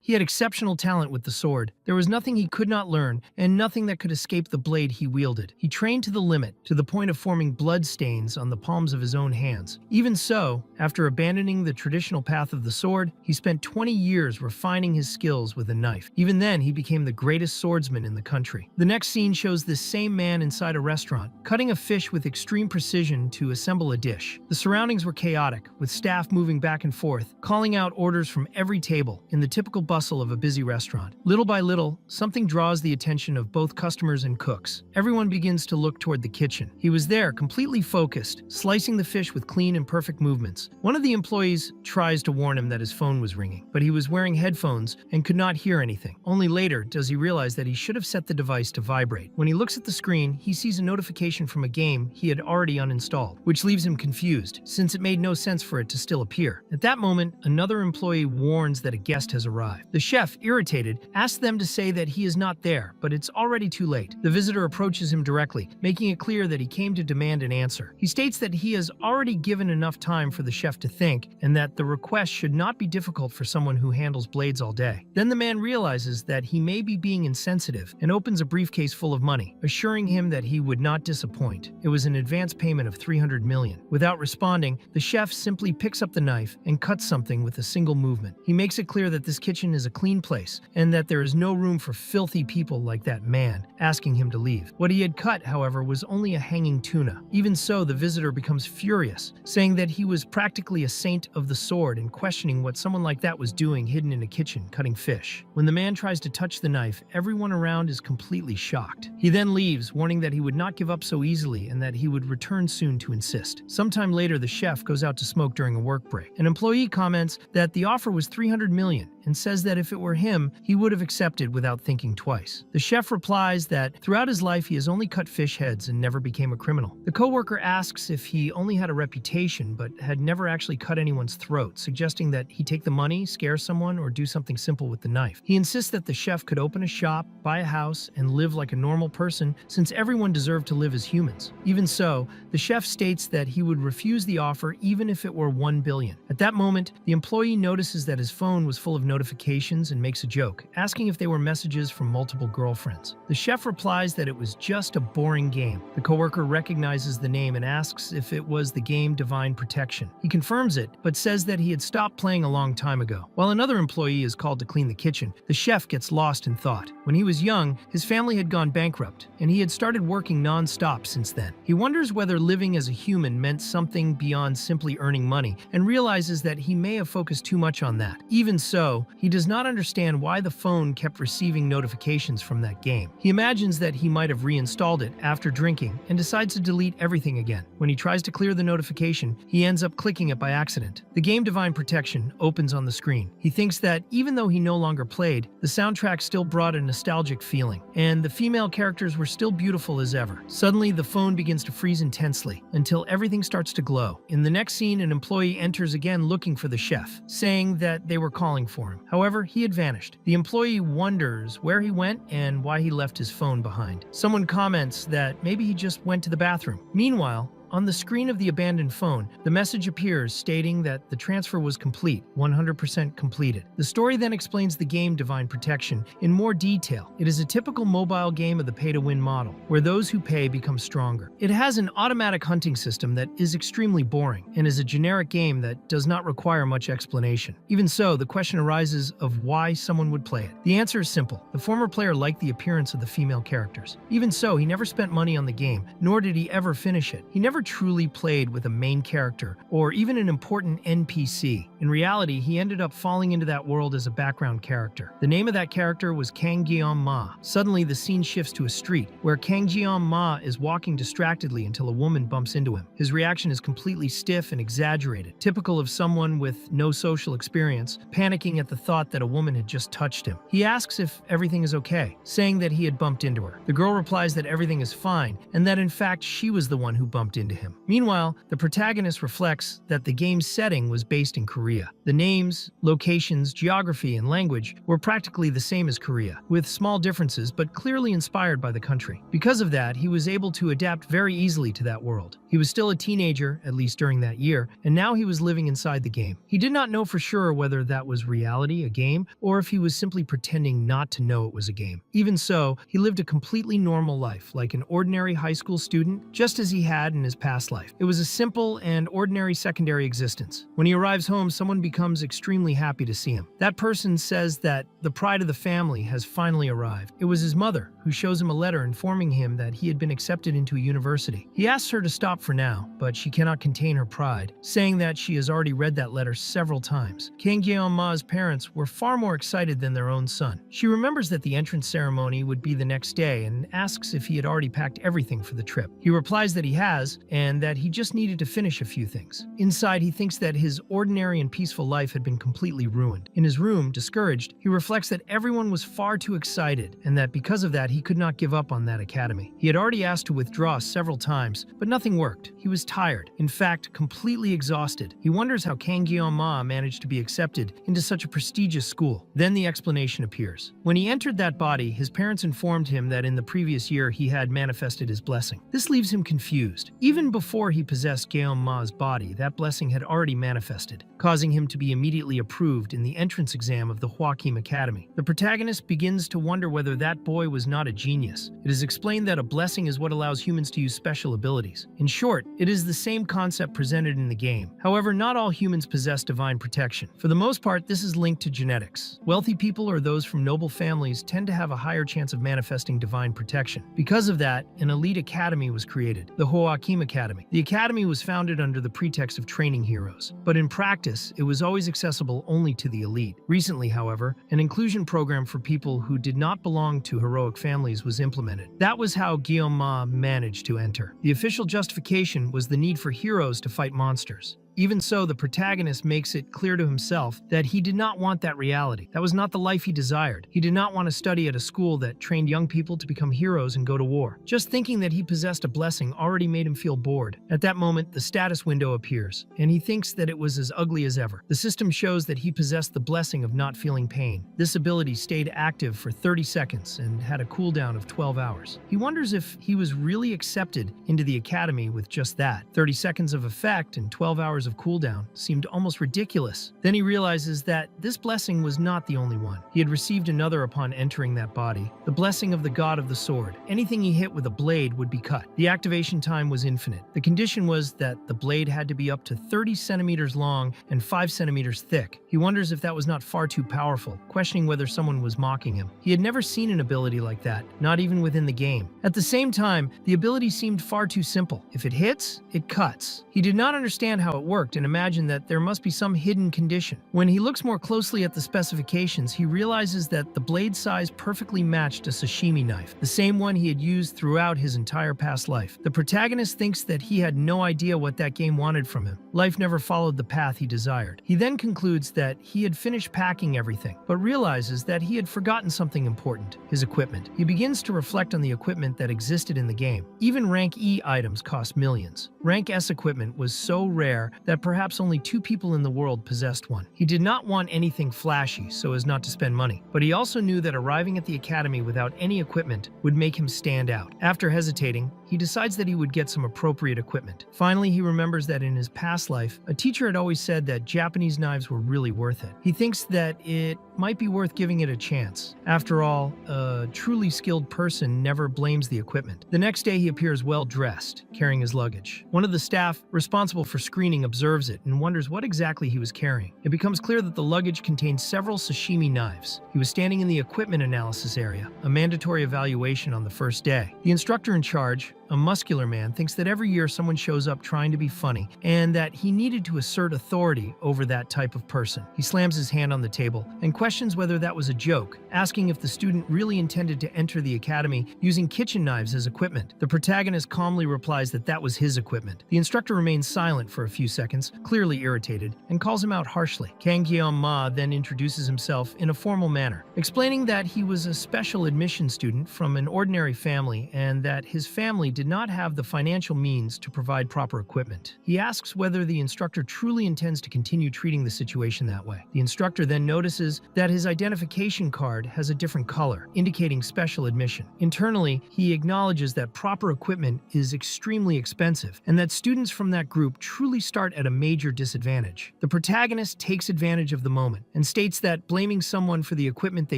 He had exceptional talent with the sword. There was nothing he could not learn, and nothing that could escape the blade he wielded. He trained to the limit, to the point of forming blood stains on the palms of his own hands. Even so, after abandoning the traditional path of the sword, he spent 20 years refining his skills with a knife. Even then, he became the greatest swordsman in the country. The next scene shows this same man inside a restaurant, cutting a fish with extreme precision to assemble a dish. The surroundings were chaotic, with staff moving back and forth, calling out orders from every table in the typical bustle of a busy restaurant. Little by little, something draws the attention of both customers and cooks. Everyone begins to look toward the kitchen. He was there, completely focused, slicing the fish with clean and perfect movements. One of the employees tries to warn him that his phone was ringing, but he was wearing headphones and could not hear anything. Only later does he realize that he should have set the device to vibrate. When he looks at the screen, he sees a notification from a game he had already uninstalled, which leaves him confused, since it made no sense for it to still appear. At that moment, another employee warns that a guest has arrived. The chef, irritated, asks them to say that he is not there, but it's already too late. The visitor approaches him directly, making it clear that he came to demand an answer. He states that he has already given enough time for the chef to think, and that the request should not be difficult for someone who handles blades all day. Then the man realizes that he may be being insensitive and opens a briefcase full of money, assuring him that he would not disappoint. It was an advance payment of 300 million. Without responding, the chef simply picks up the knife and cuts something with a single movement. He makes it clear that this kitchen is a clean place and that there is no room for filthy people like that man, asking him to leave. What he had cut, however, was only a hanging tuna. Even so, the visitor becomes furious, saying that he was practically a saint of the sword and questioning what someone like that was doing hidden in a kitchen cutting fish. When the man tries to touch the knife, everyone around is completely shocked. He then leaves, warning that he would not give up so easily and that he would return soon to insist. Sometime later, the chef goes out to smoke during a work break. An employee comments that the offer was 300 million and says that if it were him, he would have accepted without thinking twice. The chef replies that throughout his life he has only cut fish heads and never became a criminal. The co-worker asks if he only had a reputation but had never actually cut anyone's throat, suggesting that he take the money, scare someone, or do something simple with the knife. He insists that the chef could open a shop, buy a house, and live like a normal person since everyone deserved to live as humans. Even so, the chef states that he would refuse the offer even if it were 1 billion. At that moment, the employee notices that his phone was full of notifications and makes a joke, asking if they were messages from multiple girlfriends. The chef replies that it was just a boring game. The coworker recognizes the name and asks if it was the game Divine Protection. He confirms it, but says that he had stopped playing a long time ago. While another employee is called to clean the kitchen, the chef gets lost in thought. When he was young, his family had gone bankrupt, and he had started working non-stop since then. He wonders whether living as a human meant something beyond simply earning money, and realizes that he may have focused too much on that. Even so, he does not understand why the phone kept receiving notifications from that game. He imagines that he might have reinstalled it after drinking and decides to delete everything again. When he tries to clear the notification, he ends up clicking it by accident. The game Divine Protection opens on the screen. He thinks that even though he no longer played, the soundtrack still brought a nostalgic feeling, and the female characters were still beautiful as ever. Suddenly, the phone begins to freeze intensely until everything starts to glow. In the next scene, an employee enters again looking for the chef, saying that they were calling for him. However, he had vanished. The employee wonders where he went and why he left his phone behind. Someone comments that maybe he just went to the bathroom. Meanwhile, on the screen of the abandoned phone, the message appears stating that the transfer was complete, 100% completed. The story then explains the game Divine Protection in more detail. It is a typical mobile game of the pay-to-win model, where those who pay become stronger. It has an automatic hunting system that is extremely boring, and is a generic game that does not require much explanation. Even so, the question arises of why someone would play it. The answer is simple. The former player liked the appearance of the female characters. Even so, he never spent money on the game, nor did he ever finish it. He never truly played with a main character or even an important NPC. In reality, he ended up falling into that world as a background character. The name of that character was Kang Ma. Suddenly, the scene shifts to a street where Kang Ma is walking distractedly until a woman bumps into him. His reaction is completely stiff and exaggerated, typical of someone with no social experience, panicking at the thought that a woman had just touched him. He asks if everything is okay, saying that he had bumped into her. The girl replies that everything is fine and that in fact she was the one who bumped into to him. Meanwhile, the protagonist reflects that the game's setting was based in Korea. The names, locations, geography, and language were practically the same as Korea, with small differences but clearly inspired by the country. Because of that, he was able to adapt very easily to that world. He was still a teenager, at least during that year, and now he was living inside the game. He did not know for sure whether that was reality, a game, or if he was simply pretending not to know it was a game. Even so, he lived a completely normal life, like an ordinary high school student, just as he had in his past life. It was a simple and ordinary secondary existence. When he arrives home, someone becomes extremely happy to see him. That person says that the pride of the family has finally arrived. It was his mother, who shows him a letter informing him that he had been accepted into a university. He asks her to stop for now, but she cannot contain her pride, saying that she has already read that letter several times. Kang Gyeong-ma's parents were far more excited than their own son. She remembers that the entrance ceremony would be the next day and asks if he had already packed everything for the trip. He replies that he has, and that he just needed to finish a few things. Inside, he thinks that his ordinary and peaceful life had been completely ruined. In his room, discouraged, he reflects that everyone was far too excited, and that because of that, he could not give up on that academy. He had already asked to withdraw several times, but nothing worked. He was tired, in fact, completely exhausted. He wonders how Kang Gyeong-ma managed to be accepted into such a prestigious school. Then the explanation appears. When he entered that body, his parents informed him that in the previous year he had manifested his blessing. This leaves him confused. Even before he possessed Gyeong-ma's body, that blessing had already manifested, causing him to be immediately approved in the entrance exam of the Hwakim Academy. The protagonist begins to wonder whether that boy was not a genius. It is explained that a blessing is what allows humans to use special abilities. In short, it is the same concept presented in the game. However, not all humans possess divine protection. For the most part, this is linked to genetics. Wealthy people or those from noble families tend to have a higher chance of manifesting divine protection. Because of that, an elite academy was created, the Hwakim Academy. The academy was founded under the pretext of training heroes, but in practice, it was always accessible only to the elite. Recently, however, an inclusion program for people who did not belong to heroic families was implemented. That was how Gyeong-ma managed to enter. The official justification was the need for heroes to fight monsters. Even so, the protagonist makes it clear to himself that he did not want that reality. That was not the life he desired. He did not want to study at a school that trained young people to become heroes and go to war. Just thinking that he possessed a blessing already made him feel bored. At that moment, the status window appears, and he thinks that it was as ugly as ever. The system shows that he possessed the blessing of not feeling pain. This ability stayed active for 30 seconds and had a cooldown of 12 hours. He wonders if he was really accepted into the academy with just that. 30 seconds of effect and 12 hours of cooldown seemed almost ridiculous. Then he realizes that this blessing was not the only one. He had received another upon entering that body, the blessing of the god of the sword. Anything he hit with a blade would be cut. The activation time was infinite. The condition was that the blade had to be up to 30 centimeters long and 5 centimeters thick. He wonders if that was not far too powerful, questioning whether someone was mocking him. He had never seen an ability like that, not even within the game. At the same time, the ability seemed far too simple. If it hits, it cuts. He did not understand how it worked and imagined that there must be some hidden condition. When he looks more closely at the specifications, he realizes that the blade size perfectly matched a sashimi knife, the same one he had used throughout his entire past life. The protagonist thinks that he had no idea what that game wanted from him. Life never followed the path he desired. He then concludes that he had finished packing everything, but realizes that he had forgotten something important, his equipment. He begins to reflect on the equipment that existed in the game. Even rank E items cost millions. Rank S equipment was so rare that perhaps only 2 people in the world possessed one. He did not want anything flashy so as not to spend money, but he also knew that arriving at the academy without any equipment would make him stand out. After hesitating, he decides that he would get some appropriate equipment. Finally, he remembers that in his past life, a teacher had always said that Japanese knives were really worth it. He thinks that it might be worth giving it a chance. After all, a truly skilled person never blames the equipment. The next day, he appears well-dressed, carrying his luggage. One of the staff responsible for screening observes it and wonders what exactly he was carrying. It becomes clear that the luggage contained several sashimi knives. He was standing in the equipment analysis area, a mandatory evaluation on the first day. The instructor in charge, a muscular man, thinks that every year someone shows up trying to be funny and that he needed to assert authority over that type of person. He slams his hand on the table and questions whether that was a joke, asking if the student really intended to enter the academy using kitchen knives as equipment. The protagonist calmly replies that that was his equipment. The instructor remains silent for a few seconds, clearly irritated, and calls him out harshly. Kang Gyeong-ma then introduces himself in a formal manner, explaining that he was a special admission student from an ordinary family and that his family did did not have the financial means to provide proper equipment. He asks whether the instructor truly intends to continue treating the situation that way. The instructor then notices that his identification card has a different color, indicating special admission. Internally, he acknowledges that proper equipment is extremely expensive and that students from that group truly start at a major disadvantage. The protagonist takes advantage of the moment and states that blaming someone for the equipment they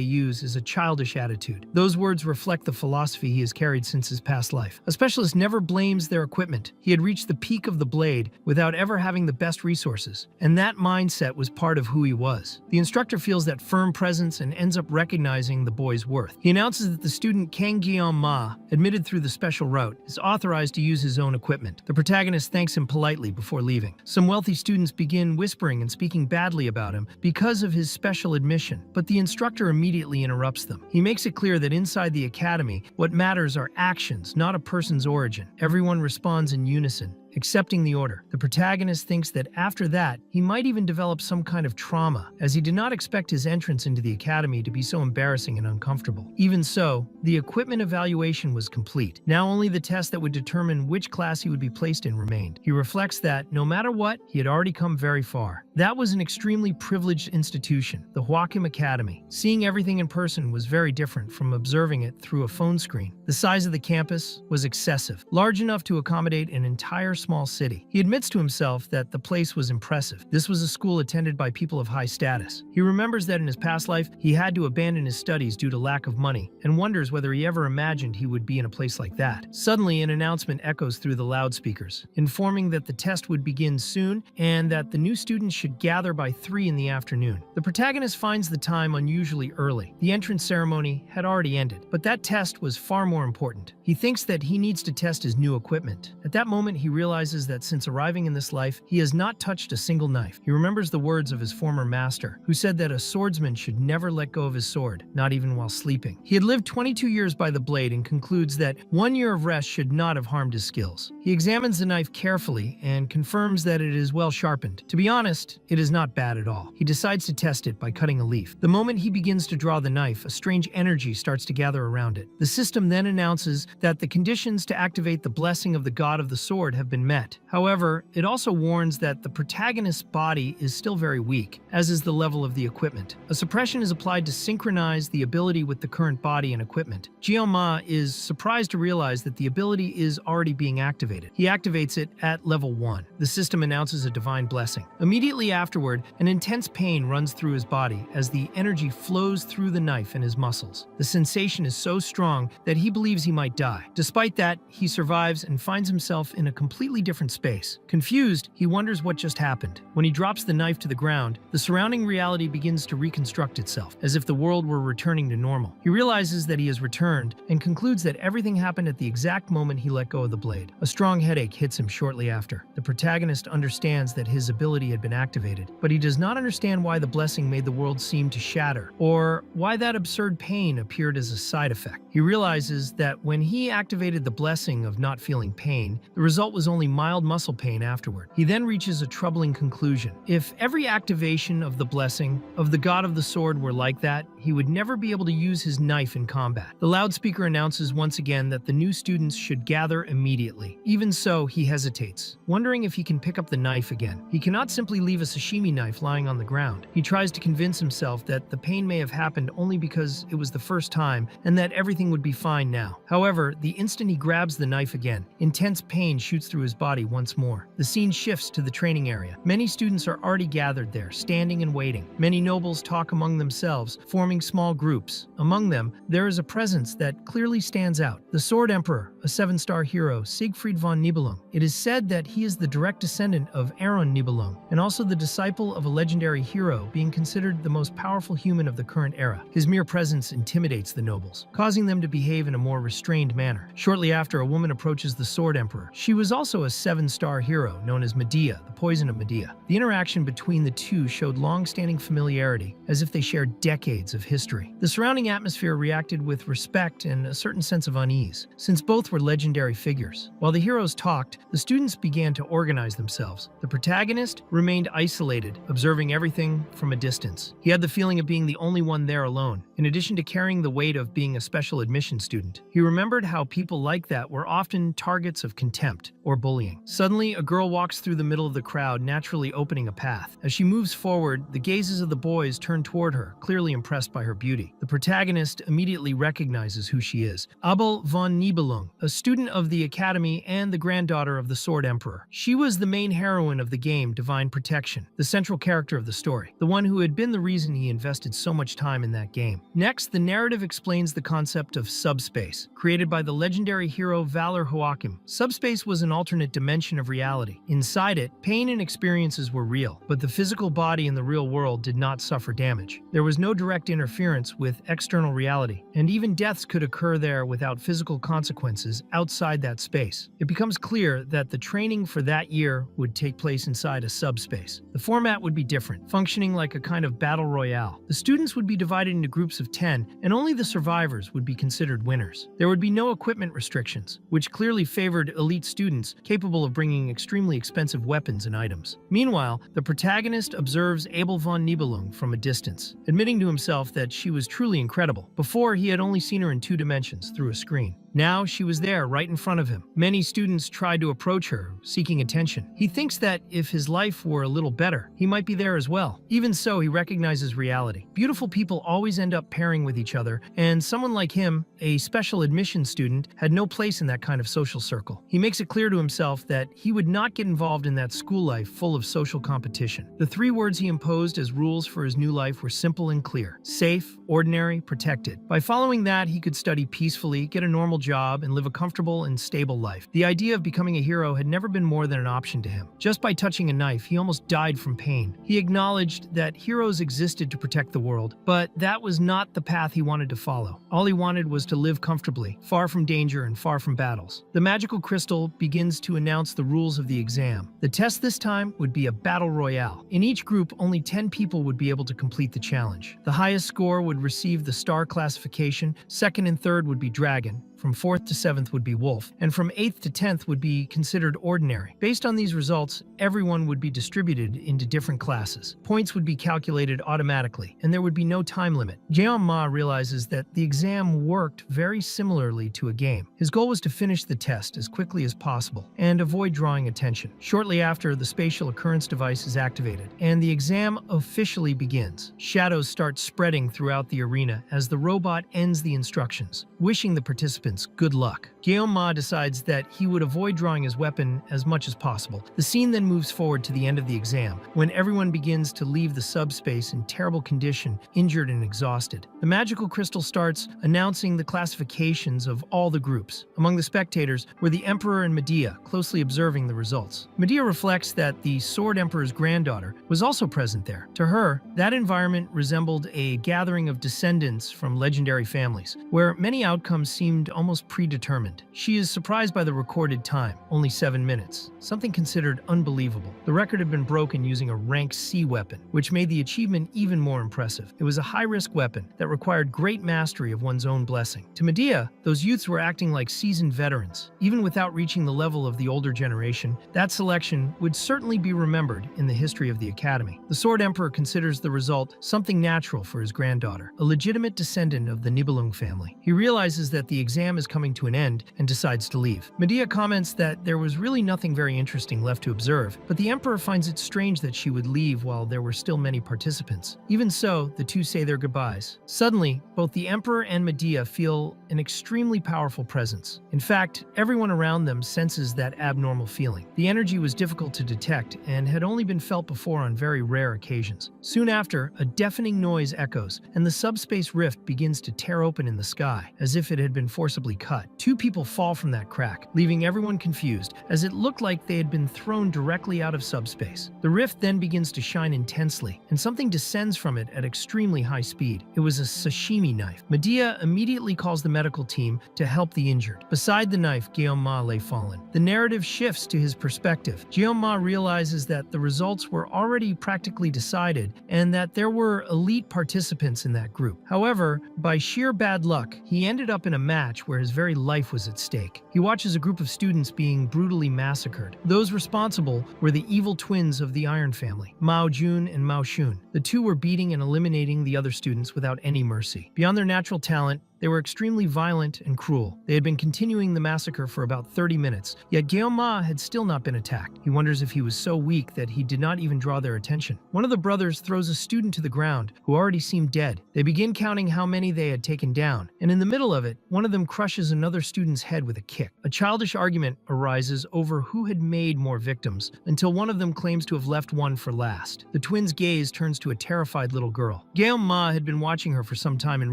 use is a childish attitude. Those words reflect the philosophy he has carried since his past life. A specialist never blames their equipment. He had reached the peak of the blade without ever having the best resources, and that mindset was part of who he was. The instructor feels that firm presence and ends up recognizing the boy's worth. He announces that the student Kang Ma, admitted through the special route, is authorized to use his own equipment. The protagonist thanks him politely before leaving. Some wealthy students begin whispering and speaking badly about him because of his special admission, but the instructor immediately interrupts them. He makes it clear that inside the academy, what matters are actions, not a person's origin. Everyone responds in unison, accepting the order. The protagonist thinks that after that, he might even develop some kind of trauma, as he did not expect his entrance into the academy to be so embarrassing and uncomfortable. Even so, the equipment evaluation was complete. Now only the test that would determine which class he would be placed in remained. He reflects that, no matter what, he had already come very far. That was an extremely privileged institution, the Hwakim Academy. Seeing everything in person was very different from observing it through a phone screen. The size of the campus was excessive, large enough to accommodate an entire small city. He admits to himself that the place was impressive. This was a school attended by people of high status. He remembers that in his past life, he had to abandon his studies due to lack of money, and wonders whether he ever imagined he would be in a place like that. Suddenly, an announcement echoes through the loudspeakers, informing that the test would begin soon and that the new students should gather by 3 in the afternoon. The protagonist finds the time unusually early. The entrance ceremony had already ended, but that test was far more important. He thinks that he needs to test his new equipment. At that moment, he realizes that since arriving in this life, he has not touched a single knife. He remembers the words of his former master, who said that a swordsman should never let go of his sword, not even while sleeping. He had lived 22 years by the blade and concludes that 1 year of rest should not have harmed his skills. He examines the knife carefully and confirms that it is well sharpened. To be honest, it is not bad at all. He decides to test it by cutting a leaf. The moment he begins to draw the knife, a strange energy starts to gather around it. The system then announces that the conditions to activate the blessing of the god of the sword have been met. However, it also warns that the protagonist's body is still very weak, as is the level of the equipment. A suppression is applied to synchronize the ability with the current body and equipment. Ma is surprised to realize that the ability is already being activated. He activates it at level 1. The system announces a divine blessing. Immediately afterward, an intense pain runs through his body as the energy flows through the knife and his muscles. The sensation is so strong that he believes he might die. Despite that, he survives and finds himself in a completely different space. Confused, he wonders what just happened. When he drops the knife to the ground, the surrounding reality begins to reconstruct itself, as if the world were returning to normal. He realizes that he has returned and concludes that everything happened at the exact moment he let go of the blade. A strong headache hits him shortly after. The protagonist understands that his ability had been activated, but he does not understand why the blessing made the world seem to shatter, or why that absurd pain appeared as a side effect. He realizes that when he activated the blessing of not feeling pain, the result was only mild muscle pain afterward. He then reaches a troubling conclusion. If every activation of the blessing of the god of the sword were like that, he would never be able to use his knife in combat. The loudspeaker announces once again that the new students should gather immediately. Even so, he hesitates, wondering if he can pick up the knife again. He cannot simply leave a sashimi knife lying on the ground. He tries to convince himself that the pain may have happened only because it was the first time and that everything would be fine now. However, the instant he grabs the knife again, intense pain shoots through his body once more. The scene shifts to the training area. Many students are already gathered there, standing and waiting. Many nobles talk among themselves, forming small groups. Among them, there is a presence that clearly stands out. The Sword Emperor, a 7-star hero, Siegfried von Nibelung. It is said that he is the direct descendant of Aaron Nibelung, and also the disciple of a legendary hero, being considered the most powerful human of the current era. His mere presence intimidates the nobles, causing them to behave in a more restrained manner. Shortly after, a woman approaches the Sword Emperor. She was also a 7-star hero known as Medea, the Poison of Medea. The interaction between the two showed long-standing familiarity, as if they shared decades of of history. The surrounding atmosphere reacted with respect and a certain sense of unease, since both were legendary figures. While the heroes talked, the students began to organize themselves. The protagonist remained isolated, observing everything from a distance. He had the feeling of being the only one there alone, in addition to carrying the weight of being a special admission student. He remembered how people like that were often targets of contempt or bullying. Suddenly, a girl walks through the middle of the crowd, naturally opening a path. As she moves forward, the gazes of the boys turn toward her, clearly impressed by her beauty. The protagonist immediately recognizes who she is. Abel von Nibelung, a student of the Academy and the granddaughter of the Sword Emperor. She was the main heroine of the game, Divine Protection, the central character of the story, the one who had been the reason he invested so much time in that game. Next, the narrative explains the concept of subspace, created by the legendary hero Valor Joachim. Subspace was an alternate dimension of reality. Inside it, pain and experiences were real, but the physical body in the real world did not suffer damage. There was no direct interference with external reality, and even deaths could occur there without physical consequences outside that space. It becomes clear that the training for that year would take place inside a subspace. The format would be different, functioning like a kind of battle royale. The students would be divided into groups of 10, and only the survivors would be considered winners. There would be no equipment restrictions, which clearly favored elite students capable of bringing extremely expensive weapons and items. Meanwhile, the protagonist observes Abel von Nibelung from a distance, admitting to himself that she was truly incredible. Before, he had only seen her in 2 dimensions, through a screen. Now she was there, right in front of him. Many students tried to approach her, seeking attention. He thinks that if his life were a little better, he might be there as well. Even so, he recognizes reality. Beautiful people always end up pairing with each other, and someone like him, a special admission student, had no place in that kind of social circle. He makes it clear to himself that he would not get involved in that school life full of social competition. The 3 words he imposed as rules for his new life were simple and clear: safe, ordinary, protected. By following that, he could study peacefully, get a normal job, and live a comfortable and stable life. The idea of becoming a hero had never been more than an option to him. Just by touching a knife, he almost died from pain. He acknowledged that heroes existed to protect the world, but that was not the path he wanted to follow. All he wanted was to live comfortably, far from danger and far from battles. The magical crystal begins to announce the rules of the exam. The test this time would be a battle royale. In each group, only 10 people would be able to complete the challenge. The highest score would receive the star classification, second and third would be dragon, from 4th to 7th would be wolf, and from 8th to 10th would be considered ordinary. Based on these results, everyone would be distributed into different classes. Points would be calculated automatically, and there would be no time limit. Jeon Ma realizes that the exam worked very similarly to a game. His goal was to finish the test as quickly as possible and avoid drawing attention. Shortly after, the spatial occurrence device is activated, and the exam officially begins. Shadows start spreading throughout the arena as the robot ends the instructions, wishing the participants good luck. Jeon Ma decides that he would avoid drawing his weapon as much as possible. The scene then moves forward to the end of the exam, when everyone begins to leave the subspace in terrible condition, injured and exhausted. The magical crystal starts announcing the classifications of all the groups. Among the spectators were the Emperor and Medea, closely observing the results. Medea reflects that the Sword Emperor's granddaughter was also present there. To her, that environment resembled a gathering of descendants from legendary families, where many outcomes seemed almost predetermined. She is surprised by the recorded time, only 7 minutes, something considered unbelievable. The record had been broken using a rank C weapon, which made the achievement even more impressive. It was a high-risk weapon that required great mastery of one's own blessing. To Medea, those youths were acting like seasoned veterans. Even without reaching the level of the older generation, that selection would certainly be remembered in the history of the Academy. The Sword Emperor considers the result something natural for his granddaughter, a legitimate descendant of the Nibelung family. He realizes that the exam is coming to an end and decides to leave. Medea comments that there was really nothing very interesting left to observe, but the Emperor finds it strange that she would leave while there were still many participants. Even so, the two say their goodbyes. Suddenly, both the Emperor and Medea feel an extremely powerful presence. In fact, everyone around them senses that abnormal feeling. The energy was difficult to detect and had only been felt before on very rare occasions. Soon after, a deafening noise echoes, and the subspace rift begins to tear open in the sky, as if it had been forcibly forcibly cut. Two people fall from that crack, leaving everyone confused, as it looked like they had been thrown directly out of subspace. The rift then begins to shine intensely, and something descends from it at extremely high speed. It was a sashimi knife. Medea immediately calls the medical team to help the injured. Beside the knife, Guillaume lay fallen. The narrative shifts to his perspective. Guillaume realizes that the results were already practically decided, and that there were elite participants in that group. However, by sheer bad luck, he ended up in a match where his very life was at stake. He watches a group of students being brutally massacred. Those responsible were the evil twins of the Iron family, Mao Jun and Mao Shun. The two were beating and eliminating the other students without any mercy. Beyond their natural talent, they were extremely violent and cruel. They had been continuing the massacre for about 30 minutes, yet Guillaume had still not been attacked. He wonders if he was so weak that he did not even draw their attention. One of the brothers throws a student to the ground who already seemed dead. They begin counting how many they had taken down, and in the middle of it, one of them crushes another student's head with a kick. A childish argument arises over who had made more victims, until one of them claims to have left one for last. The twins' gaze turns to a terrified little girl. Guillaume had been watching her for some time and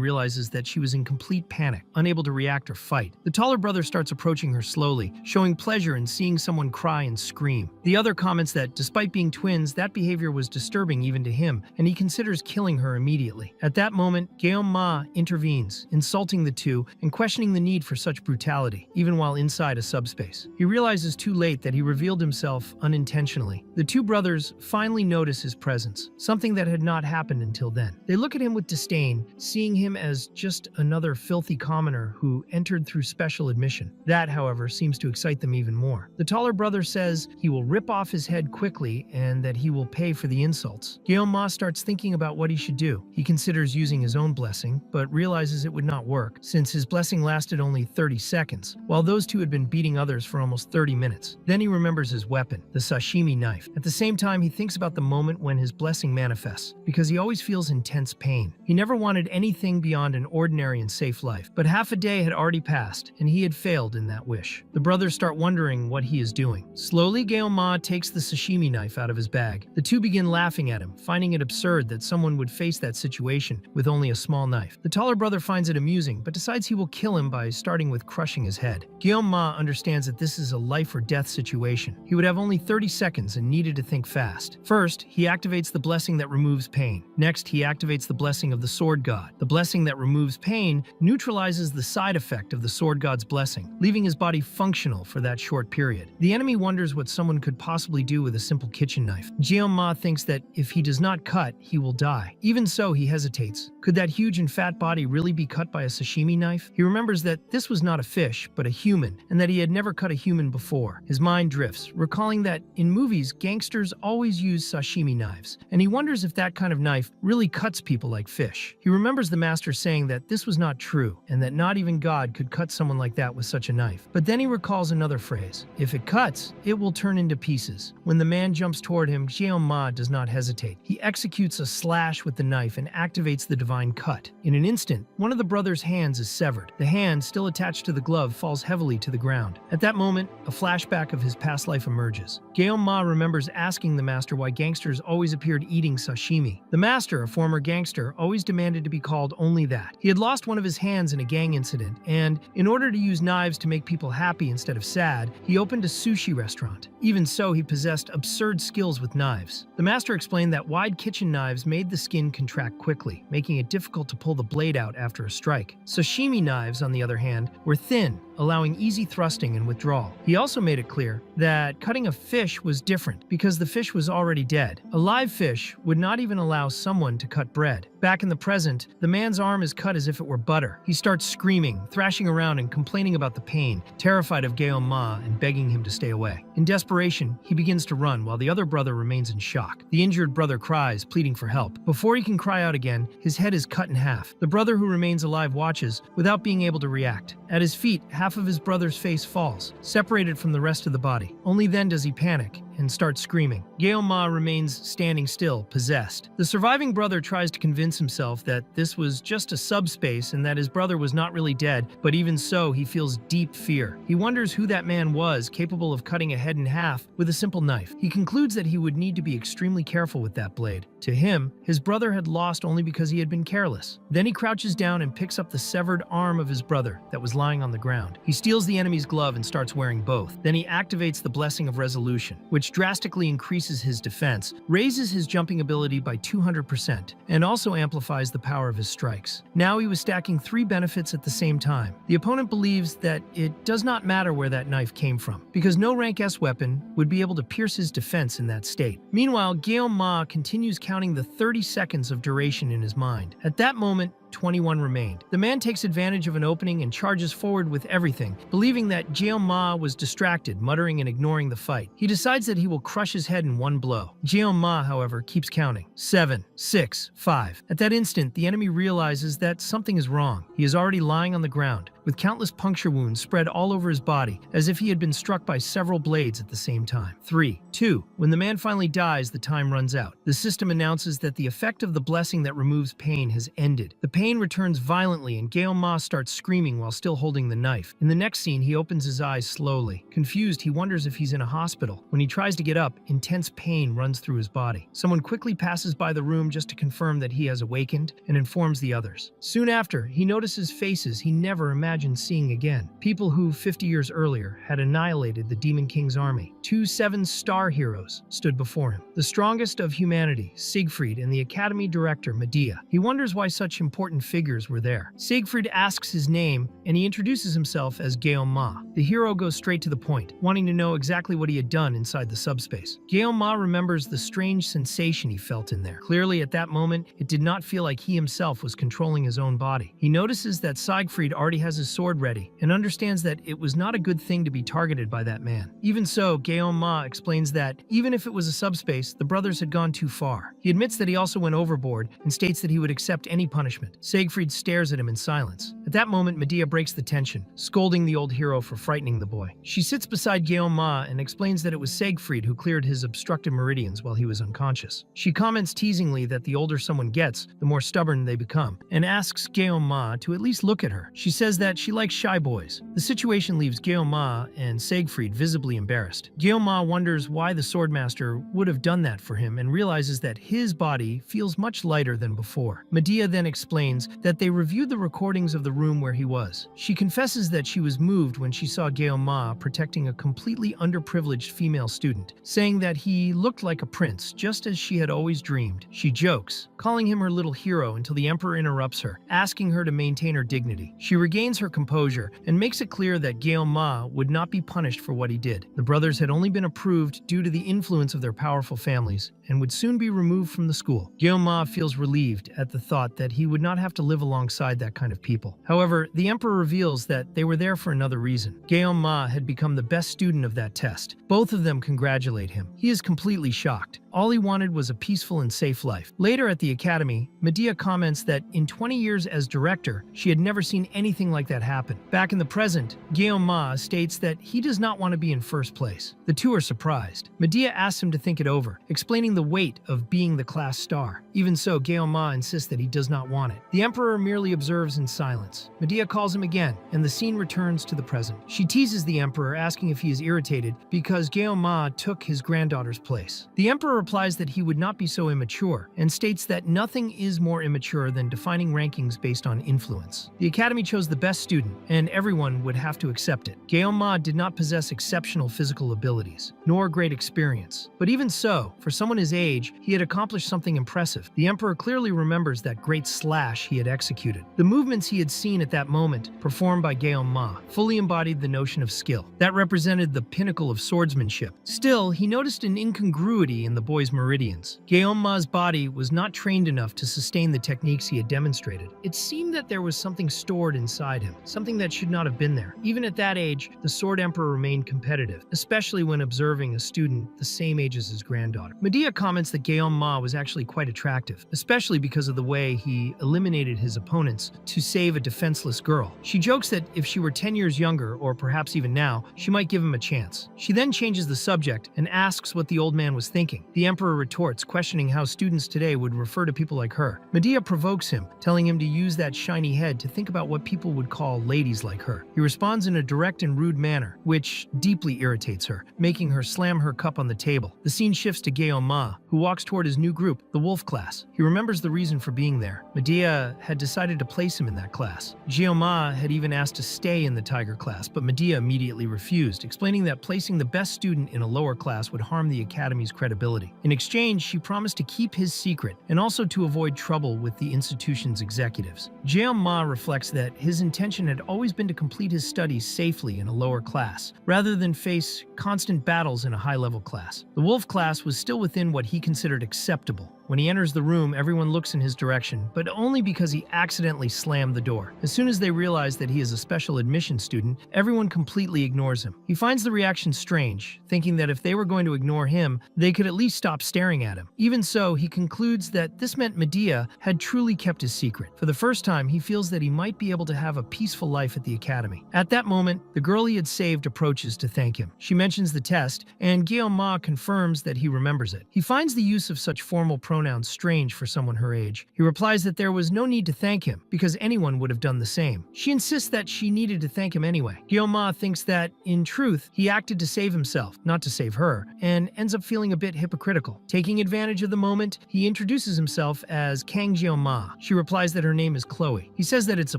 realizes that she was in complete panic, unable to react or fight. The taller brother starts approaching her slowly, showing pleasure in seeing someone cry and scream. The other comments that, despite being twins, that behavior was disturbing even to him, and he considers killing her immediately. At that moment, Guillaume intervenes, insulting the two and questioning the need for such brutality, even while inside a subspace. He realizes too late that he revealed himself unintentionally. The two brothers finally notice his presence, something that had not happened until then. They look at him with disdain, seeing him as just another filthy commoner who entered through special admission. That, however, seems to excite them even more. The taller brother says he will rip off his head quickly and that he will pay for the insults. Guillaume starts thinking about what he should do. He considers using his own blessing, but realizes it would not work, since his blessing lasted only 30 seconds, while those two had been beating others for almost 30 minutes. Then he remembers his weapon, the sashimi knife. At the same time, he thinks about the moment when his blessing manifests, because he always feels intense pain. He never wanted anything beyond an ordinary and safe life, but half a day had already passed, and he had failed in that wish. The brothers start wondering what he is doing. Slowly, Guillaume takes the sashimi knife out of his bag. The two begin laughing at him, finding it absurd that someone would face that situation with only a small knife. The taller brother finds it amusing, but decides he will kill him by starting with crushing his head. Guillaume understands that this is a life or death situation. He would have only 30 seconds and needed to think fast. First, he activates the blessing that removes pain. Next, he activates the blessing of the sword god. The blessing that removes pain neutralizes the side effect of the sword god's blessing, leaving his body functional for that short period. The enemy wonders what someone could possibly do with a simple kitchen knife. Guillaume thinks that if he does not cut, he will die. Even so, he hesitates. Could that huge and fat body really be cut by a sashimi knife? He remembers that this was not a fish, but a human, and that he had never cut a human before. His mind drifts, recalling that in movies, gangsters always use sashimi knives, and he wonders if that kind of knife really cuts people like fish. He remembers the master saying that this was not true, and that not even God could cut someone like that with such a knife. But then he recalls another phrase: if it cuts, it will turn into pieces. When the man jumps toward him, Guillaume does not hesitate. He executes a slash with the knife and activates the divine cut. In an instant, one of the brothers' hands is severed. The hand, still attached to the glove, falls heavily to the ground. At that moment, a flashback of his past life emerges. Guillaume remembers asking the master why gangsters always appeared eating sashimi. The master, a former gangster, always demanded to be called only that. He had lost one of his hands in a gang incident, and in order to use knives to make people happy instead of sad, he opened a sushi restaurant. Even so, he possessed absurd skills with knives. The master explained that wide kitchen knives made the skin contract quickly, making it difficult to pull the blade out after a strike. Sashimi knives, on the other hand, were thin, allowing easy thrusting and withdrawal. He also made it clear that cutting a fish was different because the fish was already dead. A live fish would not even allow someone to cut bread. Back in the present, the man's arm is cut as if it were butter. He starts screaming, thrashing around and complaining about the pain, terrified of Guillaume and begging him to stay away. In desperation, he begins to run while the other brother remains in shock. The injured brother cries, pleading for help. Before he can cry out again, his head is cut in half. The brother who remains alive watches without being able to react. At his feet, half of his brother's face falls, separated from the rest of the body. Only then does he panic and starts screaming. Ma remains standing still, possessed. The surviving brother tries to convince himself that this was just a subspace and that his brother was not really dead, but even so, he feels deep fear. He wonders who that man was, capable of cutting a head in half with a simple knife. He concludes that he would need to be extremely careful with that blade. To him, his brother had lost only because he had been careless. Then he crouches down and picks up the severed arm of his brother that was lying on the ground. He steals the enemy's glove and starts wearing both. Then he activates the Blessing of Resolution, which drastically increases his defense, raises his jumping ability by 200%, and also amplifies the power of his strikes. Now he was stacking 3 benefits at the same time. The opponent believes that it does not matter where that knife came from, because no rank S weapon would be able to pierce his defense in that state. Meanwhile, Ma continues counting the 30 seconds of duration in his mind. At that moment, 21 remained. The man takes advantage of an opening and charges forward with everything, believing that Ma was distracted, muttering and ignoring the fight. He decides that he will crush his head in one blow. Ma, however, keeps counting. 7, 6, 5. At that instant, the enemy realizes that something is wrong. He is already lying on the ground, with countless puncture wounds spread all over his body, as if he had been struck by several blades at the same time. 3, 2. When the man finally dies, the time runs out. The system announces that the effect of the blessing that removes pain has ended. The pain returns violently, and Ma starts screaming while still holding the knife. In the next scene, he opens his eyes slowly. Confused, he wonders if he's in a hospital. When he tries to get up, intense pain runs through his body. Someone quickly passes by the room just to confirm that he has awakened and informs the others. Soon after, he notices faces he never imagined seeing again. People who, 50 years earlier, had annihilated the Demon King's army. 2 7-star heroes stood before him. The strongest of humanity, Siegfried, and the Academy director, Medea. He wonders why such important figures were there. Siegfried asks his name, and he introduces himself as Ma. The hero goes straight to the point, wanting to know exactly what he had done inside the subspace. Ma remembers the strange sensation he felt in there. Clearly, at that moment, it did not feel like he himself was controlling his own body. He notices that Siegfried already has his sword ready, and understands that it was not a good thing to be targeted by that man. Even so, Ma explains that, even if it was a subspace, the brothers had gone too far. He admits that he also went overboard, and states that he would accept any punishment. Siegfried stares at him in silence. At that moment, Medea breaks the tension, scolding the old hero for frightening the boy. She sits beside Ma and explains that it was Siegfried who cleared his obstructed meridians while he was unconscious. She comments teasingly that the older someone gets, the more stubborn they become, and asks Ma to at least look at her. She says that she likes shy boys. The situation leaves Ma and Siegfried visibly embarrassed. Ma wonders why the swordmaster would have done that for him and realizes that his body feels much lighter than before. Medea then explains that they reviewed the recordings of the room where he was. She confesses that she was moved when she saw Ma protecting a completely underprivileged female student, saying that he looked like a prince, just as she had always dreamed. She jokes, calling him her little hero, until the emperor interrupts her, asking her to maintain her dignity. She regains her composure and makes it clear that Ma would not be punished for what he did. The brothers had only been approved due to the influence of their powerful families and would soon be removed from the school. Ma feels relieved at the thought that he would not have to live alongside that kind of people. However, the emperor reveals that they were there for another reason. Ma had become the best student of that test. Both of them congratulate him. He is completely shocked. All he wanted was a peaceful and safe life. Later at the academy, Medea comments that in 20 years as director, she had never seen anything like that happen. Back in the present, Ma states that he does not want to be in first place. The two are surprised. Medea asks him to think it over, explaining the weight of being the class star. Even so, Ma insists that he does not want it. The emperor merely observes in silence. Medea calls him again, and the scene returns to the present. She teases the emperor, asking if he is irritated because Ma took his granddaughter's place. The emperor replies that he would not be so immature, and states that nothing is more immature than defining rankings based on influence. The academy chose the best student, and everyone would have to accept it. Ma did not possess exceptional physical abilities, nor great experience. But even so, for someone his age, he had accomplished something impressive. The emperor clearly remembers that great slash he had executed. The movements he had seen at that moment, performed by Ma, fully embodied the notion of skill. That represented the pinnacle of swordsmanship. Still, he noticed an incongruity in the boy's meridians. Ma's body was not trained enough to sustain the techniques he had demonstrated. It seemed that there was something stored inside him, something that should not have been there. Even at that age, the Sword Emperor remained competitive, especially when observing a student the same age as his granddaughter. Medea comments that Ma was actually quite attractive, especially because of the way he eliminated eliminated his opponents to save a defenseless girl. She jokes that if she were 10 years younger, or perhaps even now, she might give him a chance. She then changes the subject and asks what the old man was thinking. The emperor retorts, questioning how students today would refer to people like her. Medea provokes him, telling him to use that shiny head to think about what people would call ladies like her. He responds in a direct and rude manner, which deeply irritates her, making her slam her cup on the table. The scene shifts to Guillaume, who walks toward his new group, the Wolf class. He remembers the reason for being there. Medea had decided to place him in that class. Guillaume had even asked to stay in the Tiger class, but Medea immediately refused, explaining that placing the best student in a lower class would harm the Academy's credibility. In exchange, she promised to keep his secret and also to avoid trouble with the institution's executives. Guillaume reflects that his intention had always been to complete his studies safely in a lower class, rather than face constant battles in a high-level class. The Wolf class was still within what he considered acceptable. When he enters the room, everyone looks in his direction, but only because he accidentally slammed the door. As soon as they realize that he is a special admission student, everyone completely ignores him. He finds the reaction strange, thinking that if they were going to ignore him, they could at least stop staring at him. Even so, he concludes that this meant Medea had truly kept his secret. For the first time, he feels that he might be able to have a peaceful life at the Academy. At that moment, the girl he had saved approaches to thank him. She mentions the test, and Guillaume confirms that he remembers it. He finds the use of such formal pronouns strange for someone her age. He replies that there was no need to thank him, because anyone would have done the same. She insists that she needed to thank him anyway. Guillaume thinks that, in truth, he acted to save himself, not to save her, and ends up feeling a bit hypocritical. Taking advantage of the moment, he introduces himself as Kang Guillaume. She replies that her name is Chloe. He says that it's a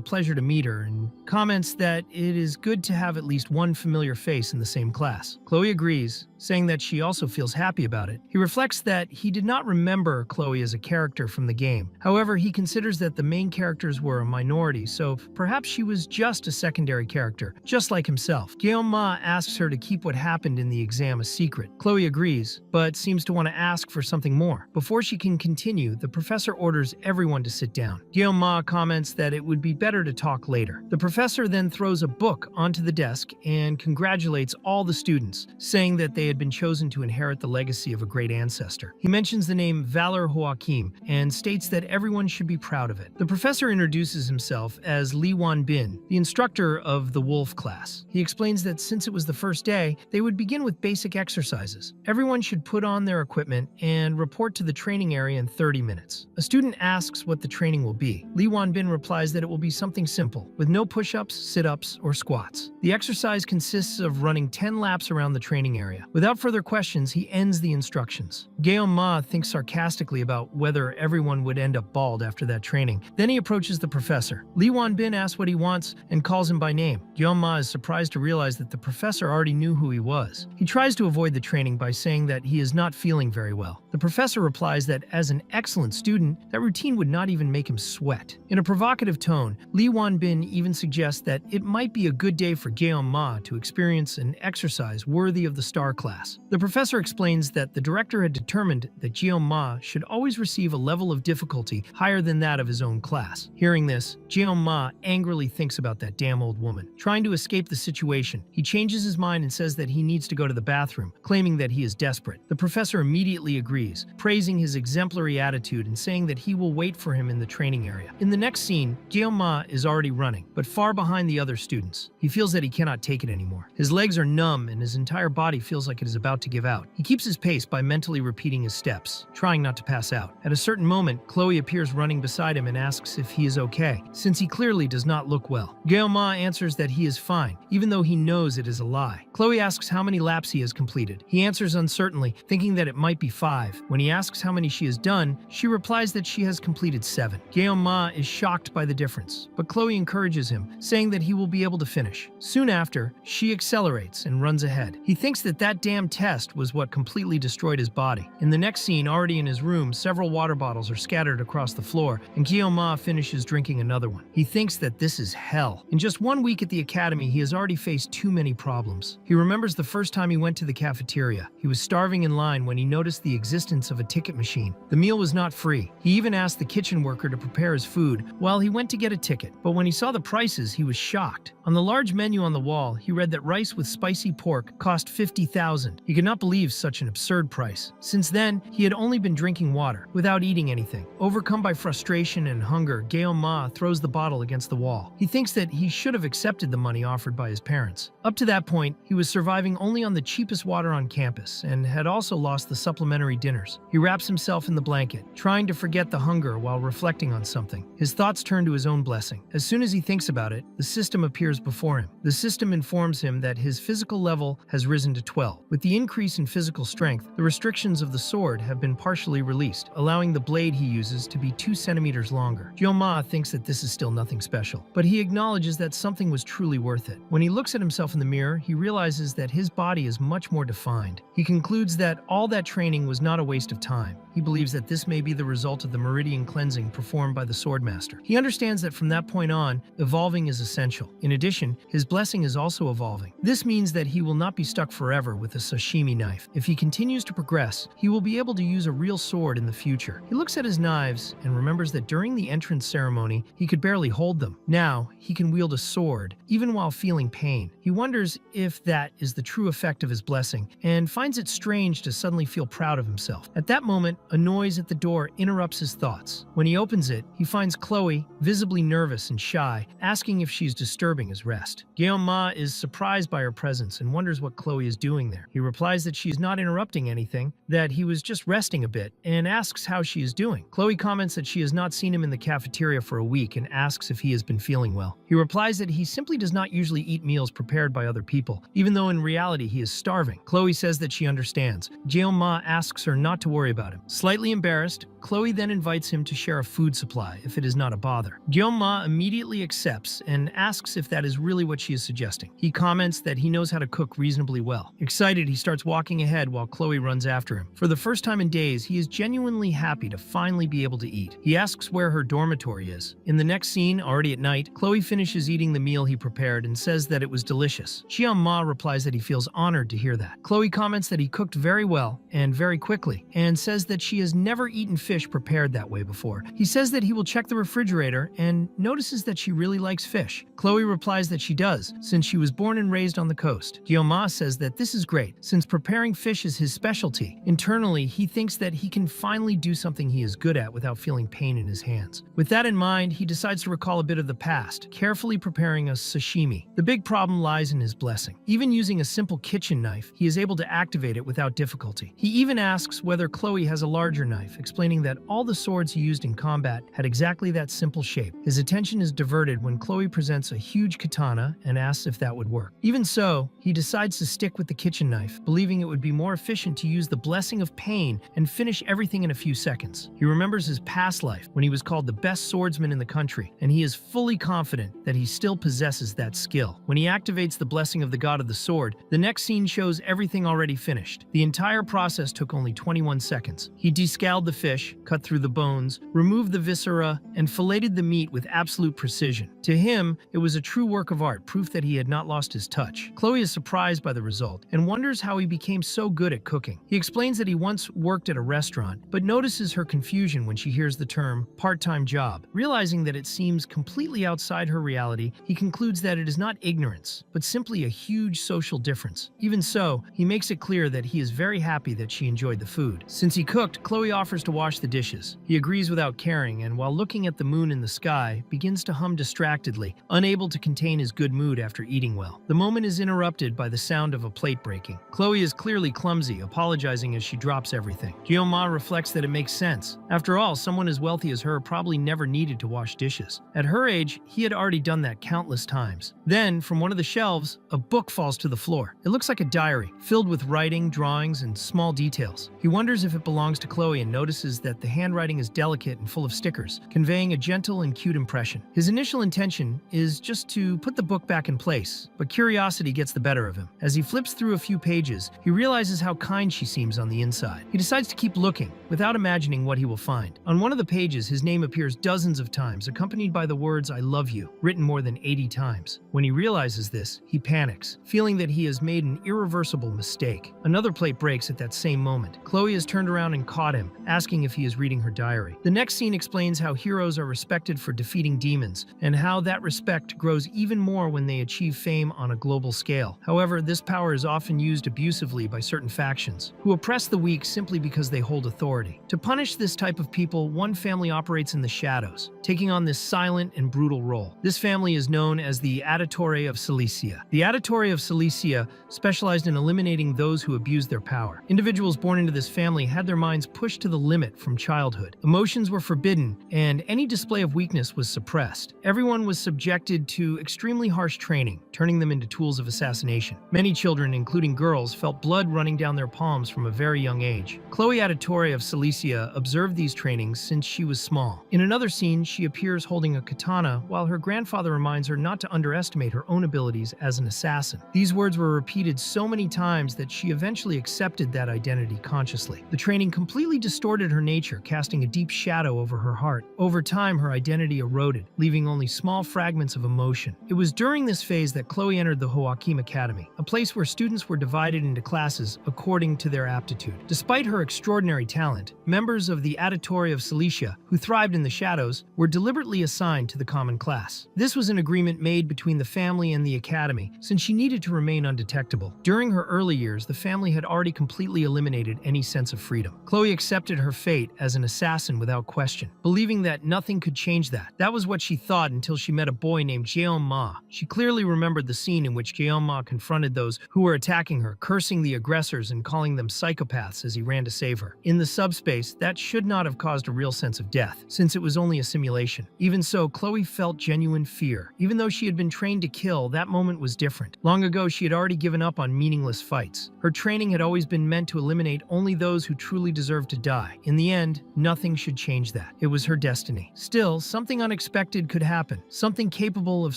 pleasure to meet her, and comments that it is good to have at least one familiar face in the same class. Chloe agrees, saying that she also feels happy about it. He reflects that he did not remember Chloe as a character from the game. However, he considers that the main characters were a minority, so perhaps she was just a secondary character, just like himself. Guillaume asks her to keep what happened in the exam a secret. Chloe agrees, but seems to want to ask for something more. Before she can continue, the professor orders everyone to sit down. Guillaume comments that it would be better to talk later. The professor then throws a book onto the desk and congratulates all the students, saying that they had been chosen to inherit the legacy of a great ancestor. He mentions the name Valor Joachim and states that everyone should be proud of it. The professor introduces himself as Li Wanbin, the instructor of the Wolf class. He explains that since it was the first day, they would begin with basic exercises. Everyone should put on their equipment and report to the training area in 30 minutes. A student asks what the training will be. Li Wanbin replies that it will be something simple, with no push-ups, sit-ups, or squats. The exercise consists of running 10 laps around the training area. Without further questions, he ends the instructions. Guillaume thinks sarcastically about whether everyone would end up bald after that training. Then he approaches the professor. Li Wanbin asks what he wants and calls him by name. Guillaume is surprised to realize that the professor already knew who he was. He tries to avoid the training by saying that he is not feeling very well. The professor replies that as an excellent student, that routine would not even make him sweat. In a provocative tone, Li Wanbin even suggests that it might be a good day for Guillaume to experience an exercise worthy of the star class. The professor explains that the director had determined that Guillaume should always receive a level of difficulty higher than that of his own class. Hearing this, Guillaume angrily thinks about that damn old woman. Trying to escape the situation, he changes his mind and says that he needs to go to the bathroom, claiming that he is desperate. The professor immediately agrees, praising his exemplary attitude and saying that he will wait for him in the training area. In the next scene, Guillaume is already running, but far behind the other students. He feels that he cannot take it anymore. His legs are numb and his entire body feels like it is about to give out. He keeps his pace by mentally repeating his steps, trying not to pass out. At a certain moment, Chloe appears running beside him and asks if he is okay, since he clearly does not look well. Guillaume answers that he is fine, even though he knows it is a lie. Chloe asks how many laps he has completed. He answers uncertainly, thinking that it might be 5. When he asks how many she has done, she replies that she has completed 7. Guillaume is shocked by the difference, but Chloe encourages him, saying that he will be able to finish. Soon after, she accelerates and runs ahead. He thinks that that damn test was what completely destroyed his body. In the next scene, already in his room, several water bottles are scattered across the floor, and Guillaume finishes drinking another one. He thinks that this is hell. In just 1 week at the academy, he has already faced too many problems. He remembers the first time he went to the cafeteria. He was starving in line when he noticed the existence existence of a ticket machine. The meal was not free. He even asked the kitchen worker to prepare his food while he went to get a ticket. But when he saw the prices, he was shocked. On the large menu on the wall, he read that rice with spicy pork cost 50,000. He could not believe such an absurd price. Since then, he had only been drinking water, without eating anything. Overcome by frustration and hunger, Ma throws the bottle against the wall. He thinks that he should have accepted the money offered by his parents. Up to that point, he was surviving only on the cheapest water on campus and had also lost the supplementary dinners. He wraps himself in the blanket, trying to forget the hunger while reflecting on something. His thoughts turn to his own blessing. As soon as he thinks about it, the system appears before him. The system informs him that his physical level has risen to 12. With the increase in physical strength, the restrictions of the sword have been partially released, allowing the blade he uses to be 2 centimeters longer. Ma thinks that this is still nothing special, but he acknowledges that something was truly worth it. When he looks at himself in the mirror, he realizes that his body is much more defined. He concludes that all that training was not a waste of time. He believes that this may be the result of the meridian cleansing performed by the swordmaster. He understands that from that point on, evolving is essential. In addition, his blessing is also evolving. This means that he will not be stuck forever with a sashimi knife. If he continues to progress, he will be able to use a real sword in the future. He looks at his knives and remembers that during the entrance ceremony, he could barely hold them. Now, he can wield a sword, even while feeling pain. He wonders if that is the true effect of his blessing, and finds it strange to suddenly feel proud of himself. At that moment, a noise at the door interrupts his thoughts. When he opens it, he finds Chloe, visibly nervous and shy, asking if she's disturbing his rest. Ma is surprised by her presence and wonders what Chloe is doing there. He replies that she is not interrupting anything, that he was just resting a bit, and asks how she is doing. Chloe comments that she has not seen him in the cafeteria for a week and asks if he has been feeling well. He replies that he simply does not usually eat meals prepared by other people, even though in reality he is starving. Chloe says that she understands. Ma asks her not to worry about him. Slightly embarrassed, Chloe then invites him to share a food supply if it is not a bother. Ma immediately accepts and asks if that is really what she is suggesting. He comments that he knows how to cook reasonably well. Excited, he starts walking ahead while Chloe runs after him. For the first time in days, he is genuinely happy to finally be able to eat. He asks where her dormitory is. In the next scene, already at night, Chloe finishes eating the meal he prepared and says that it was delicious. Ma replies that he feels honored to hear that. Chloe comments that he cooked very well and very quickly, and says that she has never eaten fish prepared that way before. He says that he will check the refrigerator and notices that she really likes fish. Chloe replies that she does, since she was born and raised on the coast. Ma says that this is great, since preparing fish is his specialty. Internally, he thinks that he can finally do something he is good at without feeling pain in his hands. With that in mind, he decides to recall a bit of the past, carefully preparing a sashimi. The big problem lies in his blessing. Even using a simple kitchen knife, he is able to activate it without difficulty. He even asks whether Chloe has a larger knife, explaining that all the swords he used in combat had exactly that simple shape. His attention is diverted when Chloe presents a huge katana and asks if that would work. Even so, he decides to stick with the kitchen knife, believing it would be more efficient to use the blessing of pain and finish everything in a few seconds. He remembers his past life when he was called the best swordsman in the country, and he is fully confident that he still possesses that skill. When he activates the blessing of the god of the sword, the next scene shows everything already finished. The entire process took only 21 seconds. He descaled the fish, cut through the bones, removed the viscera, and filleted the meat with absolute precision. To him, it was a true work of art, proof that he had not lost his touch. Chloe is surprised by the result and wonders how he became so good at cooking. He explains that he once worked at a restaurant, but notices her confusion when she hears the term part-time job. Realizing that it seems completely outside her reality, he concludes that it is not ignorance, but simply a huge social difference. Even so, he makes it clear that he is very happy that she enjoyed the food. Since he cooked, Chloe offers to wash the dishes. He agrees without caring, and while looking at the moon in the sky, begins to hum distractedly, unable to contain his good mood after eating well. The moment is interrupted by the sound of a plate breaking. Chloe is clearly clumsy, apologizing as she drops everything. Ma reflects that it makes sense. After all, someone as wealthy as her probably never needed to wash dishes. At her age, he had already done that countless times. Then, from one of the shelves, a book falls to the floor. It looks like a diary, filled with writing, drawings, and small details. He wonders if it belongs to Chloe and notices that the handwriting is delicate and full of stickers, conveying a gentle and cute impression. His initial intention is just to put the book back in place, but curiosity gets the better of him. As he flips through a few pages, he realizes how kind she seems on the inside. He decides to keep looking, without imagining what he will find. On one of the pages, his name appears dozens of times, accompanied by the words "I love you," written more than 80 times. When he realizes this, he panics, feeling that he has made an irreversible mistake. Another plate breaks at that same moment. Chloe has turned around and caught him, asking if he is reading her diary. The next scene explains how heroes are respected for defeating demons, and how that respect grows even more when they achieve fame on a global scale. However, this power is often used abusively by certain factions, who oppress the weak simply because they hold authority. To punish this type of people, one family operates in the shadows, taking on this silent and brutal role. This family is known as the Auditore of Silesia. The Auditore of Silesia specialized in eliminating those who abused their power. Individuals born into this family had their minds pushed to the limit from childhood. Emotions were forbidden, and any display of weakness was suppressed. Everyone was subjected to extremely harsh training, turning them into tools of assassination. Many children, including girls, felt blood running down their palms from a very young age. Chloe Auditore of Silesia observed these trainings since she was small. In another scene, she appears holding a katana, while her grandfather reminds her not to underestimate her own abilities as an assassin. These words were repeated so many times that she eventually accepted that identity consciously. The training completely distorted her nature, casting a deep shadow over her heart. Over time, her identity eroded, leaving only small fragments of emotion. It was during this phase that Chloe entered the Joachim Academy, a place where students were divided into classes according to their aptitude. Despite her extraordinary talent, members of the Auditore of Silesia, who thrived in the shadows, were deliberately assigned to the common class. This was an agreement made between the family and the academy, since she needed to remain undetectable. During her early years, the family had already completely eliminated any sense of freedom. Chloe accepted her fate as an assassin without question, believing that nothing could change that. That was what she thought until she met a boy named Jeon-ma. She clearly remembered the scene in which Jeon-ma confronted those who were attacking her, cursing the aggressors and calling them psychopaths as he ran to save her. In the subspace, that should not have caused a real sense of death, since it was only a simulation. Even so, Chloe felt genuine fear. Even though she had been trained to kill, that moment was different. Long ago, she had already given up on meaningless fights. Her training had always been meant to eliminate only those who truly deserved to die. In the end, nothing should change that. It was her destiny. Still, something unexpected could happen, something capable of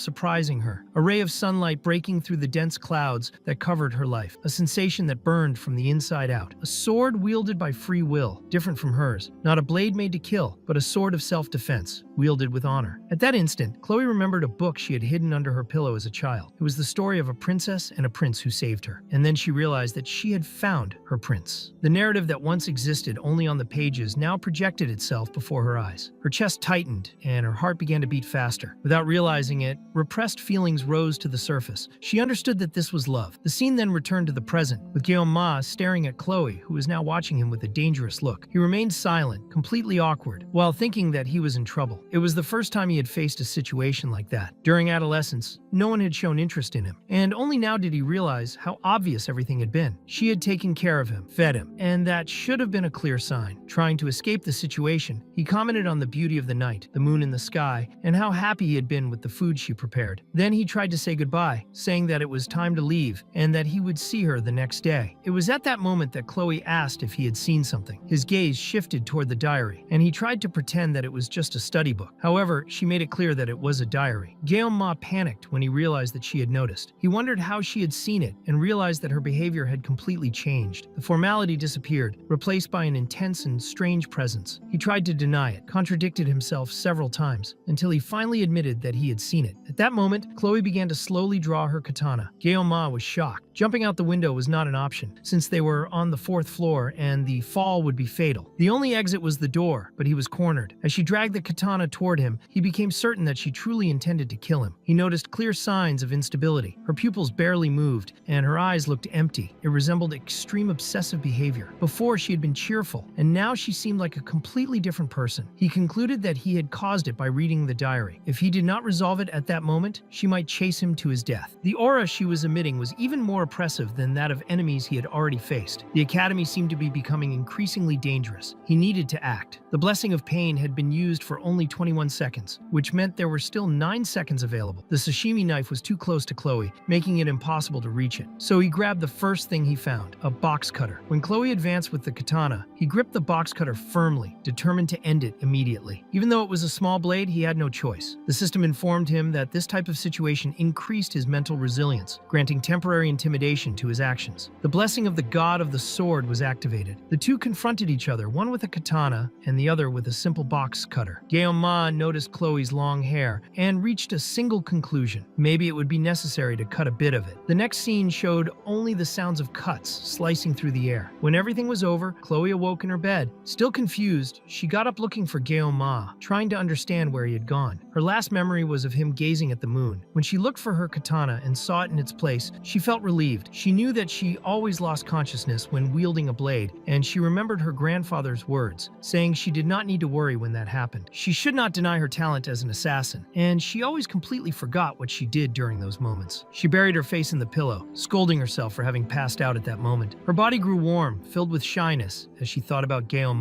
surprising her. A ray of sunlight breaking through the dense clouds that covered her life, a sensation that burned from the inside out. A sword wielded by free will, different from hers. Not a blade made to kill, but a sword of self-defense, wielded with honor. At that instant, Chloe remembered a book she had hidden under her pillow as a child. It was the story of a princess and a prince who saved her. And then she realized that she had found her prince. The narrative that once existed only on the pages now projected itself before her eyes. Her chest tightened, and her heart began to beat faster. Without realizing it, repressed feelings rose to the surface. She understood that this was love. The scene then returned to the present, with Jeon-ma staring at Chloe, who was now watching him with a dangerous look. He remained silent, completely awkward, while thinking that he was in trouble. It was the first time he had faced a situation like that. During adolescence, no one had shown interest in him, and only now did he realize how obvious everything had been. She had taken care of him, fed him, and that should have been a clear sign. Trying to escape the situation, he commented on the beauty of the night, the moon in the sky, and how happy he had been with the food she prepared. Then he tried to say goodbye, saying that it was time to leave and that he would see her the next day. It was at that moment that Chloe asked if he had seen something. His gaze shifted toward the diary, and he tried to pretend that it was just a study book. However, she made it clear that it was a diary. Jeon-ma panicked when he realized that she had noticed. He wondered how she had seen it and realized that her behavior had completely changed. The formality disappeared, replaced by an intense and strange presence. He tried to deny it, contradicted himself several times, until he finally admitted that he had seen it. At that moment, Chloe began to slowly draw her katana. Jeon-ma was shocked. Jumping out the window was not an option, since they were on the 4th floor and the fall would be fatal. The only exit was the door, but he was cornered. As she dragged the katana toward him, he became certain that she truly intended to kill him. He noticed clear signs of instability. Her pupils barely moved, and her eyes looked empty. It resembled extreme obsessive behavior. Before, she had been cheerful, and now she seemed like a completely different person. He concluded that he had caused it by reading the diary. If he did not resolve it at that moment, she might chase him to his death. The aura she was emitting was even more oppressive than that of enemies he had already faced. The academy seemed to be becoming increasingly dangerous. He needed to act. The blessing of pain had been used for only 21 seconds, which meant there were still 9 seconds available. The sashimi knife was too close to Chloe, making it impossible to reach it. So he grabbed the first thing he found, a box cutter. When Chloe advanced with the katana, he gripped the box cutter firmly, determined to end it immediately. Even though it was a small blade, he had no choice. The system informed him that this type of situation increased his mental resilience, granting temporary intimidation to his actions. The blessing of the god of the sword was activated. The two confronted each other, one with a katana and the other with a simple box cutter. Guillaume noticed Chloe's long hair and reached a single conclusion. Maybe it would be necessary to cut a bit of it. The next scene showed only the sounds of cuts slicing through the air. When everything was over, Chloe awoke in her bed. Still confused, she got up looking for Guillaume, trying to understand where he had gone. Her last memory was of him gazing at the moon. When she looked for her katana and saw it in its place, she felt relieved. She knew that she always lost consciousness when wielding a blade, and she remembered her grandfather's words, saying she did not need to worry when that happened. She should not deny her talent as an assassin, and she always completely forgot what she did during those moments. She buried her face in the pillow, scolding herself for having passed out at that moment. Her body grew warm, filled with shyness, as she thought about Guillaume.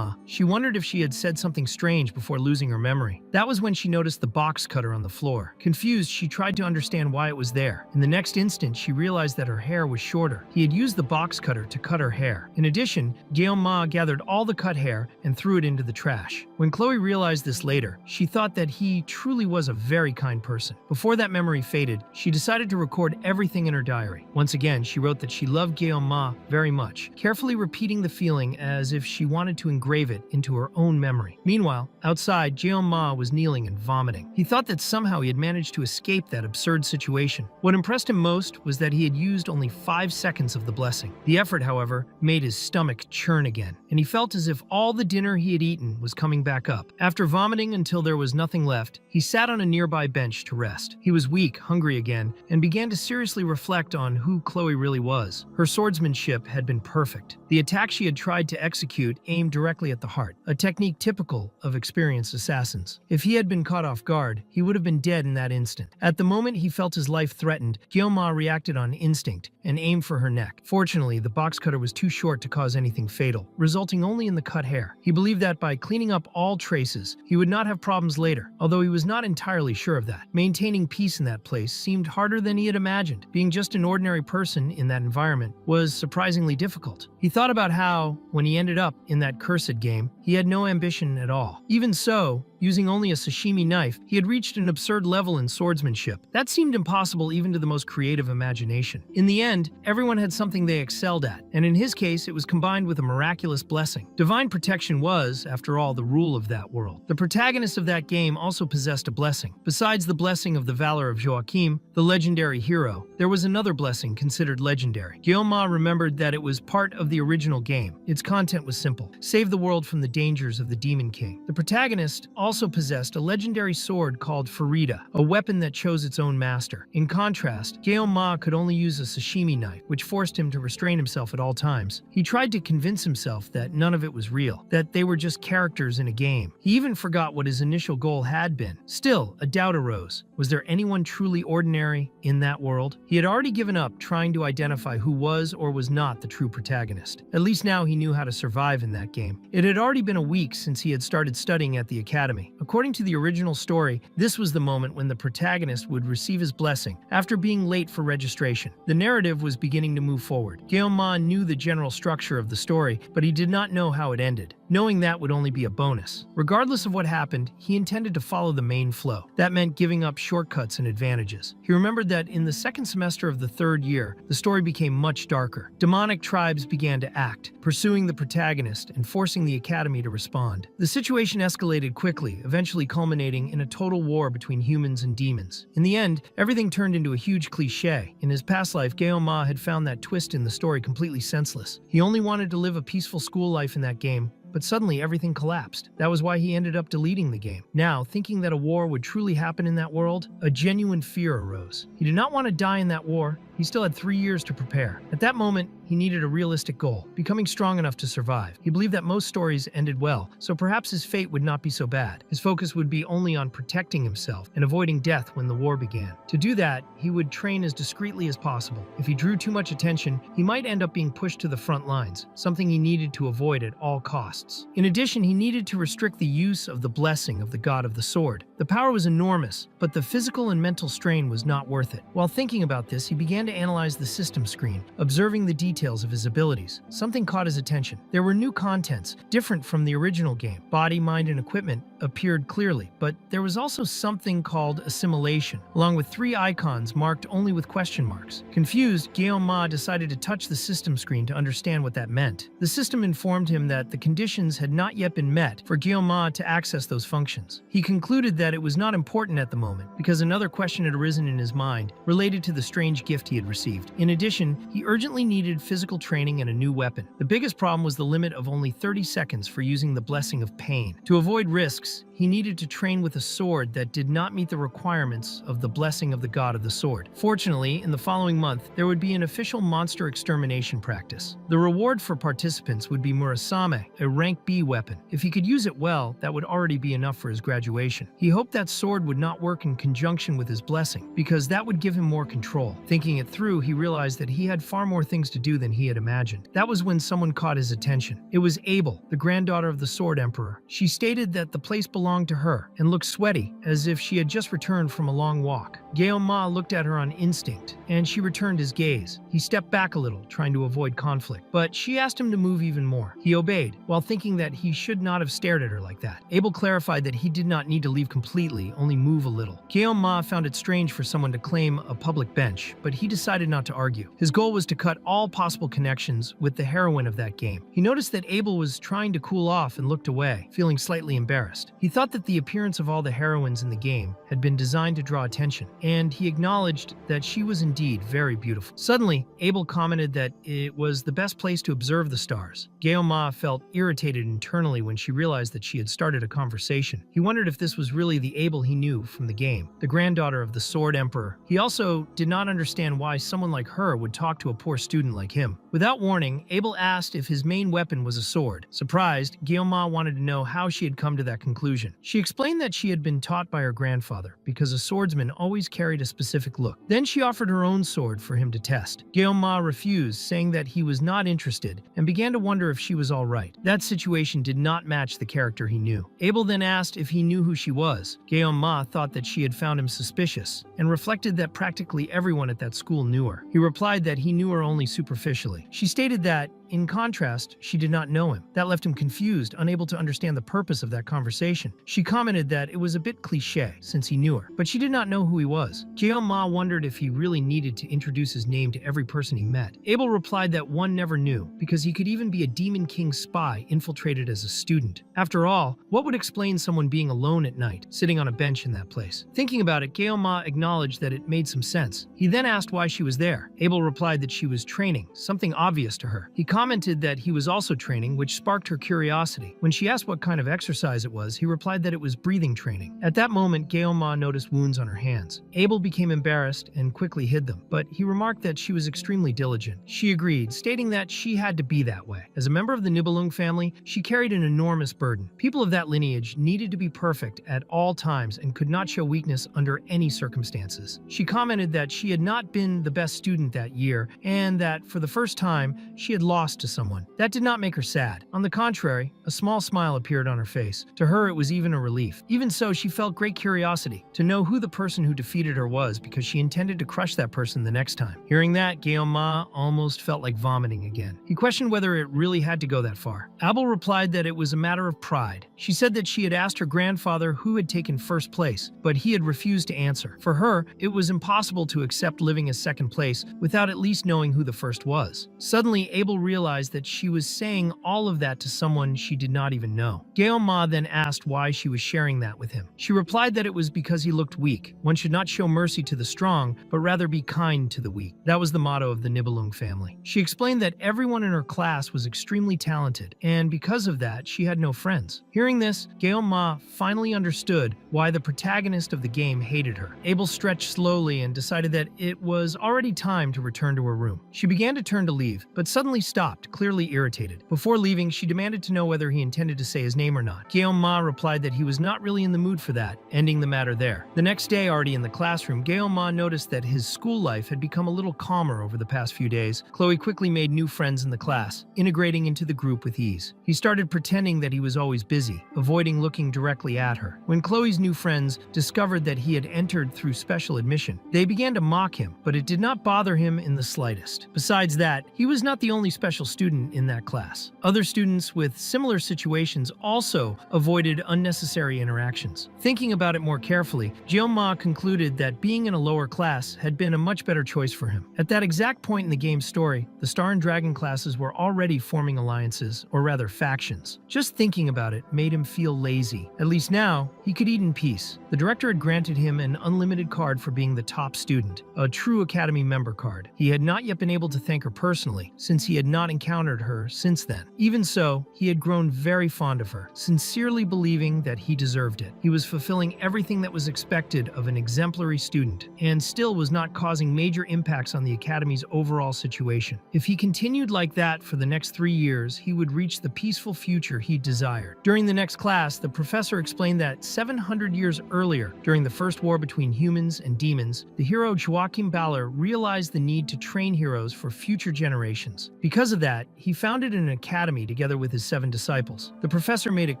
She wondered if she had said something strange before losing her memory. That was when she noticed the box cutter on the floor. Confused, she tried to understand why it was there. In the next instant, she realized that her hair was shorter. He had used the box cutter to cut her hair. In addition, Guillaume gathered all the cut hair and threw it into the trash. When Chloe realized this later, she thought that he truly was a very kind person. Before that memory faded, she decided to record everything in her diary. Once again, she wrote that she loved Guillaume very much, carefully repeating the feeling as if she wanted to engrave it into her own memory. Meanwhile, outside, Guillaume was kneeling and vomiting. He thought that somehow he had managed to escape that absurd situation. What impressed him most was that he had used only 5 seconds of the blessing. The effort, however, made his stomach churn again, and he felt as if all the dinner he had eaten was coming back up. After vomiting until there was nothing left, he sat on a nearby bench to rest. He was weak, hungry again, and began to seriously reflect on who Chloe really was. Her swordsmanship had been perfect. The attack she had tried to execute aimed directly at the heart, a technique typical of experienced assassins. If he had been caught off guard, he would have been dead in that instant. At the moment he felt his life threatened, Guillaume reacted on instinct and aimed for her neck. Fortunately, the box cutter was too short to cause anything fatal, resulting only in the cut hair. He believed that by cleaning up all traces, he would not have problems later, although he was not entirely sure of that. Maintaining peace in that place seemed harder than he had imagined. Being just an ordinary person in that environment was surprisingly difficult. He thought about how, when he ended up in that cursed game, he had no ambition at all. Even so, using only a sashimi knife, he had reached an absurd level in swordsmanship. That seemed impossible even to the most creative imagination. In the end, everyone had something they excelled at, and in his case, it was combined with a miraculous blessing. Divine protection was, after all, the rule of that world. The protagonist of that game also possessed a blessing. Besides the blessing of the valor of Joachim, the legendary hero, there was another blessing considered legendary. Guillaume remembered that it was part of the original game. Its content was simple: save the world from the dangers of the Demon King. The protagonist also possessed a legendary sword called Farida, a weapon that chose its own master. In contrast, Guillaume could only use a sashimi knife, which forced him to restrain himself at all times. He tried to convince himself that none of it was real, that they were just characters in a game. He even forgot what his initial goal had been. Still, a doubt arose. Was there anyone truly ordinary in that world? He had already given up trying to identify who was or was not the true protagonist. At least now he knew how to survive in that game. It had already been a week since he had started studying at the academy. According to the original story, this was the moment when the protagonist would receive his blessing after being late for registration. The narrative was beginning to move forward. Guillaume knew the general structure of the story, but he did not know how it ended. Knowing that would only be a bonus. Regardless of what happened, he intended to follow the main flow. That meant giving up shortcuts and advantages. He remembered that in the second semester of the third year, the story became much darker. Demonic tribes began to act, pursuing the protagonist and forcing the academy to respond. The situation escalated quickly, eventually culminating in a total war between humans and demons. In the end, everything turned into a huge cliché. In his past life, Guillaume had found that twist in the story completely senseless. He only wanted to live a peaceful school life in that game, but suddenly everything collapsed. That was why he ended up deleting the game. Now, thinking that a war would truly happen in that world, a genuine fear arose. He did not want to die in that war, He still had 3 years to prepare. At that moment, he needed a realistic goal, becoming strong enough to survive. He believed that most stories ended well, so perhaps his fate would not be so bad. His focus would be only on protecting himself and avoiding death when the war began. To do that, he would train as discreetly as possible. If he drew too much attention, he might end up being pushed to the front lines, something he needed to avoid at all costs. In addition, he needed to restrict the use of the blessing of the god of the sword. The power was enormous, but the physical and mental strain was not worth it. While thinking about this, he began to analyze the system screen, observing the details of his abilities. Something caught his attention. There were new contents, different from the original game. Body, mind, and equipment appeared clearly, but there was also something called assimilation, along with 3 icons marked only with question marks. Confused, Guillaume decided to touch the system screen to understand what that meant. The system informed him that the conditions had not yet been met for Guillaume to access those functions. He concluded that it was not important at the moment, because another question had arisen in his mind related to the strange gift he had received. In addition, he urgently needed physical training and a new weapon. The biggest problem was the limit of only 30 seconds for using the Blessing of Pain. To avoid risks, he needed to train with a sword that did not meet the requirements of the blessing of the god of the sword. Fortunately, in the following month, there would be an official monster extermination practice. The reward for participants would be Murasame, a rank B weapon. If he could use it well, that would already be enough for his graduation. He hoped that sword would not work in conjunction with his blessing, because that would give him more control. Thinking it through, he realized that he had far more things to do than he had imagined. That was when someone caught his attention. It was Abel, the granddaughter of the Sword Emperor. She stated that the place belonged to her and looked sweaty, as if she had just returned from a long walk. Guillaume looked at her on instinct, and she returned his gaze. He stepped back a little, trying to avoid conflict, but she asked him to move even more. He obeyed, while thinking that he should not have stared at her like that. Abel clarified that he did not need to leave completely, only move a little. Guillaume found it strange for someone to claim a public bench, but he decided not to argue. His goal was to cut all possible connections with the heroine of that game. He noticed that Abel was trying to cool off and looked away, feeling slightly embarrassed. He thought that the appearance of all the heroines in the game had been designed to draw attention, and he acknowledged that she was indeed very beautiful. Suddenly, Abel commented that it was the best place to observe the stars. Guillaume felt irritated internally when she realized that she had started a conversation. He wondered if this was really the Abel he knew from the game, the granddaughter of the Sword Emperor. He also did not understand why someone like her would talk to a poor student like him. Without warning, Abel asked if his main weapon was a sword. Surprised, Guillaume wanted to know how she had come to that conclusion. She explained that she had been taught by her grandfather, because a swordsman always carried a specific look. Then she offered her own sword for him to test. Guillaume refused, saying that he was not interested, and began to wonder if she was all right. That situation did not match the character he knew. Abel then asked if he knew who she was. Guillaume thought that she had found him suspicious, and reflected that practically everyone at that school knew her. He replied that he knew her only superficially. She stated that, in contrast, she did not know him. That left him confused, unable to understand the purpose of that conversation. She commented that it was a bit cliché, since he knew her, but she did not know who he was. Guillaume wondered if he really needed to introduce his name to every person he met. Abel replied that one never knew, because he could even be a Demon King spy infiltrated as a student. After all, what would explain someone being alone at night, sitting on a bench in that place? Thinking about it, Guillaume acknowledged that it made some sense. He then asked why she was there. Abel replied that she was training, something obvious to her. He commented that he was also training, which sparked her curiosity. When she asked what kind of exercise it was, he replied that it was breathing training. At that moment, Guillaume noticed wounds on her hands. Abel became embarrassed and quickly hid them, but he remarked that she was extremely diligent. She agreed, stating that she had to be that way. As a member of the Nibelung family, she carried an enormous burden. People of that lineage needed to be perfect at all times and could not show weakness under any circumstances. She commented that she had not been the best student that year, and that for the first time, she had lost to someone. That did not make her sad. On the contrary, a small smile appeared on her face. To her, it was even a relief. Even so, she felt great curiosity to know who the person who defeated her was, because she intended to crush that person the next time. Hearing that, Guillaume almost felt like vomiting again. He questioned whether it really had to go that far. Abel replied that it was a matter of pride. She said that she had asked her grandfather who had taken first place, but he had refused to answer. For her, it was impossible to accept living as second place without at least knowing who the first was. Suddenly, Abel realized realized that she was saying all of that to someone she did not even know. Ma then asked why she was sharing that with him. She replied that it was because he looked weak. One should not show mercy to the strong, but rather be kind to the weak. That was the motto of the Nibelung family. She explained that everyone in her class was extremely talented, and because of that, she had no friends. Hearing this, Ma finally understood why the protagonist of the game hated her. Abel stretched slowly and decided that it was already time to return to her room. She began to turn to leave, but suddenly stopped, clearly irritated. Before leaving, she demanded to know whether he intended to say his name or not. Ma replied that he was not really in the mood for that, ending the matter there. The next day, already in the classroom, Ma noticed that his school life had become a little calmer over the past few days. Chloe quickly made new friends in the class, integrating into the group with ease. He started pretending that he was always busy, avoiding looking directly at her. When Chloe's new friends discovered that he had entered through special admission, they began to mock him, but it did not bother him in the slightest. Besides that, he was not the only special student in that class. Other students with similar situations also avoided unnecessary interactions. Thinking about it more carefully, Ma concluded that being in a lower class had been a much better choice for him. At that exact point in the game's story, the Star and Dragon classes were already forming alliances, or rather factions. Just thinking about it made him feel lazy. At least now, he could eat in peace. The director had granted him an unlimited card for being the top student, a true Academy member card. He had not yet been able to thank her personally, since he had not encountered her since then. Even so, he had grown very fond of her, sincerely believing that he deserved it. He was fulfilling everything that was expected of an exemplary student, and still was not causing major impacts on the Academy's overall situation. If he continued like that for the next 3 years, he would reach the peaceful future he desired. During the next class, the professor explained that 700 years earlier, during the first war between humans and demons, the hero Joachim Baller realized the need to train heroes for future generations. Because of that, he founded an academy together with his 7 disciples. The professor made it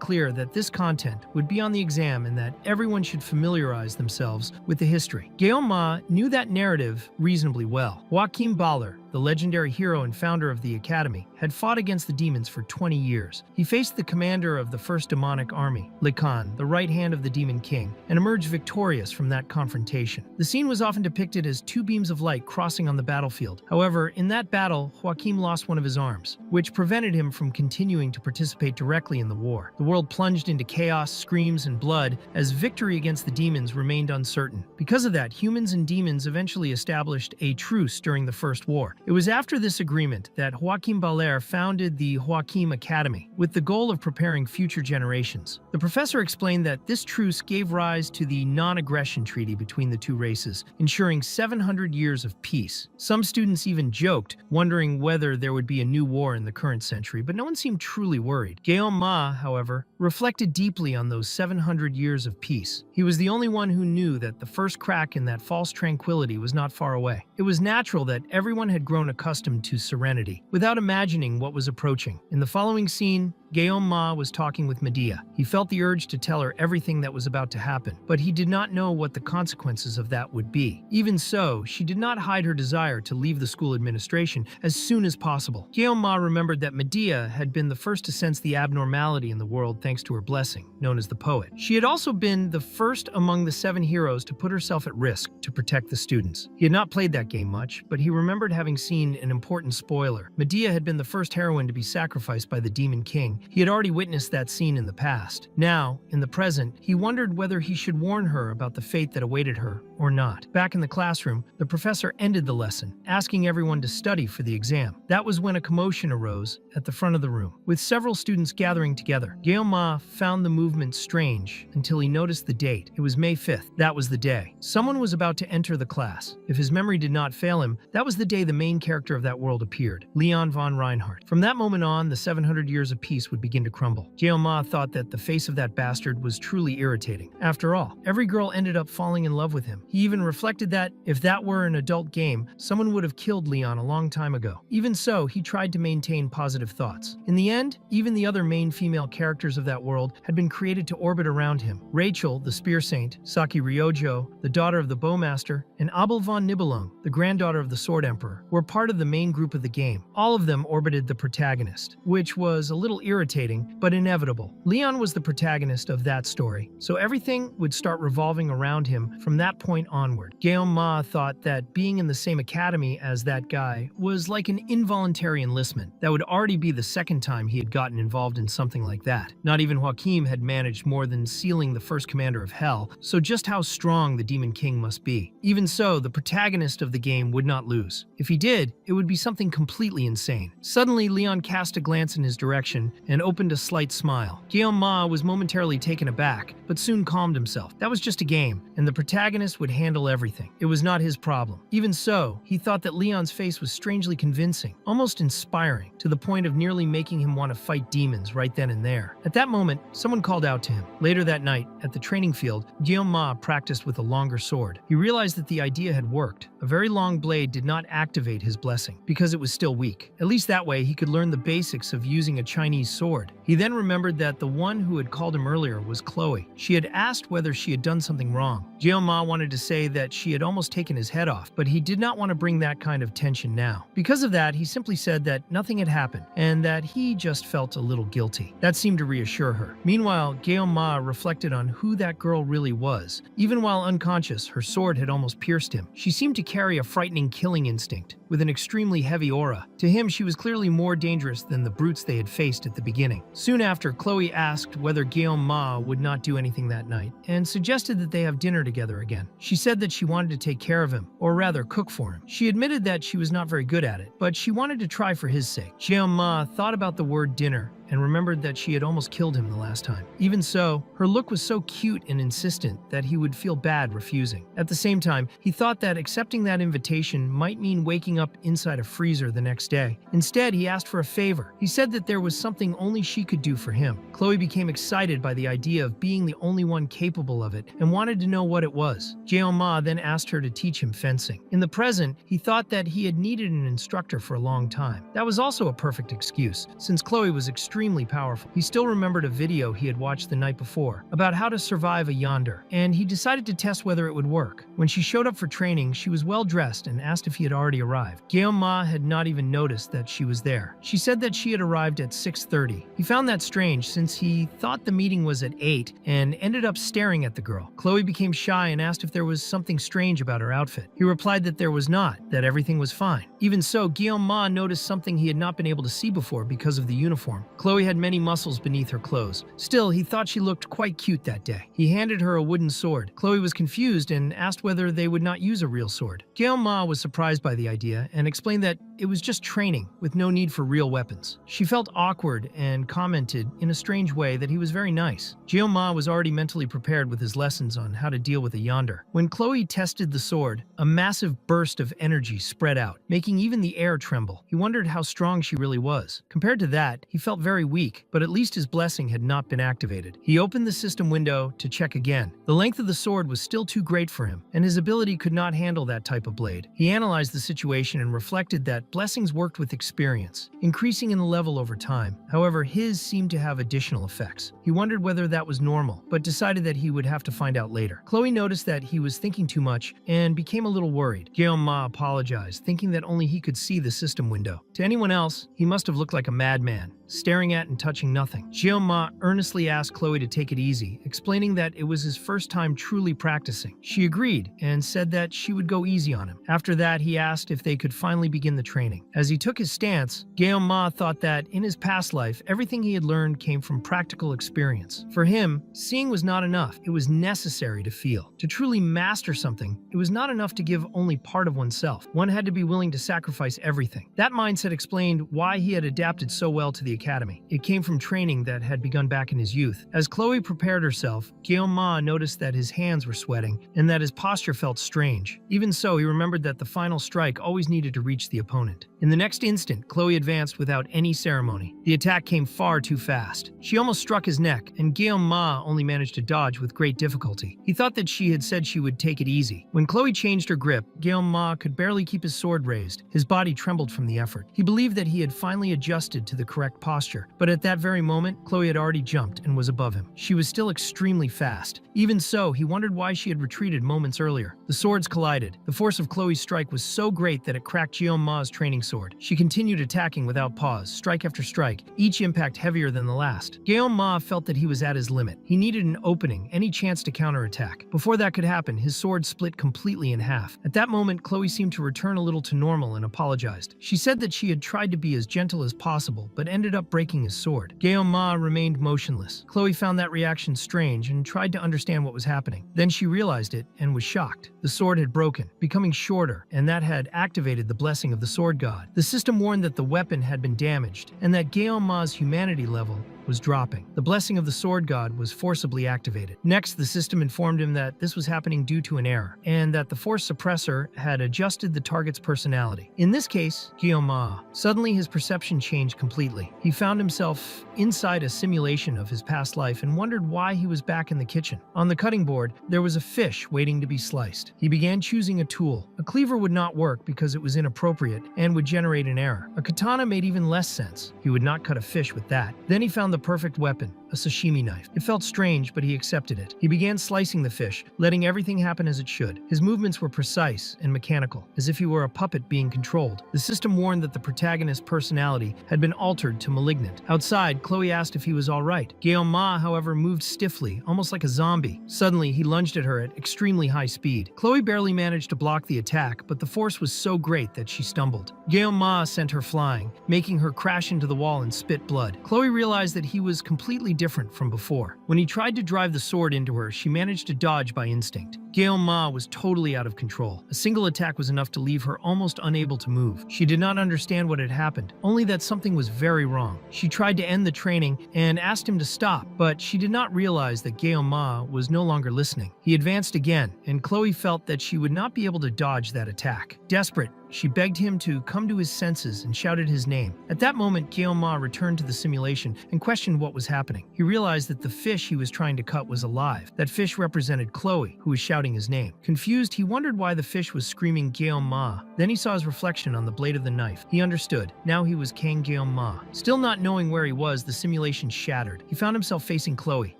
clear that this content would be on the exam and that everyone should familiarize themselves with the history. Ma knew that narrative reasonably well. Joachim Baller, the legendary hero and founder of the Academy, had fought against the demons for 20 years. He faced the commander of the first demonic army, Likan, the right hand of the Demon King, and emerged victorious from that confrontation. The scene was often depicted as 2 beams of light crossing on the battlefield. However, in that battle, Joachim lost one of his arms, which prevented him from continuing to participate directly in the war. The world plunged into chaos, screams, and blood as victory against the demons remained uncertain. Because of that, humans and demons eventually established a truce during the First War. It was after this agreement that Joachim Baller founded the Joachim Academy, with the goal of preparing future generations. The professor explained that this truce gave rise to the non-aggression treaty between the 2 races, ensuring 700 years of peace. Some students even joked, wondering whether there would be a new war in the current century, but no one seemed truly worried. Ma, however, reflected deeply on those 700 years of peace. He was the only one who knew that the first crack in that false tranquility was not far away. It was natural that everyone had grown accustomed to serenity, without imagining what was approaching. In the following scene, Ma was talking with Medea. He felt the urge to tell her everything that was about to happen, but he did not know what the consequences of that would be. Even so, she did not hide her desire to leave the school administration as soon as possible. Ma remembered that Medea had been the first to sense the abnormality in the world thanks to her blessing, known as the poet. She had also been the first among the 7 heroes to put herself at risk to protect the students. He had not played that game much, but he remembered having seen an important spoiler. Medea had been the first heroine to be sacrificed by the Demon King. He had already witnessed that scene in the past. Now, in the present, he wondered whether he should warn her about the fate that awaited her or not. Back in the classroom, the professor ended the lesson, asking everyone to study for the exam. That was when a commotion arose at the front of the room, with several students gathering together. Ma found the movement strange until he noticed the date. It was May 5th. That was the day. Someone was about to enter the class. If his memory did not fail him, that was the day the main character of that world appeared, Leon von Reinhardt. From that moment on, the 700 years of peace would begin to crumble. Ma thought that the face of that bastard was truly irritating. After all, every girl ended up falling in love with him. He even reflected that, if that were an adult game, someone would have killed Leon a long time ago. Even so, he tried to maintain positive thoughts. In the end, even the other main female characters of that world had been created to orbit around him. Rachel, the Spear Saint, Saki Ryojo, the daughter of the Bowmaster, and Abel von Nibelung, the granddaughter of the Sword Emperor, were part of the main group of the game. All of them orbited the protagonist, which was a little irritating irritating, but inevitable. Leon was the protagonist of that story, so everything would start revolving around him from that point onward. Guillaume Ma thought that being in the same academy as that guy was like an involuntary enlistment. That would already be the second time he had gotten involved in something like that. Not even Joachim had managed more than sealing the first commander of Hell, so just how strong the Demon King must be. Even so, the protagonist of the game would not lose. If he did, it would be something completely insane. Suddenly, Leon cast a glance in his direction and opened a slight smile. Guillaume Ma was momentarily taken aback, but soon calmed himself. That was just a game, and the protagonist would handle everything. It was not his problem. Even so, he thought that Leon's face was strangely convincing, almost inspiring, to the point of nearly making him want to fight demons right then and there. At that moment, someone called out to him. Later that night, at the training field, Guillaume Ma practiced with a longer sword. He realized that the idea had worked. A very long blade did not activate his blessing, because it was still weak. At least that way, he could learn the basics of using a Chinese sword. He then remembered that the one who had called him earlier was Chloe. She had asked whether she had done something wrong. Guillaume Ma wanted to say that she had almost taken his head off, but he did not want to bring that kind of tension now. Because of that, he simply said that nothing had happened, and that he just felt a little guilty. That seemed to reassure her. Meanwhile, Guillaume Ma reflected on who that girl really was. Even while unconscious, her sword had almost pierced him. She seemed to carry a frightening killing instinct, with an extremely heavy aura. To him, she was clearly more dangerous than the brutes they had faced at the beginning. Soon after, Chloe asked whether Guillaume Ma would not do anything that night, and suggested that they have dinner together again. She said that she wanted to take care of him, or rather cook for him. She admitted that she was not very good at it, but she wanted to try for his sake. Guillaume Ma thought about the word dinner, and remembered that she had almost killed him the last time. Even so, her look was so cute and insistent that he would feel bad refusing. At the same time, he thought that accepting that invitation might mean waking up inside a freezer the next day. Instead, he asked for a favor. He said that there was something only she could do for him. Chloe became excited by the idea of being the only one capable of it and wanted to know what it was. Guillaume Ma then asked her to teach him fencing. In the present, he thought that he had needed an instructor for a long time. That was also a perfect excuse, since Chloe was extremely powerful. He still remembered a video he had watched the night before about how to survive a yonder, and he decided to test whether it would work. When she showed up for training, she was well dressed and asked if he had already arrived. Guillaume Ma had not even noticed that she was there. She said that she had arrived at 6:30. He found that strange since he thought the meeting was at 8 and ended up staring at the girl. Chloe became shy and asked if there was something strange about her outfit. He replied that there was not, that everything was fine. Even so, Guillaume Ma noticed something he had not been able to see before because of the uniform. Chloe had many muscles beneath her clothes. Still, he thought she looked quite cute that day. He handed her a wooden sword. Chloe was confused and asked whether they would not use a real sword. Guillaume Ma was surprised by the idea and explained that it was just training, with no need for real weapons. She felt awkward and commented in a strange way that he was very nice. Guillaume Ma was already mentally prepared with his lessons on how to deal with a yonder. When Chloe tested the sword, a massive burst of energy spread out, making even the air tremble. He wondered how strong she really was. Compared to that, he felt very weak, but at least his blessing had not been activated. He opened the system window to check again. The length of the sword was still too great for him, and his ability could not handle that type of blade. He analyzed the situation and reflected that blessings worked with experience, increasing in the level over time. However, his seemed to have additional effects. He wondered whether that was normal, but decided that he would have to find out later. Chloe noticed that he was thinking too much and became a little worried. Guillaume Ma apologized, thinking that only he could see the system window. To anyone else, he must have looked like a madman, staring at and touching nothing. Guillaume Ma earnestly asked Chloe to take it easy, explaining that it was his first time truly practicing. She agreed and said that she would go easy on him. After that, he asked if they could finally begin the training. As he took his stance, Guillaume Ma thought that in his past life, everything he had learned came from practical experience. For him, seeing was not enough. It was necessary to feel. To truly master something, it was not enough to give only part of oneself. One had to be willing to sacrifice everything. That mindset explained why he had adapted so well to the academy. It came from training that had begun back in his youth. As Chloe prepared herself, Guillaume Ma noticed that his hands were sweating and that his posture felt strange. Even so, he remembered that the final strike always needed to reach the opponent. In the next instant, Chloe advanced without any ceremony. The attack came far too fast. She almost struck his neck, and Guillaume Ma only managed to dodge with great difficulty. He thought that she had said she would take it easy. When Chloe changed her grip, Guillaume Ma could barely keep his sword raised. His body trembled from the effort. He believed that he had finally adjusted to the correct posture, but at that very moment, Chloe had already jumped and was above him. She was still extremely fast, Even so, he wondered why she had retreated moments earlier. The swords collided. The force of Chloe's strike was so great that it cracked Ma's training sword. She continued attacking without pause, strike after strike, each impact heavier than the last. Ma felt that he was at his limit. He needed an opening, any chance to counterattack. Before that could happen, his sword split completely in half. At that moment, Chloe seemed to return a little to normal and apologized. She said that she had tried to be as gentle as possible, but ended up breaking his sword. Ma remained motionless. Chloe found that reaction strange and tried to understand what was happening. Then she realized it and was shocked. The sword had broken, becoming shorter, and that had activated the blessing of the sword god. The system warned that the weapon had been damaged, and that Ma's humanity level was dropping. The blessing of the sword god was forcibly activated. Next, the system informed him that this was happening due to an error, and that the force suppressor had adjusted the target's personality. In this case, Ma. Suddenly, his perception changed completely. He found himself inside a simulation of his past life and wondered why he was back in the kitchen. On the cutting board, there was a fish waiting to be sliced. He began choosing a tool. A cleaver would not work because it was inappropriate and would generate an error. A katana made even less sense. He would not cut a fish with that. Then he found the perfect weapon, a sashimi knife. It felt strange, but he accepted it. He began slicing the fish, letting everything happen as it should. His movements were precise and mechanical, as if he were a puppet being controlled. The system warned that the protagonist's personality had been altered to malignant. Outside, Chloe asked if he was all right. Ma, however, moved stiffly, almost like a zombie. Suddenly, he lunged at her at extremely high speed. Chloe barely managed to block the attack, but the force was so great that she stumbled. Ma sent her flying, making her crash into the wall and spit blood. Chloe realized that he was completely different from before. When he tried to drive the sword into her, she managed to dodge by instinct. Ma was totally out of control. A single attack was enough to leave her almost unable to move. She did not understand what had happened, only that something was very wrong. She tried to end the training and asked him to stop, but she did not realize that Ma was no longer listening. He advanced again, and Chloe felt that she would not be able to dodge that attack. Desperate, she begged him to come to his senses and shouted his name. At that moment, Ma returned to the simulation and questioned what was happening. He realized that the fish he was trying to cut was alive. That fish represented Chloe, who was shouting his name. Confused, he wondered why the fish was screaming Ma. Then he saw his reflection on the blade of the knife. He understood. Now he was King Ma. Still not knowing where he was, the simulation shattered. He found himself facing Chloe,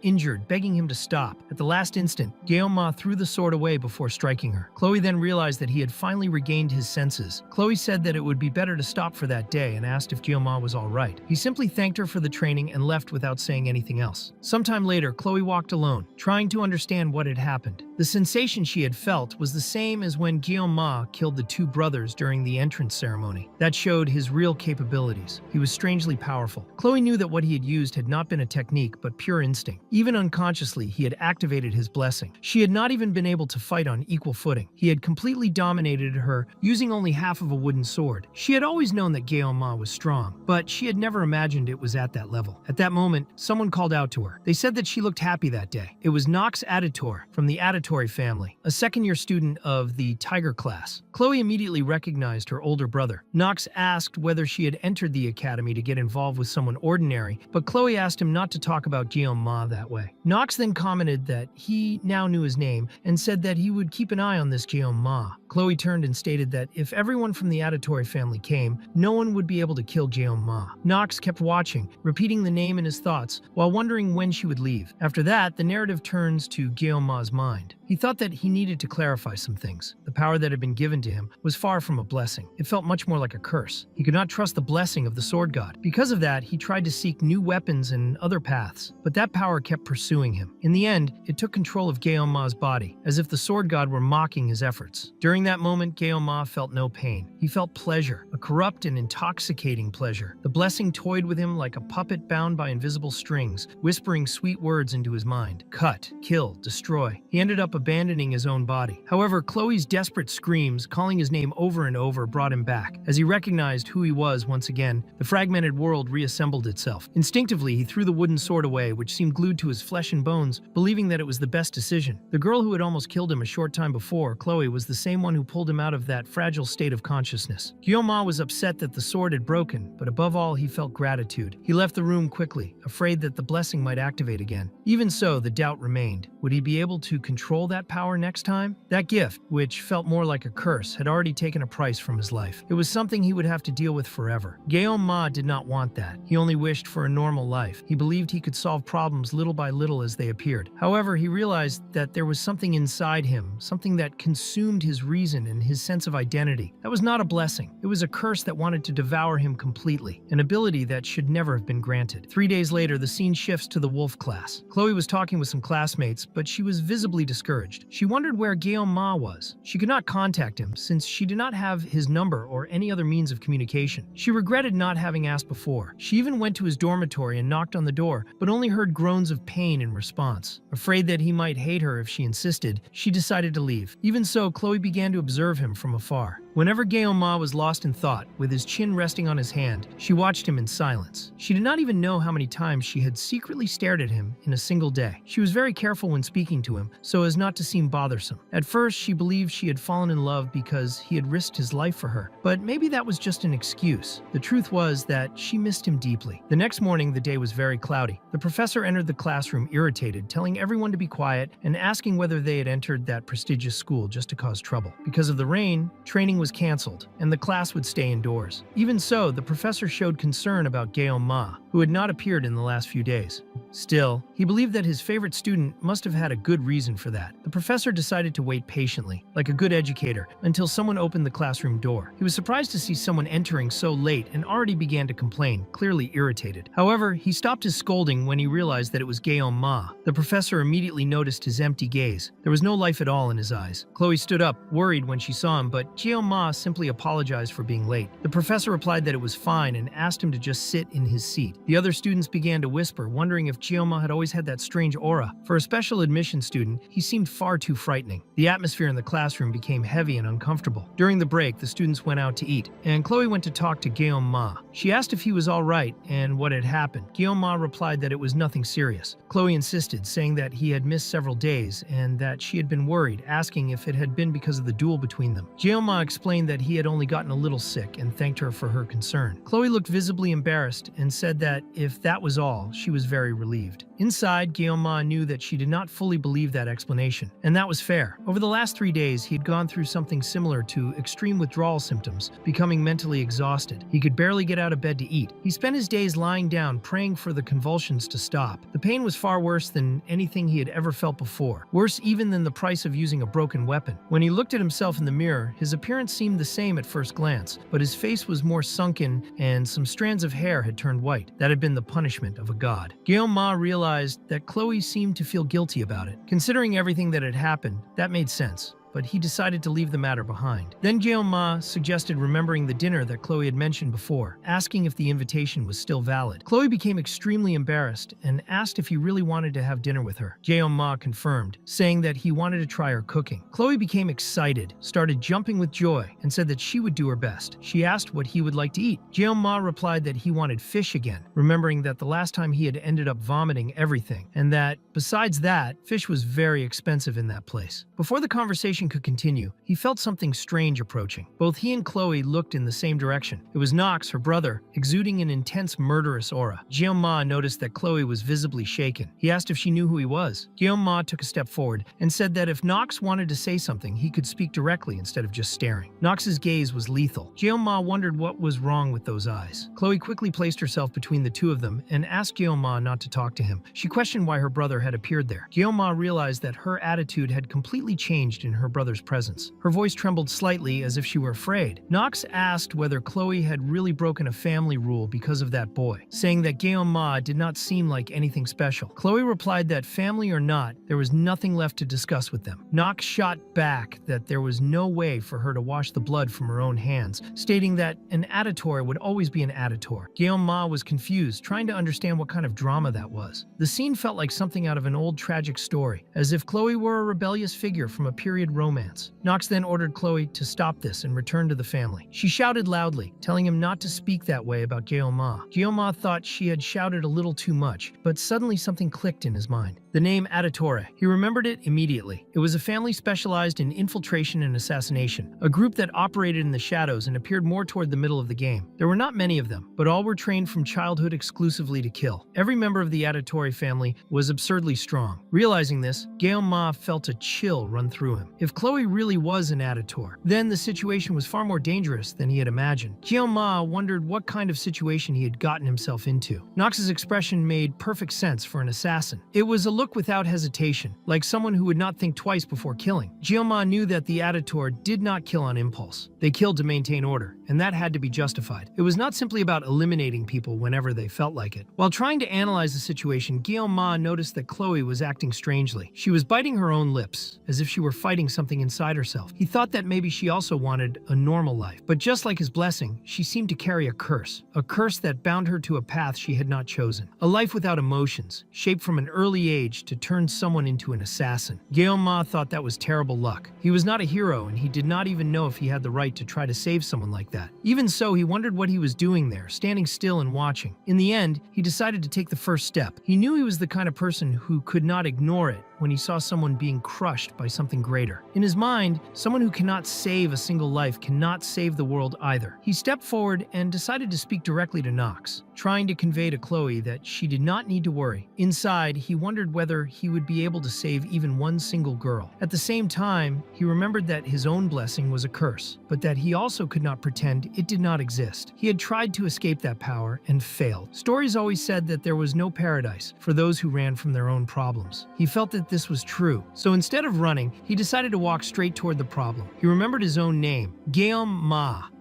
injured, begging him to stop. At the last instant, Ma threw the sword away before striking her. Chloe then realized that he had finally regained his senses. Chloe said that it would be better to stop for that day and asked if Ma was all right. He simply thanked her for the training and left without saying anything else. Sometime later, Chloe walked alone, trying to understand what had happened. The sensation she had felt was the same as when Ma killed the two brothers during the entrance ceremony. That showed his real capabilities. He was strangely powerful. Chloe knew that what he had used had not been a technique, but pure instinct. Even unconsciously, he had activated his blessing. She had not even been able to fight on equal footing. He had completely dominated her, using only half of a wooden sword. She had always known that Ma was strong, but she had never imagined it was at that level. At that moment, someone called out to her. They said that she looked happy that day. It was Nox Aditor from the Aditori family, a second-year student of the Tiger class. Chloe immediately recognized her older brother. Nox asked whether she had entered the academy to get involved with someone ordinary, but Chloe asked him not to talk about Ma that way. Nox then commented that he now knew his name and said that he would keep an eye on this Ma. Chloe turned and stated that if everyone from the Aditori family came, no one would be able to kill Ma. Nox kept watching, repeating the name in his thoughts, while wondering when she would leave. After that, the narrative turns to Ma's mind. He thought that he needed to clarify some things. The power that had been given to him was far from a blessing. It felt much more like a curse. He could not trust the blessing of the sword god. Because of that, he tried to seek new weapons and other paths, but that power kept pursuing him. In the end, it took control of Ma's body, as if the sword god were mocking his efforts. During that moment, Ma felt no pain. He felt pleasure, a corrupt and intoxicating pleasure. The blessing toyed with him like a puppet bound by invisible strings, whispering sweet words into his mind. Cut, kill, destroy. He ended up abandoning his own body. However, Chloe's desperate screams, calling his name over and over, brought him back. As he recognized who he was once again, the fragmented world reassembled itself. Instinctively, he threw the wooden sword away, which seemed glued to his flesh and bones, believing that it was the best decision. The girl who had almost killed him a short time before, Chloe, was the same one who pulled him out of that fragile state of consciousness. Ma was upset that the sword had broken, but above all, he felt gratitude. He left the room quickly, afraid that the blessing might activate again. Even so, the doubt remained. Would he be able to control control that power next time? That gift, which felt more like a curse, had already taken a price from his life. It was something he would have to deal with forever. Ma did not want that. He only wished for a normal life. He believed he could solve problems little by little as they appeared. However, he realized that there was something inside him, something that consumed his reason and his sense of identity. That was not a blessing. It was a curse that wanted to devour him completely, an ability that should never have been granted. 3 days later, the scene shifts to the wolf class. Chloe was talking with some classmates, but she was visibly discouraged. She wondered where Ma was. She could not contact him since she did not have his number or any other means of communication. She regretted not having asked before. She even went to his dormitory and knocked on the door, but only heard groans of pain in response. Afraid that he might hate her if she insisted, she decided to leave. Even so, Chloe began to observe him from afar. Whenever Ma was lost in thought, with his chin resting on his hand, she watched him in silence. She did not even know how many times she had secretly stared at him in a single day. She was very careful when speaking to him, so as not to seem bothersome. At first, she believed she had fallen in love because he had risked his life for her, but maybe that was just an excuse. The truth was that she missed him deeply. The next morning, the day was very cloudy. The professor entered the classroom irritated, telling everyone to be quiet and asking whether they had entered that prestigious school just to cause trouble. Because of the rain, training was canceled, and the class would stay indoors. Even so, the professor showed concern about Ma, who had not appeared in the last few days. Still, he believed that his favorite student must have had a good reason for that. The professor decided to wait patiently, like a good educator, until someone opened the classroom door. He was surprised to see someone entering so late and already began to complain, clearly irritated. However, he stopped his scolding when he realized that it was Ma. The professor immediately noticed his empty gaze. There was no life at all in his eyes. Chloe stood up, worried when she saw him, but Ma simply apologized for being late. The professor replied that it was fine and asked him to just sit in his seat. The other students began to whisper, wondering if Ma had always had that strange aura. For a special admission student, he seemed far too frightening. The atmosphere in the classroom became heavy and uncomfortable. During the break, the students went out to eat, and Chloe went to talk to Ma. She asked if he was all right and what had happened. Ma replied that it was nothing serious. Chloe insisted, saying that he had missed several days and that she had been worried, asking if it had been because of the duel between them. Ma explained that he had only gotten a little sick and thanked her for her concern. Chloe looked visibly embarrassed and said that if that was all, she was very relieved. Inside, Ma knew that she did not fully believe that explanation, and that was fair. Over the last 3 days, he had gone through something similar to extreme withdrawal symptoms, becoming mentally exhausted. He could barely get out of bed to eat. He spent his days lying down, praying for the convulsions to stop. The pain was far worse than anything he had ever felt before, worse even than the price of using a broken weapon. When he looked at himself in the mirror, his appearance seemed the same at first glance, but his face was more sunken and some strands of hair had turned white. That had been the punishment of a god. Ma realized that Chloe seemed to feel guilty about it. Considering everything that had happened, that made sense, but he decided to leave the matter behind. Then Ma suggested remembering the dinner that Chloe had mentioned before, asking if the invitation was still valid. Chloe became extremely embarrassed and asked if he really wanted to have dinner with her. Ma confirmed, saying that he wanted to try her cooking. Chloe became excited, started jumping with joy, and said that she would do her best. She asked what he would like to eat. Ma replied that he wanted fish again, remembering that the last time he had ended up vomiting everything, and that, besides that, fish was very expensive in that place. Before the conversation could continue, he felt something strange approaching. Both he and Chloe looked in the same direction. It was Nox, her brother, exuding an intense murderous aura. Ma noticed that Chloe was visibly shaken. He asked if she knew who he was. Ma took a step forward and said that if Nox wanted to say something, he could speak directly instead of just staring. Nox's gaze was lethal. Ma wondered what was wrong with those eyes. Chloe quickly placed herself between the two of them and asked Ma not to talk to him. She questioned why her brother had appeared there. Ma realized that her attitude had completely changed in her brother's presence. Her voice trembled slightly as if she were afraid. Nox asked whether Chloe had really broken a family rule because of that boy, saying that Ma did not seem like anything special. Chloe replied that family or not, there was nothing left to discuss with them. Nox shot back that there was no way for her to wash the blood from her own hands, stating that an aditor would always be an aditor. Ma was confused, trying to understand what kind of drama that was. The scene felt like something out of an old tragic story, as if Chloe were a rebellious figure from a period romance. Nox then ordered Chloe to stop this and return to the family. She shouted loudly, telling him not to speak that way about Ma. Ma thought she had shouted a little too much, but suddenly something clicked in his mind. The name Adatore. He remembered it immediately. It was a family specialized in infiltration and assassination, a group that operated in the shadows and appeared more toward the middle of the game. There were not many of them, but all were trained from childhood exclusively to kill. Every member of the Adatore family was absurdly strong. Realizing this, Guillaume felt a chill run through him. If Chloe really was an Adatore, then the situation was far more dangerous than he had imagined. Guillaume wondered what kind of situation he had gotten himself into. Nox's expression made perfect sense for an assassin. It was a look without hesitation, like someone who would not think twice before killing. Guillaume knew that the Adatore did not kill on impulse. They killed to maintain order, and that had to be justified. It was not simply about eliminating people whenever they felt like it. While trying to analyze the situation, Guillaume noticed that Chloe was acting strangely. She was biting her own lips, as if she were fighting something inside herself. He thought that maybe she also wanted a normal life. But just like his blessing, she seemed to carry a curse that bound her to a path she had not chosen. A life without emotions, shaped from an early age to turn someone into an assassin. Guillaume thought that was terrible luck. He was not a hero, and he did not even know if he had the right to try to save someone like that. Even so, he wondered what he was doing there, standing still and watching. In the end, he decided to take the first step. He knew he was the kind of person who could not ignore it when he saw someone being crushed by something greater. In his mind, someone who cannot save a single life cannot save the world either. He stepped forward and decided to speak directly to Nox, trying to convey to Chloe that she did not need to worry. Inside, he wondered whether he would be able to save even one single girl. At the same time, he remembered that his own blessing was a curse, but that he also could not pretend it did not exist. He had tried to escape that power and failed. Stories always said that there was no paradise for those who ran from their own problems. He felt that this was true, so instead of running, he decided to walk straight toward the problem. He remembered his own name, Guillaume,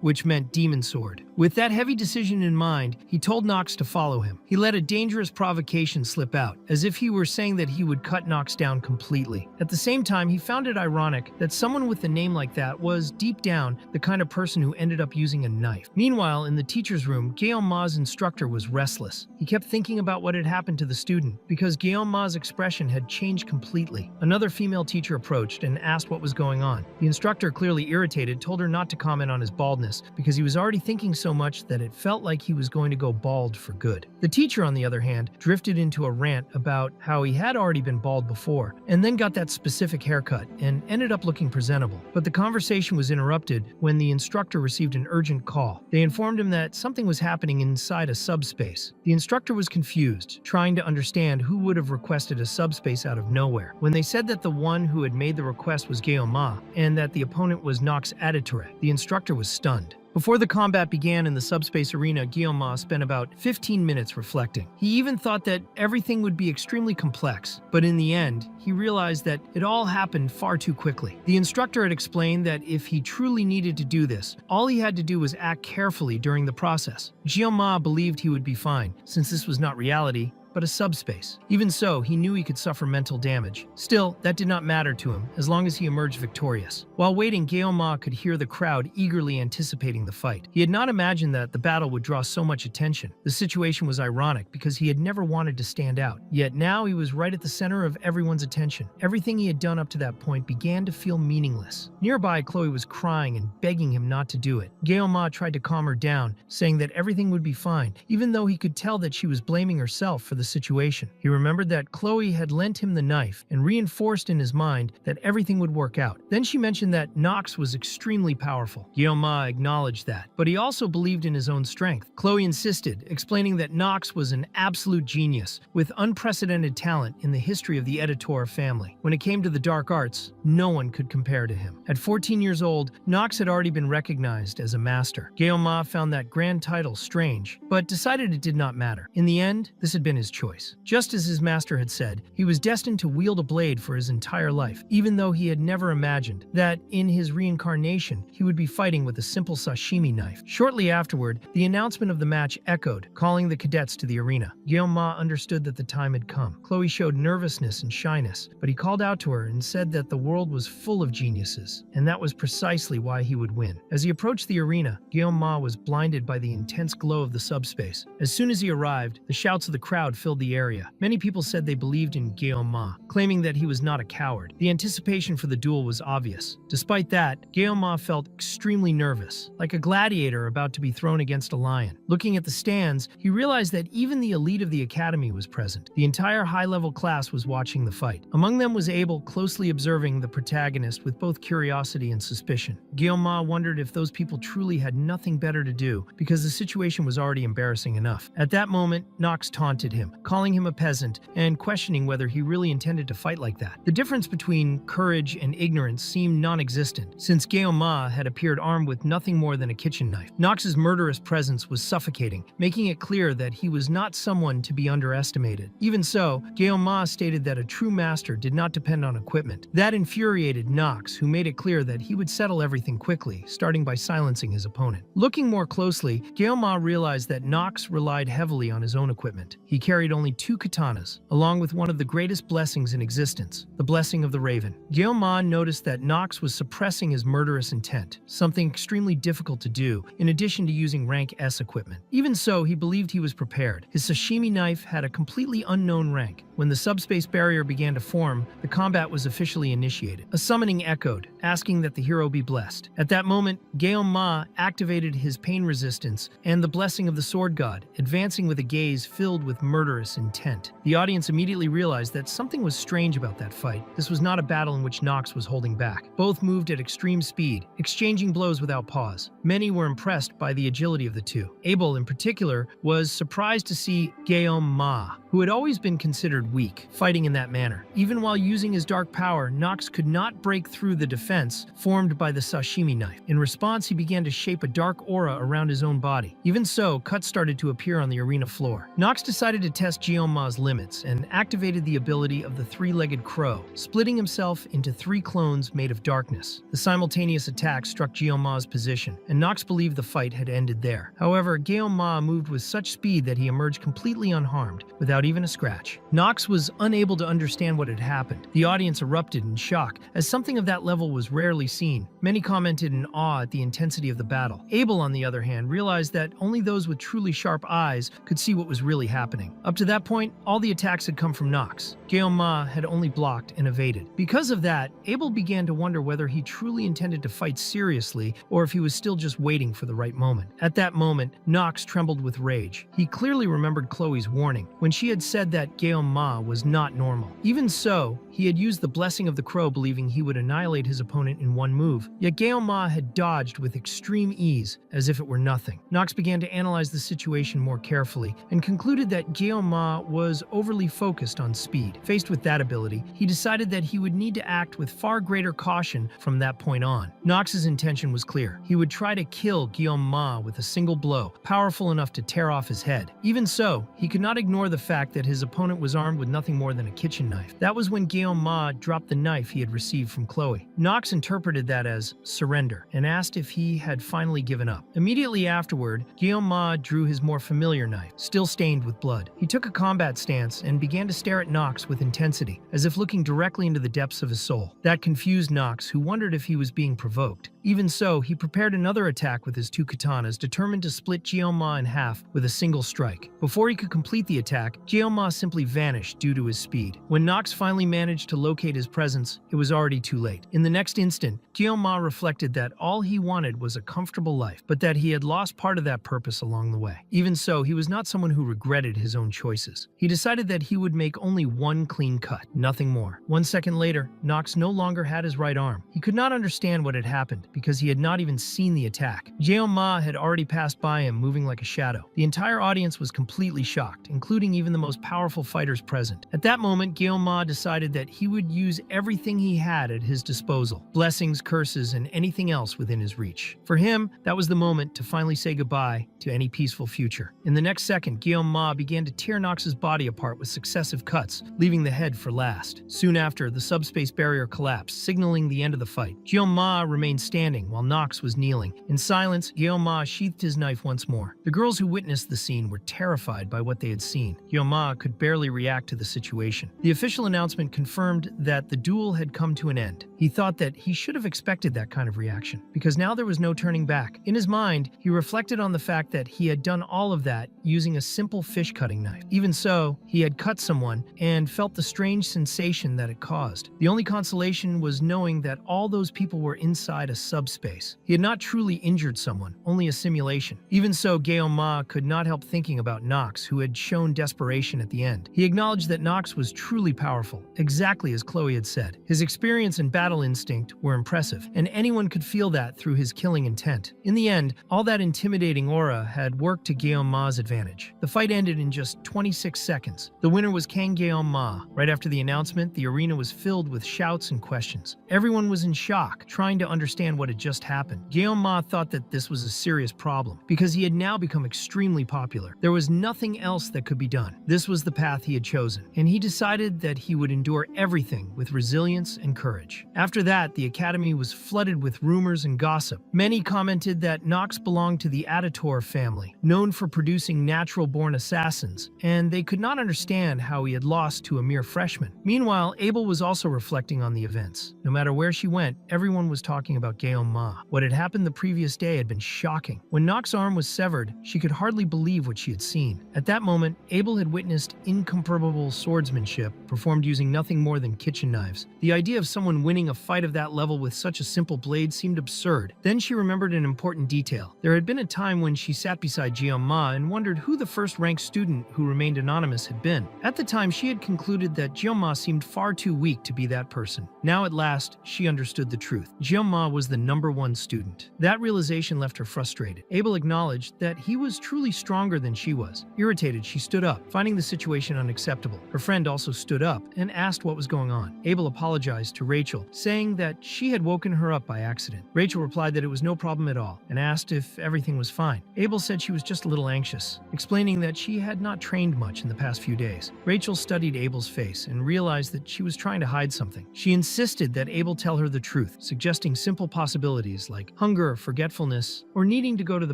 which meant demon sword. With that heavy decision in mind, he told Nox to follow him. He let a dangerous provocation slip out, as if he were saying that he would cut Nox down completely. At the same time, he found it ironic that someone with a name like that was, deep down, the kind of person who ended up using a knife. Meanwhile, in the teacher's room, Guillaume's instructor was restless. He kept thinking about what had happened to the student, because Guillaume's expression had changed completely. Another female teacher approached and asked what was going on. The instructor, clearly irritated, told her not to comment on his baldness, because he was already thinking so much that it felt like he was going to go bald for good. The teacher, on the other hand, drifted into a rant about how he had already been bald before, and then got that specific haircut, and ended up looking presentable. But the conversation was interrupted when the instructor received an urgent call. They informed him that something was happening inside a subspace. The instructor was confused, trying to understand who would have requested a subspace out of nowhere. When they said that the one who had made the request was Guillaume, and that the opponent was Nox Adatore, the instructor was stunned. Before the combat began in the subspace arena, Guillaume spent about 15 minutes reflecting. He even thought that everything would be extremely complex, but in the end, he realized that it all happened far too quickly. The instructor had explained that if he truly needed to do this, all he had to do was act carefully during the process. Guillaume believed he would be fine, since this was not reality, but a subspace. Even so, he knew he could suffer mental damage. Still, that did not matter to him, as long as he emerged victorious. While waiting, Guillaume could hear the crowd eagerly anticipating the fight. He had not imagined that the battle would draw so much attention. The situation was ironic, because he had never wanted to stand out. Yet now he was right at the center of everyone's attention. Everything he had done up to that point began to feel meaningless. Nearby, Chloe was crying and begging him not to do it. Guillaume tried to calm her down, saying that everything would be fine, even though he could tell that she was blaming herself for the situation. He remembered that Chloe had lent him the knife and reinforced in his mind that everything would work out. Then she mentioned that Nox was extremely powerful. Guillaume acknowledged that, but he also believed in his own strength. Chloe insisted, explaining that Nox was an absolute genius with unprecedented talent in the history of the Adatore family. When it came to the dark arts, no one could compare to him. At 14 years old, Nox had already been recognized as a master. Guillaume found that grand title strange, but decided it did not matter. In the end, this had been his choice. Just as his master had said, he was destined to wield a blade for his entire life, even though he had never imagined that in his reincarnation he would be fighting with a simple sashimi knife. Shortly afterward, the announcement of the match echoed, calling the cadets to the arena. Guillaume understood that the time had come. Chloe showed nervousness and shyness, but he called out to her and said that the world was full of geniuses, and that was precisely why he would win. As he approached the arena, Guillaume was blinded by the intense glow of the subspace. As soon as he arrived, the shouts of the crowd filled the area. Many people said they believed in Ma, claiming that he was not a coward. The anticipation for the duel was obvious. Despite that, Ma felt extremely nervous, like a gladiator about to be thrown against a lion. Looking at the stands, he realized that even the elite of the academy was present. The entire high-level class was watching the fight. Among them was Abel, closely observing the protagonist with both curiosity and suspicion. Ma wondered if those people truly had nothing better to do, because the situation was already embarrassing enough. At that moment, Nox taunted him, calling him a peasant and questioning whether he really intended to fight like that. The difference between courage and ignorance seemed non-existent, since Ma had appeared armed with nothing more than a kitchen knife. Nox's murderous presence was suffocating, making it clear that he was not someone to be underestimated. Even so, Ma stated that a true master did not depend on equipment. That infuriated Nox, who made it clear that he would settle everything quickly, starting by silencing his opponent. Looking more closely, Ma realized that Nox relied heavily on his own equipment. He carried only 2 katanas, along with one of the greatest blessings in existence, the blessing of the raven. Ma noticed that Nox was suppressing his murderous intent, something extremely difficult to do, in addition to using rank S equipment. Even so, he believed he was prepared. His sashimi knife had a completely unknown rank. When the subspace barrier began to form, the combat was officially initiated. A summoning echoed, asking that the hero be blessed. At that moment, Ma activated his pain resistance and the blessing of the sword god, advancing with a gaze filled with murderous intent. The audience immediately realized that something was strange about that fight. This was not a battle in which Nox was holding back. Both moved at extreme speed, exchanging blows without pause. Many were impressed by the agility of the two. Abel, in particular, was surprised to see Ma, who had always been considered weak, fighting in that manner. Even while using his dark power, Nox could not break through the defense formed by the sashimi knife. In response, he began to shape a dark aura around his own body. Even so, cuts started to appear on the arena floor. Nox decided to test Ma's limits and activated the ability of the 3-legged crow, splitting himself into 3 clones made of darkness. The simultaneous attack struck Ma's position, and Nox believed the fight had ended there. However, Ma moved with such speed that he emerged completely unharmed, without even a scratch. Nox was unable to understand what had happened. The audience erupted in shock, as something of that level was rarely seen. Many commented in awe at the intensity of the battle. Abel, on the other hand, realized that only those with truly sharp eyes could see what was really happening. Up to that point, all the attacks had come from Nox. Ma had only blocked and evaded. Because of that, Abel began to wonder whether he truly intended to fight seriously or if he was still just waiting for the right moment. At that moment, Nox trembled with rage. He clearly remembered Chloe's warning, when she had said that Ma was not normal. Even so, he had used the blessing of the crow, believing he would annihilate his opponent in one move, yet Ma had dodged with extreme ease, as if it were nothing. Nox began to analyze the situation more carefully, and concluded that Ma was overly focused on speed. Faced with that ability, he decided that he would need to act with far greater caution from that point on. Nox's intention was clear. He would try to kill Ma with a single blow, powerful enough to tear off his head. Even so, he could not ignore the fact that his opponent was armed with nothing more than a kitchen knife. That was when Ma dropped the knife he had received from Chloe. Nox interpreted that as surrender and asked if he had finally given up. Immediately afterward, Ma drew his more familiar knife, still stained with blood. He took a combat stance and began to stare at Nox with intensity, as if looking directly into the depths of his soul. That confused Nox, who wondered if he was being provoked. Even so, he prepared another attack with his 2 katanas, determined to split Ma in half with a single strike. Before he could complete the attack, Ma simply vanished due to his speed. When Nox finally managed to locate his presence, it was already too late. In the next instant, Ma reflected that all he wanted was a comfortable life, but that he had lost part of that purpose along the way. Even so, he was not someone who regretted his own choices. He decided that he would make only one clean cut, nothing more. 1 second later, Nox no longer had his right arm. He could not understand what had happened, because he had not even seen the attack. Ma had already passed by him, moving like a shadow. The entire audience was completely shocked, including even the most powerful fighters present. At that moment, Ma decided that he would use everything he had at his disposal: blessings, curses, and anything else within his reach. For him, that was the moment to finally say goodbye to any peaceful future. In the next second, Ma began to tear Nox's body apart with successive cuts, leaving the head for last. Soon after, the subspace barrier collapsed, signaling the end of the fight. Ma remained standing while Nox was kneeling. In silence, Ma sheathed his knife once more. The girls who witnessed the scene were terrified by what they had seen. Ma could barely react to the situation. The official announcement confirmed confirmed that the duel had come to an end. He thought that he should have expected that kind of reaction, because now there was no turning back. In his mind, he reflected on the fact that he had done all of that using a simple fish cutting knife. Even so, he had cut someone and felt the strange sensation that it caused. The only consolation was knowing that all those people were inside a subspace. He had not truly injured someone, only a simulation. Even so, Ma could not help thinking about Nox, who had shown desperation at the end. He acknowledged that Nox was truly powerful, exactly as Chloe had said. His experience and battle instinct were impressive, and anyone could feel that through his killing intent. In the end, all that intimidating aura had worked to Ma's advantage. The fight ended in just 26 seconds. The winner was Kang Ma. Right after the announcement, the arena was filled with shouts and questions. Everyone was in shock, trying to understand what had just happened. Ma thought that this was a serious problem, because he had now become extremely popular. There was nothing else that could be done. This was the path he had chosen, and he decided that he would endure everything with resilience and courage. After that, the academy was flooded with rumors and gossip. Many commented that Nox belonged to the Aditor family, known for producing natural-born assassins, and they could not understand how he had lost to a mere freshman. Meanwhile, Abel was also reflecting on the events. No matter where she went, everyone was talking about Ma. What had happened the previous day had been shocking. When Nox's arm was severed, she could hardly believe what she had seen. At that moment, Abel had witnessed incomparable swordsmanship performed using nothing more than kitchen knives. The idea of someone winning a fight of that level with such a simple blade seemed absurd. Then she remembered an important detail. There had been a time when she sat beside Ma and wondered who the first-ranked student who remained anonymous had been. At the time, she had concluded that Ma seemed far too weak to be that person. Now at last, she understood the truth. Ma was the #1 student. That realization left her frustrated. Abel acknowledged that he was truly stronger than she was. Irritated, she stood up, finding the situation unacceptable. Her friend also stood up and asked what was going on. Abel apologized to Rachel, saying that she had woken her up by accident. Rachel replied that it was no problem at all and asked if everything was fine. Abel said she was just a little anxious, explaining that she had not trained much in the past few days. Rachel studied Abel's face and realized that she was trying to hide something. She insisted that Abel tell her the truth, suggesting simple possibilities like hunger, forgetfulness, or needing to go to the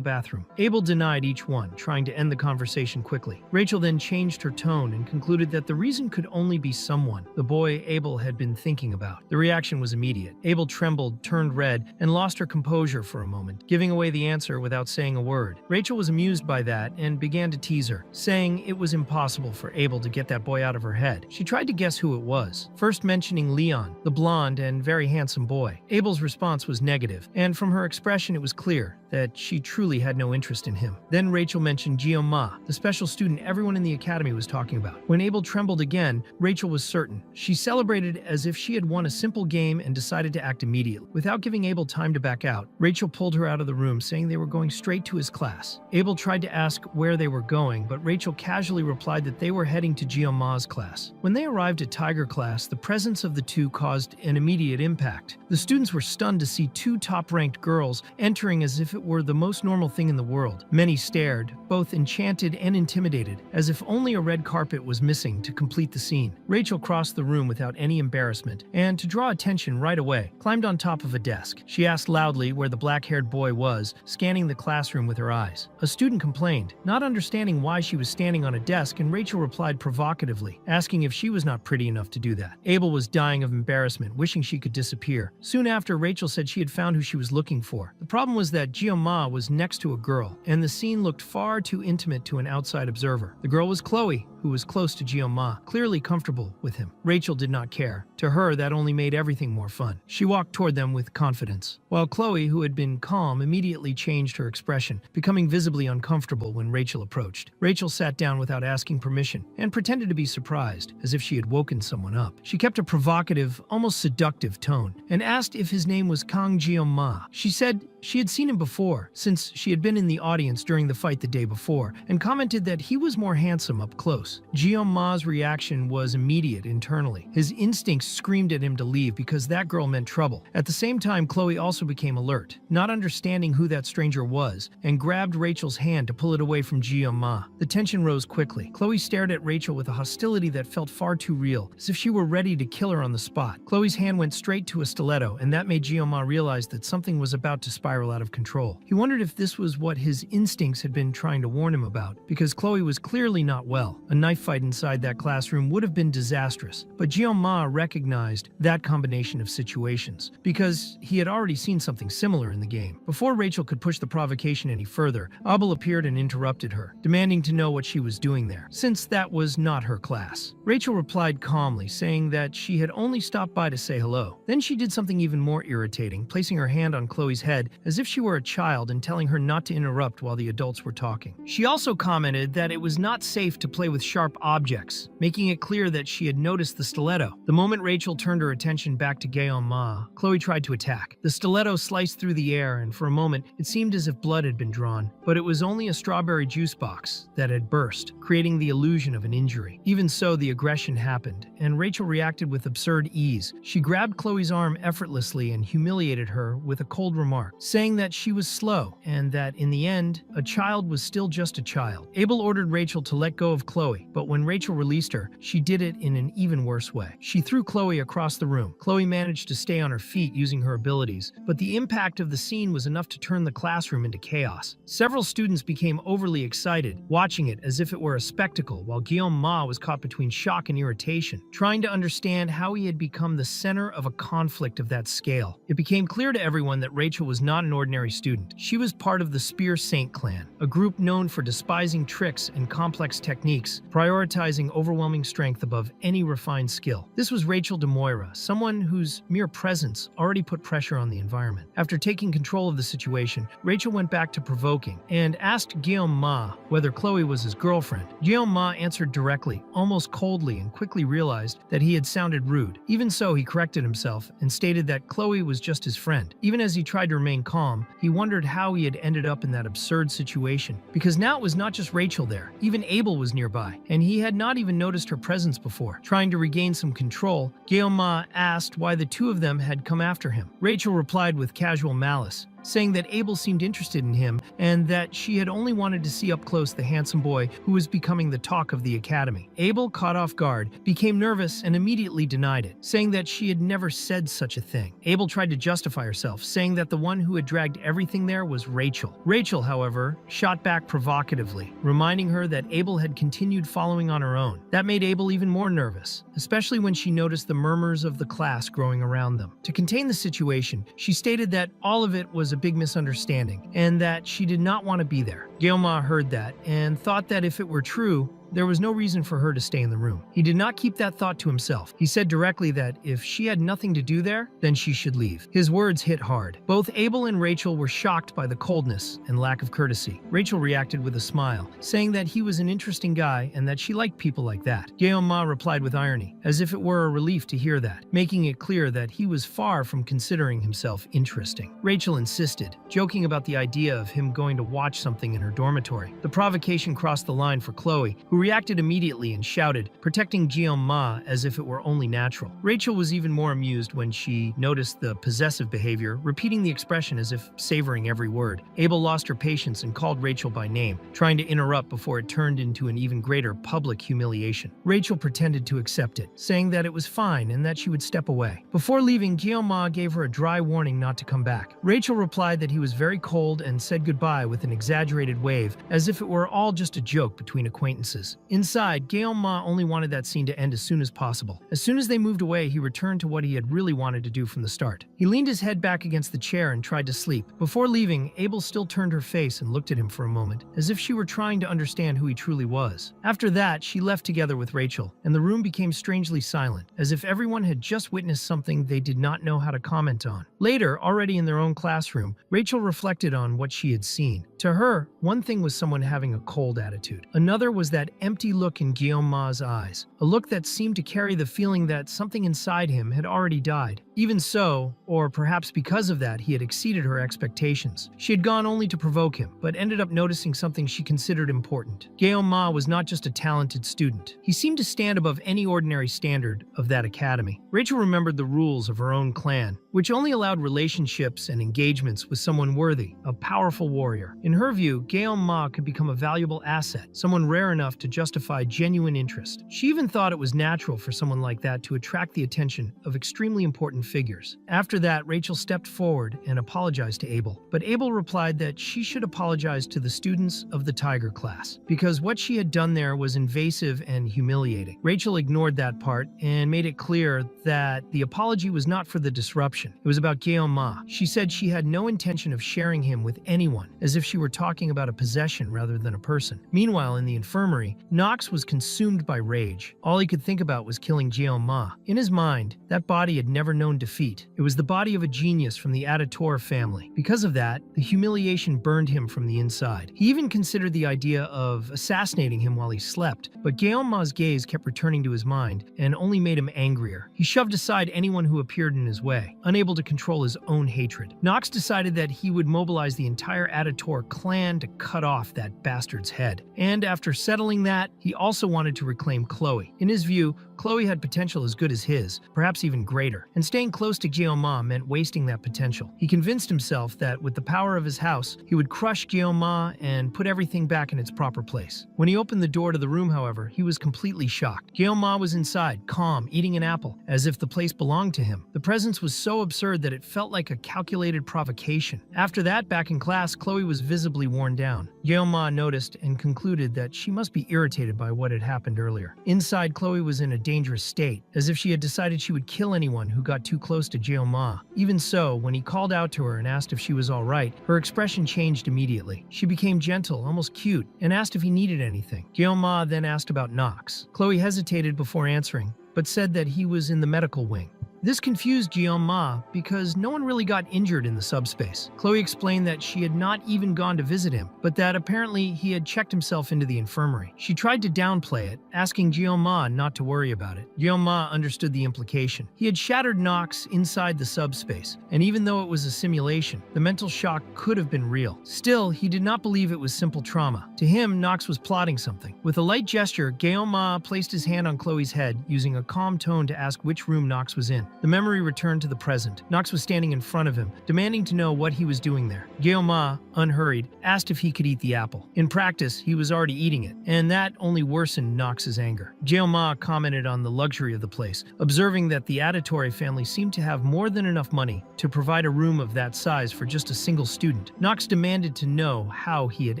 bathroom. Abel denied each one, trying to end the conversation quickly. Rachel then changed her tone and concluded that the reason could only be someone, the boy Abel had been thinking about. The reaction was immediate. Abel trembled, turned red, and lost her composure for a moment, giving away the answer without saying a word. Rachel was amused by that and began to tease her, saying it was impossible for Abel to get that boy out of her head. She tried to guess who it was, first mentioning Leon, the blonde and very handsome boy. Abel's response was negative, and from her expression it was clear that she truly had no interest in him. Then Rachel mentioned Ma, the special student everyone in the academy was talking about. When Abel trembled again, Rachel was certain. She celebrated as if she had won a simple game and decided to act immediately. Without giving Abel time to back out, Rachel pulled her out of the room, saying they were going straight to his class. Abel tried to ask where they were going, but Rachel casually replied that they were heading to Ma's class. When they arrived at Tiger class, the presence of the two caused an immediate impact. The students were stunned to see two top-ranked girls entering as if it were the most normal thing in the world. Many stared, both enchanted and intimidated, as if only a red carpet was missing to complete the scene. Rachel crossed the room without any embarrassment, and to draw attention right away, climbed on top of a desk. She asked loudly where the black-haired boy was, scanning the classroom with her eyes. A student complained, not understanding why she was standing on a desk, and Rachel replied provocatively, asking if she was not pretty enough to do that. Abel was dying of embarrassment, wishing she could disappear. Soon after, Rachel said she had found who she was looking for. The problem was that Ma was next to a girl, and the scene looked far too intimate to an outside observer. The girl was Chloe, who was close to Ma, clearly comfortable with him. Rachel did not care. To her, that only made everything more fun. She walked toward them with confidence, while Chloe, who had been calm, immediately changed her expression, becoming visibly uncomfortable when Rachel approached. Rachel sat down without asking permission and pretended to be surprised, as if she had woken someone up. She kept a provocative, almost seductive tone, and asked if his name was Kang Ma. She said she had seen him before, since she had been in the audience during the fight the day before, and commented that he was more handsome up close. Ma's reaction was immediate internally. His instincts screamed at him to leave because that girl meant trouble. At the same time, Chloe also became alert, not understanding who that stranger was, and grabbed Rachel's hand to pull it away from Ma. The tension rose quickly. Chloe stared at Rachel with a hostility that felt far too real, as if she were ready to kill her on the spot. Chloe's hand went straight to a stiletto, and that made Ma realize that something was about to spiral out of control. He wondered if this was what his instincts had been trying to warn him about, because Chloe was clearly not well. A knife fight inside that classroom would have been disastrous, but Ma recognized that combination of situations because he had already seen something similar in the game. Before Rachel could push the provocation any further, Abel appeared and interrupted her, demanding to know what she was doing there, since that was not her class. Rachel replied calmly, saying that she had only stopped by to say hello. Then she did something even more irritating, placing her hand on Chloe's head as if she were a child and telling her not to interrupt while the adults were talking. She also commented that it was not safe to play with sharp objects, making it clear that she had noticed the stiletto. The moment Rachel turned her attention back to Ma, Chloe tried to attack. The stiletto sliced through the air, and for a moment, it seemed as if blood had been drawn, but it was only a strawberry juice box that had burst, creating the illusion of an injury. Even so, the aggression happened, and Rachel reacted with absurd ease. She grabbed Chloe's arm effortlessly and humiliated her with a cold remark, saying that she was slow, and that in the end, a child was still just a child. Abel ordered Rachel to let go of Chloe, but when Rachel released her, she did it in an even worse way. She threw Chloe across the room. Chloe managed to stay on her feet using her abilities, but the impact of the scene was enough to turn the classroom into chaos. Several students became overly excited, watching it as if it were a spectacle, while Ma was caught between shock and irritation, trying to understand how he had become the center of a conflict of that scale. It became clear to everyone that Rachel was not an ordinary student. She was part of the Spear Saint clan, a group known for despising tricks and complex techniques, prioritizing overwhelming strength above any refined skill. This was Rachel de Moira, someone whose mere presence already put pressure on the environment. After taking control of the situation, Rachel went back to provoking and asked Ma whether Chloe was his girlfriend. Ma answered directly, almost coldly, and quickly realized that he had sounded rude. Even so, he corrected himself and stated that Chloe was just his friend. Even as he tried to remain calm, he wondered how he had ended up in that absurd situation, because now it was not just Rachel there. Even Abel was nearby, and he had not even noticed her presence before. Trying to regain some control, Ma asked why the two of them had come after him. Rachel replied with casual malice, saying that Abel seemed interested in him and that she had only wanted to see up close the handsome boy who was becoming the talk of the academy. Abel, caught off guard, became nervous and immediately denied it, saying that she had never said such a thing. Abel tried to justify herself, saying that the one who had dragged everything there was Rachel. Rachel, however, shot back provocatively, reminding her that Abel had continued following on her own. That made Abel even more nervous, especially when she noticed the murmurs of the class growing around them. To contain the situation, she stated that all of it was a big misunderstanding and that she did not want to be there. Ma heard that and thought that if it were true, there was no reason for her to stay in the room. He did not keep that thought to himself. He said directly that if she had nothing to do there, then she should leave. His words hit hard. Both Abel and Rachel were shocked by the coldness and lack of courtesy. Rachel reacted with a smile, saying that he was an interesting guy and that she liked people like that. Ma replied with irony, as if it were a relief to hear that, making it clear that he was far from considering himself interesting. Rachel insisted, joking about the idea of him going to watch something in her dormitory. The provocation crossed the line for Chloe, who reacted immediately and shouted, protecting Ma as if it were only natural. Rachel was even more amused when she noticed the possessive behavior, repeating the expression as if savoring every word. Abel lost her patience and called Rachel by name, trying to interrupt before it turned into an even greater public humiliation. Rachel pretended to accept it, saying that it was fine and that she would step away. Before leaving, Ma gave her a dry warning not to come back. Rachel replied that he was very cold and said goodbye with an exaggerated wave, as if it were all just a joke between acquaintances. Inside, Ma only wanted that scene to end as soon as possible. As soon as they moved away, he returned to what he had really wanted to do from the start. He leaned his head back against the chair and tried to sleep. Before leaving, Abel still turned her face and looked at him for a moment, as if she were trying to understand who he truly was. After that, she left together with Rachel, and the room became strangely silent, as if everyone had just witnessed something they did not know how to comment on. Later, already in their own classroom, Rachel reflected on what she had seen. To her, one thing was someone having a cold attitude. Another was that empty look in Ma's eyes, a look that seemed to carry the feeling that something inside him had already died. Even so, or perhaps because of that, he had exceeded her expectations. She had gone only to provoke him, but ended up noticing something she considered important. Ma was not just a talented student. He seemed to stand above any ordinary standard of that academy. Rachel remembered the rules of her own clan, which only allowed relationships and engagements with someone worthy, a powerful warrior. In her view, Ma could become a valuable asset, someone rare enough to justify genuine interest. She even thought it was natural for someone like that to attract the attention of extremely important figures. After that, Rachel stepped forward and apologized to Abel, but Abel replied that she should apologize to the students of the Tiger class, because what she had done there was invasive and humiliating. Rachel ignored that part and made it clear that the apology was not for the disruption. It was about Guillaume. She said she had no intention of sharing him with anyone, as if she were talking about a possession rather than a person. Meanwhile, in the infirmary, Nox was consumed by rage. All he could think about was killing Guillaume. In his mind, that body had never known defeat. It was the body of a genius from the Aditor family. Because of that, the humiliation burned him from the inside. He even considered the idea of assassinating him while he slept, but Guillaume's gaze kept returning to his mind and only made him angrier. He shoved aside anyone who appeared in his way, unable to control his own hatred. Nox decided that he would mobilize the entire Aditor clan to cut off that bastard's head. And after settling that, he also wanted to reclaim Chloe. In his view, Chloe had potential as good as his, perhaps even greater, and staying close to Guillaume meant wasting that potential. He convinced himself that with the power of his house, he would crush Guillaume and put everything back in its proper place. When he opened the door to the room, however, he was completely shocked. Guillaume was inside, calm, eating an apple, as if the place belonged to him. The presence was so absurd that it felt like a calculated provocation. After that, back in class, Chloe was visibly worn down. Guillaume noticed and concluded that she must be irritated by what had happened earlier. Inside, Chloe was in a dangerous state, as if she had decided she would kill anyone who got too close to Guillaume. Even so, when he called out to her and asked if she was all right, her expression changed immediately. She became gentle, almost cute, and asked if he needed anything. Guillaume then asked about Nox. Chloe hesitated before answering, but said that he was in the medical wing. This confused Guillaume because no one really got injured in the subspace. Chloe explained that she had not even gone to visit him, but that apparently he had checked himself into the infirmary. She tried to downplay it, asking Guillaume not to worry about it. Guillaume understood the implication. He had shattered Nox inside the subspace, and even though it was a simulation, the mental shock could have been real. Still, he did not believe it was simple trauma. To him, Nox was plotting something. With a light gesture, Guillaume placed his hand on Chloe's head, using a calm tone to ask which room Nox was in. The memory returned to the present. Nox was standing in front of him, demanding to know what he was doing there. Guillaume, unhurried, asked if he could eat the apple. In practice, he was already eating it, and that only worsened Nox's anger. Guillaume commented on the luxury of the place, observing that the Aditor family seemed to have more than enough money to provide a room of that size for just a single student. Nox demanded to know how he had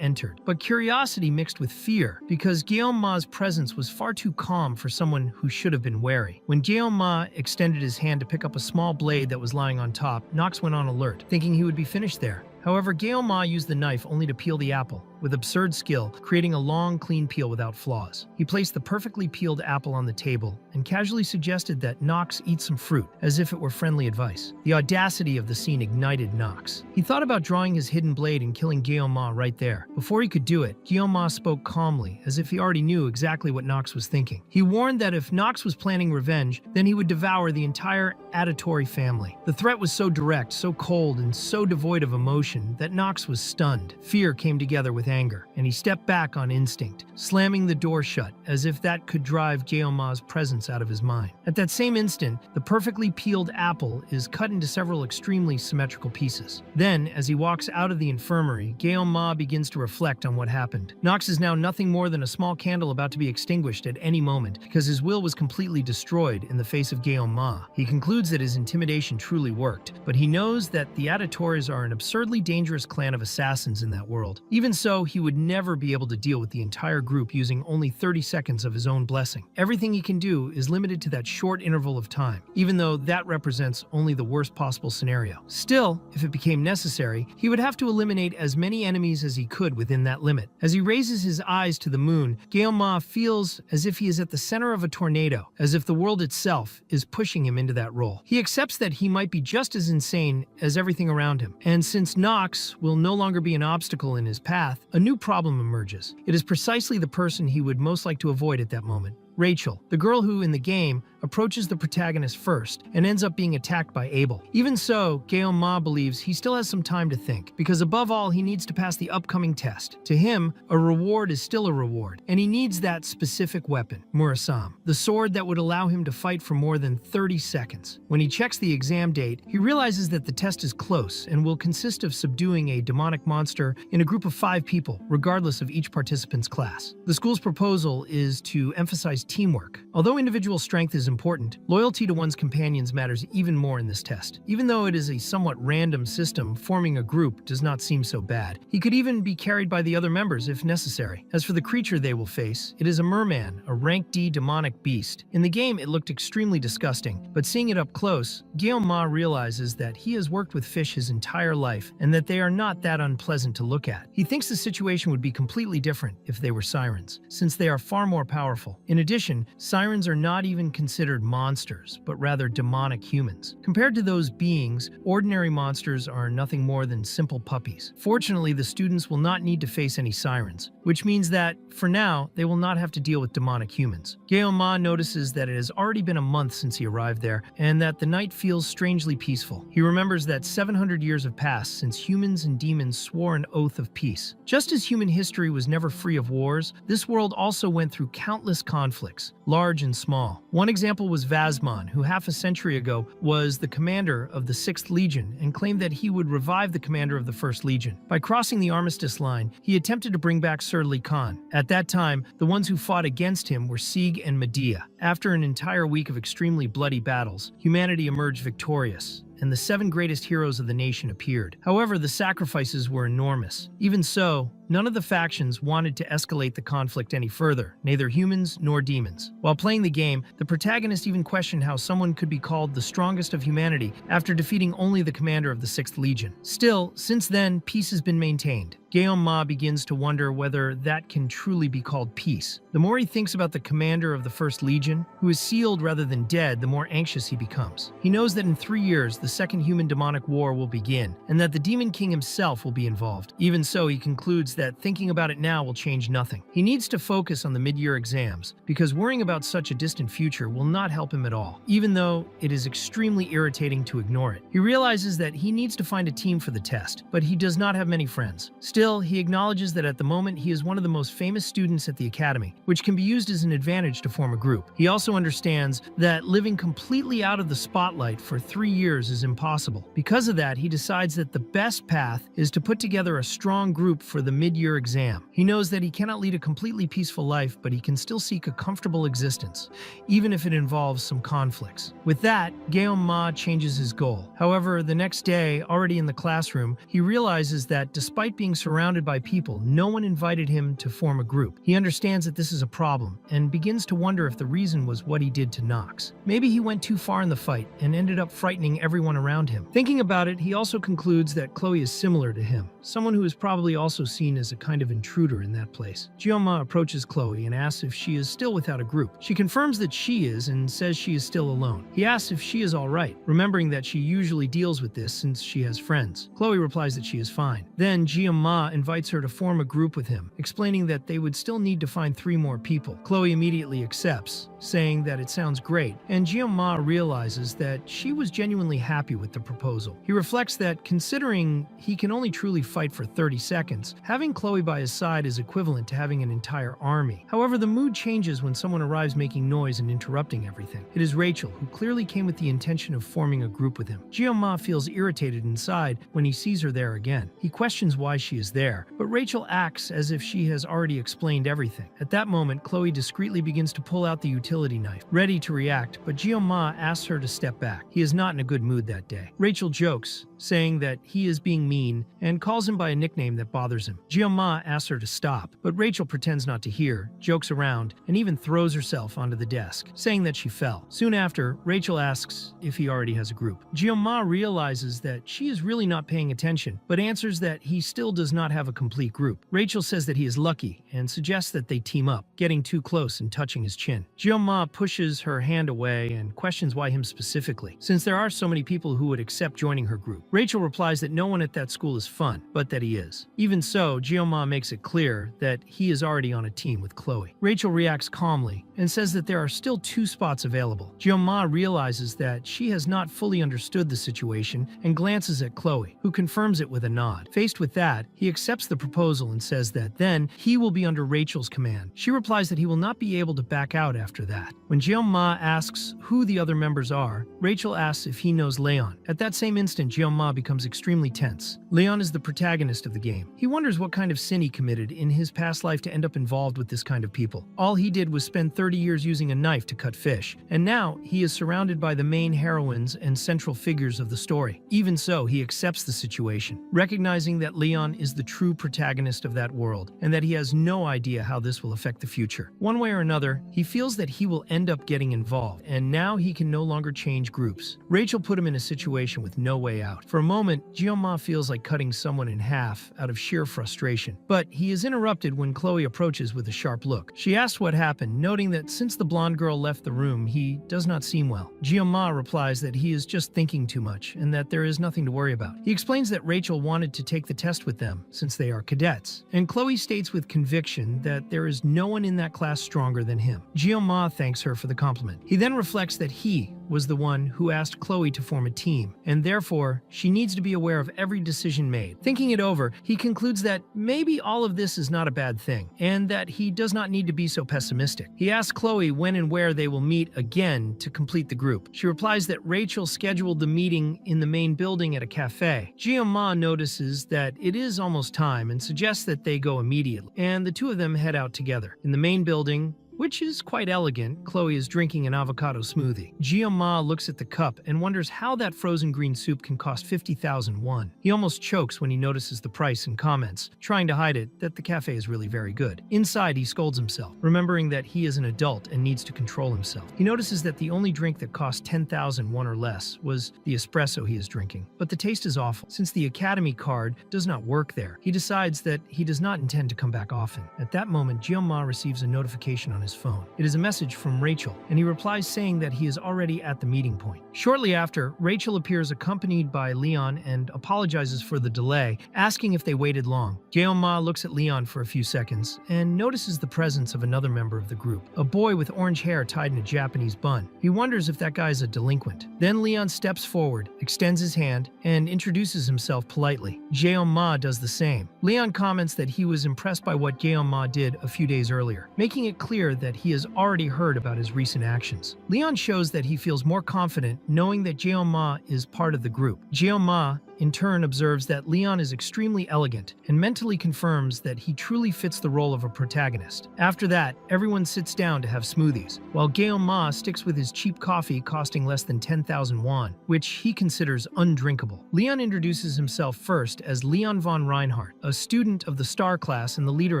entered, but curiosity mixed with fear, because Guillaume's presence was far too calm for someone who should have been wary. When Guillaume extended his hand to pick up a small blade that was lying on top, Nox went on alert, thinking he would be finished there. However, Guillaume used the knife only to peel the apple, with absurd skill, creating a long, clean peel without flaws. He placed the perfectly peeled apple on the table and casually suggested that Nox eat some fruit, as if it were friendly advice. The audacity of the scene ignited Nox. He thought about drawing his hidden blade and killing Guillaume right there. Before he could do it, Guillaume spoke calmly, as if he already knew exactly what Nox was thinking. He warned that if Nox was planning revenge, then he would devour the entire Aditor family. The threat was so direct, so cold, and so devoid of emotion that Nox was stunned. Fear came together with anger, and he stepped back on instinct, slamming the door shut, as if that could drive Guillaume's presence out of his mind. At that same instant, the perfectly peeled apple is cut into several extremely symmetrical pieces. Then, as he walks out of the infirmary, Guillaume begins to reflect on what happened. Nox is now nothing more than a small candle about to be extinguished at any moment, because his will was completely destroyed in the face of Guillaume. He concludes that his intimidation truly worked, but he knows that the Aditors are an absurdly dangerous clan of assassins in that world. Even so, he would never be able to deal with the entire group using only 30 seconds of his own blessing. Everything he can do is limited to that short interval of time, even though that represents only the worst possible scenario. Still, if it became necessary, he would have to eliminate as many enemies as he could within that limit. As he raises his eyes to the moon, Guillaume feels as if he is at the center of a tornado, as if the world itself is pushing him into that role. He accepts that he might be just as insane as everything around him, and since Nox will no longer be an obstacle in his path, a new problem emerges. It is precisely the person he would most like to avoid at that moment. Rachel, the girl who, in the game, approaches the protagonist first and ends up being attacked by Abel. Even so, Guillaume believes he still has some time to think, because above all, he needs to pass the upcoming test. To him, a reward is still a reward, and he needs that specific weapon, Murasam, the sword that would allow him to fight for more than 30 seconds. When he checks the exam date, he realizes that the test is close and will consist of subduing a demonic monster in a group of 5 people, regardless of each participant's class. The school's proposal is to emphasize teamwork. Although individual strength is important, loyalty to one's companions matters even more in this test. Even though it is a somewhat random system, forming a group does not seem so bad. He could even be carried by the other members if necessary. As for the creature they will face, it is a merman, a rank D demonic beast. In the game, it looked extremely disgusting, but seeing it up close, Guillaume realizes that he has worked with fish his entire life and that they are not that unpleasant to look at. He thinks the situation would be completely different if they were sirens, since they are far more powerful. In addition, sirens are not even considered monsters, but rather demonic humans. Compared to those beings, ordinary monsters are nothing more than simple puppies. Fortunately, the students will not need to face any sirens, which means that, for now, they will not have to deal with demonic humans. Guillaume notices that it has already been a month since he arrived there, and that the night feels strangely peaceful. He remembers that 700 years have passed since humans and demons swore an oath of peace. Just as human history was never free of wars, this world also went through countless conflicts, large and small. One example was Vasmon, who half a century ago was the commander of the 6th Legion and claimed that he would revive the commander of the 1st Legion. By crossing the armistice line, he attempted to bring back Surly Khan. At that time, the ones who fought against him were Sieg and Medea. After an entire week of extremely bloody battles, humanity emerged victorious, and the 7 greatest heroes of the nation appeared. However, the sacrifices were enormous. Even so, none of the factions wanted to escalate the conflict any further, neither humans nor demons. While playing the game, the protagonist even questioned how someone could be called the strongest of humanity after defeating only the commander of the 6th Legion. Still, since then, peace has been maintained. Guillaume begins to wonder whether that can truly be called peace. The more he thinks about the commander of the 1st Legion, who is sealed rather than dead, the more anxious he becomes. He knows that in 3 years, the Second Human-Demonic War will begin, and that the Demon King himself will be involved. Even so, he concludes that thinking about it now will change nothing. He needs to focus on the mid-year exams, because worrying about such a distant future will not help him at all, even though it is extremely irritating to ignore it. He realizes that he needs to find a team for the test, but he does not have many friends. Still, he acknowledges that at the moment he is one of the most famous students at the academy, which can be used as an advantage to form a group. He also understands that living completely out of the spotlight for 3 years is impossible. Because of that, he decides that the best path is to put together a strong group for the mid-year exam. He knows that he cannot lead a completely peaceful life, but he can still seek a comfortable existence, even if it involves some conflicts. With that, Guillaume changes his goal. However, the next day, already in the classroom, he realizes that despite being surrounded by people, no one invited him to form a group. He understands that this is a problem, and begins to wonder if the reason was what he did to Nox. Maybe he went too far in the fight, and ended up frightening everyone around him. Thinking about it, he also concludes that Chloe is similar to him, someone who is probably also seen as a kind of intruder in that place. Guillaume approaches Chloe and asks if she is still without a group. She confirms that she is and says she is still alone. He asks if she is alright, remembering that she usually deals with this since she has friends. Chloe replies that she is fine. Then Guillaume invites her to form a group with him, explaining that they would still need to find 3 more people. Chloe immediately accepts, saying that it sounds great, and Guillaume realizes that she was genuinely happy with the proposal. He reflects that, considering he can only truly fight for 30 seconds, having Chloe by his side is equivalent to having an entire army. However, the mood changes when someone arrives making noise and interrupting everything. It is Rachel, who clearly came with the intention of forming a group with him. Guillaume feels irritated inside when he sees her there again. He questions why she is there, but Rachel acts as if she has already explained everything. At that moment, Chloe discreetly begins to pull out the utility knife, ready to react, but Guillaume asks her to step back. He is not in a good mood that day. Rachel jokes, saying that he is being mean, and calls him by a nickname that bothers him. Guillaume asks her to stop, but Rachel pretends not to hear, jokes around, and even throws herself onto the desk, saying that she fell. Soon after, Rachel asks if he already has a group. Guillaume realizes that she is really not paying attention, but answers that he still does not have a complete group. Rachel says that he is lucky, and suggests that they team up, getting too close and touching his chin. Guillaume pushes her hand away and questions why him specifically, since there are so many people who would accept joining her group. Rachel replies that no one at that school is fun, but that he is. Even so, Guillaume makes it clear that he is already on a team with Chloe. Rachel reacts calmly and says that there are still 2 spots available. Guillaume realizes that she has not fully understood the situation and glances at Chloe, who confirms it with a nod. Faced with that, he He accepts the proposal and says that then he will be under Rachel's command. She replies that he will not be able to back out after that. When Jeon-ma asks who the other members are, Rachel asks if he knows Leon. At that same instant, Jeon-ma becomes extremely tense. Leon is the protagonist of the game. He wonders what kind of sin he committed in his past life to end up involved with this kind of people. All he did was spend 30 years using a knife to cut fish, and now he is surrounded by the main heroines and central figures of the story. Even so, he accepts the situation, recognizing that Leon is the true protagonist of that world, and that he has no idea how this will affect the future. One way or another, he feels that he will end up getting involved, and now he can no longer change groups. Rachel put him in a situation with no way out. For a moment, Jeon-ma feels like cutting someone in half out of sheer frustration, but he is interrupted when Chloe approaches with a sharp look. She asks what happened, noting that since the blonde girl left the room, he does not seem well. Jeon-ma replies that he is just thinking too much and that there is nothing to worry about. He explains that Rachel wanted to take the test with them since they are cadets, and Chloe states with conviction that there is no one in that class stronger than him. Jeon-ma thanks her for the compliment. He then reflects that he was the one who asked Chloe to form a team, and therefore she needs to be aware of every decision made. Thinking it over, he concludes that maybe all of this is not a bad thing, and that he does not need to be so pessimistic. He asks Chloe when and where they will meet again to complete the group. She replies that Rachel scheduled the meeting in the main building at a cafe. Jeon-ma notices that it is almost time and suggests that they go immediately, and the two of them head out together. In the main building, which is quite elegant, Chloe is drinking an avocado smoothie. Jeon-ma looks at the cup and wonders how that frozen green soup can cost 50,000 won. He almost chokes when he notices the price and comments, trying to hide it, that the cafe is really very good. Inside, he scolds himself, remembering that he is an adult and needs to control himself. He notices that the only drink that cost 10,000 won or less was the espresso he is drinking, but the taste is awful. Since the academy card does not work there, he decides that he does not intend to come back often. At that moment, Jeon-ma receives a notification on his phone. It is a message from Rachel, and he replies saying that he is already at the meeting point. Shortly after, Rachel appears accompanied by Leon and apologizes for the delay, asking if they waited long. Jeon-ma looks at Leon for a few seconds and notices the presence of another member of the group, a boy with orange hair tied in a Japanese bun. He wonders if that guy is a delinquent. Then Leon steps forward, extends his hand, and introduces himself politely. Jeon-ma does the same. Leon comments that he was impressed by what Jeon-ma did a few days earlier, making it clear that he has already heard about his recent actions. Leon shows that he feels more confident knowing that Jeon-ma is part of the group. Jeon-ma in turn observes that Leon is extremely elegant and mentally confirms that he truly fits the role of a protagonist. After that, everyone sits down to have smoothies, while Jeon-ma sticks with his cheap coffee costing less than 10,000 won, which he considers undrinkable. Leon introduces himself first as Leon von Reinhardt, a student of the star class and the leader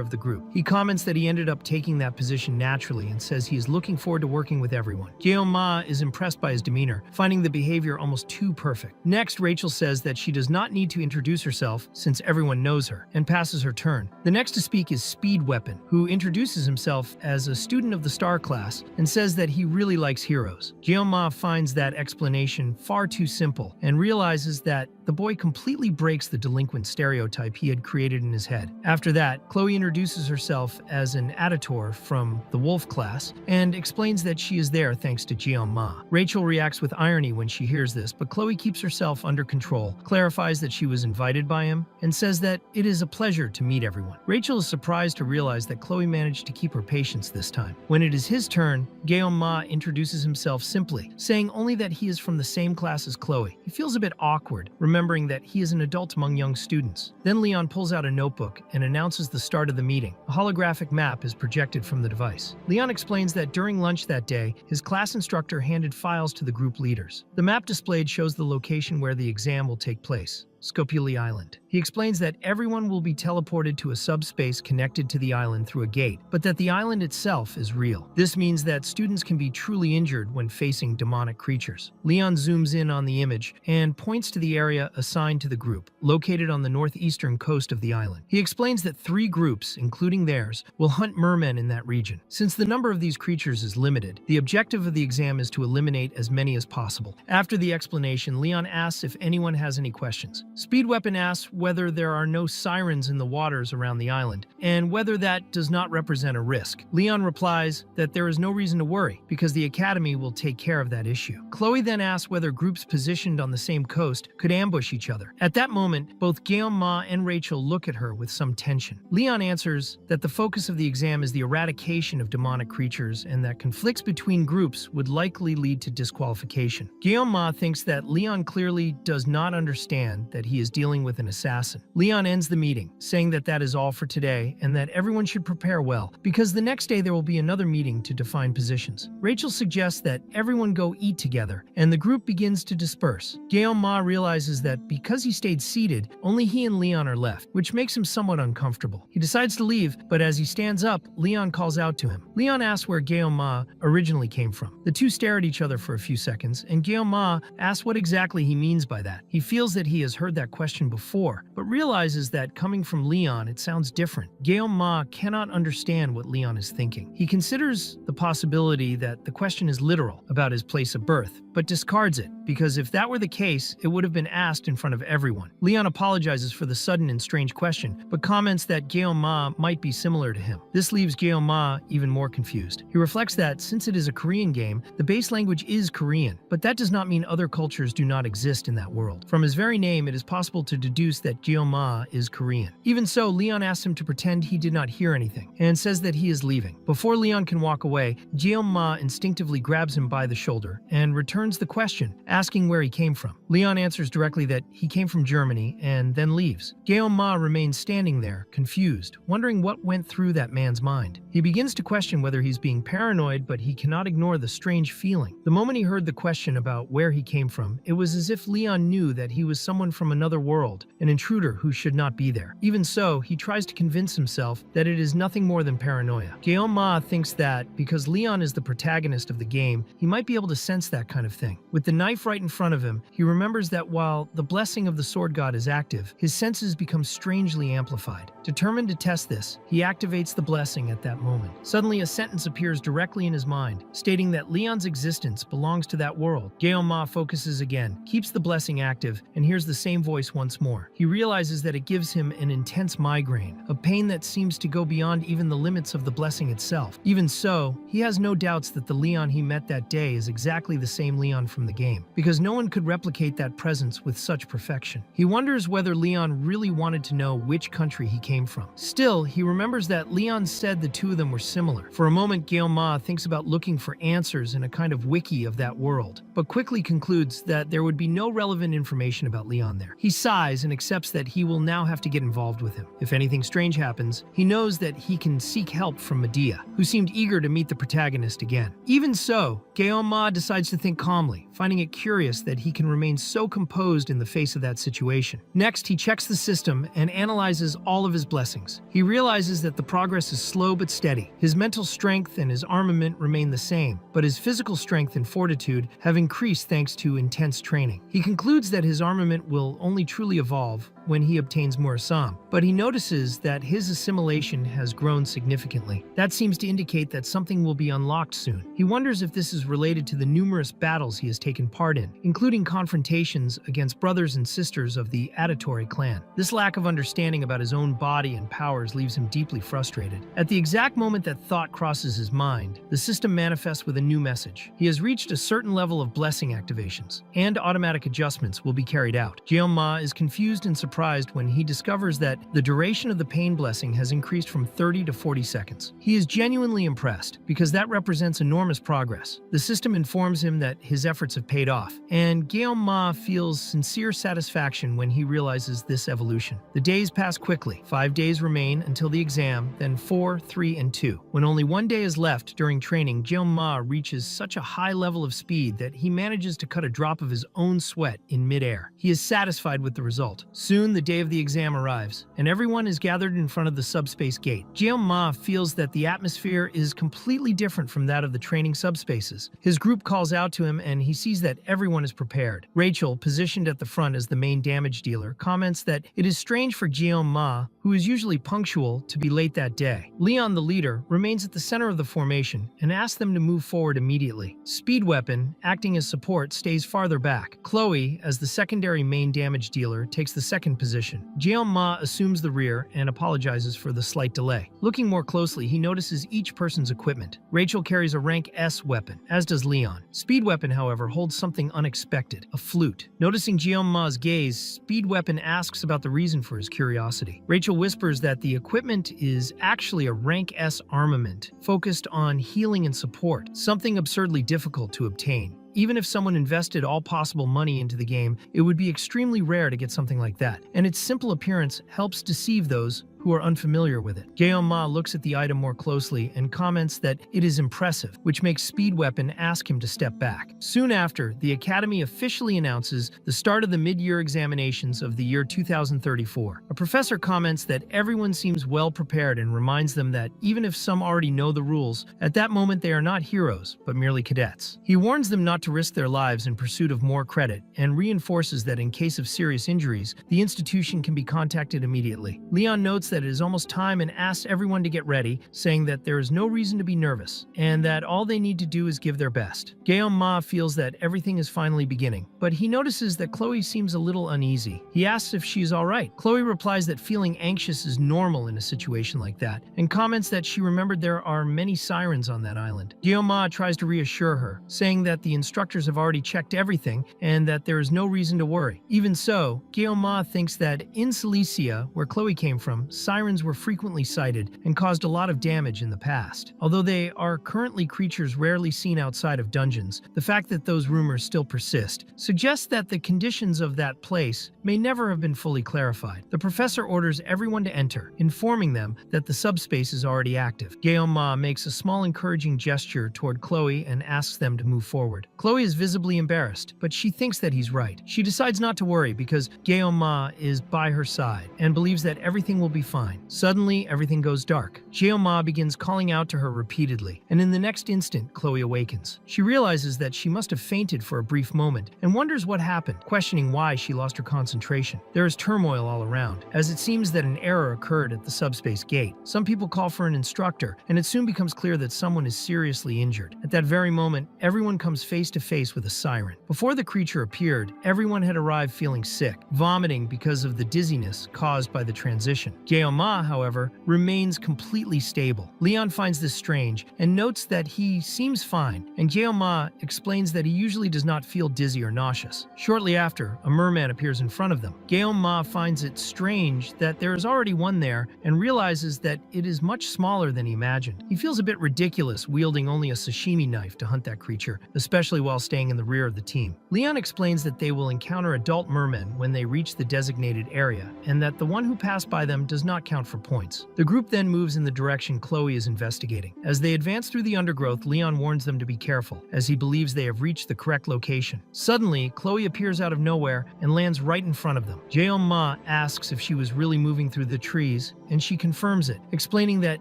of the group. He comments that he ended up taking that position naturally and says he is looking forward to working with everyone. Jeon-ma is impressed by his demeanor, finding the behavior almost too perfect. Next, Rachel says that she does not need to introduce herself since everyone knows her, and passes her turn. The next to speak is Speed Weapon, who introduces himself as a student of the star class and says that he really likes heroes. Jeon-ma finds that explanation far too simple and realizes that the boy completely breaks the delinquent stereotype he had created in his head. After that, Chloe introduces herself as an auditor from the Wolf class and explains that she is there thanks to Jeon-ma. Rachel reacts with irony when she hears this, but Chloe keeps herself under control, clarifies that she was invited by him, and says that it is a pleasure to meet everyone. Rachel is surprised to realize that Chloe managed to keep her patience this time. When it is his turn, Jeon-ma introduces himself simply, saying only that he is from the same class as Chloe. He feels a bit awkward, remembering that he is an adult among young students. Then Leon pulls out a notebook and announces the start of the meeting. A holographic map is projected from the device. Leon explains that during lunch that day, his class instructor handed files to the group leaders. The map displayed shows the location where the exam will take place, Skopuli Island. He explains that everyone will be teleported to a subspace connected to the island through a gate, but that the island itself is real. This means that students can be truly injured when facing demonic creatures. Leon zooms in on the image and points to the area assigned to the group, located on the northeastern coast of the island. He explains that 3 groups, including theirs, will hunt mermen in that region. Since the number of these creatures is limited, the objective of the exam is to eliminate as many as possible. After the explanation, Leon asks if anyone has any questions. Speed Weapon asks whether there are no sirens in the waters around the island, and whether that does not represent a risk. Leon replies that there is no reason to worry, because the Academy will take care of that issue. Chloe then asks whether groups positioned on the same coast could ambush each other. At that moment, both Ma and Rachel look at her with some tension. Leon answers that the focus of the exam is the eradication of demonic creatures, and that conflicts between groups would likely lead to disqualification. Ma thinks that Leon clearly does not understand that he is dealing with an assassin. Leon ends the meeting, saying that that is all for today and that everyone should prepare well, because the next day there will be another meeting to define positions. Rachel suggests that everyone go eat together, and the group begins to disperse. Ma realizes that because he stayed seated, only he and Leon are left, which makes him somewhat uncomfortable. He decides to leave, but as he stands up, Leon calls out to him. Leon asks where Ma originally came from. The two stare at each other for a few seconds, and Ma asks what exactly he means by that. He feels that he has heard that question before, but realizes that coming from Leon, it sounds different. Ma cannot understand what Leon is thinking. He considers the possibility that the question is literal about his place of birth, but discards it, because if that were the case, it would have been asked in front of everyone. Leon apologizes for the sudden and strange question, but comments that Ma might be similar to him. This leaves Ma even more confused. He reflects that since it is a Korean game, the base language is Korean, but that does not mean other cultures do not exist in that world. From his very name, it is possible to deduce that Ma is Korean. Even so, Leon asks him to pretend he did not hear anything, and says that he is leaving. Before Leon can walk away, Ma instinctively grabs him by the shoulder and returns the question, asking where he came from. Leon answers directly that he came from Germany and then leaves. Ma remains standing there, confused, wondering what went through that man's mind. He begins to question whether he's being paranoid, but he cannot ignore the strange feeling. The moment he heard the question about where he came from, it was as if Leon knew that he was someone from another world, an intruder who should not be there. Even so, he tries to convince himself that it is nothing more than paranoia. Ma thinks that, because Leon is the protagonist of the game, he might be able to sense that kind of thing. With the knife right in front of him, he remembers that while the blessing of the sword god is active, his senses become strangely amplified. Determined to test this, he activates the blessing at that moment. Suddenly, a sentence appears directly in his mind, stating that Leon's existence belongs to that world. Ma focuses again, keeps the blessing active, and hears the same voice once more. He realizes that it gives him an intense migraine, a pain that seems to go beyond even the limits of the blessing itself. Even so, he has no doubts that the Leon he met that day is exactly the same Leon from the game, because no one could replicate that presence with such perfection. He wonders whether Leon really wanted to know which country he came from. Still, he remembers that Leon said the two of them were similar. For a moment, Ma thinks about looking for answers in a kind of wiki of that world, but quickly concludes that there would be no relevant information about Leon there. He sighs and accepts that he will now have to get involved with him. If anything strange happens, he knows that he can seek help from Medea, who seemed eager to meet the protagonist again. Even so, Ma decides to think calmly, finding it curious that he can remain so composed in the face of that situation. Next, he checks the system and analyzes all of his blessings. He realizes that the progress is slow but steady. His mental strength and his armament remain the same, but his physical strength and fortitude have increased thanks to intense training. He concludes that his armament will only truly evolve when he obtains Murasam, but he notices that his assimilation has grown significantly. That seems to indicate that something will be unlocked soon. He wonders if this is related to the numerous battles he has taken part in, including confrontations against brothers and sisters of the Auditory clan. This lack of understanding about his own body and powers leaves him deeply frustrated. At the exact moment that thought crosses his mind, the system manifests with a new message. He has reached a certain level of blessing activations, and automatic adjustments will be carried out. Ma is confused and surprised when he discovers that the duration of the pain blessing has increased from 30 to 40 seconds. He is genuinely impressed, because that represents enormous progress. The system informs him that his efforts have paid off, and Ma feels sincere satisfaction when he realizes this evolution. The days pass quickly. 5 days remain until the exam, then 4, 3, and 2. When only 1 day is left during training, Ma reaches such a high level of speed that he manages to cut a drop of his own sweat in midair. He is satisfied with the result. Soon, Soon, the day of the exam arrives, and everyone is gathered in front of the subspace gate. Ma feels that the atmosphere is completely different from that of the training subspaces. His group calls out to him, and he sees that everyone is prepared. Rachel, positioned at the front as the main damage dealer, comments that it is strange for Ma, who is usually punctual, to be late that day. Leon, the leader, remains at the center of the formation and asks them to move forward immediately. Speed Weapon, acting as support, stays farther back. Chloe, as the secondary main damage dealer, takes the second position. Ma assumes the rear and apologizes for the slight delay. Looking more closely, he notices each person's equipment. Rachel carries a rank S weapon, as does Leon. Speed Weapon, however, holds something unexpected, a flute. Noticing Ma's gaze, Speed Weapon asks about the reason for his curiosity. Rachel whispers that the equipment is actually a rank S armament, focused on healing and support, something absurdly difficult to obtain. Even if someone invested all possible money into the game, it would be extremely rare to get something like that, and its simple appearance helps deceive those who are unfamiliar with it. Ma looks at the item more closely and comments that it is impressive, which makes Speed Weapon ask him to step back. Soon after, the Academy officially announces the start of the mid-year examinations of the year 2034. A professor comments that everyone seems well prepared and reminds them that even if some already know the rules, at that moment they are not heroes, but merely cadets. He warns them not to risk their lives in pursuit of more credit and reinforces that in case of serious injuries, the institution can be contacted immediately. Leon notes that it is almost time and asks everyone to get ready, saying that there is no reason to be nervous and that all they need to do is give their best. Ma feels that everything is finally beginning, but he notices that Chloe seems a little uneasy. He asks if she is all right. Chloe replies that feeling anxious is normal in a situation like that and comments that she remembered there are many sirens on that island. Ma tries to reassure her, saying that the instructors have already checked everything and that there is no reason to worry. Even so, Ma thinks that in Cilicia, where Chloe came from, sirens were frequently sighted and caused a lot of damage in the past. Although they are currently creatures rarely seen outside of dungeons, the fact that those rumors still persist suggests that the conditions of that place may never have been fully clarified. The professor orders everyone to enter, informing them that the subspace is already active. Ma makes a small encouraging gesture toward Chloe and asks them to move forward. Chloe is visibly embarrassed, but she thinks that he's right. She decides not to worry because Ma is by her side and believes that everything will be fine. Suddenly, everything goes dark. Ma begins calling out to her repeatedly, and in the next instant, Chloe awakens. She realizes that she must have fainted for a brief moment and wonders what happened, questioning why she lost her concentration. There is turmoil all around, as it seems that an error occurred at the subspace gate. Some people call for an instructor, and it soon becomes clear that someone is seriously injured. At that very moment, everyone comes face to face with a siren. Before the creature appeared, everyone had arrived feeling sick, vomiting because of the dizziness caused by the transition. Ma, however, remains completely stable. Leon finds this strange and notes that he seems fine, and Ma explains that he usually does not feel dizzy or nauseous. Shortly after, a merman appears in front of them. Ma finds it strange that there is already one there and realizes that it is much smaller than he imagined. He feels a bit ridiculous wielding only a sashimi knife to hunt that creature, especially while staying in the rear of the team. Leon explains that they will encounter adult mermen when they reach the designated area, and that the one who passed by them does not count for points. The group then moves in the direction Chloe is investigating. As they advance through the undergrowth, Leon warns them to be careful, as he believes they have reached the correct location. Suddenly, Chloe appears out of nowhere and lands right in front of them. Ma asks if she was really moving through the trees, and she confirms it, explaining that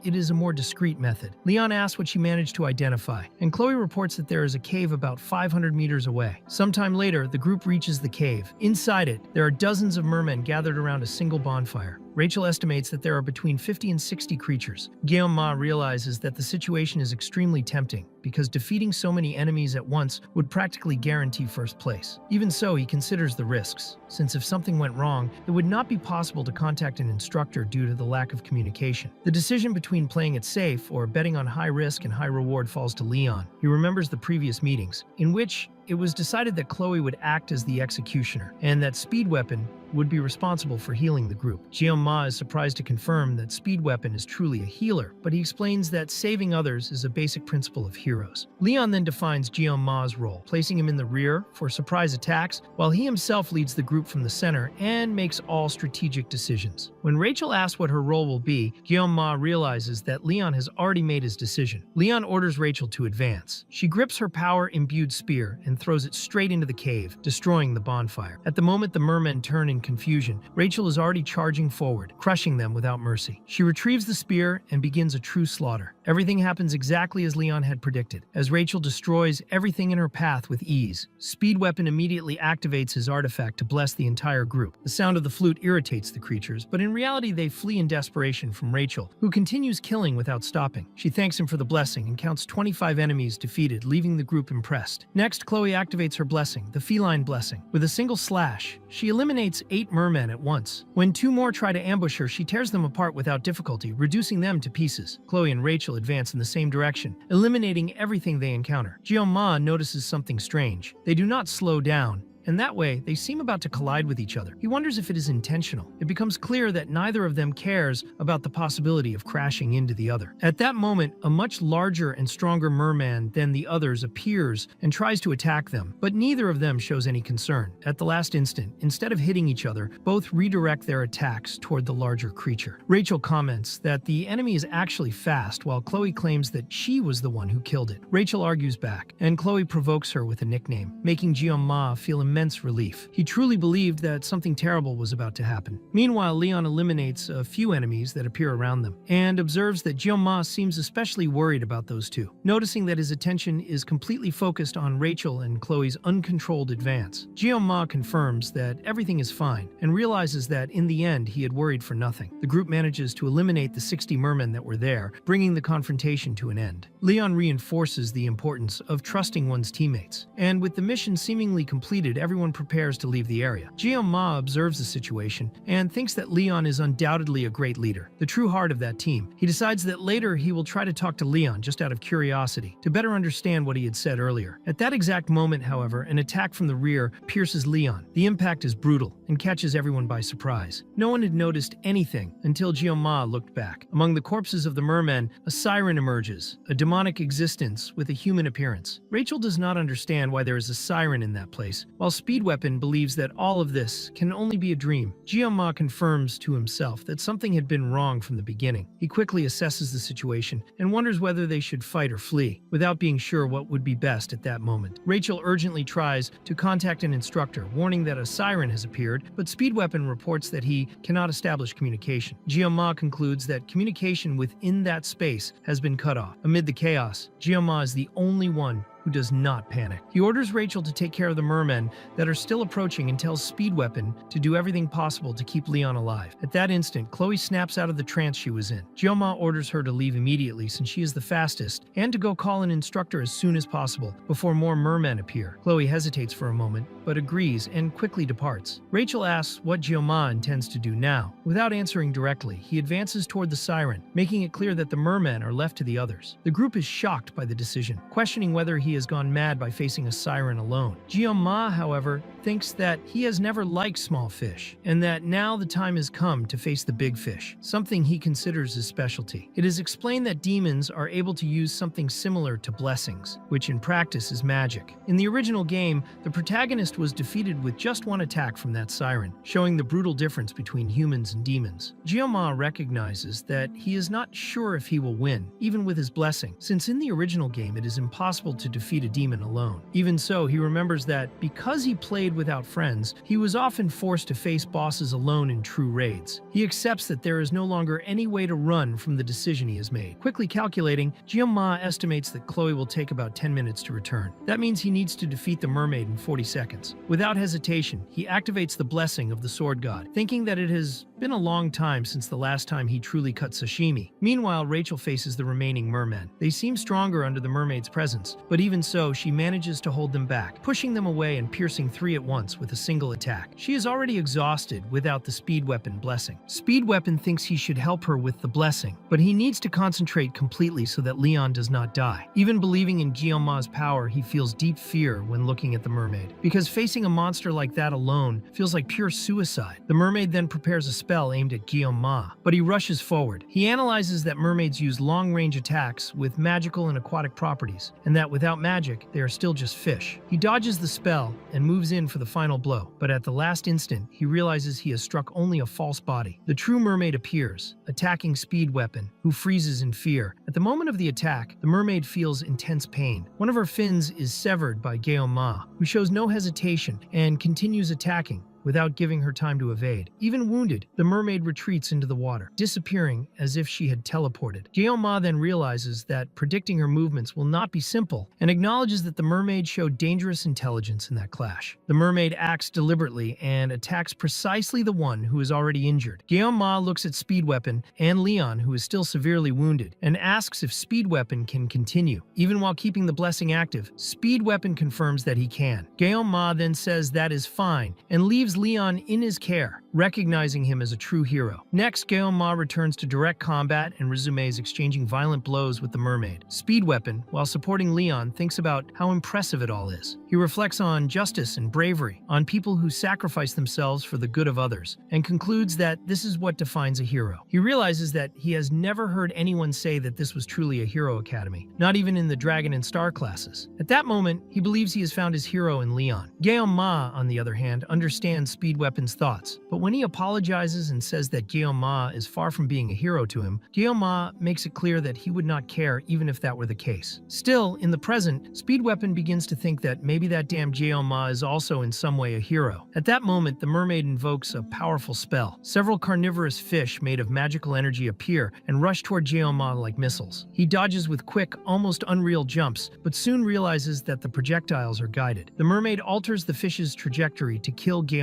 it is a more discreet method. Leon asks what she managed to identify, and Chloe reports that there is a cave about 500 meters away. Sometime later, the group reaches the cave. Inside it, there are dozens of mermen gathered around a single bonfire. Rachel estimates that there are between 50 and 60 creatures. Ma realizes that the situation is extremely tempting, because defeating so many enemies at once would practically guarantee first place. Even so, he considers the risks, since if something went wrong, it would not be possible to contact an instructor due to the lack of communication. The decision between playing it safe or betting on high risk and high reward falls to Leon. He remembers the previous meetings, in which it was decided that Chloe would act as the executioner, and that Speed Weapon would be responsible for healing the group. Ma is surprised to confirm that Speed Weapon is truly a healer, but he explains that saving others is a basic principle of heroes. heroes. Leon then defines Jeonma's role, placing him in the rear for surprise attacks, while he himself leads the group from the center and makes all strategic decisions. When Rachel asks what her role will be, Jeonma realizes that Leon has already made his decision. Leon orders Rachel to advance. She grips her power-imbued spear and throws it straight into the cave, destroying the bonfire. At the moment the mermen turn in confusion, Rachel is already charging forward, crushing them without mercy. She retrieves the spear and begins a true slaughter. Everything happens exactly as Leon had predicted, as Rachel destroys everything in her path with ease. Speed Weapon immediately activates his artifact to bless the entire group. The sound of the flute irritates the creatures, but in reality they flee in desperation from Rachel, who continues killing without stopping. She thanks him for the blessing and counts 25 enemies defeated, leaving the group impressed. Next, Chloe activates her blessing, the feline blessing. With a single slash, she eliminates 8 mermen at once. When 2 more try to ambush her, she tears them apart without difficulty, reducing them to pieces. Chloe and Rachel advance in the same direction, eliminating everything they encounter. Jeonma notices something strange. They do not slow down, and that way, they seem about to collide with each other. He wonders if it is intentional. It becomes clear that neither of them cares about the possibility of crashing into the other. At that moment, a much larger and stronger merman than the others appears and tries to attack them, but neither of them shows any concern. At the last instant, instead of hitting each other, both redirect their attacks toward the larger creature. Rachel comments that the enemy is actually fast, while Chloe claims that she was the one who killed it. Rachel argues back, and Chloe provokes her with a nickname, making Jeonma feel immense relief. He truly believed that something terrible was about to happen. Meanwhile, Leon eliminates a few enemies that appear around them, and observes that Jeonma seems especially worried about those two. Noticing that his attention is completely focused on Rachel and Chloe's uncontrolled advance, Jeonma confirms that everything is fine, and realizes that in the end he had worried for nothing. The group manages to eliminate the 60 mermen that were there, bringing the confrontation to an end. Leon reinforces the importance of trusting one's teammates, and with the mission seemingly completed, everyone prepares to leave the area. Jeonma observes the situation and thinks that Leon is undoubtedly a great leader, the true heart of that team. He decides that later he will try to talk to Leon just out of curiosity, to better understand what he had said earlier. At that exact moment, however, an attack from the rear pierces Leon. The impact is brutal and catches everyone by surprise. No one had noticed anything until Jeonma looked back. Among the corpses of the mermen, a siren emerges, a demonic existence with a human appearance. Rachel does not understand why there is a siren in that place, while Speed Weapon believes that all of this can only be a dream. Jeonma confirms to himself that something had been wrong from the beginning. He quickly assesses the situation and wonders whether they should fight or flee, without being sure what would be best at that moment. Rachel urgently tries to contact an instructor, warning that a siren has appeared, but Speed Weapon reports that he cannot establish communication. Jeonma concludes that communication within that space has been cut off. Amid the chaos, Jeonma is the only one who does not panic. He orders Rachel to take care of the mermen that are still approaching and tells Speed Weapon to do everything possible to keep Leon alive. At that instant, Chloe snaps out of the trance she was in. Jeonma orders her to leave immediately since she is the fastest, and to go call an instructor as soon as possible before more mermen appear. Chloe hesitates for a moment, but agrees and quickly departs. Rachel asks what Jeonma intends to do now. Without answering directly, he advances toward the siren, making it clear that the mermen are left to the others. The group is shocked by the decision, questioning whether he has gone mad by facing a siren alone. Jeonma, however, thinks that he has never liked small fish, and that now the time has come to face the big fish, something he considers his specialty. It is explained that demons are able to use something similar to blessings, which in practice is magic. In the original game, the protagonist was defeated with just one attack from that siren, showing the brutal difference between humans and demons. Jeonma recognizes that he is not sure if he will win, even with his blessing, since in the original game it is impossible to defeat a demon alone. Even so, he remembers that because he played without friends, he was often forced to face bosses alone in true raids. He accepts that there is no longer any way to run from the decision he has made. Quickly calculating, Jeonma estimates that Chloe will take about 10 minutes to return. That means he needs to defeat the mermaid in 40 seconds. Without hesitation, he activates the blessing of the sword god, thinking that it has been a long time since the last time he truly cut sashimi. Meanwhile, Rachel faces the remaining mermen. They seem stronger under the mermaid's presence, but even so, she manages to hold them back, pushing them away and piercing 3 at once with a single attack. She is already exhausted without the Speed Weapon blessing. Speed Weapon thinks he should help her with the blessing, but he needs to concentrate completely so that Leon does not die. Even believing in Jeonma's power, he feels deep fear when looking at the mermaid, because facing a monster like that alone feels like pure suicide. The mermaid then prepares a spell spell aimed at Guillaume, but he rushes forward. He analyzes that mermaids use long-range attacks with magical and aquatic properties, and that without magic, they are still just fish. He dodges the spell and moves in for the final blow, but at the last instant, he realizes he has struck only a false body. The true mermaid appears, attacking Speed Weapon, who freezes in fear. At the moment of the attack, the mermaid feels intense pain. One of her fins is severed by Guillaume, who shows no hesitation and continues attacking without giving her time to evade. Even wounded, the mermaid retreats into the water, disappearing as if she had teleported. Guillaume then realizes that predicting her movements will not be simple and acknowledges that the mermaid showed dangerous intelligence in that clash. The mermaid acts deliberately and attacks precisely the one who is already injured. Guillaume looks at Speed Weapon and Leon, who is still severely wounded, and asks if Speed Weapon can continue. Even while keeping the blessing active, Speed Weapon confirms that he can. Guillaume then says that is fine and leaves Leon in his care, recognizing him as a true hero. Next, Guillaume returns to direct combat and resumes exchanging violent blows with the mermaid. Speed Weapon, while supporting Leon, thinks about how impressive it all is. He reflects on justice and bravery, on people who sacrifice themselves for the good of others, and concludes that this is what defines a hero. He realizes that he has never heard anyone say that this was truly a hero academy, not even in the Dragon and Star classes. At that moment, he believes he has found his hero in Leon. Guillaume, on the other hand, understands Speed Weapon's thoughts, but when he apologizes and says that Guillaume is far from being a hero to him, Guillaume makes it clear that he would not care even if that were the case. Still, in the present, Speed Weapon begins to think that maybe that damn Guillaume is also in some way a hero. At that moment, the mermaid invokes a powerful spell. Several carnivorous fish made of magical energy appear and rush toward Guillaume like missiles. He dodges with quick, almost unreal jumps, but soon realizes that the projectiles are guided. The mermaid alters the fish's trajectory to kill Guillaume,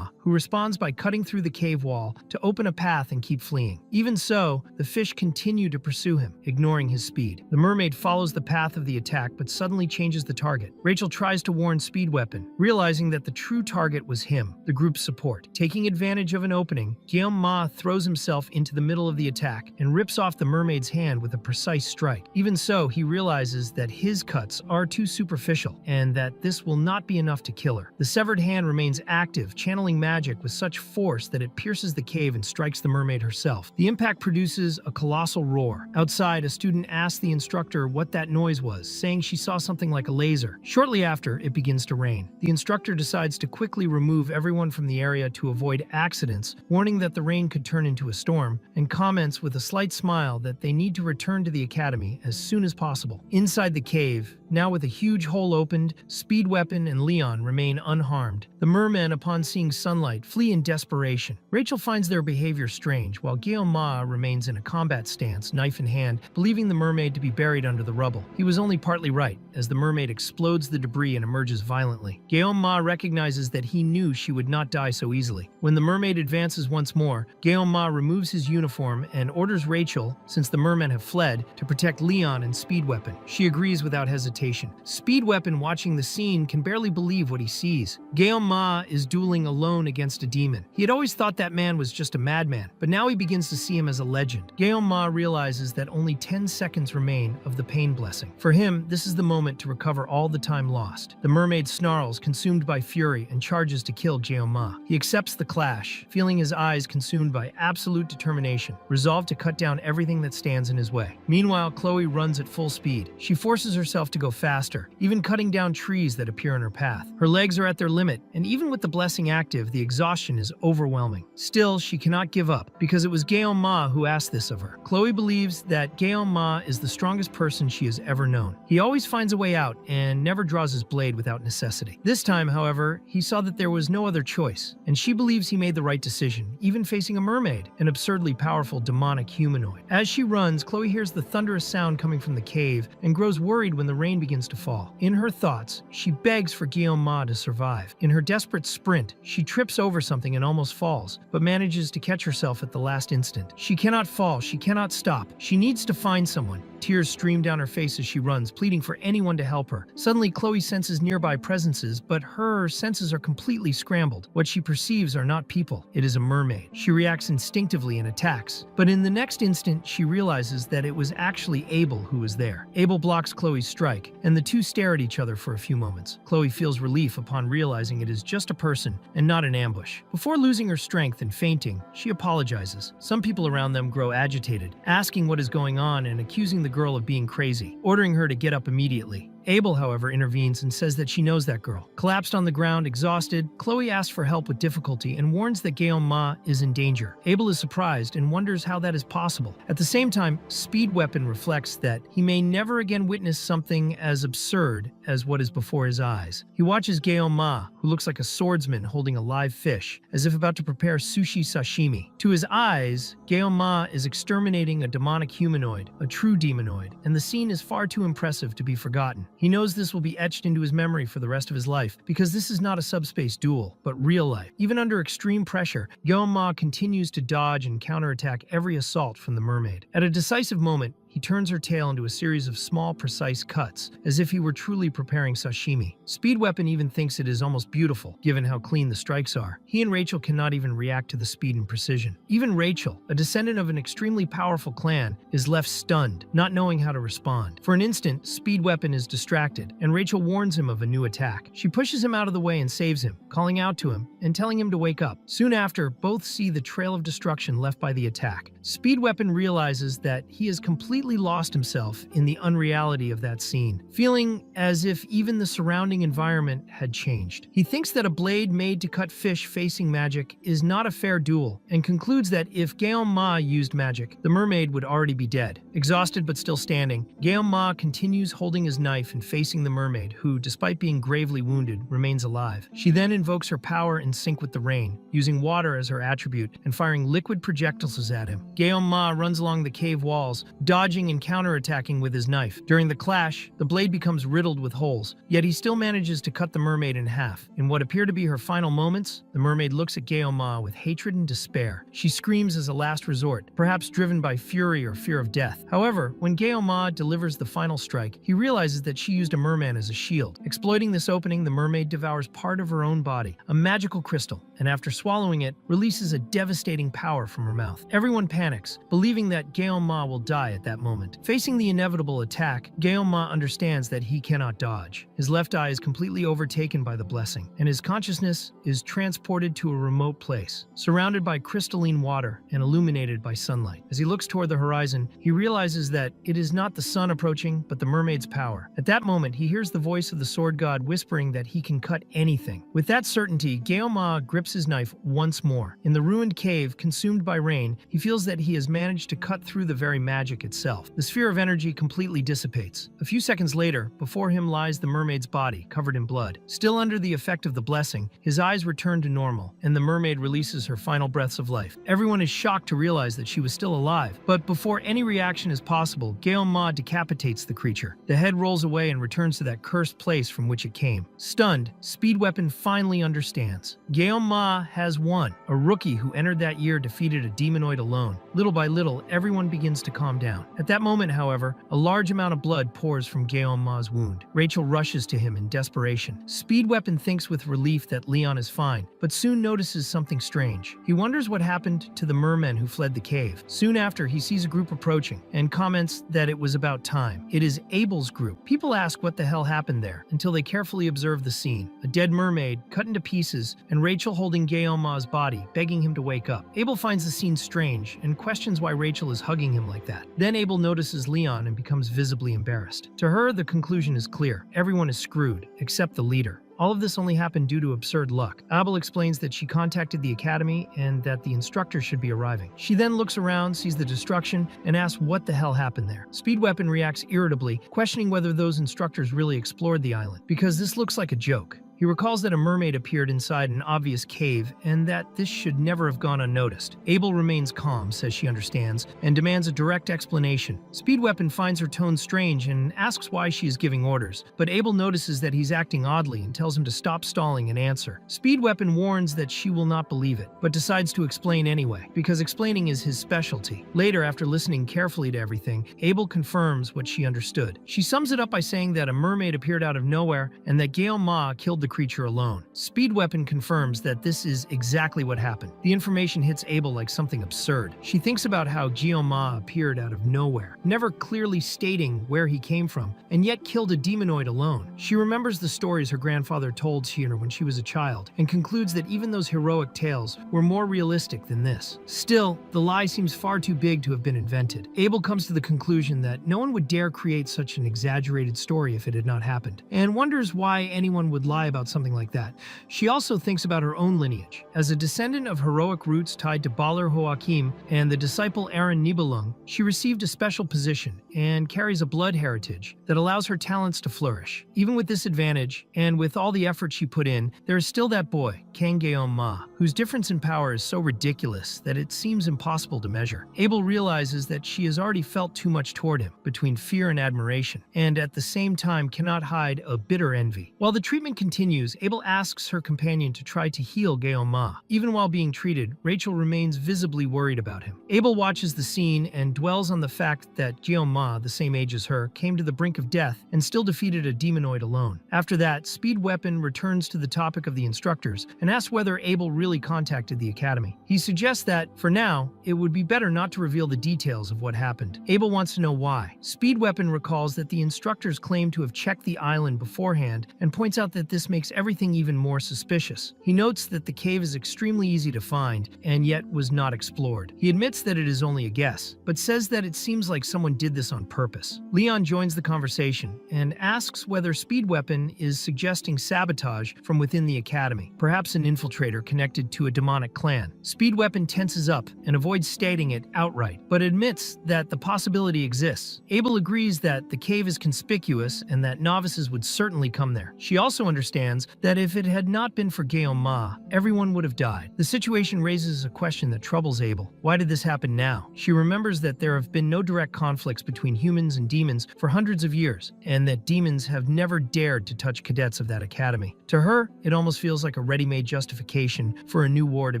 who responds by cutting through the cave wall to open a path and keep fleeing. Even so, the fish continue to pursue him, ignoring his speed. The mermaid follows the path of the attack but suddenly changes the target. Rachel tries to warn Speed Weapon, realizing that the true target was him, the group's support. Taking advantage of an opening, Guillaume throws himself into the middle of the attack and rips off the mermaid's hand with a precise strike. Even so, he realizes that his cuts are too superficial and that this will not be enough to kill her. The severed hand remains active, channeling magic with such force that it pierces the cave and strikes the mermaid herself. The impact produces a colossal roar. Outside, a student asks the instructor what that noise was, saying she saw something like a laser. Shortly after, it begins to rain. The instructor decides to quickly remove everyone from the area to avoid accidents, warning that the rain could turn into a storm, and comments with a slight smile that they need to return to the academy as soon as possible. Inside the cave, now with a huge hole opened, Speed Weapon and Leon remain unharmed. The mermen, upon seeing sunlight, flee in desperation. Rachel finds their behavior strange, while Guillaume remains in a combat stance, knife in hand, believing the mermaid to be buried under the rubble. He was only partly right, as the mermaid explodes the debris and emerges violently. Guillaume recognizes that he knew she would not die so easily. When the mermaid advances once more, Guillaume removes his uniform and orders Rachel, since the mermen have fled, to protect Leon and Speed Weapon. She agrees without hesitation. Speed Weapon, watching the scene, can barely believe what he sees. Guillaume is dueling alone against a demon. He had always thought that man was just a madman, but now he begins to see him as a legend. Guillaume realizes that only 10 seconds remain of the pain blessing. For him, this is the moment to recover all the time lost. The mermaid snarls, consumed by fury, and charges to kill Guillaume. He accepts the clash, feeling his eyes consumed by absolute determination, resolved to cut down everything that stands in his way. Meanwhile, Chloe runs at full speed. She forces herself to go faster, even cutting down trees that appear in her path. Her legs are at their limit, and even with the blessing active, the exhaustion is overwhelming. Still, she cannot give up, because it was Guillaume who asked this of her. Chloe believes that Guillaume is the strongest person she has ever known. He always finds a way out and never draws his blade without necessity. This time, however, he saw that there was no other choice, and she believes he made the right decision, even facing a mermaid, an absurdly powerful demonic humanoid. As she runs, Chloe hears the thunderous sound coming from the cave and grows worried when the rain begins to fall. In her thoughts, she begs for Guillaume to survive. In her desperate sprint, she trips over something and almost falls, but manages to catch herself at the last instant. She cannot fall, she cannot stop. She needs to find someone. Tears stream down her face as she runs, pleading for anyone to help her. Suddenly, Chloe senses nearby presences, but her senses are completely scrambled. What she perceives are not people. It is a mermaid. She reacts instinctively and attacks, but in the next instant, she realizes that it was actually Abel who was there. Abel blocks Chloe's strike, attack, and the two stare at each other for a few moments. Chloe feels relief upon realizing it is just a person and not an ambush. Before losing her strength and fainting, she apologizes. Some people around them grow agitated, asking what is going on and accusing the girl of being crazy, ordering her to get up immediately. Abel, however, intervenes and says that she knows that girl. Collapsed on the ground, exhausted, Chloe asks for help with difficulty and warns that Ma is in danger. Abel is surprised and wonders how that is possible. At the same time, Speed Weapon reflects that he may never again witness something as absurd as what is before his eyes. He watches Ma, who looks like a swordsman holding a live fish, as if about to prepare sushi sashimi. To his eyes, Ma is exterminating a demonic humanoid, a true demonoid, and the scene is far too impressive to be forgotten. He knows this will be etched into his memory for the rest of his life, because this is not a subspace duel, but real life. Even under extreme pressure, Ma continues to dodge and counterattack every assault from the mermaid. At a decisive moment, he turns her tail into a series of small, precise cuts, as if he were truly preparing sashimi. Speed Weapon even thinks it is almost beautiful, given how clean the strikes are. He and Rachel cannot even react to the speed and precision. Even Rachel, a descendant of an extremely powerful clan, is left stunned, not knowing how to respond. For an instant, Speed Weapon is distracted, and Rachel warns him of a new attack. She pushes him out of the way and saves him, calling out to him and telling him to wake up. Soon after, both see the trail of destruction left by the attack. Speed Weapon realizes that he is completely lost himself in the unreality of that scene, feeling as if even the surrounding environment had changed. He thinks that a blade made to cut fish facing magic is not a fair duel, and concludes that if Ma used magic, the mermaid would already be dead. Exhausted but still standing, Ma continues holding his knife and facing the mermaid, who, despite being gravely wounded, remains alive. She then invokes her power in sync with the rain, using water as her attribute and firing liquid projectiles at him. Ma runs along the cave walls, dodging and counterattacking with his knife. During the clash, the blade becomes riddled with holes, yet he still manages to cut the mermaid in half. In what appear to be her final moments, the mermaid looks at Ma with hatred and despair. She screams as a last resort, perhaps driven by fury or fear of death. However, when Ma delivers the final strike, he realizes that she used a merman as a shield. Exploiting this opening, the mermaid devours part of her own body, a magical crystal, and after swallowing it, releases a devastating power from her mouth. Everyone panics, believing that Ma will die at that moment. Facing the inevitable attack, Ma understands that he cannot dodge. His left eye is completely overtaken by the blessing, and his consciousness is transported to a remote place, surrounded by crystalline water and illuminated by sunlight. As he looks toward the horizon, he realizes that it is not the sun approaching, but the mermaid's power. At that moment, he hears the voice of the sword god whispering that he can cut anything. With that certainty, Ma grips his knife once more. In the ruined cave, consumed by rain, he feels that he has managed to cut through the very magic itself. The sphere of energy completely dissipates. A few seconds later, before him lies the mermaid's body, covered in blood. Still under the effect of the blessing, his eyes return to normal, and the mermaid releases her final breaths of life. Everyone is shocked to realize that she was still alive, but before any reaction is possible, Ma decapitates the creature. The head rolls away and returns to that cursed place from which it came. Stunned, Speed Weapon finally understands. Ma has won. A rookie who entered that year defeated a demonoid alone. Little by little, everyone begins to calm down. At that moment, however, a large amount of blood pours from Ma's wound. Rachel rushes to him in desperation. Speed Weapon thinks with relief that Leon is fine, but soon notices something strange. He wonders what happened to the mermen who fled the cave. Soon after, he sees a group approaching and comments that it was about time. It is Abel's group. People ask what the hell happened there until they carefully observe the scene. A dead mermaid, cut into pieces, and Rachel holding Ma's body, begging him to wake up. Abel finds the scene strange and questions why Rachel is hugging him like that. Then Abel notices Leon and becomes visibly embarrassed. To her, the conclusion is clear. Everyone is screwed, except the leader. All of this only happened due to absurd luck. Abel explains that she contacted the academy and that the instructor should be arriving. She then looks around, sees the destruction, and asks what the hell happened there. Speed Weapon reacts irritably, questioning whether those instructors really explored the island, because this looks like a joke. He recalls that a mermaid appeared inside an obvious cave and that this should never have gone unnoticed. Abel remains calm, says she understands, and demands a direct explanation. Speed Weapon finds her tone strange and asks why she is giving orders, but Abel notices that he's acting oddly and tells him to stop stalling and answer. Speed Weapon warns that she will not believe it, but decides to explain anyway, because explaining is his specialty. Later, after listening carefully to everything, Abel confirms what she understood. She sums it up by saying that a mermaid appeared out of nowhere and that Ma killed the creature alone. Speed Weapon confirms that this is exactly what happened. The information hits Abel like something absurd. She thinks about how Geoma appeared out of nowhere, never clearly stating where he came from, and yet killed a demonoid alone. She remembers the stories her grandfather told her when she was a child, and concludes that even those heroic tales were more realistic than this. Still, the lie seems far too big to have been invented. Abel comes to the conclusion that no one would dare create such an exaggerated story if it had not happened, and wonders why anyone would lie about something like that. She also thinks about her own lineage. As a descendant of heroic roots tied to Balar Joachim and the disciple Aaron Nibelung, she received a special position and carries a blood heritage that allows her talents to flourish. Even with this advantage, and with all the effort she put in, there is still that boy, Kangeoma, whose difference in power is so ridiculous that it seems impossible to measure. Abel realizes that she has already felt too much toward him, between fear and admiration, and at the same time cannot hide a bitter envy. While the treatment continues, Abel asks her companion to try to heal Geoma. Even while being treated, Rachel remains visibly worried about him. Abel watches the scene and dwells on the fact that Geoma, the same age as her, came to the brink of death and still defeated a demonoid alone. After that, Speed Weapon returns to the topic of the instructors and asks whether Abel really contacted the academy. He suggests that, for now, it would be better not to reveal the details of what happened. Abel wants to know why. Speed Weapon recalls that the instructors claim to have checked the island beforehand and points out that this makes everything even more suspicious. He notes that the cave is extremely easy to find and yet was not explored. He admits that it is only a guess, but says that it seems like someone did this on purpose. Leon joins the conversation and asks whether Speed Weapon is suggesting sabotage from within the academy, perhaps an infiltrator connected to a demonic clan. Speed Weapon tenses up and avoids stating it outright, but admits that the possibility exists. Abel agrees that the cave is conspicuous and that novices would certainly come there. She also understands that if it had not been for Geoma, everyone would have died. The situation raises a question that troubles Abel. Why did this happen now? She remembers that there have been no direct conflicts between humans and demons for hundreds of years, and that demons have never dared to touch cadets of that academy. To her, it almost feels like a ready-made justification for a new war to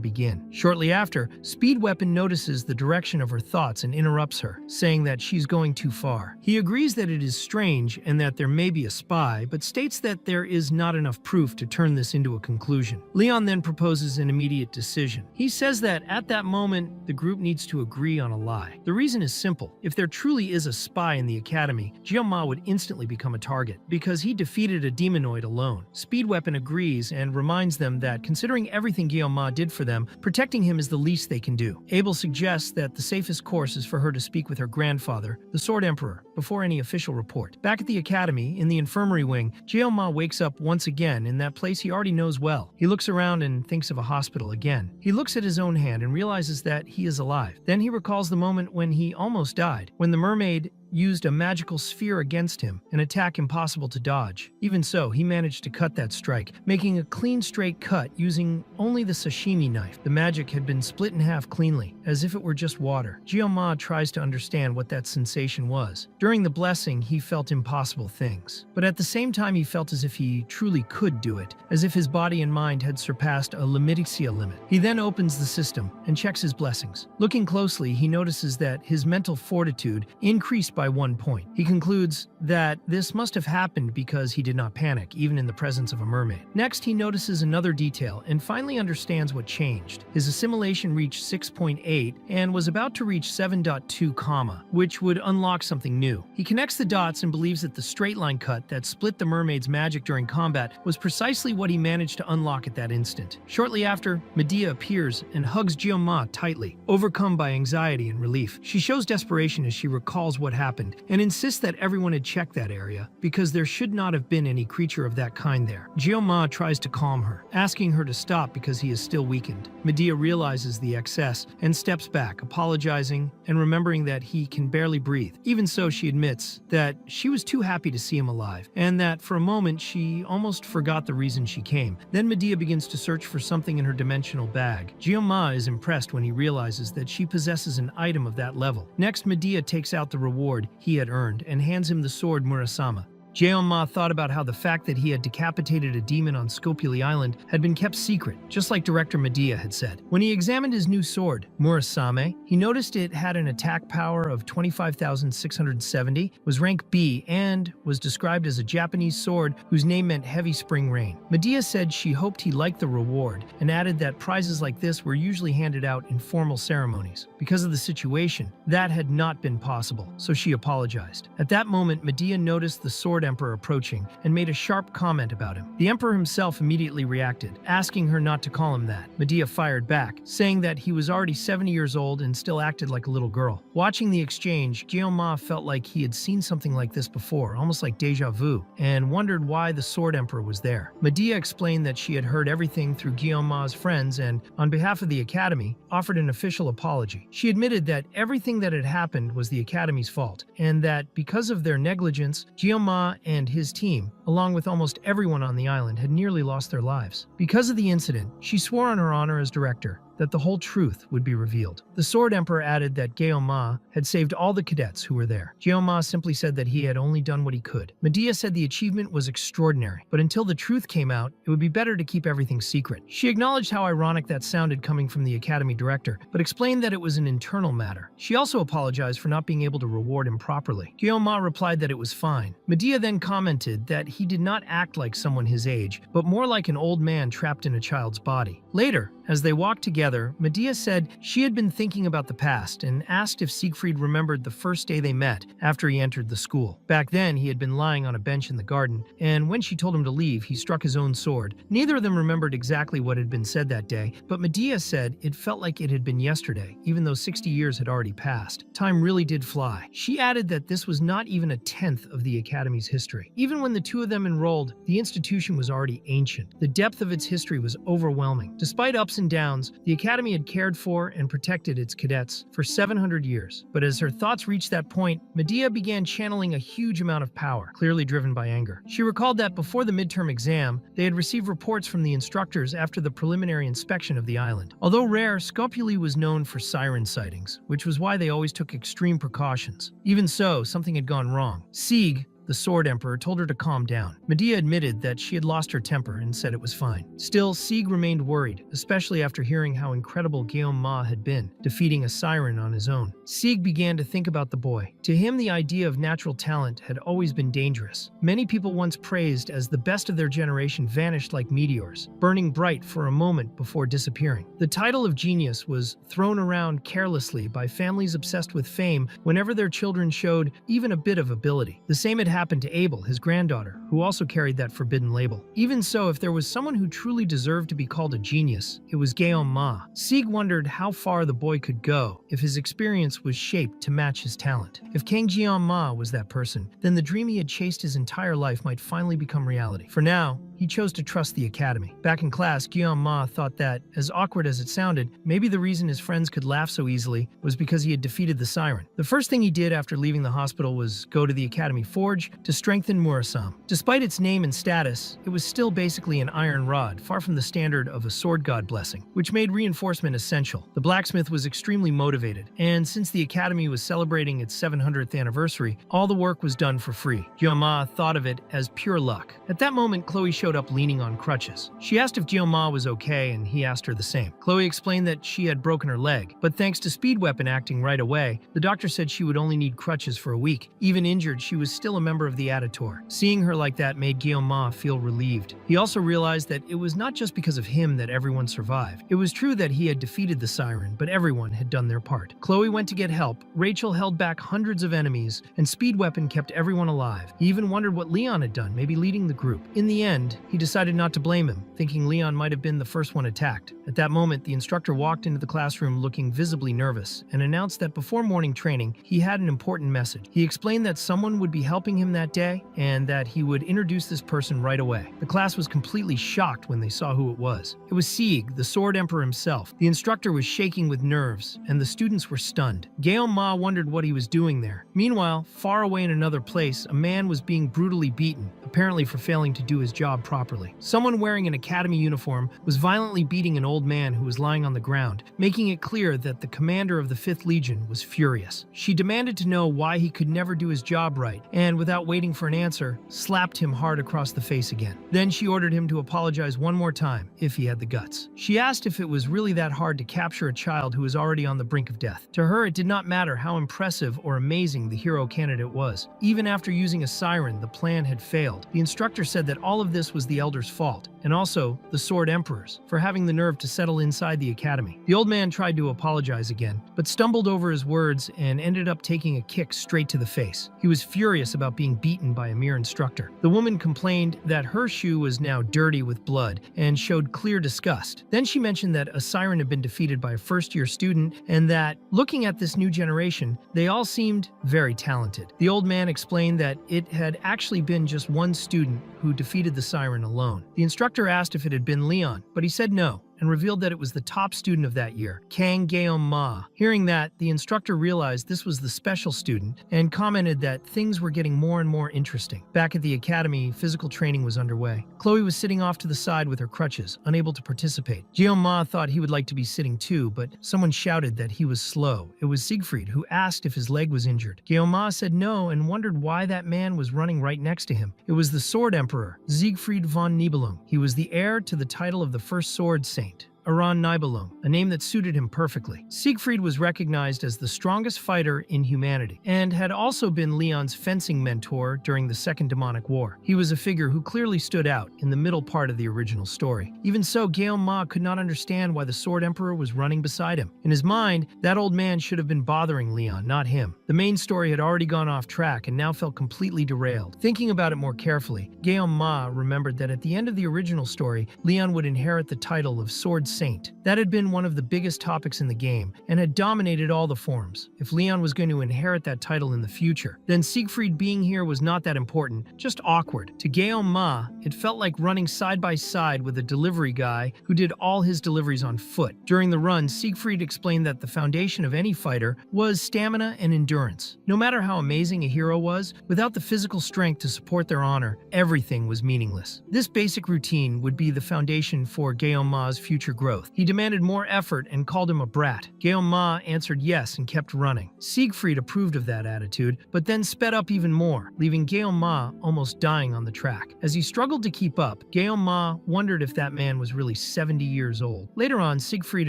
begin. Shortly after, Speed Weapon notices the direction of her thoughts and interrupts her, saying that she's going too far. He agrees that it is strange and that there may be a spy, but states that there is not enough proof to turn this into a conclusion. Leon then proposes an immediate decision. He says that at that moment, the group needs to agree on a lie. The reason is simple. If there truly is a spy in the academy, Geoma would instantly become a target, because he defeated a demonoid alone. Speed Weapon agrees and reminds them that considering everything Geoma did for them, protecting him is the least they can do. Abel suggests that the safest course is for her to speak with her grandfather, the Sword Emperor, before any official report. Back at the academy, in the infirmary wing, Geoma wakes up once again in that place he already knows well. He looks around and thinks of a hospital again. He looks at his own hand and realizes that he is alive. Then he recalls the moment when he almost died, when the mermaid used a magical sphere against him, an attack impossible to dodge. Even so, he managed to cut that strike, making a clean straight cut using only the sashimi knife. The magic had been split in half cleanly, as if it were just water. Geoma tries to understand what that sensation was. During the blessing, he felt impossible things, but at the same time he felt as if he truly could do it, as if his body and mind had surpassed a limiticia limit. He then opens the system and checks his blessings. Looking closely, he notices that his mental fortitude increased by 1 point. He concludes that this must have happened because he did not panic, even in the presence of a mermaid. Next, he notices another detail and finally understands what changed. His assimilation reached 6.8 and was about to reach 7.2, which would unlock something new. He connects the dots and believes that the straight line cut that split the mermaid's magic during combat was precisely what he managed to unlock at that instant. Shortly after, Medea appears and hugs Geoma tightly, overcome by anxiety and relief. She shows desperation as she recalls what happened and insists that everyone had checked that area because there should not have been any creature of that kind there. Geoma tries to calm her, asking her to stop because he is still weakened. Medea realizes the excess and steps back, apologizing and remembering that he can barely breathe. Even so, she admits that she was too happy to see him alive and that for a moment she almost forgot the reason she came. Then Medea begins to search for something in her dimensional bag. Geoma is impressed when he realizes that she possesses an item of that level. Next, Medea takes out the reward he had earned and hands him the sword Murasama. Jeonma thought about how the fact that he had decapitated a demon on Scopuli Island had been kept secret, just like director Medea had said. When he examined his new sword, Murasame, he noticed it had an attack power of 25,670, was rank B, and was described as a Japanese sword whose name meant heavy spring rain. Medea said she hoped he liked the reward, and added that prizes like this were usually handed out in formal ceremonies. Because of the situation, that had not been possible, so she apologized. At that moment, Medea noticed the Sword Emperor approaching and made a sharp comment about him. The Emperor himself immediately reacted, asking her not to call him that. Medea fired back, saying that he was already 70 years old and still acted like a little girl. Watching the exchange, Jeonma felt like he had seen something like this before, almost like deja vu, and wondered why the Sword Emperor was there. Medea explained that she had heard everything through Jeonma's friends and, on behalf of the Academy, offered an official apology. She admitted that everything that had happened was the Academy's fault, and that because of their negligence, Jeonma and his team, along with almost everyone on the island, had nearly lost their lives. Because of the incident, she swore on her honor as director that the whole truth would be revealed. The Sword Emperor added that Jeonma had saved all the cadets who were there. Jeonma simply said that he had only done what he could. Medea said the achievement was extraordinary, but until the truth came out, it would be better to keep everything secret. She acknowledged how ironic that sounded coming from the Academy director, but explained that it was an internal matter. She also apologized for not being able to reward him properly. Jeonma replied that it was fine. Medea then commented that he did not act like someone his age, but more like an old man trapped in a child's body. Later, as they walked together, Medea said she had been thinking about the past and asked if Siegfried remembered the first day they met after he entered the school. Back then, he had been lying on a bench in the garden, and when she told him to leave, he struck his own sword. Neither of them remembered exactly what had been said that day, but Medea said it felt like it had been yesterday, even though 60 years had already passed. Time really did fly. She added that this was not even a tenth of the Academy's history. Even when the two of them enrolled, the institution was already ancient. The depth of its history was overwhelming. Despite ups and downs, the Academy had cared for and protected its cadets for 700 years. But as her thoughts reached that point, Medea began channeling a huge amount of power, clearly driven by anger. She recalled that before the midterm exam, they had received reports from the instructors after the preliminary inspection of the island. Although rare, Scopuli was known for siren sightings, which was why they always took extreme precautions. Even so, something had gone wrong. Sieg, the Sword Emperor, told her to calm down. Medea admitted that she had lost her temper and said it was fine. Still, Sieg remained worried, especially after hearing how incredible Jeonma had been, defeating a siren on his own. Sieg began to think about the boy. To him, the idea of natural talent had always been dangerous. Many people once praised as the best of their generation vanished like meteors, burning bright for a moment before disappearing. The title of genius was thrown around carelessly by families obsessed with fame whenever their children showed even a bit of ability. The same had happened to Abel, his granddaughter, who also carried that forbidden label. Even so, if there was someone who truly deserved to be called a genius, it was Jeonma. Sieg wondered how far the boy could go if his experience was shaped to match his talent. If King Jeonma was that person, then the dream he had chased his entire life might finally become reality. For now, he chose to trust the Academy. Back in class, Jeonma thought that, as awkward as it sounded, maybe the reason his friends could laugh so easily was because he had defeated the siren. The first thing he did after leaving the hospital was go to the Academy Forge to strengthen Murasame. Despite its name and status, it was still basically an iron rod, far from the standard of a sword god blessing, which made reinforcement essential. The blacksmith was extremely motivated, and since the Academy was celebrating its 700th anniversary, all the work was done for free. Jeonma thought of it as pure luck. At that moment, Chloe showed up leaning on crutches. She asked if Jeonma was okay, and he asked her the same. Chloe explained that she had broken her leg, but thanks to Speed Weapon acting right away, the doctor said she would only need crutches for a week. Even injured, she was still a member of the Aditor. Seeing her like that made Jeonma feel relieved. He also realized that it was not just because of him that everyone survived. It was true that he had defeated the siren, but everyone had done their part. Chloe went to get help, Rachel held back hundreds of enemies, and Speed Weapon kept everyone alive. He even wondered what Leon had done, maybe leading the group. In the end, he decided not to blame him, thinking Leon might have been the first one attacked. At that moment, the instructor walked into the classroom looking visibly nervous and announced that before morning training, he had an important message. He explained that someone would be helping him that day and that he would introduce this person right away. The class was completely shocked when they saw who it was. It was Sieg, the Sword Emperor himself. The instructor was shaking with nerves, and the students were stunned. Jeonma wondered what he was doing there. Meanwhile, far away in another place, a man was being brutally beaten, apparently for failing to do his job job properly. Someone wearing an academy uniform was violently beating an old man who was lying on the ground, making it clear that the commander of the 5th Legion was furious. She demanded to know why he could never do his job right, and without waiting for an answer, slapped him hard across the face again. Then she ordered him to apologize one more time, if he had the guts. She asked if it was really that hard to capture a child who was already on the brink of death. To her, it did not matter how impressive or amazing the hero candidate was. Even after using a siren, the plan had failed. The instructor said that all of this was the Elder's fault, and also the Sword Emperor's, for having the nerve to settle inside the academy. The old man tried to apologize again, but stumbled over his words and ended up taking a kick straight to the face. He was furious about being beaten by a mere instructor. The woman complained that her shoe was now dirty with blood and showed clear disgust. Then she mentioned that a siren had been defeated by a first-year student and that, looking at this new generation, they all seemed very talented. The old man explained that it had actually been just one student who defeated the siren alone. The instructor asked if it had been Leon, but he said no, and revealed that it was the top student of that year, Kang Ma. Hearing that, the instructor realized this was the special student and commented that things were getting more and more interesting. Back at the academy, physical training was underway. Chloe was sitting off to the side with her crutches, unable to participate. Ma thought he would like to be sitting too, but someone shouted that he was slow. It was Siegfried, who asked if his leg was injured. Ma said no and wondered why that man was running right next to him. It was the Sword Emperor, Siegfried von Nibelung. He was the heir to the title of the first Sword Saint, Aran Nibelung, a name that suited him perfectly. Siegfried was recognized as the strongest fighter in humanity, and had also been Leon's fencing mentor during the Second Demonic War. He was a figure who clearly stood out in the middle part of the original story. Even so, Ma could not understand why the Sword Emperor was running beside him. In his mind, that old man should have been bothering Leon, not him. The main story had already gone off track and now felt completely derailed. Thinking about it more carefully, Ma remembered that at the end of the original story, Leon would inherit the title of Sword Saint. That had been one of the biggest topics in the game and had dominated all the forums. If Leon was going to inherit that title in the future, then Siegfried being here was not that important, just awkward. To Ma, it felt like running side by side with a delivery guy who did all his deliveries on foot. During the run, Siegfried explained that the foundation of any fighter was stamina and endurance. No matter how amazing a hero was, without the physical strength to support their honor, everything was meaningless. This basic routine would be the foundation for Ma's future growth. He demanded more effort and called him a brat. Ma answered yes and kept running. Siegfried approved of that attitude, but then sped up even more, leaving Ma almost dying on the track. As he struggled to keep up, Ma wondered if that man was really 70 years old. Later on, Siegfried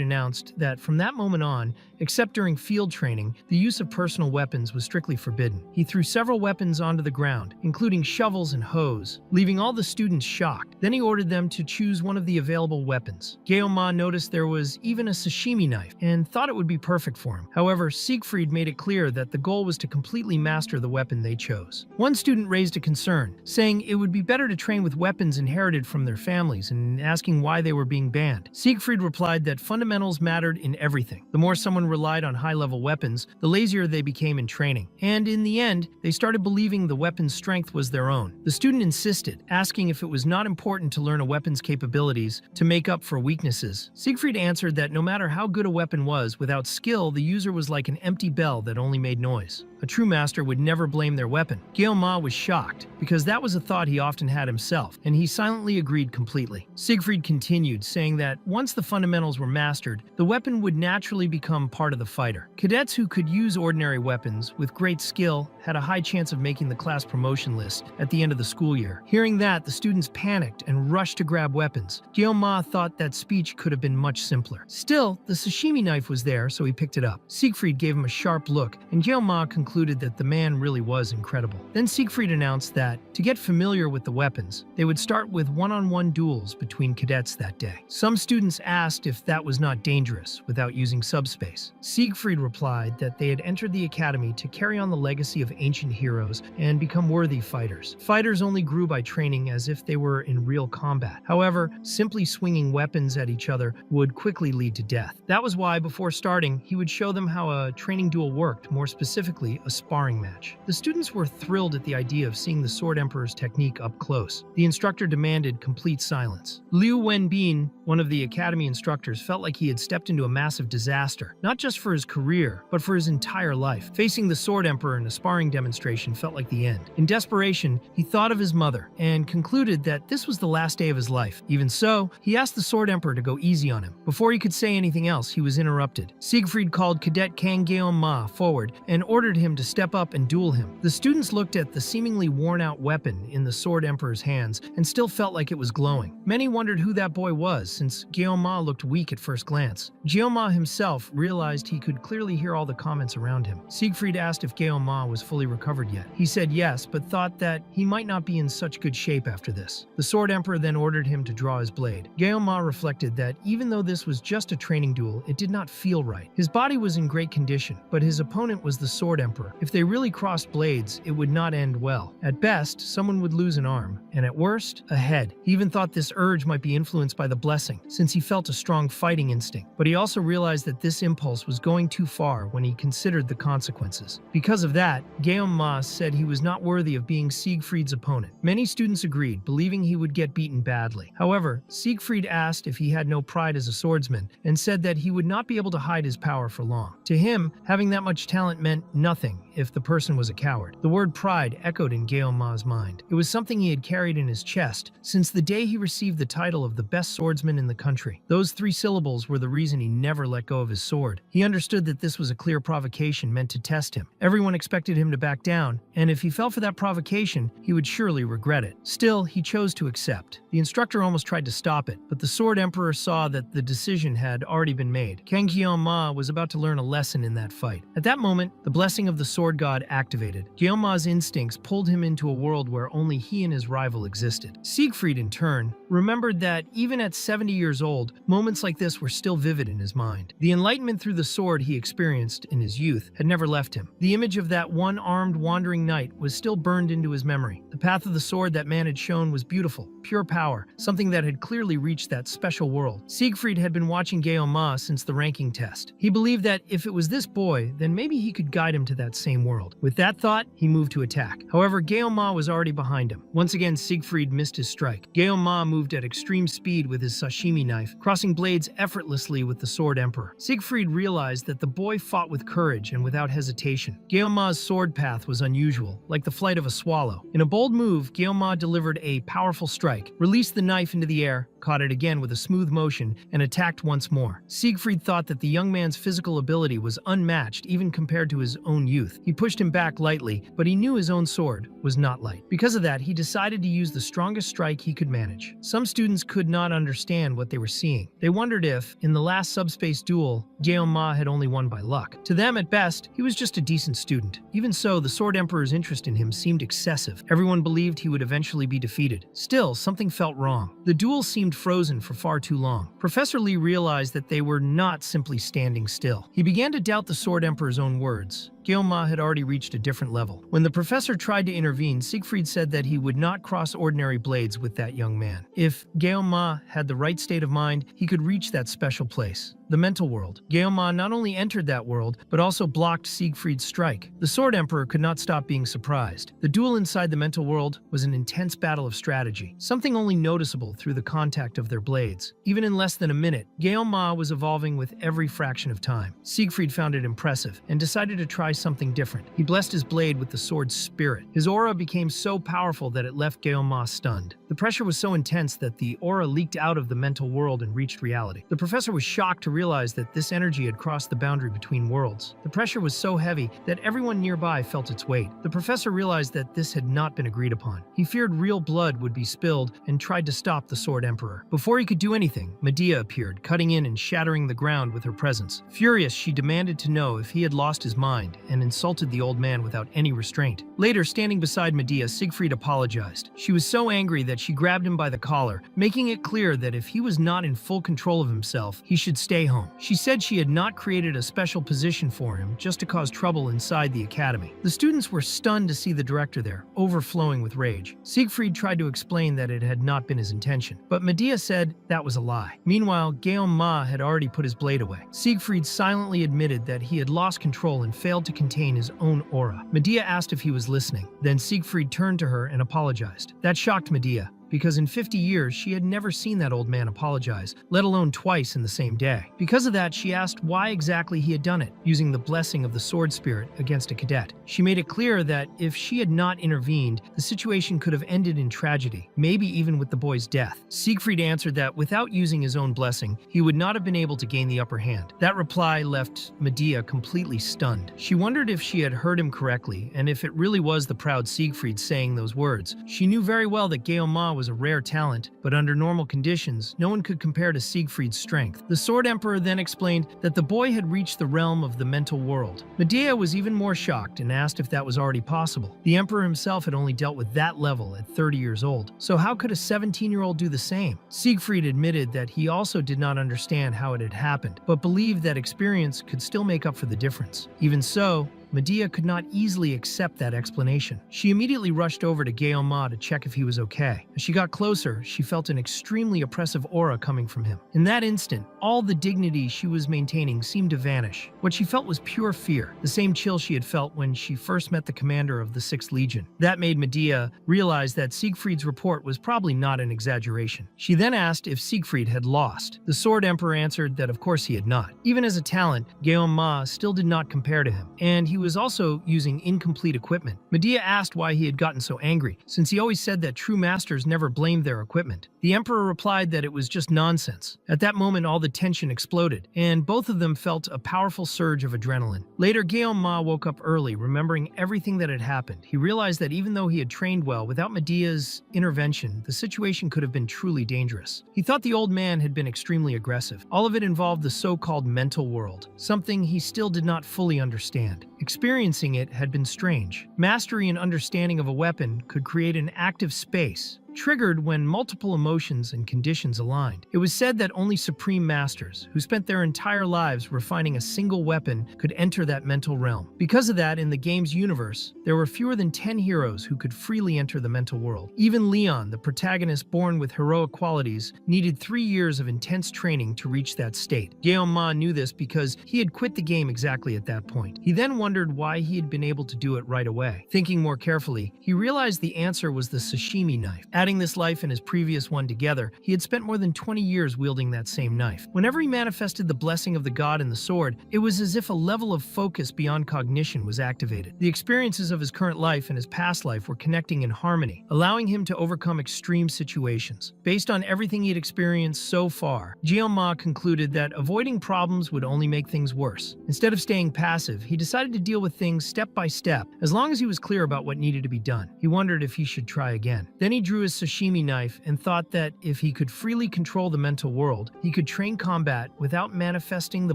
announced that from that moment on, except during field training, the use of personal weapons was strictly forbidden. He threw several weapons onto the ground, including shovels and hoes, leaving all the students shocked. Then he ordered them to choose one of the available weapons. Ma noticed there was even a sashimi knife and thought it would be perfect for him. However, Siegfried made it clear that the goal was to completely master the weapon they chose. One student raised a concern, saying it would be better to train with weapons inherited from their families and asking why they were being banned. Siegfried replied that fundamentals mattered in everything. The more someone relied on high-level weapons, the lazier they became in training. And in the end, they started believing the weapon's strength was their own. The student insisted, asking if it was not important to learn a weapon's capabilities to make up for weaknesses. Siegfried answered that no matter how good a weapon was, without skill, the user was like an empty bell that only made noise. A true master would never blame their weapon. Ma was shocked, because that was a thought he often had himself, and he silently agreed completely. Siegfried continued, saying that once the fundamentals were mastered, the weapon would naturally become part of the fighter. Cadets who could use ordinary weapons with great skill had a high chance of making the class promotion list at the end of the school year. Hearing that, the students panicked and rushed to grab weapons. Ma thought that speech could have been much simpler. Still, the sashimi knife was there, so he picked it up. Siegfried gave him a sharp look, and Ma concluded that the man really was incredible. Then Siegfried announced that, to get familiar with the weapons, they would start with one-on-one duels between cadets that day. Some students asked if that was not dangerous without using subspace. Siegfried replied that they had entered the academy to carry on the legacy of ancient heroes and become worthy fighters. Fighters only grew by training as if they were in real combat. However, simply swinging weapons at each other would quickly lead to death. That was why, before starting, he would show them how a training duel worked, more specifically, a sparring match. The students were thrilled at the idea of seeing the Sword Emperor's technique up close. The instructor demanded complete silence. Liu Wenbin, one of the academy instructors, felt like he had stepped into a massive disaster, not just for his career, but for his entire life. Facing the Sword Emperor in a sparring demonstration felt like the end. In desperation, he thought of his mother and concluded that this was the last day of his life. Even so, he asked the Sword Emperor to go easy on him. Before he could say anything else, he was interrupted. Siegfried called Cadet Kang Ma forward and ordered him to step up and duel him. The students looked at the seemingly worn-out weapon in the Sword Emperor's hands and still felt like it was glowing. Many wondered who that boy was, since Ma looked weak at first glance. Ma himself realized he could clearly hear all the comments around him. Siegfried asked if Ma was fully recovered yet. He said yes, but thought that he might not be in such good shape after this. The Sword Emperor then ordered him to draw his blade. Ma reflected that even though this was just a training duel, it did not feel right. His body was in great condition, but his opponent was the Sword Emperor. If they really crossed blades, it would not end well. At best, someone would lose an arm, and at worst, a head. He even thought this urge might be influenced by the blessing, since he felt a strong fighting instinct. But he also realized that this impulse was going too far when he considered the consequences. Because of that, Ma said he was not worthy of being Siegfried's opponent. Many students agreed, believing he would get beaten badly. However, Siegfried asked if he had no pride as a swordsman, and said that he would not be able to hide his power for long. To him, having that much talent meant nothing if the person was a coward. The word pride echoed in Ma's mind. It was something he had carried in his chest since the day he received the title of the best swordsman in the country. Those 3 syllables were the reason he never let go of his sword. He understood that this was a clear provocation meant to test him. Everyone expected him to back down, and if he fell for that provocation, he would surely regret it. Still, he chose to accept. The instructor almost tried to stop it, but the Sword Emperor saw that the decision had already been made. Kang Ma was about to learn a lesson in that fight. At that moment, the blessing of the Sword God activated. Ma's instincts pulled him into a world where only he and his rival existed. Siegfried, in turn, remembered that even at 70 years old, moments like this were still vivid in his mind. The enlightenment through the sword he experienced in his youth had never left him. The image of that one-armed wandering knight was still burned into his memory. The path of the sword that man had shown was beautiful, pure power, something that had clearly reached that special world. Siegfried had been watching Ma since the ranking test. He believed that if it was this boy, then maybe he could guide him to that same world. With that thought, he moved to attack. However, Ma was already behind him. Once again, Siegfried missed his strike. Ma moved at extreme speed with his sashimi knife, crossing blades effortlessly with the Sword Emperor. Siegfried realized that the boy fought with courage and without hesitation. Ma's sword path was unusual, like the flight of a swallow. In a bold move, Ma delivered a powerful strike, released the knife into the air, caught it again with a smooth motion, and attacked once more. Siegfried thought that the young man's physical ability was unmatched even compared to his own youth. He pushed him back lightly, but he knew his own sword was not light. Because of that, he decided to use the strongest strike he could manage. Some students could not understand what they were seeing. They wondered if, in the last subspace duel, Ma had only won by luck. To them, at best, he was just a decent student. Even so, the Sword Emperor's interest in him seemed excessive. Everyone believed he would eventually be defeated. Still, something felt wrong. The duel seemed frozen for far too long. Professor Lee realized that they were not simply standing still. He began to doubt the Sword Emperor's own words. Ma had already reached a different level. When the professor tried to intervene, Siegfried said that he would not cross ordinary blades with that young man. If Ma had the right state of mind, he could reach that special place, the mental world. Ma not only entered that world, but also blocked Siegfried's strike. The Sword Emperor could not stop being surprised. The duel inside the mental world was an intense battle of strategy, something only noticeable through the contact of their blades. Even in less than a minute, Ma was evolving with every fraction of time. Siegfried found it impressive and decided to try something different. He blessed his blade with the sword's spirit. His aura became so powerful that it left Ma stunned. The pressure was so intense that the aura leaked out of the mental world and reached reality. The professor was shocked to realize that this energy had crossed the boundary between worlds. The pressure was so heavy that everyone nearby felt its weight. The professor realized that this had not been agreed upon. He feared real blood would be spilled and tried to stop the Sword Emperor. Before he could do anything, Medea appeared, cutting in and shattering the ground with her presence. Furious, she demanded to know if he had lost his mind and insulted the old man without any restraint. Later, standing beside Medea, Siegfried apologized. She was so angry that she grabbed him by the collar, making it clear that if he was not in full control of himself, he should stay home. She said she had not created a special position for him just to cause trouble inside the academy. The students were stunned to see the director there, overflowing with rage. Siegfried tried to explain that it had not been his intention, but Medea said that was a lie. Meanwhile, Ma had already put his blade away. Siegfried silently admitted that he had lost control and failed to to contain his own aura. Medea asked if he was listening. Then Siegfried turned to her and apologized. That shocked Medea, because in 50 years she had never seen that old man apologize, let alone twice in the same day. Because of that, she asked why exactly he had done it, using the blessing of the sword spirit against a cadet. She made it clear that if she had not intervened, the situation could have ended in tragedy, maybe even with the boy's death. Siegfried answered that without using his own blessing, he would not have been able to gain the upper hand. That reply left Medea completely stunned. She wondered if she had heard him correctly, and if it really was the proud Siegfried saying those words. She knew very well that Guillaume was a rare talent, but under normal conditions, no one could compare to Siegfried's strength. The Sword Emperor then explained that the boy had reached the realm of the mental world. Medea was even more shocked and asked if that was already possible. The Emperor himself had only dealt with that level at 30 years old, so how could a 17-year-old do the same? Siegfried admitted that he also did not understand how it had happened, but believed that experience could still make up for the difference. Even so, Medea could not easily accept that explanation. She immediately rushed over to Guillaume to check if he was okay. As she got closer, she felt an extremely oppressive aura coming from him. In that instant, all the dignity she was maintaining seemed to vanish. What she felt was pure fear, the same chill she had felt when she first met the commander of the 6th Legion. That made Medea realize that Siegfried's report was probably not an exaggeration. She then asked if Siegfried had lost. The Sword Emperor answered that of course he had not. Even as a talent, Guillaume still did not compare to him, and he was also using incomplete equipment. Medea asked why he had gotten so angry, since he always said that true masters never blamed their equipment. The Emperor replied that it was just nonsense. At that moment, all the tension exploded, and both of them felt a powerful surge of adrenaline. Later, Guillaume woke up early, remembering everything that had happened. He realized that even though he had trained well, without Medea's intervention, the situation could have been truly dangerous. He thought the old man had been extremely aggressive. All of it involved the so-called mental world, something he still did not fully understand. Experiencing it had been strange. Mastery and understanding of a weapon could create an active space, triggered when multiple emotions and conditions aligned. It was said that only supreme masters, who spent their entire lives refining a single weapon, could enter that mental realm. Because of that, in the game's universe, there were fewer than 10 heroes who could freely enter the mental world. Even Leon, the protagonist born with heroic qualities, needed 3 years of intense training to reach that state. Guillaume knew this because he had quit the game exactly at that point. He then wondered why he had been able to do it right away. Thinking more carefully, he realized the answer was the sashimi knife. Adding this life and his previous one together, he had spent more than 20 years wielding that same knife. Whenever he manifested the blessing of the god in the sword, it was as if a level of focus beyond cognition was activated. The experiences of his current life and his past life were connecting in harmony, allowing him to overcome extreme situations. Based on everything he had experienced so far, Guillaume concluded that avoiding problems would only make things worse. Instead of staying passive, he decided to deal with things step by step, as long as he was clear about what needed to be done. He wondered if he should try again. Then he drew his sashimi knife and thought that if he could freely control the mental world, he could train combat without manifesting the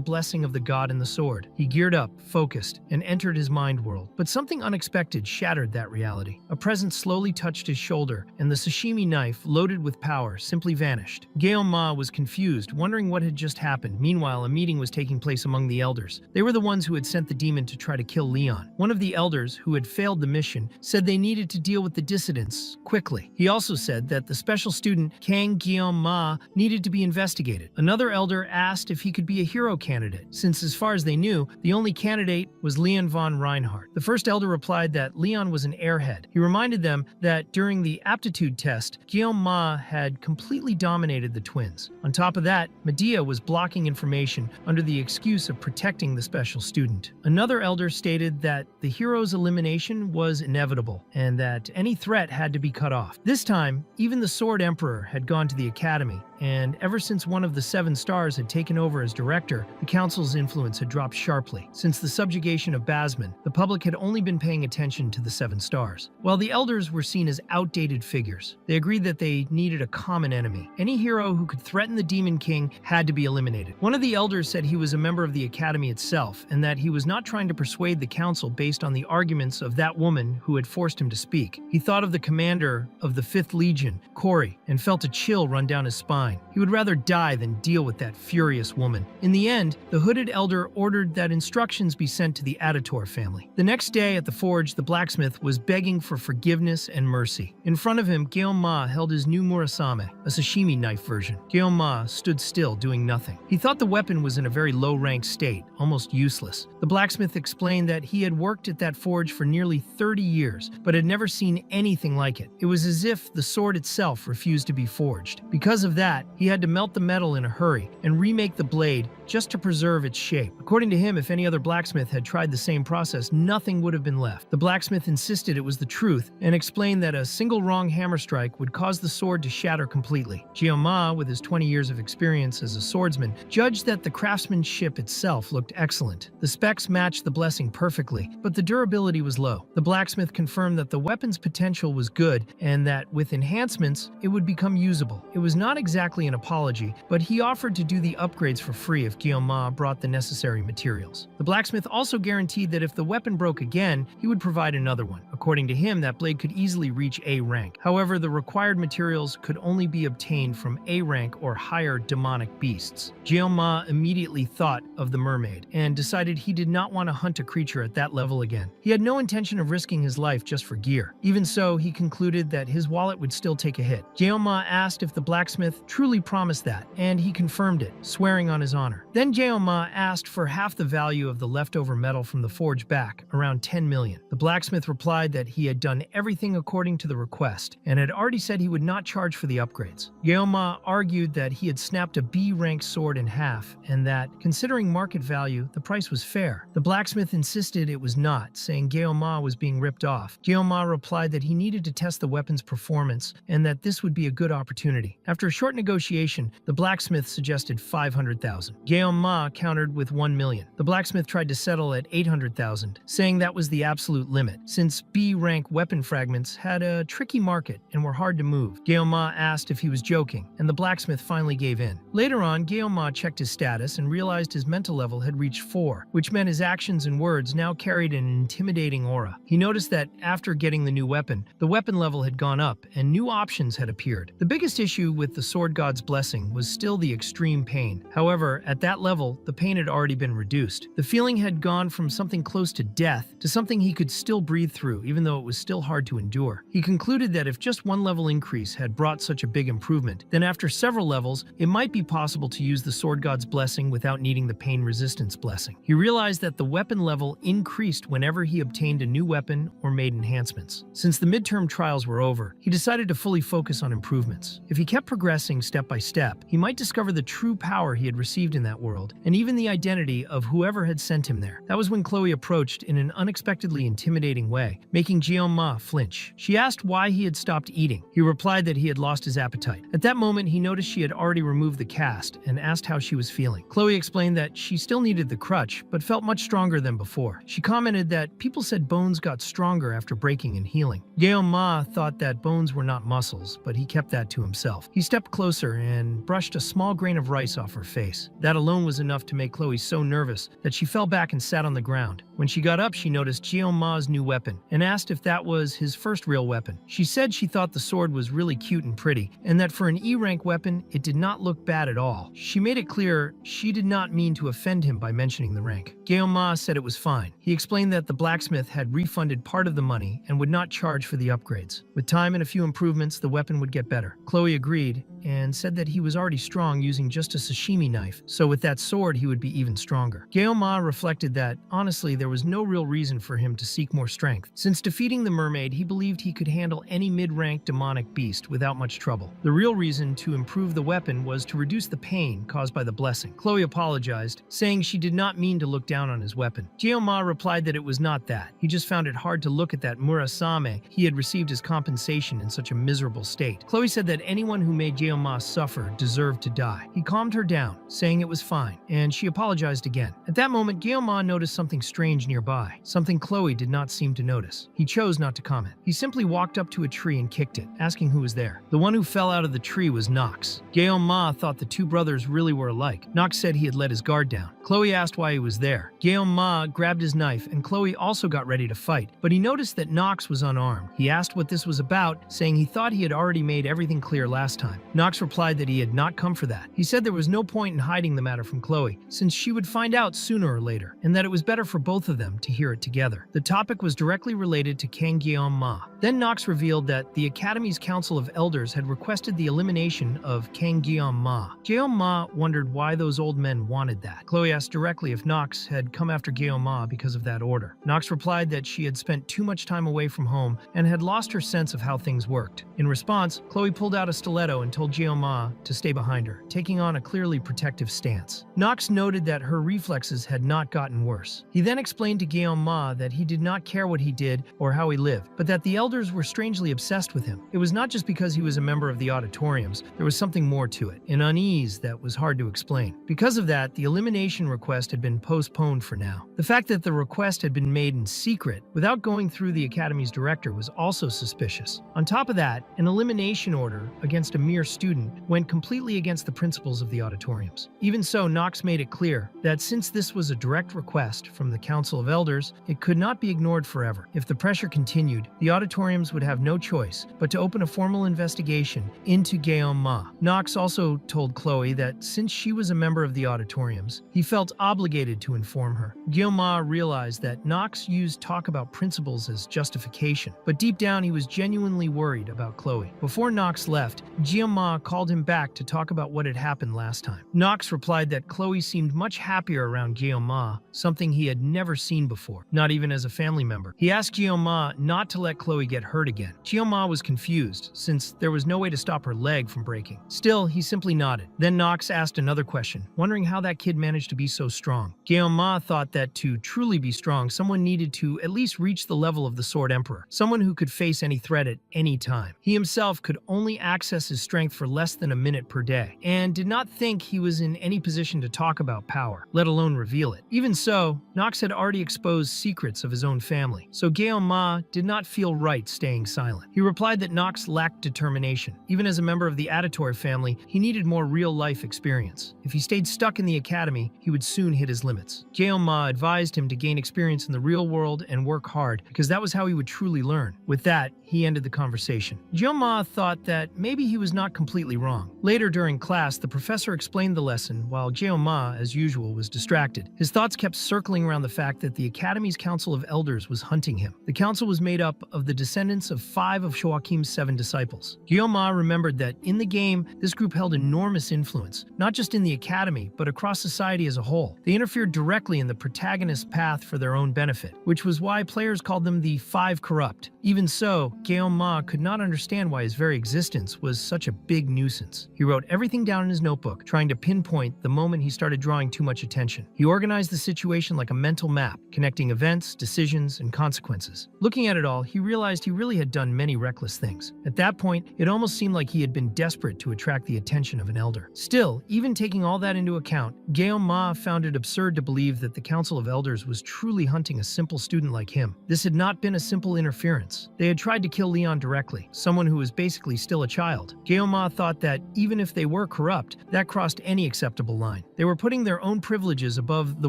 blessing of the god in the sword. He geared up, focused, and entered his mind world. But something unexpected shattered that reality. A presence slowly touched his shoulder, and the sashimi knife, loaded with power, simply vanished. Guillaume was confused, wondering what had just happened. Meanwhile, a meeting was taking place among the elders. They were the ones who had sent the demon to try to kill Leon. One of the elders, who had failed the mission, said they needed to deal with the dissidents quickly. He also said that the special student, Kang Guillaume, needed to be investigated. Another elder asked if he could be a hero candidate, since as far as they knew, the only candidate was Leon von Reinhardt. The first elder replied that Leon was an airhead. He reminded them that during the aptitude test, Guillaume had completely dominated the twins. On top of that, Medea was blocking information under the excuse of protecting the special student. Another elder stated that the hero's elimination was inevitable, and that any threat had to be cut off. This time, even the Sword Emperor had gone to the academy, and ever since one of the 7 stars had taken over as director, the council's influence had dropped sharply. Since the subjugation of Basman, the public had only been paying attention to the 7 stars. While the elders were seen as outdated figures, they agreed that they needed a common enemy. Any hero who could threaten the Demon King had to be eliminated. One of the elders said he was a member of the academy itself, and that he was not trying to persuade the council based on the arguments of that woman who had forced him to speak. He thought of the commander of the 5th Fifth Legion, Corey, and felt a chill run down his spine. He would rather die than deal with that furious woman. In the end, the hooded elder ordered that instructions be sent to the Aditor family. The next day at the forge, the blacksmith was begging for forgiveness and mercy. In front of him, Gyeoma held his new murasame, a sashimi knife version. Gyeoma stood still, doing nothing. He thought the weapon was in a very low-ranked state, almost useless. The blacksmith explained that he had worked at that forge for nearly 30 years, but had never seen anything like it. It was as if the sword itself refused to be forged. Because of that, he had to melt the metal in a hurry and remake the blade just to preserve its shape. According to him, if any other blacksmith had tried the same process, nothing would have been left. The blacksmith insisted it was the truth and explained that a single wrong hammer strike would cause the sword to shatter completely. Gyeoma, with his 20 years of experience as a swordsman, judged that the craftsmanship itself looked excellent. The specs matched the blessing perfectly, but the durability was low. The blacksmith confirmed that the weapon's potential was good and that with enhancements, it would become usable. It was not exactly an apology, but he offered to do the upgrades for free if Gyeoma brought the necessary materials. The blacksmith also guaranteed that if the weapon broke again, he would provide another one. According to him, that blade could easily reach A rank. However, the required materials could only be obtained from A rank or higher demonic beasts. Gyeoma immediately thought of the mermaid and decided he did not want to hunt a creature at that level again. He had no intention of risking his life just for gear. Even so, he concluded that his wallet would still take a hit. Gyeoma asked if the blacksmith truly promised that, and he confirmed it, swearing on his honor. Then Gyeoma asked for half the value of the leftover metal from the forge back, around 10 million. The blacksmith replied that he had done everything according to the request, and had already said he would not charge for the upgrades. Gyeoma argued that he had snapped a B-rank sword in half, and that, considering market value, the price was fair. The blacksmith insisted it was not, saying Gyeoma was being ripped off. Gyeoma replied that he needed to test the weapon's performance, and that this would be a good opportunity. After a short negotiation, the blacksmith suggested 500,000. Gyeoma countered with 1 million. The blacksmith tried to settle at 800,000, saying that was the absolute limit, since B-rank weapon fragments had a tricky market and were hard to move. Gyeoma asked if he was joking, and the blacksmith finally gave in. Later on, Gyeoma checked his status and realized his mental level had reached 4, which meant his actions and words now carried an intimidating aura. He noticed that after getting the new weapon, the weapon level had gone up and new options had appeared. The biggest issue with the sword god's blessing was still the extreme pain. However, at that level, the pain had already been reduced. The feeling had gone from something close to death to something he could still breathe through, even though it was still hard to endure. He concluded that if just one level increase had brought such a big improvement, then after several levels, it might be possible to use the sword god's blessing without needing the pain resistance blessing. He realized that the weapon level increased whenever he obtained a new weapon or made enhancements. Since the midterm trials were over, he decided to fully focus on improvements. If he kept progressing step by step, he might discover the true power he had received in that world, and even the identity of whoever had sent him there. That was when Chloe approached in an unexpectedly intimidating way, making Gyeoma flinch. She asked why he had stopped eating. He replied that he had lost his appetite. At that moment, he noticed she had already removed the cast and asked how she was feeling. Chloe explained that she still needed the crutch, but felt much stronger than before. She commented that people said bones got stronger after breaking and healing. Gyeoma thought that bones were not muscles, but he kept that to himself. He stepped closer and brushed a small grain of rice off her face. That alone was enough to make Chloe so nervous that she fell back and sat on the ground. When she got up, she noticed Gyeoma's new weapon and asked if that was his first real weapon. She said she thought the sword was really cute and pretty, and that for an E-rank weapon, it did not look bad at all. She made it clear she did not mean to offend him by mentioning the rank. Gyeoma said it was fine. He explained that the blacksmith had refunded part of the money and would not charge for the upgrades. With time and a few improvements, the weapon would get better. Chloe agreed and said that he was already strong using just a sashimi knife, so with that sword he would be even stronger. Gyeoma reflected that, honestly, there was no real reason for him to seek more strength. Since defeating the mermaid, he believed he could handle any mid-rank demonic beast without much trouble. The real reason to improve the weapon was to reduce the pain caused by the blessing. Chloe apologized, saying she did not mean to look down on his weapon. Gyeoma replied that it was not that. He just found it hard to look at that murasame he had received as compensation in such a miserable state. Chloe said that anyone who made Gyeoma suffer deserved to die. He calmed her down, saying it was fine, and she apologized again. At that moment, Gyeoma noticed something strange nearby, something Chloe did not seem to notice. He chose not to comment. He simply walked up to a tree and kicked it, asking who was there. The one who fell out of the tree was Nox. Gyeoma thought the two brothers really were alike. Nox said he had let his guard down. Chloe asked why he was there. Guillaume Ma grabbed his knife and Chloe also got ready to fight, but he noticed that Knox was unarmed. He asked what this was about, saying he thought he had already made everything clear last time. Knox replied that he had not come for that. He said there was no point in hiding the matter from Chloe, since she would find out sooner or later, and that it was better for both of them to hear it together. The topic was directly related to Kang Guillaume Ma. Then Knox revealed that the Academy's Council of Elders had requested the elimination of Kang Guillaume Ma. Guillaume Ma wondered why those old men wanted that. Chloe asked directly if Knox had come after Guillaume Ma because of that order. Knox replied that she had spent too much time away from home and had lost her sense of how things worked. In response, Chloe pulled out a stiletto and told Guillaume Ma to stay behind her, taking on a clearly protective stance. Knox noted that her reflexes had not gotten worse. He then explained to Guillaume Ma that he did not care what he did or how he lived, but that the elders were strangely obsessed with him. It was not just because he was a member of the auditoriums, there was something more to it, an unease that was hard to explain. Because of that, the elimination request had been postponed for now. The fact that the request had been made in secret, without going through the Academy's director, was also suspicious. On top of that, an elimination order against a mere student went completely against the principles of the auditoriums. Even so, Knox made it clear that since this was a direct request from the Council of Elders, it could not be ignored forever. If the pressure continued, the auditoriums would have no choice but to open a formal investigation into Guillaume Ma. Knox also told Chloe that since she was a member of the auditoriums, he felt obligated to inform her. Guillaume Ma realized that Knox used talk about principles as justification, but deep down he was genuinely worried about Chloe. Before Knox left, Guillaume Ma called him back to talk about what had happened last time. Knox replied that Chloe seemed much happier around Guillaume Ma, something he had never seen before, not even as a family member. He asked Guillaume Ma not to let Chloe get hurt again. Guillaume Ma was confused, since there was no way to stop her leg from breaking. Still, he simply nodded. Then Knox asked another question, wondering how that kid managed to be so strong. Guillaume Ma thought that to truly be strong, someone needed to at least reach the level of the Sword Emperor, someone who could face any threat at any time. He himself could only access his strength for less than a minute per day, and did not think he was in any position to talk about power, let alone reveal it. Even so, Knox had already exposed secrets of his own family, so Guillaume Ma did not feel right staying silent. He replied that Knox lacked determination. Even as a member of the Auditory family, he needed more real-life experience. If he stayed stuck in the academy, he would soon hit his limits. Guillaume Ma advised him to gain experience in the real world and work hard, because that was how he would truly learn. With that, he ended the conversation. Guillaume Ma thought that maybe he was not completely wrong. Later during class, the professor explained the lesson while Guillaume Ma, as usual, was distracted. His thoughts kept circling around the fact that the Academy's Council of Elders was hunting him. The council was made up of the descendants of 5 of Joachim's 7 disciples. Guillaume Ma remembered that in the game, this group held enormous influence, not just in the Academy, but across society as a whole. They interfered directly in the protagonist's path for their own benefit, which was why players called them the 5 Corrupt. Even so, Guillaume Ma could not understand why his very existence was such a big nuisance. He wrote everything down in his notebook, trying to pinpoint the moment he started drawing too much attention. He organized the situation like a mental map, connecting events, decisions, and consequences. Looking at it all, he realized he really had done many reckless things. At that point, it almost seemed like he had been desperate to attract the attention of an elder. Still, even taking all that into account, Guillaume Ma found it absurd to believe that the Council of Elders was truly hunting a simple student like him. This had not been a simple interference. They had tried to kill Leon directly, someone who was basically still a child. Guillaume Ma thought that even if they were corrupt, that crossed any acceptable line. They were putting their own privileges above the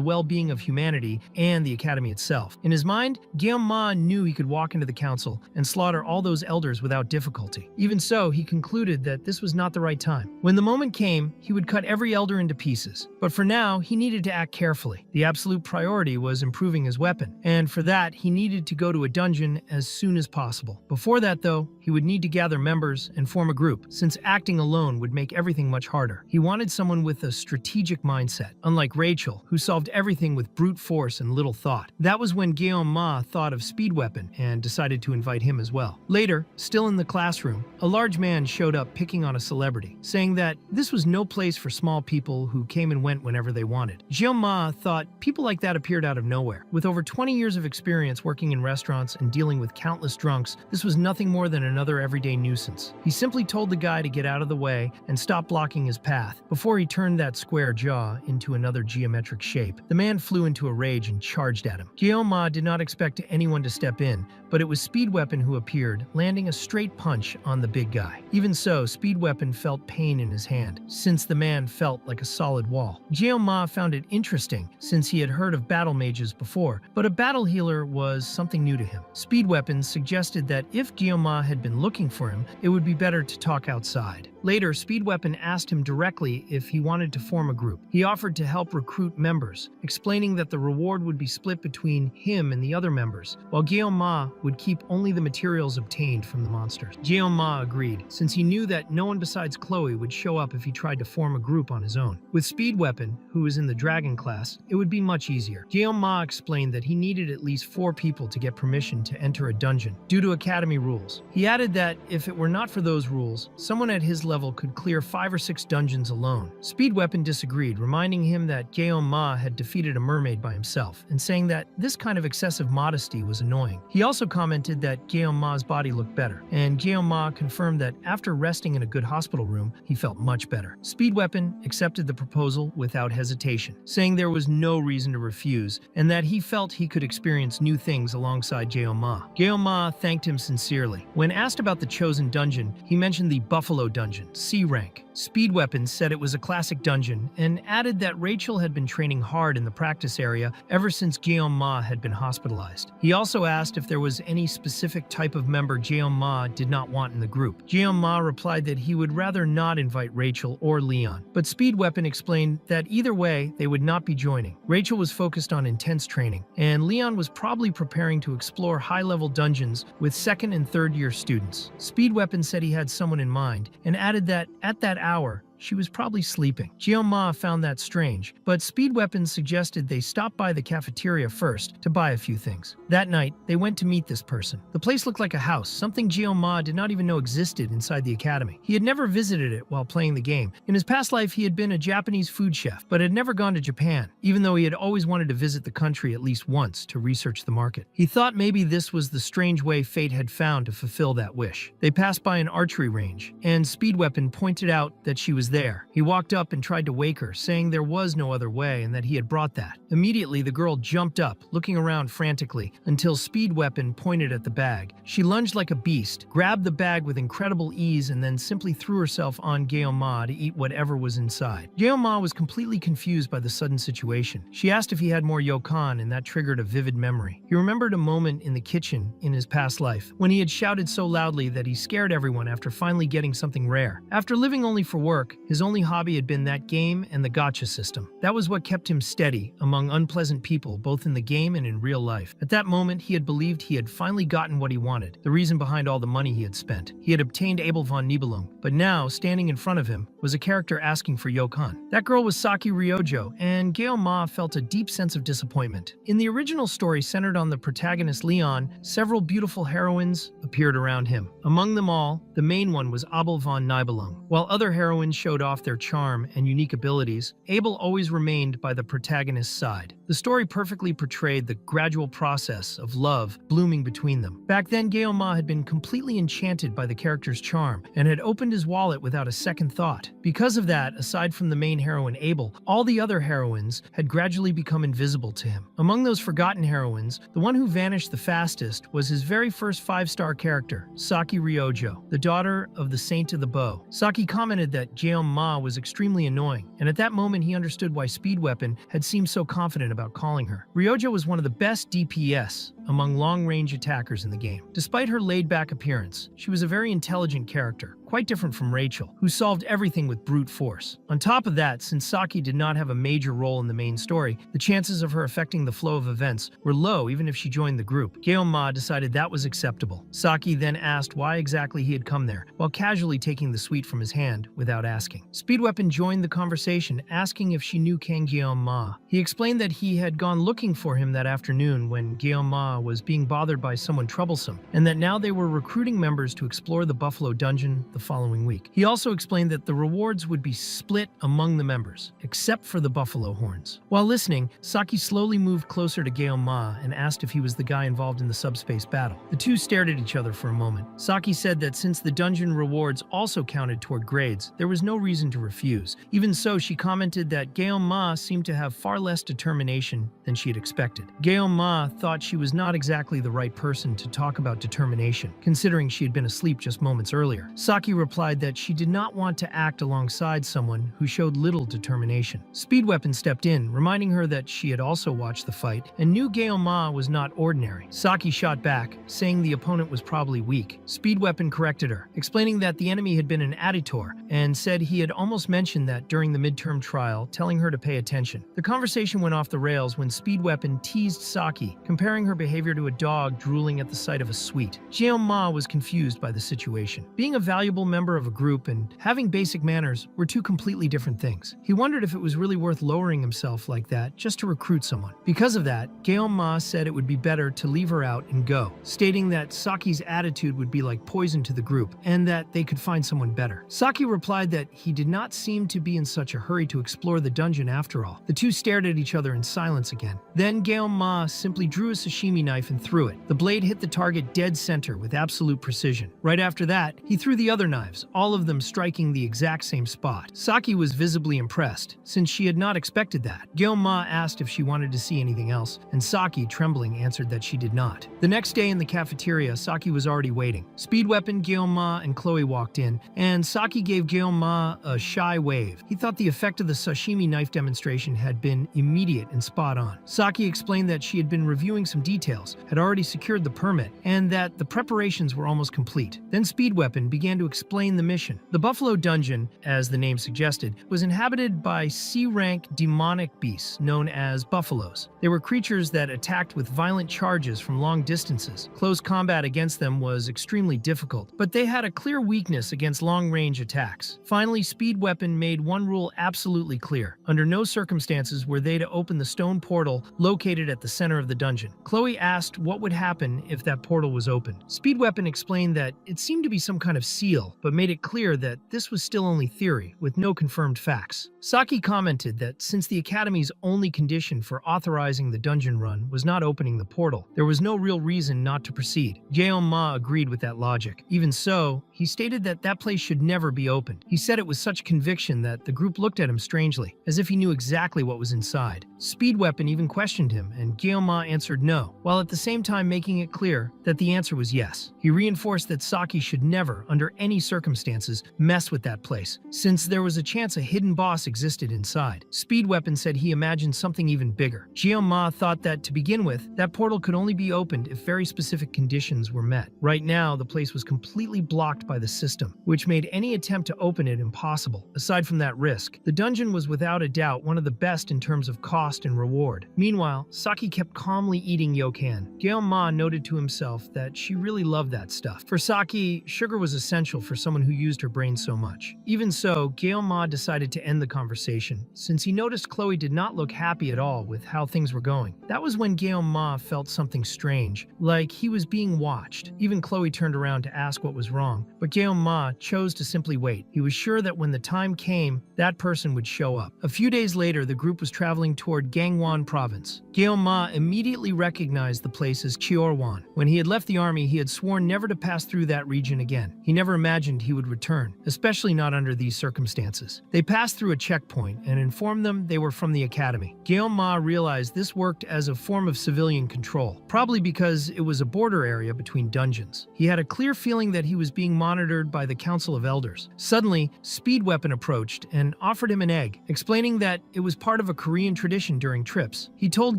well-being of humanity and the Academy itself. In his mind, Guillaume Ma knew he could walk into the council and slaughter all those elders without difficulty. Even so, he concluded that this was not the right time. When the moment came, he would cut every elder into pieces. But for now, he needed to act carefully. The absolute priority was improving his weapon, and for that, he needed to go to a dungeon as soon as possible. Before that, though, he would need to gather members and form a group, since acting alone would make everything much harder. He wanted someone with a strategic mindset, unlike Rachel, who solved everything with brute force and little thought. That was when Guillaume Ma thought of Speed Weapon and decided to invite him as well. Later, still in the classroom, a large man showed up picking on a celebrity, saying that this was no place for small people who came and went whenever they wanted. Guillaume Ma thought people like that appeared out of nowhere. With over 20 years of experience working in restaurants and dealing with countless drunks, this was nothing more than another everyday nuisance. He simply told the guy to get out of the way and stop blocking his path before he turned that square jaw into another geometric shape. The man flew into a rage and charged at him. Guillaume Ma did not expect anyone to step in, but it was Speed Weapon who appeared, landing a straight punch on the big guy. Even so, Speed Weapon felt pain in his hand, since the man felt like a solid wall. Ma found it interesting, since he had heard of battle mages before, but a battle healer was something new to him. Speed Weapon suggested that if Ma had been looking for him, it would be better to talk outside. Later, Speed Weapon asked him directly if he wanted to form a group. He offered to help recruit members, explaining that the reward would be split between him and the other members, while Ma would keep only the materials obtained from the monsters. Ma agreed, since he knew that no one besides Chloe would show up if he tried to form a group on his own. With Speed Weapon, who was in the Dragon class, it would be much easier. Ma explained that he needed at least 4 people to get permission to enter a dungeon, due to Academy rules. He added that if it were not for those rules, someone at his level could clear 5 or 6 dungeons alone. Speed Weapon disagreed, reminding him that Ma had defeated a mermaid by himself, and saying that this kind of excessive modesty was annoying. He also commented that Ma's body looked better, and Ma confirmed that after resting in a good hospital room, he felt much better. Speed Weapon accepted the proposal without hesitation, saying there was no reason to refuse, and that he felt he could experience new things alongside Ma. Ma thanked him sincerely. When asked about the chosen dungeon, he mentioned the Buffalo Dungeon, C rank. Speed Weapon said it was a classic dungeon, and added that Rachel had been training hard in the practice area ever since Ma had been hospitalized. He also asked if there was any specific type of member Ma did not want in the group. Ma replied that he would rather not invite Rachel or Leon, but Speed Weapon explained that either way, they would not be joining. Rachel was focused on intense training, and Leon was probably preparing to explore high-level dungeons with 2nd and 3rd year students. Speed Weapon said he had someone in mind, and added that at that hour, she was probably sleeping. Ma found that strange, but Speed Weapon suggested they stop by the cafeteria first to buy a few things. That night, they went to meet this person. The place looked like a house, something Ma did not even know existed inside the academy. He had never visited it while playing the game. In his past life, he had been a Japanese food chef, but had never gone to Japan, even though he had always wanted to visit the country at least once to research the market. He thought maybe this was the strange way fate had found to fulfill that wish. They passed by an archery range, and Speed Weapon pointed out that she was there. He walked up and tried to wake her, saying there was no other way and that he had brought that. Immediately, the girl jumped up, looking around frantically, until Speed Weapon pointed at the bag. She lunged like a beast, grabbed the bag with incredible ease, and then simply threw herself on Ma to eat whatever was inside. Ma was completely confused by the sudden situation. She asked if he had more Yokan, and that triggered a vivid memory. He remembered a moment in the kitchen in his past life, when he had shouted so loudly that he scared everyone after finally getting something rare. After living only for work, his only hobby had been that game and the gacha system. That was what kept him steady among unpleasant people, both in the game and in real life. At that moment, he had believed he had finally gotten what he wanted, the reason behind all the money he had spent. He had obtained Abel von Nibelung, but now, standing in front of him, was a character asking for Yokan. That girl was Saki Ryojo, and Ma felt a deep sense of disappointment. In the original story centered on the protagonist Leon, several beautiful heroines appeared around him. Among them all, the main one was Abel von Nibelung. While other heroines showed off their charm and unique abilities, Abel always remained by the protagonist's side. The story perfectly portrayed the gradual process of love blooming between them. Back then, Ma had been completely enchanted by the character's charm and had opened his wallet without a second thought. Because of that, aside from the main heroine Abel, all the other heroines had gradually become invisible to him. Among those forgotten heroines, the one who vanished the fastest was his very first 5-star character, Saki Ryojo, the daughter of the Saint of the Bow. Saki commented that Ma was extremely annoying, and at that moment he understood why Speed Weapon had seemed so confident about calling her. Ryojo was one of the best DPS among long-range attackers in the game. Despite her laid-back appearance, she was a very intelligent character, quite different from Rachel, who solved everything with brute force. On top of that, since Saki did not have a major role in the main story, the chances of her affecting the flow of events were low even if she joined the group. Ma decided that was acceptable. Saki then asked why exactly he had come there, while casually taking the sweet from his hand without asking. Speed Weapon joined the conversation, asking if she knew Kang Ma. He explained that he had gone looking for him that afternoon when Ma was being bothered by someone troublesome, and that now they were recruiting members to explore the Buffalo Dungeon, the following week. He also explained that the rewards would be split among the members, except for the buffalo horns. While listening, Saki slowly moved closer to Gaoma and asked if he was the guy involved in the subspace battle. The two stared at each other for a moment. Saki said that since the dungeon rewards also counted toward grades, there was no reason to refuse. Even so, she commented that Gaoma seemed to have far less determination than she had expected. Gaoma thought she was not exactly the right person to talk about determination, considering she had been asleep just moments earlier. Saki replied that she did not want to act alongside someone who showed little determination. Speed Weapon stepped in, reminding her that she had also watched the fight and knew Gaoma was not ordinary. Saki shot back, saying the opponent was probably weak. Speed Weapon corrected her, explaining that the enemy had been an editor, and said he had almost mentioned that during the midterm trial, telling her to pay attention. The conversation went off the rails when Speed Weapon teased Saki, comparing her behavior to a dog drooling at the sight of a sweet. Gaoma was confused by the situation. Being a valuable member of a group and having basic manners were two completely different things. He wondered if it was really worth lowering himself like that just to recruit someone. Because of that, Gaoma said it would be better to leave her out and go, stating that Saki's attitude would be like poison to the group and that they could find someone better. Saki replied that he did not seem to be in such a hurry to explore the dungeon after all. The two stared at each other in silence again. Then Gaoma simply drew a sashimi knife and threw it. The blade hit the target dead center with absolute precision. Right after that, he threw the other knives, all of them striking the exact same spot. Saki was visibly impressed, since she had not expected that. Gaoma asked if she wanted to see anything else, and Saki, trembling, answered that she did not. The next day in the cafeteria, Saki was already waiting. Speed Weapon, Gaoma, and Chloe walked in, and Saki gave Gaoma a shy wave. He thought the effect of the sashimi knife demonstration had been immediate and spot on. Saki explained that she had been reviewing some details, had already secured the permit, and that the preparations were almost complete. Then Speed Weapon began to explain the mission. The Buffalo Dungeon, as the name suggested, was inhabited by C-rank demonic beasts known as buffaloes. They were creatures that attacked with violent charges from long distances. Close combat against them was extremely difficult, but they had a clear weakness against long-range attacks. Finally, Speed Weapon made one rule absolutely clear. Under no circumstances were they to open the stone portal located at the center of the dungeon. Chloe asked what would happen if that portal was opened. Speed Weapon explained that it seemed to be some kind of seal, but made it clear that this was still only theory, with no confirmed facts. Saki commented that since the Academy's only condition for authorizing the dungeon run was not opening the portal, there was no real reason not to proceed. Gaoma agreed with that logic. Even so, he stated that that place should never be opened. He said it with such conviction that the group looked at him strangely, as if he knew exactly what was inside. Speed Weapon even questioned him, and Gaoma answered no, while at the same time making it clear that the answer was yes. He reinforced that Saki should never, under any circumstances, mess with that place, since there was a chance a hidden boss existed inside. Speed Weapon said he imagined something even bigger. Gaoma thought that, to begin with, that portal could only be opened if very specific conditions were met. Right now, the place was completely blocked by the system, which made any attempt to open it impossible. Aside from that risk, the dungeon was without a doubt one of the best in terms of cost and reward. Meanwhile, Saki kept calmly eating yokan. Gaoma noted to himself that she really loved that stuff. For Saki, sugar was essential for someone who used her brain so much. Even so, Gaoma decided to end the conversation, since he noticed Chloe did not look happy at all with how things were going. That was when Gaoma felt something strange, like he was being watched. Even Chloe turned around to ask what was wrong, but Gaoma chose to simply wait. He was sure that when the time came, that person would show up. A few days later, the group was traveling toward Gangwon province. Gaoma immediately recognized the place as Chiorwan. When he had left the army, he had sworn never to pass through that region again. He never imagined he would return, especially not under these circumstances. They passed through a checkpoint and informed them they were from the academy. Gaoma realized this worked as a form of civilian control, probably because it was a border area between dungeons. He had a clear feeling that he was being monitored by the Council of Elders. Suddenly, Speed Weapon approached and offered him an egg, explaining that it was part of a Korean tradition during trips. He told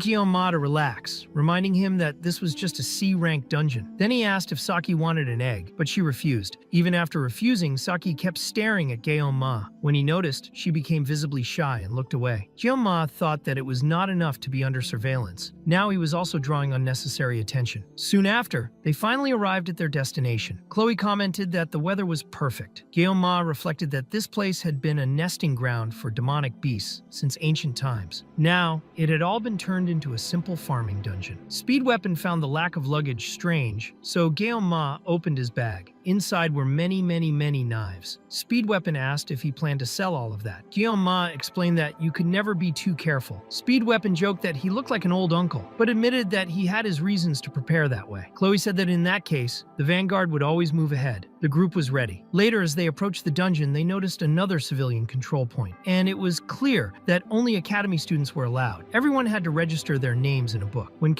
Gaoma to relax, reminding him that this was just a C-rank dungeon. Then he asked if Saki wanted an egg, but she refused. Even after refusing, Saki kept staring at Gaoma. When he noticed, she became visibly shy and looked away. Gaoma thought that it was not enough to be under surveillance. Now he was also drawing unnecessary attention. Soon after, they finally arrived at their destination. Chloe commented that the weather was perfect. Gaoma reflected that this place had been a nesting ground for demonic beasts since ancient times. Now, it had all been turned into a simple farming dungeon. Speed Weapon found the lack of luggage strange, so Gaoma opened his bag. Inside were many knives. Speed Weapon asked if he planned to sell all of that. Ma explained that you could never be too careful. Speed Weapon joked that he looked like an old uncle, but admitted that he had his reasons to prepare that way. Chloe said that in that case, the vanguard would always move ahead. The group was ready. Later, as they approached the dungeon, they noticed another civilian control point, and it was clear that only Academy students were allowed. Everyone had to register their names in a book. When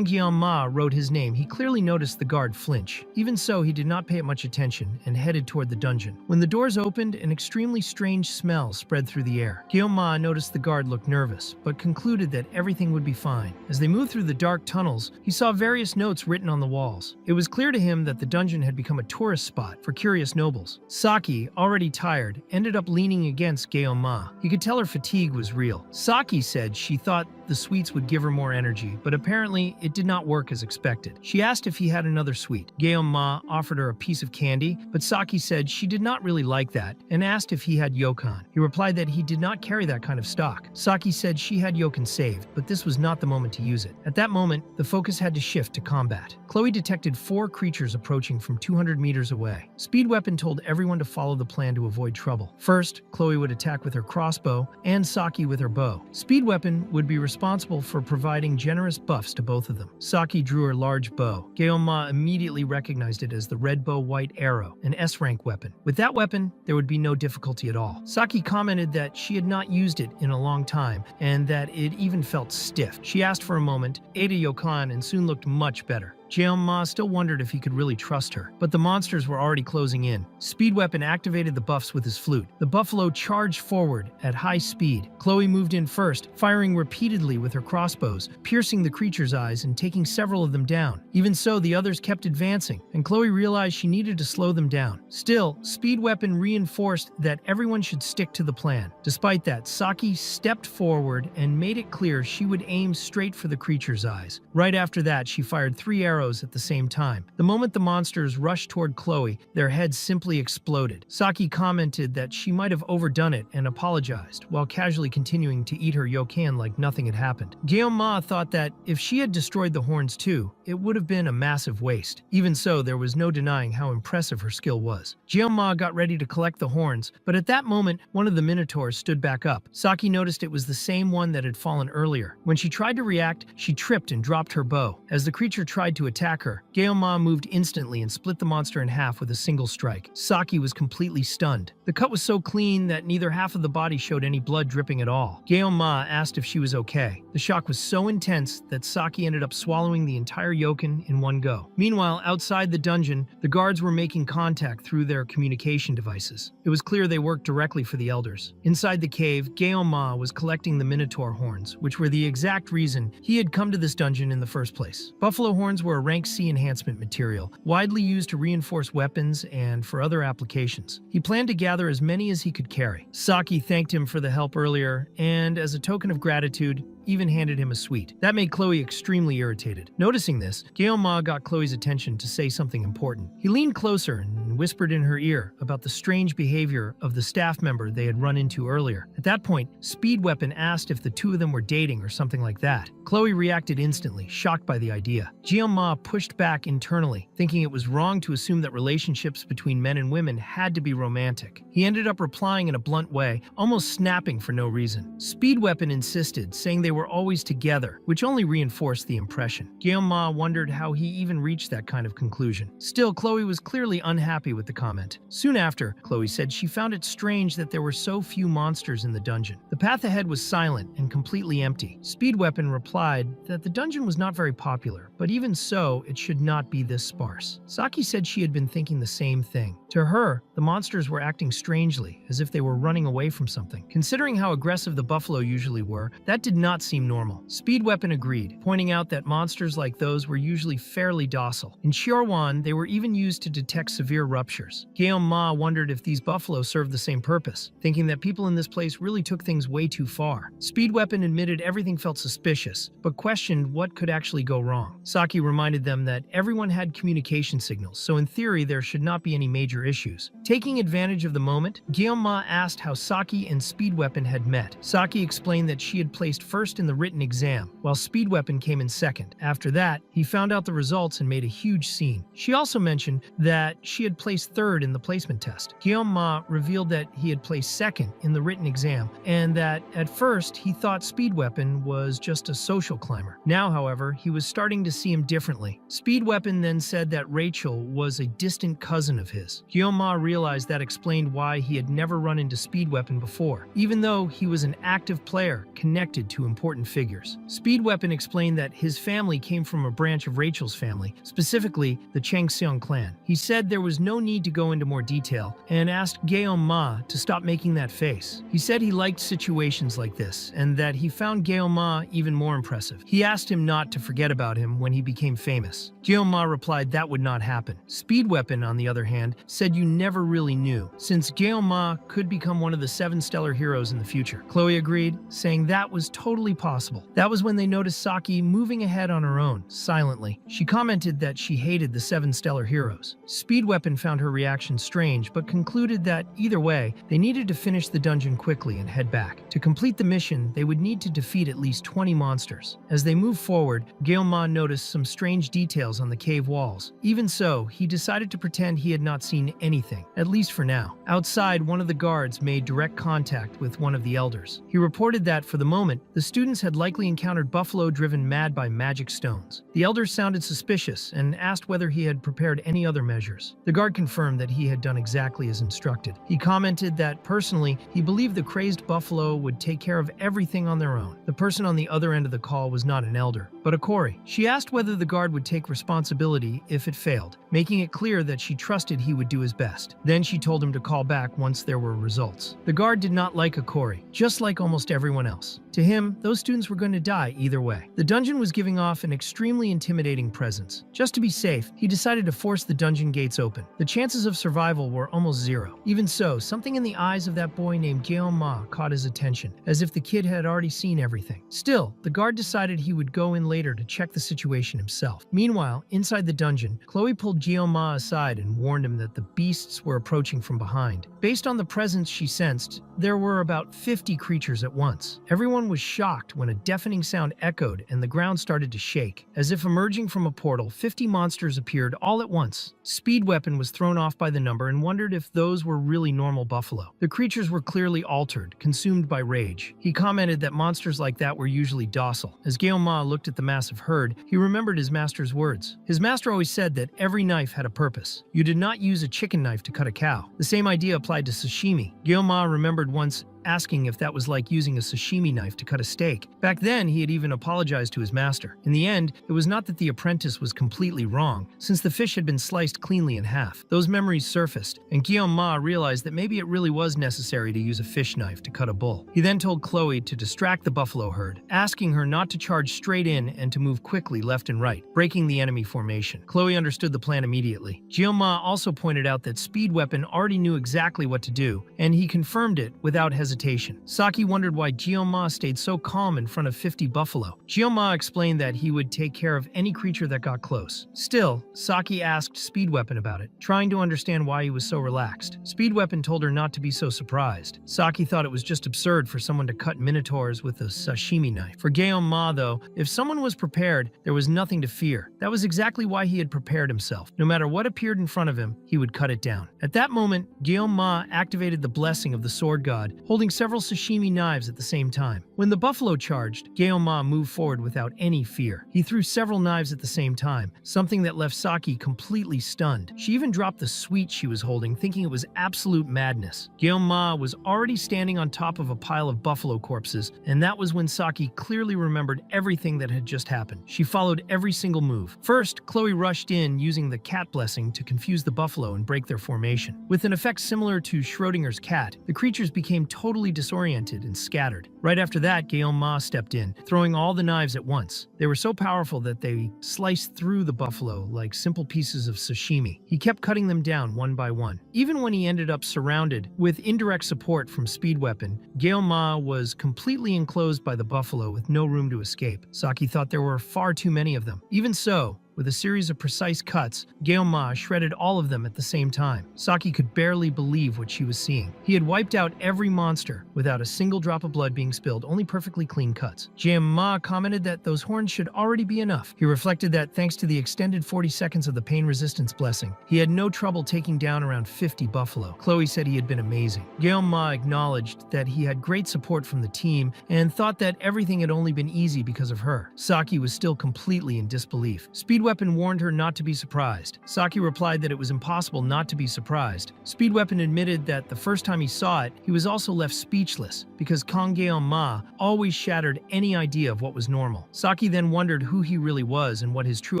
Ma wrote his name, he clearly noticed the guard flinch. Even so, he did not pay it much attention and headed toward the dungeon. When the doors opened, an extremely strange smell spread through the air. Ma noticed the guard looked nervous, but concluded that everything would be fine. As they moved through the dark tunnels, he saw various notes written on the walls. It was clear to him that the dungeon had become a tourist spot for curious nobles. Saki, already tired, ended up leaning against Ma. He could tell her fatigue was real. Saki said she thought the sweets would give her more energy, but apparently it did not work as expected. She asked if he had another sweet. Ma offered her a piece of candy, but Saki said she did not really like that and asked if he had yokan. He replied that he did not carry that kind of stock. Saki said she had yokan saved, but this was not the moment to use it. At that moment, the focus had to shift to combat. Chloe detected 4 creatures approaching from 200 meters away. Speed Weapon told everyone to follow the plan to avoid trouble. First, Chloe would attack with her crossbow and Saki with her bow. Speed Weapon would be responsible for providing generous buffs to both of them. Saki drew her large bow. Ma immediately recognized it as the red bow white arrow, an S-rank weapon. With that weapon, there would be no difficulty at all. Saki commented that she had not used it in a long time and that it even felt stiff. She asked for a moment, ate a yokan, and soon looked much better. Ma still wondered if he could really trust her, but the monsters were already closing in. Speed Weapon activated the buffs with his flute. The buffalo charged forward at high speed. Chloe moved in first, firing repeatedly with her crossbows, piercing the creature's eyes and taking several of them down. Even so, the others kept advancing, and Chloe realized she needed to slow them down. Still, Speed Weapon reinforced that everyone should stick to the plan. Despite that, Saki stepped forward and made it clear she would aim straight for the creature's eyes. Right after that, she fired 3 arrows at the same time. The moment the monsters rushed toward Chloe, their heads simply exploded. Saki commented that she might have overdone it and apologized, while casually continuing to eat her yokan like nothing had happened. Ma thought that if she had destroyed the horns too, it would have been a massive waste. Even so, there was no denying how impressive her skill was. Ma got ready to collect the horns, but at that moment, one of the minotaurs stood back up. Saki noticed it was the same one that had fallen earlier. When she tried to react, she tripped and dropped her bow. As the creature tried to attack her, Ma moved instantly and split the monster in half with a single strike. Saki was completely stunned. The cut was so clean that neither half of the body showed any blood dripping at all. Ma asked if she was okay. The shock was so intense that Saki ended up swallowing the entire yokan in one go. Meanwhile, outside the dungeon, the guards were making contact through their communication devices. It was clear they worked directly for the elders. Inside the cave, Ma was collecting the minotaur horns, which were the exact reason he had come to this dungeon in the first place. Buffalo horns were a rank C enhancement material, widely used to reinforce weapons and for other applications. He planned to gather as many as he could carry. Saki thanked him for the help earlier, and as a token of gratitude, even handed him a sweet. That made Chloe extremely irritated. Noticing this, Ma got Chloe's attention to say something important. He leaned closer and whispered in her ear about the strange behavior of the staff member they had run into earlier. At that point, Speed Weapon asked if the two of them were dating or something like that. Chloe reacted instantly, shocked by the idea. Ma pushed back internally, thinking it was wrong to assume that relationships between men and women had to be romantic. He ended up replying in a blunt way, almost snapping for no reason. Speed Weapon insisted, saying they were always together, which only reinforced the impression. Ma wondered how he even reached that kind of conclusion. Still, Chloe was clearly unhappy with the comment. Soon after, Chloe said she found it strange that there were so few monsters in the dungeon. The path ahead was silent and completely empty. Speed Weapon replied that the dungeon was not very popular, but even so, it should not be this sparse. Saki said she had been thinking the same thing. To her, the monsters were acting strangely, as if they were running away from something. Considering how aggressive the buffalo usually were, that did not seem normal. Speed Weapon agreed, pointing out that monsters like those were usually fairly docile. In Chiorwan, they were even used to detect severe ruptures. Ma wondered if these buffalo served the same purpose, thinking that people in this place really took things things way too far. Speed Weapon admitted everything felt suspicious, but questioned what could actually go wrong. Saki reminded them that everyone had communication signals, so in theory there should not be any major issues. Taking advantage of the moment, Guillaume asked how Saki and Speed Weapon had met. Saki explained that she had placed first in the written exam, while Speed Weapon came in second. After that, he found out the results and made a huge scene. She also mentioned that she had placed third in the placement test. Guillaume revealed that he had placed second in the written exam, and that at first he thought Speed Weapon was just a social climber. Now, however, he was starting to see him differently. Speed Weapon then said that Rachel was a distant cousin of his. Guillaume realized that explained why he had never run into Speed Weapon before, even though he was an active player connected to important figures. Speed Weapon explained that his family came from a branch of Rachel's family, specifically the Changseong clan. He said there was no need to go into more detail and asked Guillaume to stop making that face. He said he liked situations like this and that he found Guillaume even more impressive. He asked him not to forget about him when he became famous. Guillaume replied that would not happen. Speed Weapon, on the other hand, said you never really knew, since Guillaume could become one of the 7 stellar heroes in the future. Chloe agreed, saying that was totally possible. That was when they noticed Saki moving ahead on her own, silently. She commented that she hated the 7 stellar heroes. Speed Weapon found her reaction strange, but concluded that either way, they needed to finish the dungeon quickly and head back. To complete the mission, they would need to defeat at least 20 monsters. As they moved forward, Guillaume noticed some strange details on the cave walls. Even so, he decided to pretend he had not seen anything, at least for now. Outside, one of the guards made direct contact with one of the elders. He reported that, for the moment, the students had likely encountered buffalo driven mad by magic stones. The elder sounded suspicious and asked whether he had prepared any other measures. The guard confirmed that he had done exactly as instructed. He commented that, personally, he believed the crazed buffalo would take care of everything on their own. The person on the other end of the call was not an elder, but a Cory. She asked whether the guard would take responsibility if it failed, making it clear that she trusted he would do his best. Then she told him to call back once there were results. The guard did not like a Cory, just like almost everyone else. To him, those students were going to die either way. The dungeon was giving off an extremely intimidating presence. Just to be safe, he decided to force the dungeon gates open. The chances of survival were almost zero. Even so, something in the eyes of that boy named Guillaume caught his attention, as if the kid had already seen everything. Still, the guard decided he would go in later to check the situation himself. Meanwhile, inside the dungeon, Chloe pulled Guillaume aside and warned him that the beasts were approaching from behind. Based on the presence she sensed, there were about 50 creatures at once. Everyone was shocked when a deafening sound echoed and the ground started to shake. As if emerging from a portal, 50 monsters appeared all at once. Speed Weapon was thrown off by the number and wondered if those were really normal buffalo. The creatures were clearly altered, consumed by rage. He commented that monsters like that were usually docile. As Guillaume looked at the massive herd, he remembered his master's words. His master always said that every knife had a purpose. You did not use a chicken knife to cut a cow. The same idea applied to sashimi. Guillaume remembered once asking if that was like using a sashimi knife to cut a steak. Back then, he had even apologized to his master. In the end, it was not that the apprentice was completely wrong, since the fish had been sliced cleanly in half. Those memories surfaced, and Guillaume realized that maybe it really was necessary to use a fish knife to cut a bull. He then told Chloe to distract the buffalo herd, asking her not to charge straight in and to move quickly left and right, breaking the enemy formation. Chloe understood the plan immediately. Guillaume also pointed out that Speed Weapon already knew exactly what to do, and he confirmed it without hesitation. Saki wondered why Guillaume stayed so calm in front of 50 buffalo. Guillaume explained that he would take care of any creature that got close. Still, Saki asked Speed Weapon about it, trying to understand why he was so relaxed. Speed Weapon told her not to be so surprised. Saki thought it was just absurd for someone to cut minotaurs with a sashimi knife. For Guillaume, though, if someone was prepared, there was nothing to fear. That was exactly why he had prepared himself. No matter what appeared in front of him, he would cut it down. At that moment, Guillaume activated the blessing of the sword god, holding several sashimi knives at the same time. When the buffalo charged, Guillaume moved forward without any fear. He threw several knives at the same time, something that left Saki completely stunned. She even dropped the sweet she was holding, thinking it was absolute madness. Guillaume was already standing on top of a pile of buffalo corpses, and that was when Saki clearly remembered everything that had just happened. She followed every single move. First, Chloe rushed in using the cat blessing to confuse the buffalo and break their formation. With an effect similar to Schrodinger's cat, the creatures became totally totally disoriented and scattered. Right after that, Ma stepped in, throwing all the knives at once. They were so powerful that they sliced through the buffalo like simple pieces of sashimi. He kept cutting them down one by one. Even when he ended up surrounded with indirect support from Speed Weapon, Ma was completely enclosed by the buffalo with no room to escape. Saki thought there were far too many of them. Even so, with a series of precise cuts, Ma shredded all of them at the same time. Saki could barely believe what she was seeing. He had wiped out every monster without a single drop of blood being spilled, only perfectly clean cuts. Ma commented that those horns should already be enough. He reflected that thanks to the extended 40 seconds of the pain resistance blessing, he had no trouble taking down around 50 buffalo. Chloe said he had been amazing. Ma acknowledged that he had great support from the team and thought that everything had only been easy because of her. Saki was still completely in disbelief. Speed Weapon warned her not to be surprised. Saki replied that it was impossible not to be surprised. Speed Weapon admitted that the first time he saw it, he was also left speechless because Ma always shattered any idea of what was normal. Saki then wondered who he really was and what his true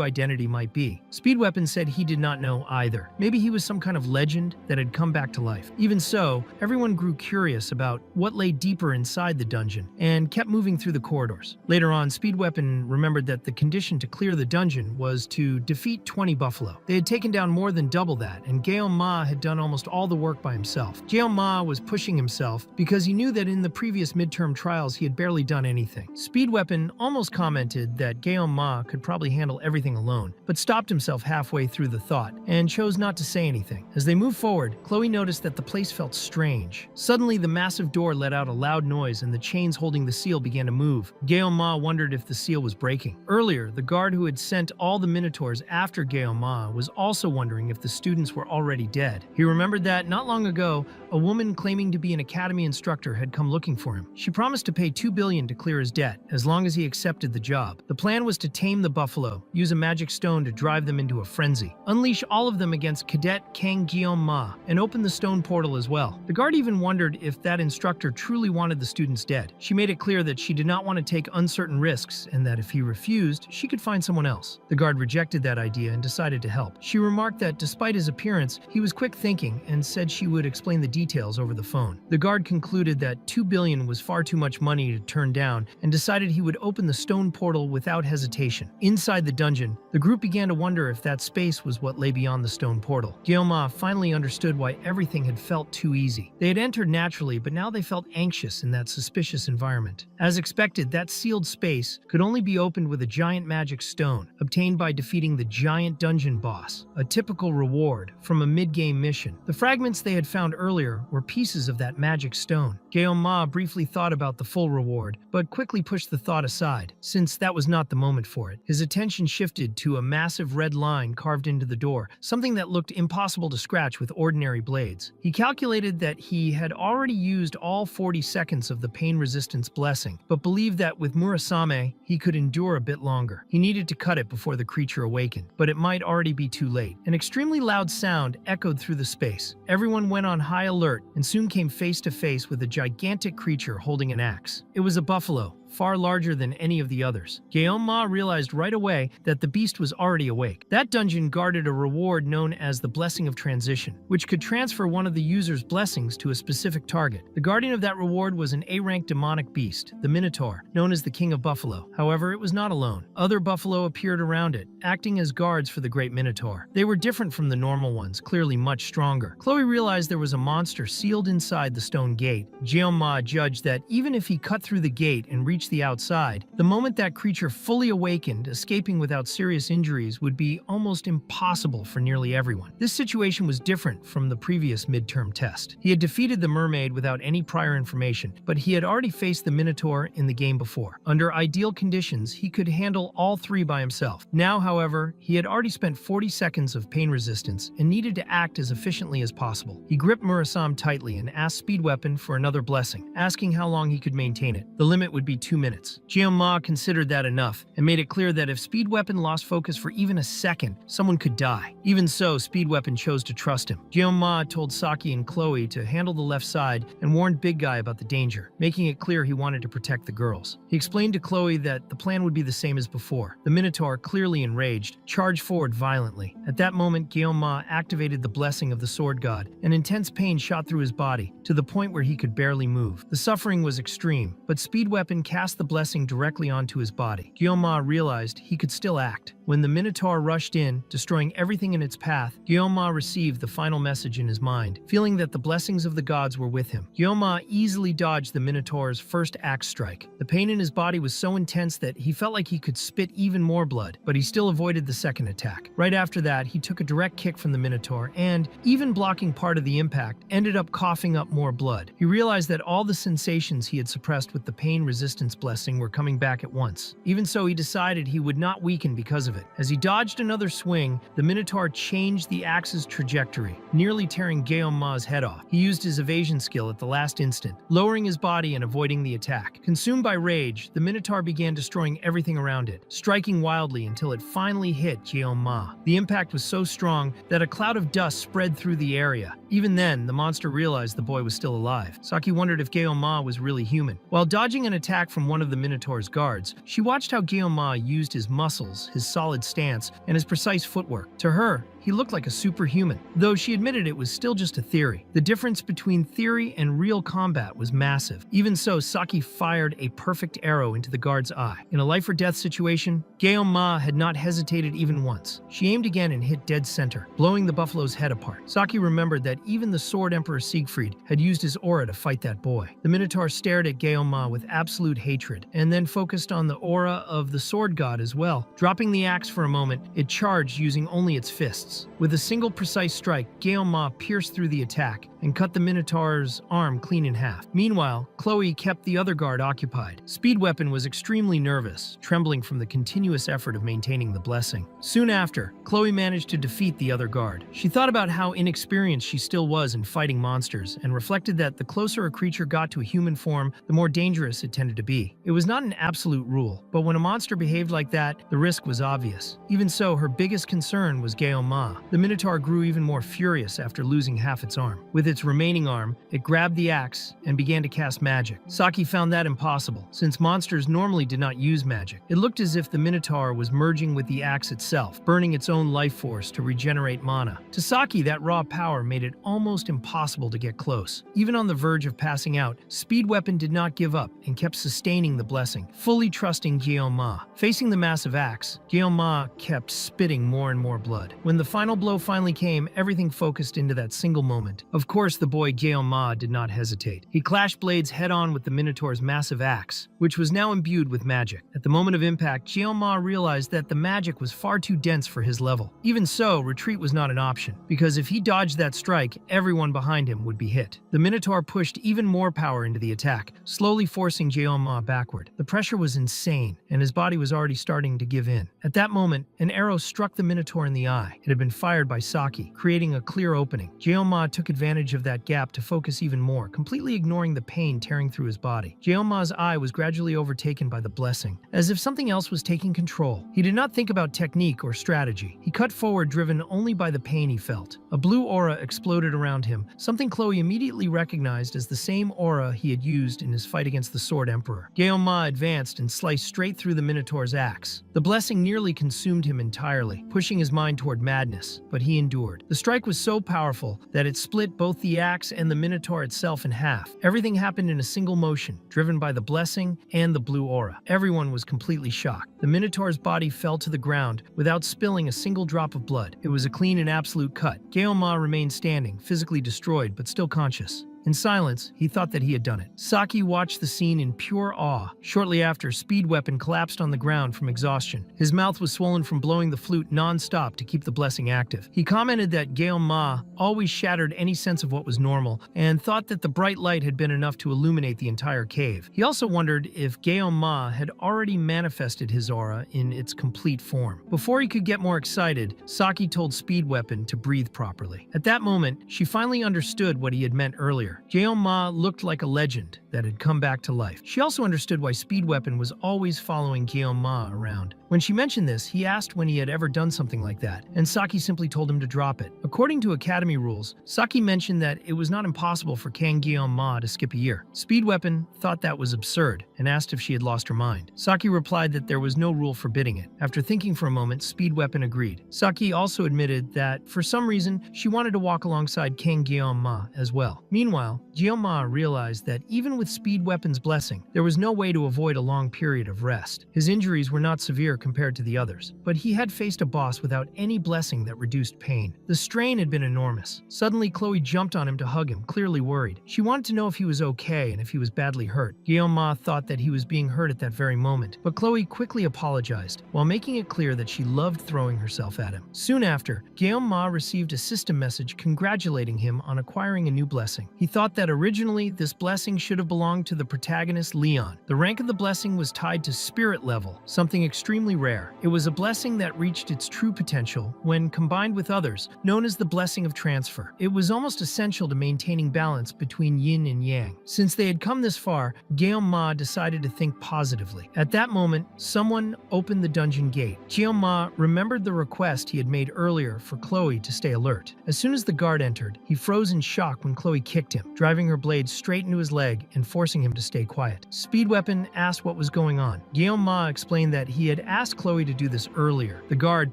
identity might be. Speed Weapon said he did not know either. Maybe he was some kind of legend that had come back to life. Even so, everyone grew curious about what lay deeper inside the dungeon and kept moving through the corridors. Later on, Speed Weapon remembered that the condition to clear the dungeon was to defeat 20 buffalo. They had taken down more than double that, and Ma had done almost all the work by himself. Ma was pushing himself because he knew that in the previous midterm trials he had barely done anything. Speed Weapon almost commented that Ma could probably handle everything alone, but stopped himself halfway through the thought and chose not to say anything. As they moved forward, Chloe noticed that the place felt strange. Suddenly, the massive door let out a loud noise and the chains holding the seal began to move. Ma wondered if the seal was breaking. Earlier, the guard who had sent all the minotaurs after Ma was also wondering if the students were already dead. He remembered that not long ago, a woman claiming to be an academy instructor had come looking for him. She promised to pay 2 billion to clear his debt, as long as he accepted the job. The plan was to tame the buffalo, use a magic stone to drive them into a frenzy, unleash all of them against Cadet Kang Ma, and open the stone portal as well. The guard even wondered if that instructor truly wanted the students dead. She made it clear that she did not want to take uncertain risks, and that if he refused, she could find someone else. The guard rejected that idea and decided to help. She remarked that despite his appearance, he was quick thinking and said she would explain the details over the phone. The guard concluded that 2 billion was far too much money to turn down and decided he would open the stone portal without hesitation. Inside the dungeon, the group began to wonder if that space was what lay beyond the stone portal. Ma finally understood why everything had felt too easy. They had entered naturally, but now they felt anxious in that suspicious environment. As expected, that sealed space could only be opened with a giant magic stone, obtained by defeating the giant dungeon boss, a typical reward from a mid-game mission. The fragments they had found earlier were pieces of that magic stone. Ma briefly thought about the full reward, but quickly pushed the thought aside, since that was not the moment for it. His attention shifted to a massive red line carved into the door, something that looked impossible to scratch with ordinary blades. He calculated that he had already used all 40 seconds of the pain resistance blessing, but believed that with Murasame, he could endure a bit longer. He needed to cut it before the creature awakened, but it might already be too late. An extremely loud sound echoed through the space. Everyone went on high alert and soon came face to face with a gigantic creature holding an axe. It was a buffalo, far larger than any of the others. Ma realized right away that the beast was already awake. That dungeon guarded a reward known as the Blessing of Transition, which could transfer one of the user's blessings to a specific target. The guardian of that reward was an A-rank demonic beast, the Minotaur, known as the King of Buffalo. However, it was not alone. Other buffalo appeared around it, acting as guards for the Great Minotaur. They were different from the normal ones, clearly much stronger. Chloe realized there was a monster sealed inside the stone gate. Ma judged that even if he cut through the gate and reached the outside, the moment that creature fully awakened, escaping without serious injuries would be almost impossible for nearly everyone. This situation was different from the previous midterm test. He had defeated the mermaid without any prior information, but he had already faced the Minotaur in the game before. Under ideal conditions, he could handle all three by himself. Now, however, he had already spent 40 seconds of pain resistance and needed to act as efficiently as possible. He gripped Murasame tightly and asked Speed Weapon for another blessing, asking how long he could maintain it. The limit would be 2 minutes. Ma considered that enough and made it clear that if Speed Weapon lost focus for even a second, someone could die. Even so, Speed Weapon chose to trust him. Ma told Saki and Chloe to handle the left side and warned Big Guy about the danger, making it clear he wanted to protect the girls. He explained to Chloe that the plan would be the same as before. The Minotaur, clearly enraged, charged forward violently. At that moment, Ma activated the blessing of the sword god, and intense pain shot through his body, to the point where he could barely move. The suffering was extreme, but Speed Weapon cast the blessing directly onto his body. Ma realized he could still act. When the Minotaur rushed in, destroying everything in its path, Ma received the final message in his mind, feeling that the blessings of the gods were with him. Ma easily dodged the Minotaur's first axe strike. The pain in his body was so intense that he felt like he could spit even more blood, but he still avoided the second attack. Right after that, he took a direct kick from the Minotaur and, even blocking part of the impact, ended up coughing up more blood. He realized that all the sensations he had suppressed with the pain resistance blessing were coming back at once. Even so, he decided he would not weaken because of it. As he dodged another swing, the Minotaur changed the axe's trajectory, nearly tearing Ma's head off. He used his evasion skill at the last instant, lowering his body and avoiding the attack. Consumed by rage, the Minotaur began destroying everything around it, striking wildly until it finally hit Ma. The impact was so strong that a cloud of dust spread through the area. Even then, the monster realized the boy was still alive. Saki wondered if Ma was really human. While dodging an attack from one of the Minotaur's guards, she watched how Ma used his muscles, his solid stance, and his precise footwork. To her, he looked like a superhuman, though she admitted it was still just a theory. The difference between theory and real combat was massive. Even so, Saki fired a perfect arrow into the guard's eye. In a life-or-death situation, Ma had not hesitated even once. She aimed again and hit dead center, blowing the buffalo's head apart. Saki remembered that even the Sword Emperor Siegfried had used his aura to fight that boy. The Minotaur stared at Ma with absolute hatred, and then focused on the aura of the sword god as well. Dropping the axe for a moment, it charged using only its fists. With a single precise strike, Ma pierced through the attack and cut the Minotaur's arm clean in half. Meanwhile, Chloe kept the other guard occupied. Speed Weapon was extremely nervous, trembling from the continuous effort of maintaining the blessing. Soon after, Chloe managed to defeat the other guard. She thought about how inexperienced she still was in fighting monsters and reflected that the closer a creature got to a human form, the more dangerous it tended to be. It was not an absolute rule, but when a monster behaved like that, the risk was obvious. Even so, her biggest concern was Ma. The Minotaur grew even more furious after losing half its arm. With its remaining arm, it grabbed the axe and began to cast magic. Saki found that impossible, since monsters normally did not use magic. It looked as if the Minotaur was merging with the axe itself, burning its own life force to regenerate mana. To Saki, that raw power made it almost impossible to get close. Even on the verge of passing out, Speed Weapon did not give up and kept sustaining the blessing, fully trusting Ma. Facing the massive axe, Ma kept spitting more and more blood. When the final blow finally came, everything focused into that single moment. Of course, the boy Ma did not hesitate. He clashed blades head-on with the Minotaur's massive axe, which was now imbued with magic. At the moment of impact, Ma realized that the magic was far too dense for his level. Even so, retreat was not an option, because if he dodged that strike, everyone behind him would be hit. The Minotaur pushed even more power into the attack, slowly forcing Ma backward. The pressure was insane, and his body was already starting to give in. At that moment, an arrow struck the Minotaur in the eye. It had been fired by Saki, creating a clear opening. Ma took advantage of that gap to focus even more, completely ignoring the pain tearing through his body. Ma's eye was gradually overtaken by the blessing, as if something else was taking control. He did not think about technique or strategy. He cut forward, driven only by the pain he felt. A blue aura exploded around him, something Chloe immediately recognized as the same aura he had used in his fight against the Sword Emperor. Ma advanced and sliced straight through the Minotaur's axe. The blessing nearly consumed him entirely, pushing his mind toward madness, but he endured. The strike was so powerful that it split both the axe and the Minotaur itself in half. Everything happened in a single motion, driven by the blessing and the blue aura. Everyone was completely shocked. The Minotaur's body fell to the ground without spilling a single drop of blood. It was a clean and absolute cut. Ma remained standing, physically destroyed but still conscious. In silence, he thought that he had done it. Saki watched the scene in pure awe. Shortly after, Speed Weapon collapsed on the ground from exhaustion. His mouth was swollen from blowing the flute non-stop to keep the blessing active. He commented that Ma always shattered any sense of what was normal, and thought that the bright light had been enough to illuminate the entire cave. He also wondered if Ma had already manifested his aura in its complete form. Before he could get more excited, Saki told Speed Weapon to breathe properly. At that moment, she finally understood what he had meant earlier. earlier. Ma looked like a legend that had come back to life. She also understood why Speed Weapon was always following Ma around. When she mentioned this, he asked when he had ever done something like that, and Saki simply told him to drop it. According to Academy rules, Saki mentioned that it was not impossible for Kang Ma to skip a year. Speed Weapon thought that was absurd and asked if she had lost her mind. Saki replied that there was no rule forbidding it. After thinking for a moment, Speed Weapon agreed. Saki also admitted that, for some reason, she wanted to walk alongside Kang Ma as well. Meanwhile, Ma realized that even with Speed Weapon's blessing, there was no way to avoid a long period of rest. His injuries were not severe compared to the others, but he had faced a boss without any blessing that reduced pain. The strain had been enormous. Suddenly, Chloe jumped on him to hug him, clearly worried. She wanted to know if he was okay and if he was badly hurt. Ma thought that he was being hurt at that very moment, but Chloe quickly apologized, while making it clear that she loved throwing herself at him. Soon after, Ma received a system message congratulating him on acquiring a new blessing. He thought that originally this blessing should have belonged to the protagonist Leon. The rank of the blessing was tied to spirit level, something extremely rare. It was a blessing that reached its true potential when combined with others, known as the blessing of transfer. It was almost essential to maintaining balance between yin and yang. Since they had come this far, Ma decided to think positively. At that moment, someone opened the dungeon gate. Ma remembered the request he had made earlier for Chloe to stay alert. As soon as the guard entered, he froze in shock when Chloe kicked him, driving her blade straight into his leg and forcing him to stay quiet. Speed Weapon asked what was going on. Ma explained that he had asked Chloe to do this earlier. The guard,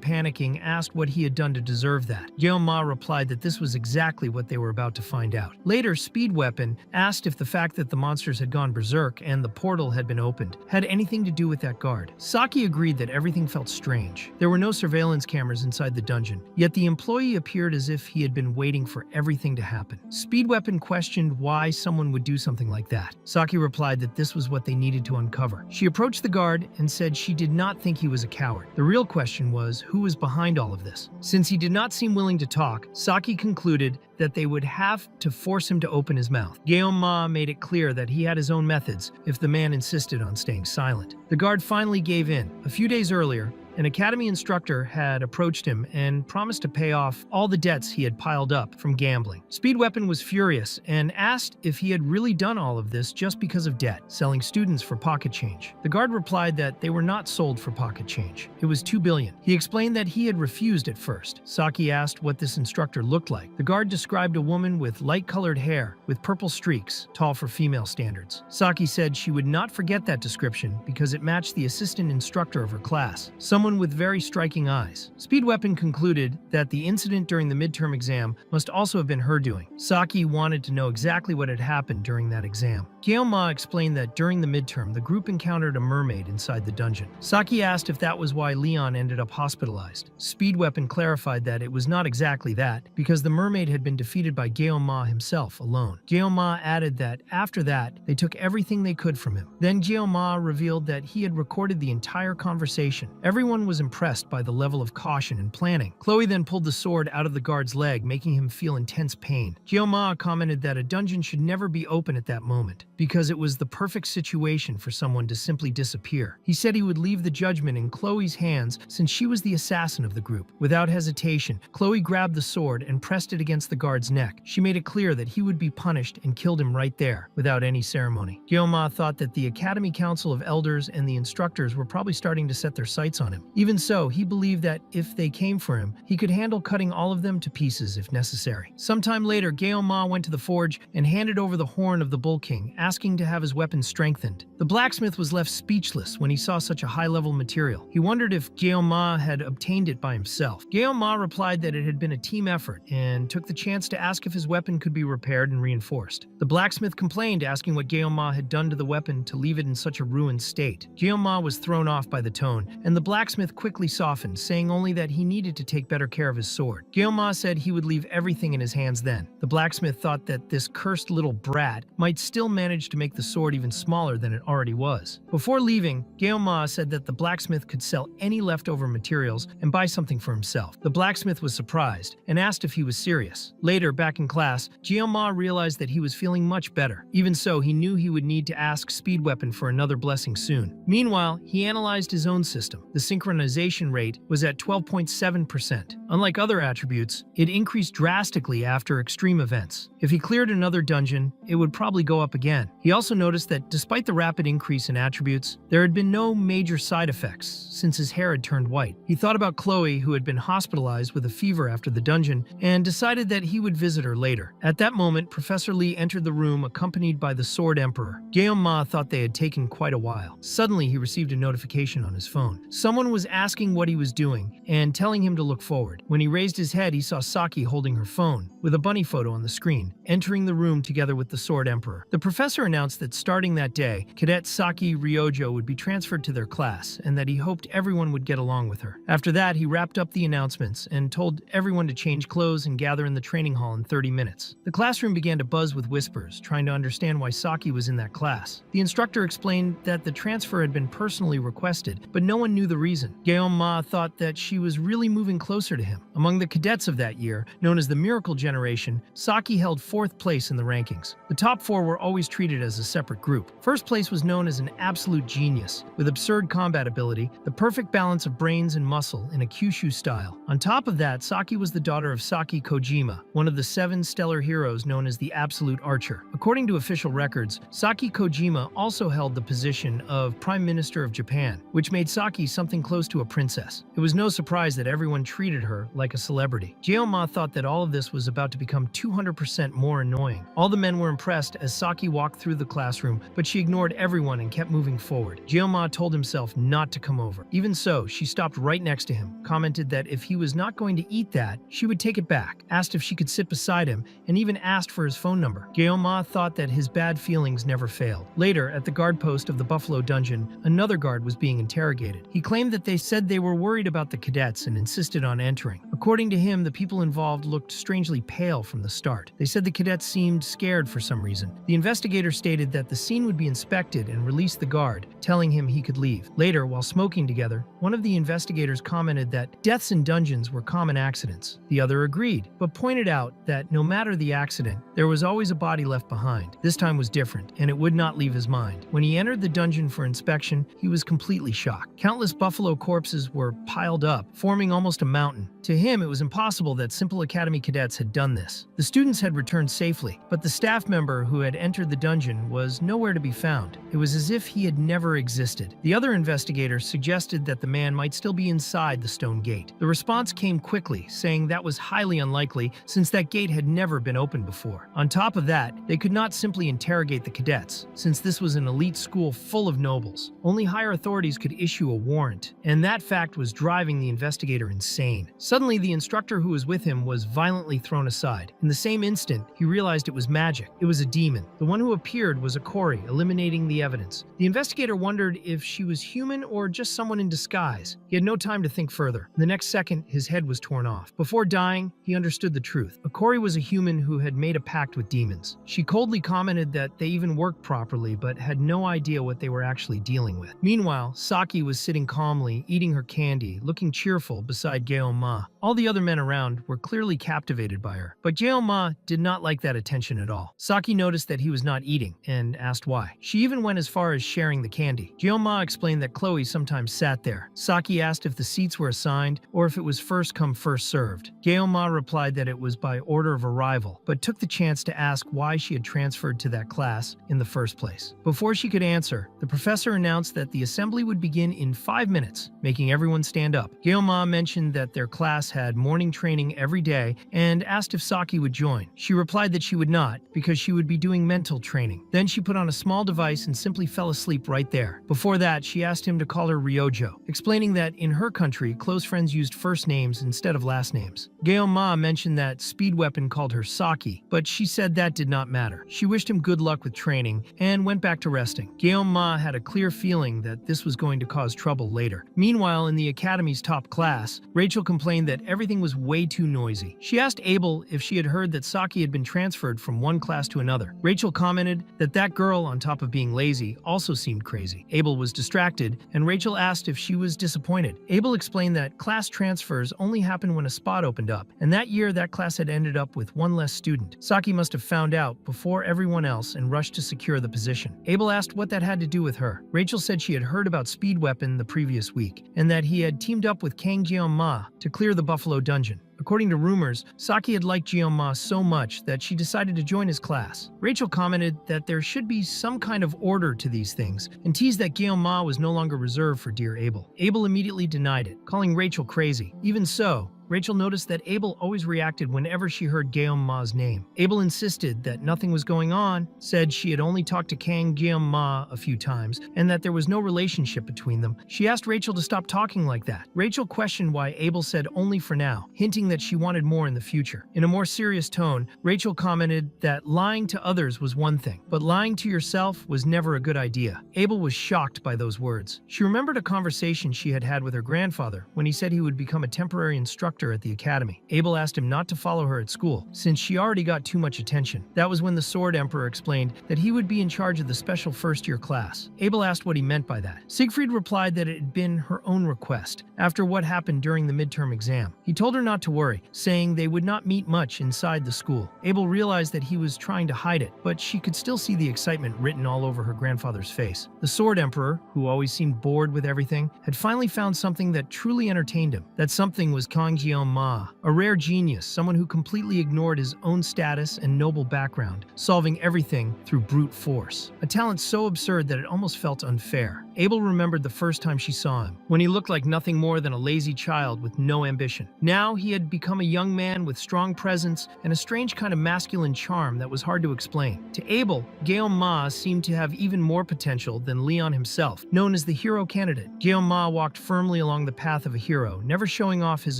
panicking, asked what he had done to deserve that. Ma replied that this was exactly what they were about to find out. Later, Speed Weapon asked if the fact that the monsters had gone berserk and the portal had been opened had anything to do with that guard. Saki agreed that everything felt strange. There were no surveillance cameras inside the dungeon, yet the employee appeared as if he had been waiting for everything to happen. Speed Weapon questioned why someone would do something like that. Saki replied that this was what they needed to uncover. She approached the guard and said she did not think he was a coward. The real question was who was behind all of this. Since he did not seem willing to talk, Saki concluded that they would have to force him to open his mouth. Ma made it clear that he had his own methods if the man insisted on staying silent. The guard finally gave in. A few days earlier, an academy instructor had approached him and promised to pay off all the debts he had piled up from gambling. Speed Weapon was furious and asked if he had really done all of this just because of debt, selling students for pocket change. The guard replied that they were not sold for pocket change. It was $2 billion. He explained that he had refused at first. Saki asked what this instructor looked like. The guard described a woman with light-colored hair with purple streaks, tall for female standards. Saki said she would not forget that description because it matched the assistant instructor of her class, someone with very striking eyes. Speed Weapon concluded that the incident during the midterm exam must also have been her doing. Saki wanted to know exactly what had happened during that exam. Ma explained that during the midterm, the group encountered a mermaid inside the dungeon. Saki asked if that was why Leon ended up hospitalized. Speed Weapon clarified that it was not exactly that, because the mermaid had been defeated by Ma himself alone. Ma added that after that, they took everything they could from him. Then Ma revealed that he had recorded the entire conversation. Everyone was impressed by the level of caution and planning. Chloe then pulled the sword out of the guard's leg, making him feel intense pain. Ma commented that a dungeon should never be open at that moment, because it was the perfect situation for someone to simply disappear. He said he would leave the judgment in Chloe's hands since she was the assassin of the group. Without hesitation, Chloe grabbed the sword and pressed it against the guard's neck. She made it clear that he would be punished and killed him right there, without any ceremony. Ma thought that the Academy Council of Elders and the instructors were probably starting to set their sights on him. Even so, he believed that if they came for him, he could handle cutting all of them to pieces if necessary. Sometime later, Ma went to the forge and handed over the horn of the Bull King, asking to have his weapon strengthened. The blacksmith was left speechless when he saw such a high-level material. He wondered if Ma had obtained it by himself. Ma replied that it had been a team effort and took the chance to ask if his weapon could be repaired and reinforced. The blacksmith complained, asking what Ma had done to the weapon to leave it in such a ruined state. Ma was thrown off by the tone, and the blacksmith quickly softened, saying only that he needed to take better care of his sword. Ma said he would leave everything in his hands then. The blacksmith thought that this cursed little brat might still manage managed to make the sword even smaller than it already was. Before leaving, Ma said that the blacksmith could sell any leftover materials and buy something for himself. The blacksmith was surprised and asked if he was serious. Later, back in class, Ma realized that he was feeling much better. Even so, he knew he would need to ask Speed Weapon for another blessing soon. Meanwhile, he analyzed his own system. The synchronization rate was at 12.7%. Unlike other attributes, it increased drastically after extreme events. If he cleared another dungeon, it would probably go up again. He also noticed that despite the rapid increase in attributes, there had been no major side effects since his hair had turned white. He thought about Chloe, who had been hospitalized with a fever after the dungeon, and decided that he would visit her later. At that moment, Professor Lee entered the room accompanied by the Sword Emperor. Ma thought they had taken quite a while. Suddenly, he received a notification on his phone. Someone was asking what he was doing and telling him to look forward. When he raised his head, he saw Saki holding her phone, with a bunny photo on the screen, entering the room together with the Sword Emperor. The professor announced that starting that day, Cadet Saki Ryojo would be transferred to their class, and that he hoped everyone would get along with her. After that, he wrapped up the announcements and told everyone to change clothes and gather in the training hall in 30 minutes. The classroom began to buzz with whispers, trying to understand why Saki was in that class. The instructor explained that the transfer had been personally requested, but no one knew the reason. Ma thought that she was really moving closer to him. Among the cadets of that year, known as the Miracle Generation, Saki held 4th place in the rankings. The top 4 were always treated as a separate group. First place was known as an absolute genius, with absurd combat ability, the perfect balance of brains and muscle in a Kyushu style. On top of that, Saki was the daughter of Saki Kojima, one of the 7 stellar heroes known as the Absolute Archer. According to official records, Saki Kojima also held the position of Prime Minister of Japan, which made Saki something close to a princess. It was no surprise that everyone treated her like a celebrity. Ma thought that all of this was about to become 200% more annoying. All the men were impressed as Saki walked through the classroom, but she ignored everyone and kept moving forward. Ma told himself not to come over. Even so, she stopped right next to him, commented that if he was not going to eat that, she would take it back, asked if she could sit beside him, and even asked for his phone number. Ma thought that his bad feelings never failed. Later, at the guard post of the Buffalo Dungeon, another guard was being interrogated. He claimed that they said they were worried about the cadets and insisted on entering. According to him, the people involved looked strangely pale from the start. They said the cadets seemed scared for some reason. The investigator stated that the scene would be inspected and released the guard, telling him he could leave. Later, while smoking together, one of the investigators commented that deaths in dungeons were common accidents. The other agreed, but pointed out that no matter the accident, there was always a body left behind. This time was different, and it would not leave his mind. When he entered the dungeon for inspection, he was completely shocked. Countless buffalo corpses were piled up, forming almost a mountain. To him, it was impossible that simple academy cadets had done this. The students had returned safely, but the staff member who had entered the dungeon was nowhere to be found. It was as if he had never existed. The other investigator suggested that the man might still be inside the stone gate. The response came quickly, saying that was highly unlikely since that gate had never been opened before. On top of that, they could not simply interrogate the cadets, since this was an elite school full of nobles. Only higher authorities could issue a warrant, and that fact was driving the investigator insane. Suddenly, the instructor who was with him was violently thrown aside. In the same instant, he realized it was magic. It was a demon. The one who appeared was Akori, eliminating the evidence. The investigator wondered if she was human or just someone in disguise. He had no time to think further. The next second, his head was torn off. Before dying, he understood the truth. Akori was a human who had made a pact with demons. She coldly commented that they even worked properly, but had no idea what they were actually dealing with. Meanwhile, Saki was sitting calmly, eating her candy, looking cheerful beside Ma. All the other men around were clearly captivated by her, but Ma did not like that attention at all. Saki noticed that he was not eating and asked why. She even went as far as sharing the candy. Ma explained that Chloe sometimes sat there. Saki asked if the seats were assigned or if it was first come first served. Ma replied that it was by order of arrival, but took the chance to ask why she had transferred to that class in the first place. Before she could answer, the professor announced that the assembly would begin in 5 minutes, making everyone stand up. Ma mentioned that their class had morning training every day and asked if Saki would join. She replied that she would not, because she would be doing mental training. Then she put on a small device and simply fell asleep right there. Before that, she asked him to call her Ryojo, explaining that in her country, close friends used first names instead of last names. Ma mentioned that Speed Weapon called her Saki, but she said that did not matter. She wished him good luck with training and went back to resting. Ma had a clear feeling that this was going to cause trouble later. Meanwhile, in the academy's top class, Rachel complained that everything was way too noisy. She asked Abel if she had heard that Saki had been transferred from one class to another. Rachel commented commented that that girl, on top of being lazy, also seemed crazy. Abel was distracted, and Rachel asked if she was disappointed. Abel explained that class transfers only happened when a spot opened up, and that year that class had ended up with one less student. Saki must have found out before everyone else and rushed to secure the position. Abel asked what that had to do with her. Rachel said she had heard about Speed Weapon the previous week, and that he had teamed up with Kang Jeon-ma to clear the Buffalo Dungeon. According to rumors, Saki had liked Jeon-ma so much that she decided to join his class. Rachel commented that there should be some kind of order to these things, and teased that Jeon-ma was no longer reserved for dear Abel. Abel immediately denied it, calling Rachel crazy. Even so, Rachel noticed that Abel always reacted whenever she heard Jeon-ma's name. Abel insisted that nothing was going on, said she had only talked to Kang Jeon-ma a few times, and that there was no relationship between them. She asked Rachel to stop talking like that. Rachel questioned why Abel said only for now, hinting that she wanted more in the future. In a more serious tone, Rachel commented that lying to others was one thing, but lying to yourself was never a good idea. Abel was shocked by those words. She remembered a conversation she had had with her grandfather when he said he would become a temporary instructor at the academy. Abel asked him not to follow her at school, since she already got too much attention. That was when the Sword Emperor explained that he would be in charge of the special first-year class. Abel asked what he meant by that. Siegfried replied that it had been her own request, after what happened during the midterm exam. He told her not to worry, saying they would not meet much inside the school. Abel realized that he was trying to hide it, but she could still see the excitement written all over her grandfather's face. The Sword Emperor, who always seemed bored with everything, had finally found something that truly entertained him. That something was Kang Jeon-ma, a rare genius, someone who completely ignored his own status and noble background, solving everything through brute force. A talent so absurd that it almost felt unfair. Abel remembered the first time she saw him, when he looked like nothing more than a lazy child with no ambition. Now he had become a young man with strong presence and a strange kind of masculine charm that was hard to explain. To Abel, Jeon-ma seemed to have even more potential than Leon himself, known as the hero candidate. Jeon-ma walked firmly along the path of a hero, never showing off his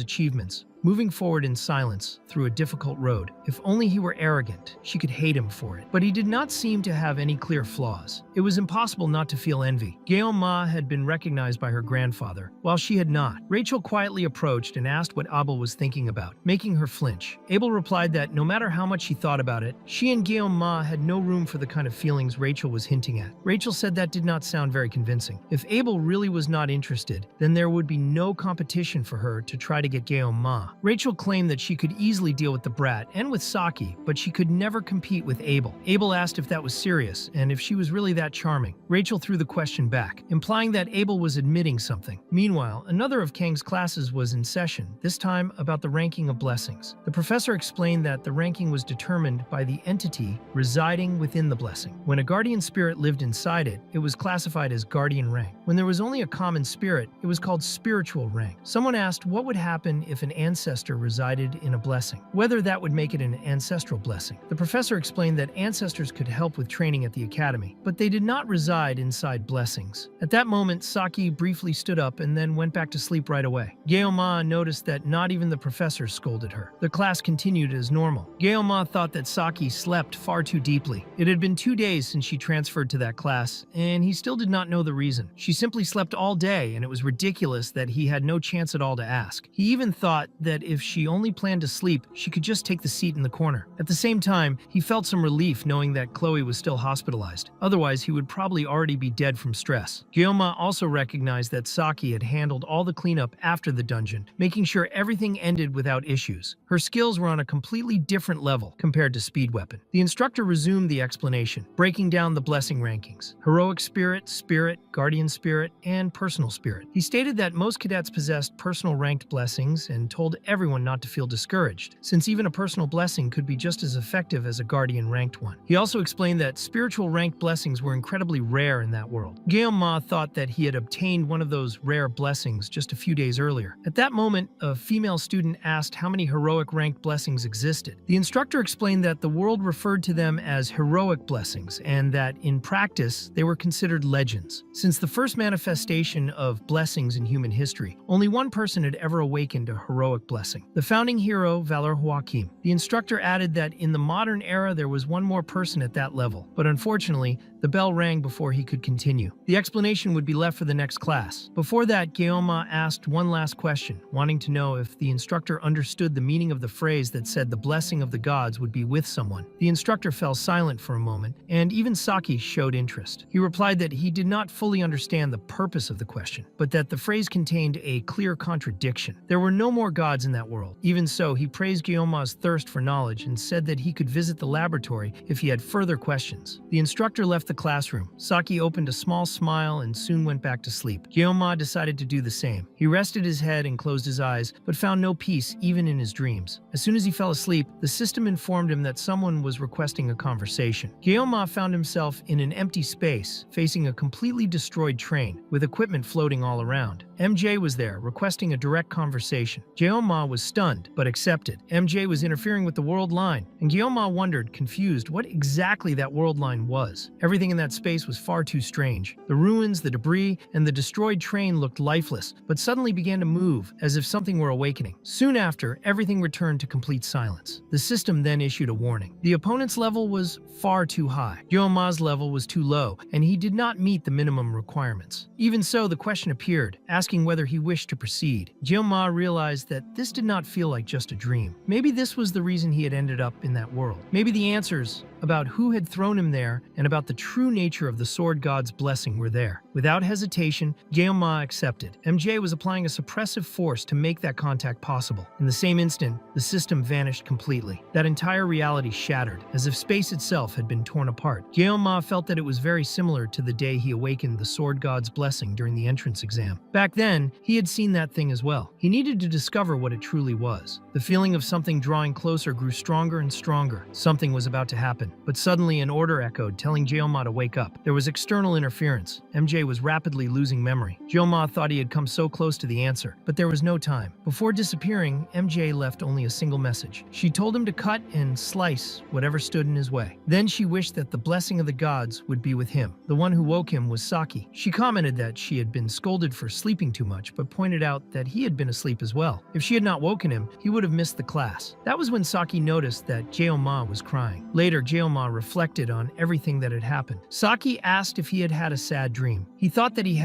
achievements, moving forward in silence through a difficult road. If only he were arrogant, she could hate him for it. But he did not seem to have any clear flaws. It was impossible not to feel envy. Jeon-ma had been recognized by her grandfather, while she had not. Rachel quietly approached and asked what Abel was thinking about, making her flinch. Abel replied that no matter how much she thought about it, she and Jeon-ma had no room for the kind of feelings Rachel was hinting at. Rachel said that did not sound very convincing. If Abel really was not interested, then there would be no competition for her to try to get Jeon-ma. Rachel claimed that she could easily deal with the brat and with Saki, but she could never compete with Abel. Abel asked if that was serious and if she was really that charming. Rachel threw the question back, implying that Abel was admitting something. Meanwhile, another of Kang's classes was in session, this time about the ranking of blessings. The professor explained that the ranking was determined by the entity residing within the blessing. When a guardian spirit lived inside it, it was classified as guardian rank. When there was only a common spirit, it was called spiritual rank. Someone asked what would happen if an ancestor resided in a blessing, whether that would make it an ancestral blessing. The professor explained that ancestors could help with training at the academy, but they did not reside inside blessings. At that moment, Saki briefly stood up and then went back to sleep right away. Jeon-ma noticed that not even the professor scolded her. The class continued as normal. Jeon-ma thought that Saki slept far too deeply. It had been 2 days since she transferred to that class, and he still did not know the reason. She simply slept all day, and it was ridiculous that he had no chance at all to ask. He even thought that if she only planned to sleep, she could just take the seat in the corner. At the same time, he felt some relief knowing that Chloe was still hospitalized. Otherwise, he would probably already be dead from stress. Jeon-ma also recognized that Saki had handled all the cleanup after the dungeon, making sure everything ended without issues. Her skills were on a completely different level compared to Speed Weapon. The instructor resumed the explanation, breaking down the blessing rankings: heroic spirit, spirit, guardian spirit, and personal spirit. He stated that most cadets possessed personal ranked blessings and told everyone not to feel discouraged, since even a personal blessing could be just as effective as a guardian ranked one. He also explained that spiritual ranked blessings were incredibly rare in that world. Jeon-ma thought that he had obtained one of those rare blessings just a few days earlier. At that moment, a female student asked how many heroic ranked blessings existed. The instructor explained that the world referred to them as heroic blessings, and that in practice, they were considered legends. Since the first manifestation of blessings in human history, only one person had ever awakened a heroic zodiac blessing. The founding hero, Valor Joaquim. The instructor added that in the modern era there was one more person at that level, but unfortunately, the bell rang before he could continue. The explanation would be left for the next class. Before that, Guillaume asked one last question, wanting to know if the instructor understood the meaning of the phrase that said the blessing of the gods would be with someone. The instructor fell silent for a moment, and even Saki showed interest. He replied that he did not fully understand the purpose of the question, but that the phrase contained a clear contradiction. There were no more gods in that world. Even so, he praised Guillaume's thirst for knowledge and said that he could visit the laboratory if he had further questions. The instructor left the classroom. Saki opened a small smile and soon went back to sleep. Guillaume decided to do the same. He rested his head and closed his eyes, but found no peace even in his dreams. As soon as he fell asleep, the system informed him that someone was requesting a conversation. Guillaume found himself in an empty space, facing a completely destroyed train, with equipment floating all around. MJ was there, requesting a direct conversation. Guillaume was stunned, but accepted. MJ was interfering with the world line, and Guillaume wondered, confused, what exactly that world line was. Everything in that space was far too strange. The ruins, the debris, and the destroyed train looked lifeless, but suddenly began to move, as if something were awakening. Soon after, everything returned to complete silence. The system then issued a warning. The opponent's level was far too high. Guillaume's level was too low, and he did not meet the minimum requirements. Even so, the question appeared, asking whether he wished to proceed. Guillaume realized that this did not feel like just a dream. Maybe this was the reason he had ended up in that world. Maybe the answers about who had thrown him there and about the true nature of the sword god's blessing were there. Without hesitation, Guillaume accepted. MJ was applying a suppressive force to make that contact possible. In the same instant, the system vanished completely. That entire reality shattered, as if space itself had been torn apart. Guillaume felt that it was very similar to the day he awakened the sword god's blessing during the entrance exam. Back then, he had seen that thing as well. He needed to discover what it truly was. The feeling of something drawing closer grew stronger and stronger. Something was about to happen. But suddenly an order echoed, telling Guillaume to wake up. There was external interference. MJ was rapidly losing memory. Guillaume thought he had come so close to the answer, but there was no time. Before disappearing, MJ left only a single message. She told him to cut and slice whatever stood in his way. Then she wished that the blessing of the gods would be with him. The one who woke him was Saki. She commented that she had been scolded for sleeping too much, but pointed out that he had been asleep as well. If she had not woken him, he would have missed the class. That was when Saki noticed that Guillaume was crying. Later, Guillaume reflected on everything that had happened. Saki asked if he had had a sad dream. He thought that he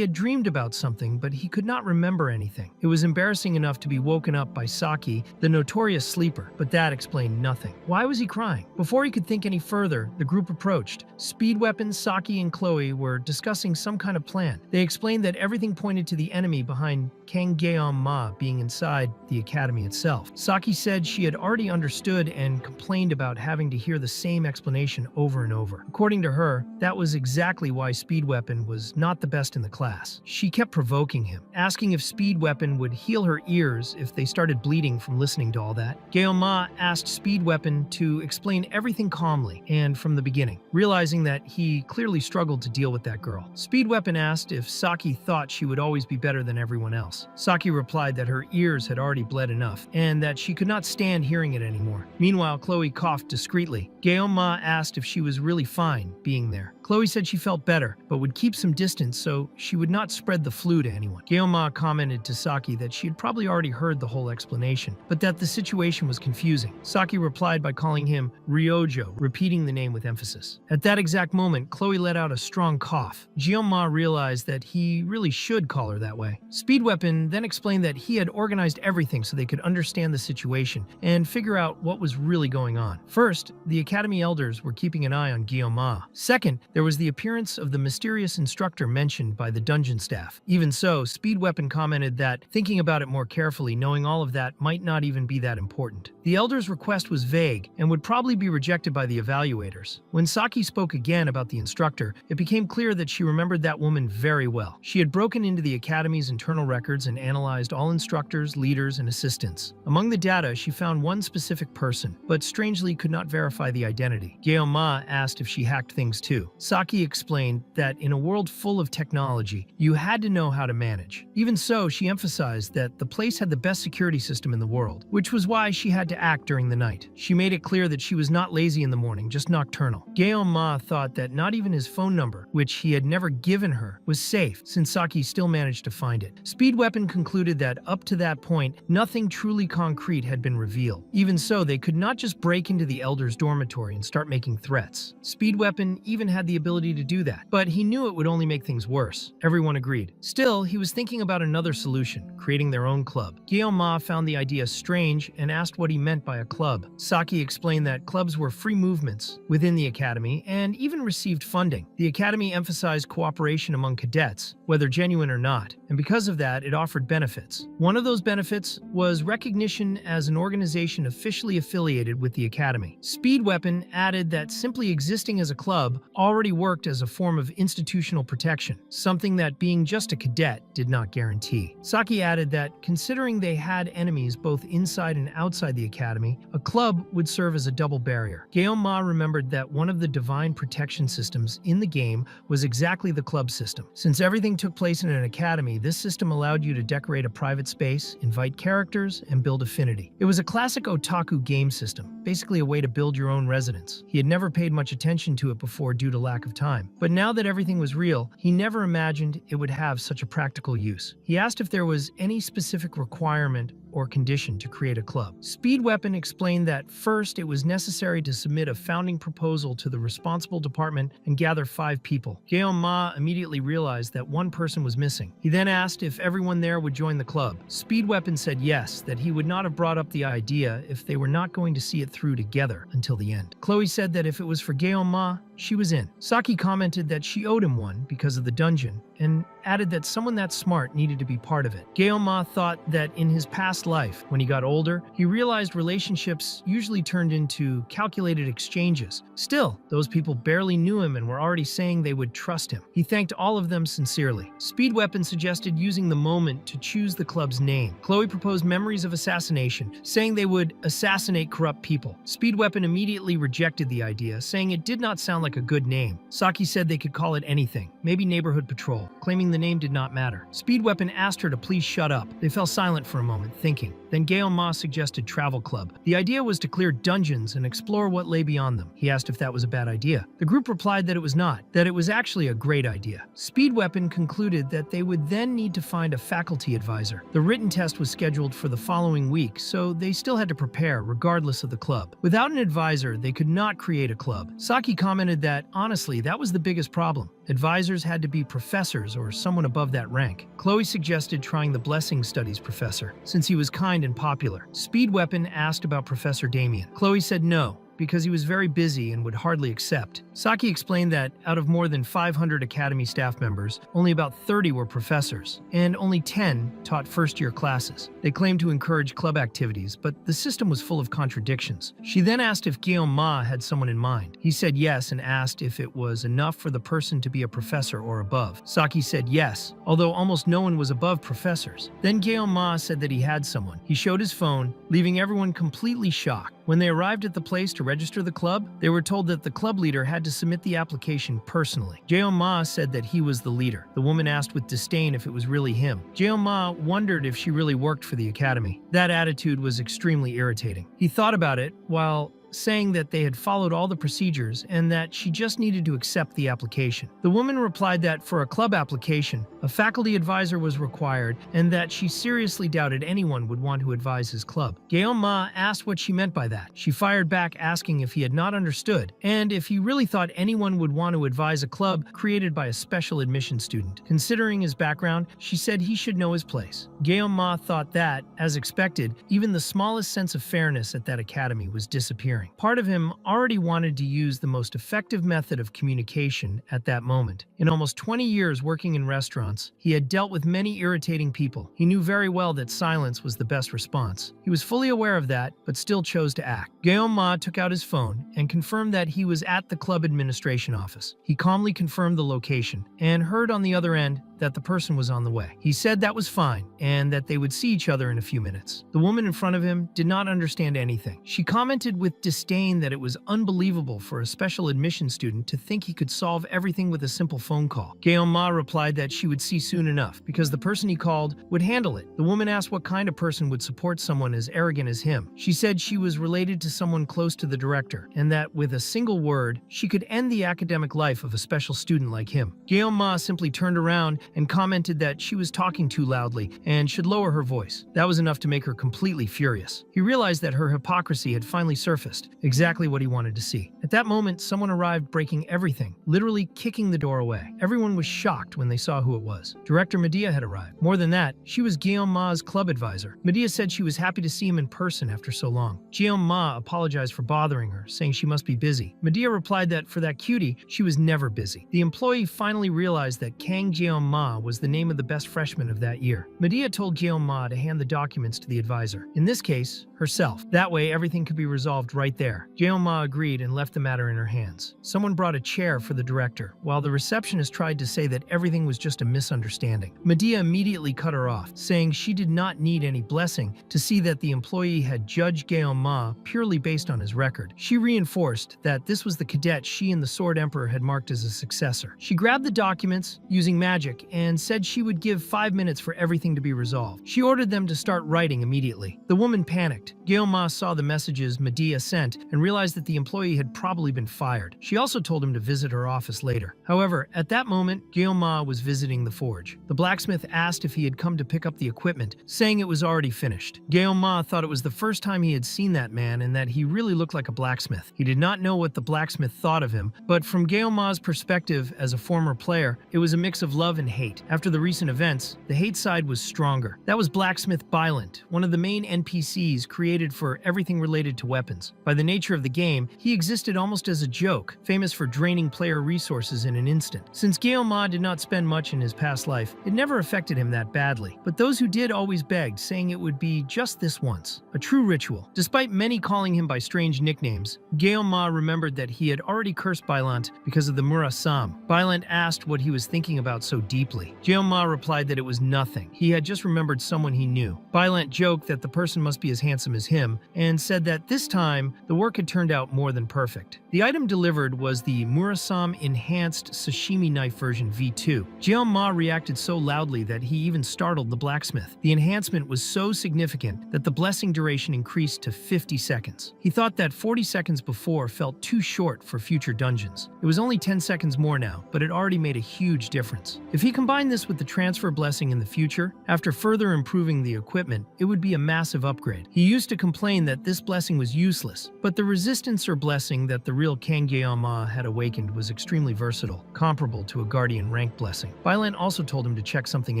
had dreamed about something, but he could not remember anything. It was embarrassing enough to be woken up by Saki, the notorious sleeper, but that explained nothing. Why was he crying? Before he could think any further, the group approached. Speed Weapons, Saki, and Chloe were discussing some kind of plan. They explained that everything pointed to the enemy behind Kang Guillaume being inside the academy itself. Saki said she had already understood and complained about having to hear the same explanation over and over. According to her, that was exactly why Speed Weapon was not the best in the class. She kept provoking him, asking if Speed Weapon would heal her ears if they started bleeding from listening to all that. Guillaume asked Speed Weapon to explain everything calmly and from the beginning, realizing that he clearly struggled to deal with that girl. Speed Weapon asked if Saki thought she would always be better than everyone else. Saki replied that her ears had already bled enough and that she could not stand hearing it anymore. Meanwhile, Chloe coughed discreetly. Guillaume asked if she was really fine being there. Chloe said she felt better, but would keep some distance so she would not spread the flu to anyone. Guillaume commented to Saki that she had probably already heard the whole explanation, but that the situation was confusing. Saki replied by calling him Ryojo, repeating the name with emphasis. At that exact moment, Chloe let out a strong cough. Guillaume realized that he really should call her that way. Speed Weapon then explained that he had organized everything so they could understand the situation and figure out what was really going on. First, the Academy elders were keeping an eye on Guillaume. Second, there was the appearance of the mysterious instructor mentioned by the dungeon staff. Even so, Speed Weapon commented that, thinking about it more carefully, knowing all of that might not even be that important. The elders' request was vague and would probably be rejected by the evaluators. When Saki spoke again about the instructor, it became clear that she remembered that woman very well. She had broken into the Academy's internal records and analyzed all instructors, leaders, and assistants. Among the data, she found one specific person, but strangely could not verify the identity. Guillaume asked if she hacked things too. Saki explained that in a world full of technology, you had to know how to manage. Even so, she emphasized that the place had the best security system in the world, which was why she had to act during the night. She made it clear that she was not lazy in the morning, just nocturnal. Ma thought that not even his phone number, which he had never given her, was safe, since Saki still managed to find it. Speed Weapon concluded that up to that point, nothing truly concrete had been revealed. Even so, they could not just break into the Elder's dormitory and start making threats. Speed Weapon even had the ability to do that, but he knew it would only make things worse. Everyone agreed. Still, he was thinking about another solution, creating their own club. Ma found the idea strange and asked what he meant by a club. Saki explained that clubs were free movements within the academy and even received funding. The academy emphasized cooperation among cadets, whether genuine or not, and because of that, it offered benefits. One of those benefits was recognition as an organization officially affiliated with the academy. Speed Weapon added that simply existing as a club already worked as a form of institutional protection, something that being just a cadet did not guarantee. Saki added that considering they had enemies both inside and outside the academy, a club would serve as a double barrier. Ma remembered that one of the divine protection systems in the game was exactly the club system. Since everything took place in an academy, this system allowed you to decorate a private space, invite characters, and build affinity. It was a classic otaku game system, basically a way to build your own residence. He had never paid much attention to it before due to lack of time, but now that everything was real, he never imagined it would have such a practical use. He asked if there was any specific requirement or condition to create a club. Speed Weapon explained that first it was necessary to submit a founding proposal to the responsible department and gather 5 people. Ma immediately realized that one person was missing. He then asked if everyone there would join the club. Speed Weapon said yes, that he would not have brought up the idea if they were not going to see it through together until the end. Chloe said that if it was for Ma, she was in. Saki commented that she owed him one because of the dungeon, and added that someone that smart needed to be part of it. Ma thought that in his past life, when he got older, he realized relationships usually turned into calculated exchanges. Still, those people barely knew him and were already saying they would trust him. He thanked all of them sincerely. Speed Weapon suggested using the moment to choose the club's name. Chloe proposed Memories of Assassination, saying they would assassinate corrupt people. Speed Weapon immediately rejected the idea, saying it did not sound like a good name. Saki said they could call it anything, maybe Neighborhood Patrol, claiming the name did not matter. Speed Weapon asked her to please shut up. They fell silent for a moment, thinking. Then Ma suggested Travel Club. The idea was to clear dungeons and explore what lay beyond them. He asked if that was a bad idea. The group replied that it was not, that it was actually a great idea. Speed Weapon concluded that they would then need to find a faculty advisor. The written test was scheduled for the following week, so they still had to prepare regardless of the club. Without an advisor, they could not create a club. Saki commented that, honestly, that was the biggest problem. Advisors had to be professors or someone above that rank. Chloe suggested trying the Blessing Studies professor, since he was kind and popular. Speed Weapon asked about Professor Damien. Chloe said no, because he was very busy and would hardly accept. Saki explained that out of more than 500 Academy staff members, only about 30 were professors, and only 10 taught first-year classes. They claimed to encourage club activities, but the system was full of contradictions. She then asked if Ma had someone in mind. He said yes and asked if it was enough for the person to be a professor or above. Saki said yes, although almost no one was above professors. Then Ma said that he had someone. He showed his phone, leaving everyone completely shocked. When they arrived at the place to register the club, they were told that the club leader had to submit the application personally. Ma said that he was the leader. The woman asked with disdain if it was really him. Ma wondered if she really worked for the academy. That attitude was extremely irritating. He thought about it while saying that they had followed all the procedures and that she just needed to accept the application. The woman replied that for a club application, a faculty advisor was required and that she seriously doubted anyone would want to advise his club. Ma asked what she meant by that. She fired back asking if he had not understood and if he really thought anyone would want to advise a club created by a special admission student. Considering his background, she said he should know his place. Ma thought that, as expected, even the smallest sense of fairness at that academy was disappearing. Part of him already wanted to use the most effective method of communication at that moment. In almost 20 years working in restaurants, he had dealt with many irritating people. He knew very well that silence was the best response. He was fully aware of that, but still chose to act. Ma took out his phone and confirmed that he was at the club administration office. He calmly confirmed the location and heard on the other end that the person was on the way. He said that was fine and that they would see each other in a few minutes. The woman in front of him did not understand anything. She commented with disdain that it was unbelievable for a special admission student to think he could solve everything with a simple phone call. Ma replied that she would see soon enough because the person he called would handle it. The woman asked what kind of person would support someone as arrogant as him. She said she was related to someone close to the director and that with a single word, she could end the academic life of a special student like him. Ma simply turned around and commented that she was talking too loudly and should lower her voice. That was enough to make her completely furious. He realized that her hypocrisy had finally surfaced, exactly what he wanted to see. At that moment, someone arrived breaking everything, literally kicking the door away. Everyone was shocked when they saw who it was. Director Medea had arrived. More than that, she was Ma's club advisor. Medea said she was happy to see him in person after so long. Ma apologized for bothering her, saying she must be busy. Medea replied that for that cutie, she was never busy. The employee finally realized that Kang Ma was the name of the best freshman of that year. Medea told Ma to hand the documents to the advisor. In this case, herself. That way, everything could be resolved right there. Ma agreed and left the matter in her hands. Someone brought a chair for the director, while the receptionist tried to say that everything was just a misunderstanding. Medea immediately cut her off, saying she did not need any blessing to see that the employee had judged Ma purely based on his record. She reinforced that this was the cadet she and the Sword Emperor had marked as a successor. She grabbed the documents using magic and said she would give 5 minutes for everything to be resolved. She ordered them to start writing immediately. The woman panicked. Ma saw the messages Medea sent and realized that the employee had probably been fired. She also told him to visit her office later. However, at that moment, Ma was visiting the forge. The blacksmith asked if he had come to pick up the equipment, saying it was already finished. Ma thought it was the first time he had seen that man and that he really looked like a blacksmith. He did not know what the blacksmith thought of him, but from Ma's perspective as a former player, it was a mix of love and hate. After the recent events, the hate side was stronger. That was blacksmith Bylent, one of the main NPCs created for everything related to weapons. By the nature of the game, he existed almost as a joke, famous for draining player resources in an instant. Since Ma did not spend much in his past life, it never affected him that badly. But those who did always begged, saying it would be just this once. A true ritual. Despite many calling him by strange nicknames, Ma remembered that he had already cursed Bylent because of the Murasam. Bylent asked what he was thinking about so deeply. Ma replied that it was nothing. He had just remembered someone he knew. Bylent joked that the person must be as handsome as him, and said that this time, the work had turned out more than perfect. The item delivered was the Murasam Enhanced Sashimi Knife version V2. Ma reacted so loudly that he even startled the blacksmith. The enhancement was so significant that the blessing duration increased to 50 seconds. He thought that 40 seconds before felt too short for future dungeons. It was only 10 seconds more now, but it already made a huge difference. If he combined this with the transfer blessing in the future, after further improving the equipment, it would be a massive upgrade. He used to complain that this blessing was useless, but the resistance or blessing that the real Kang Ma had awakened was extremely versatile, comparable to a guardian rank blessing. Bylent also told him to check something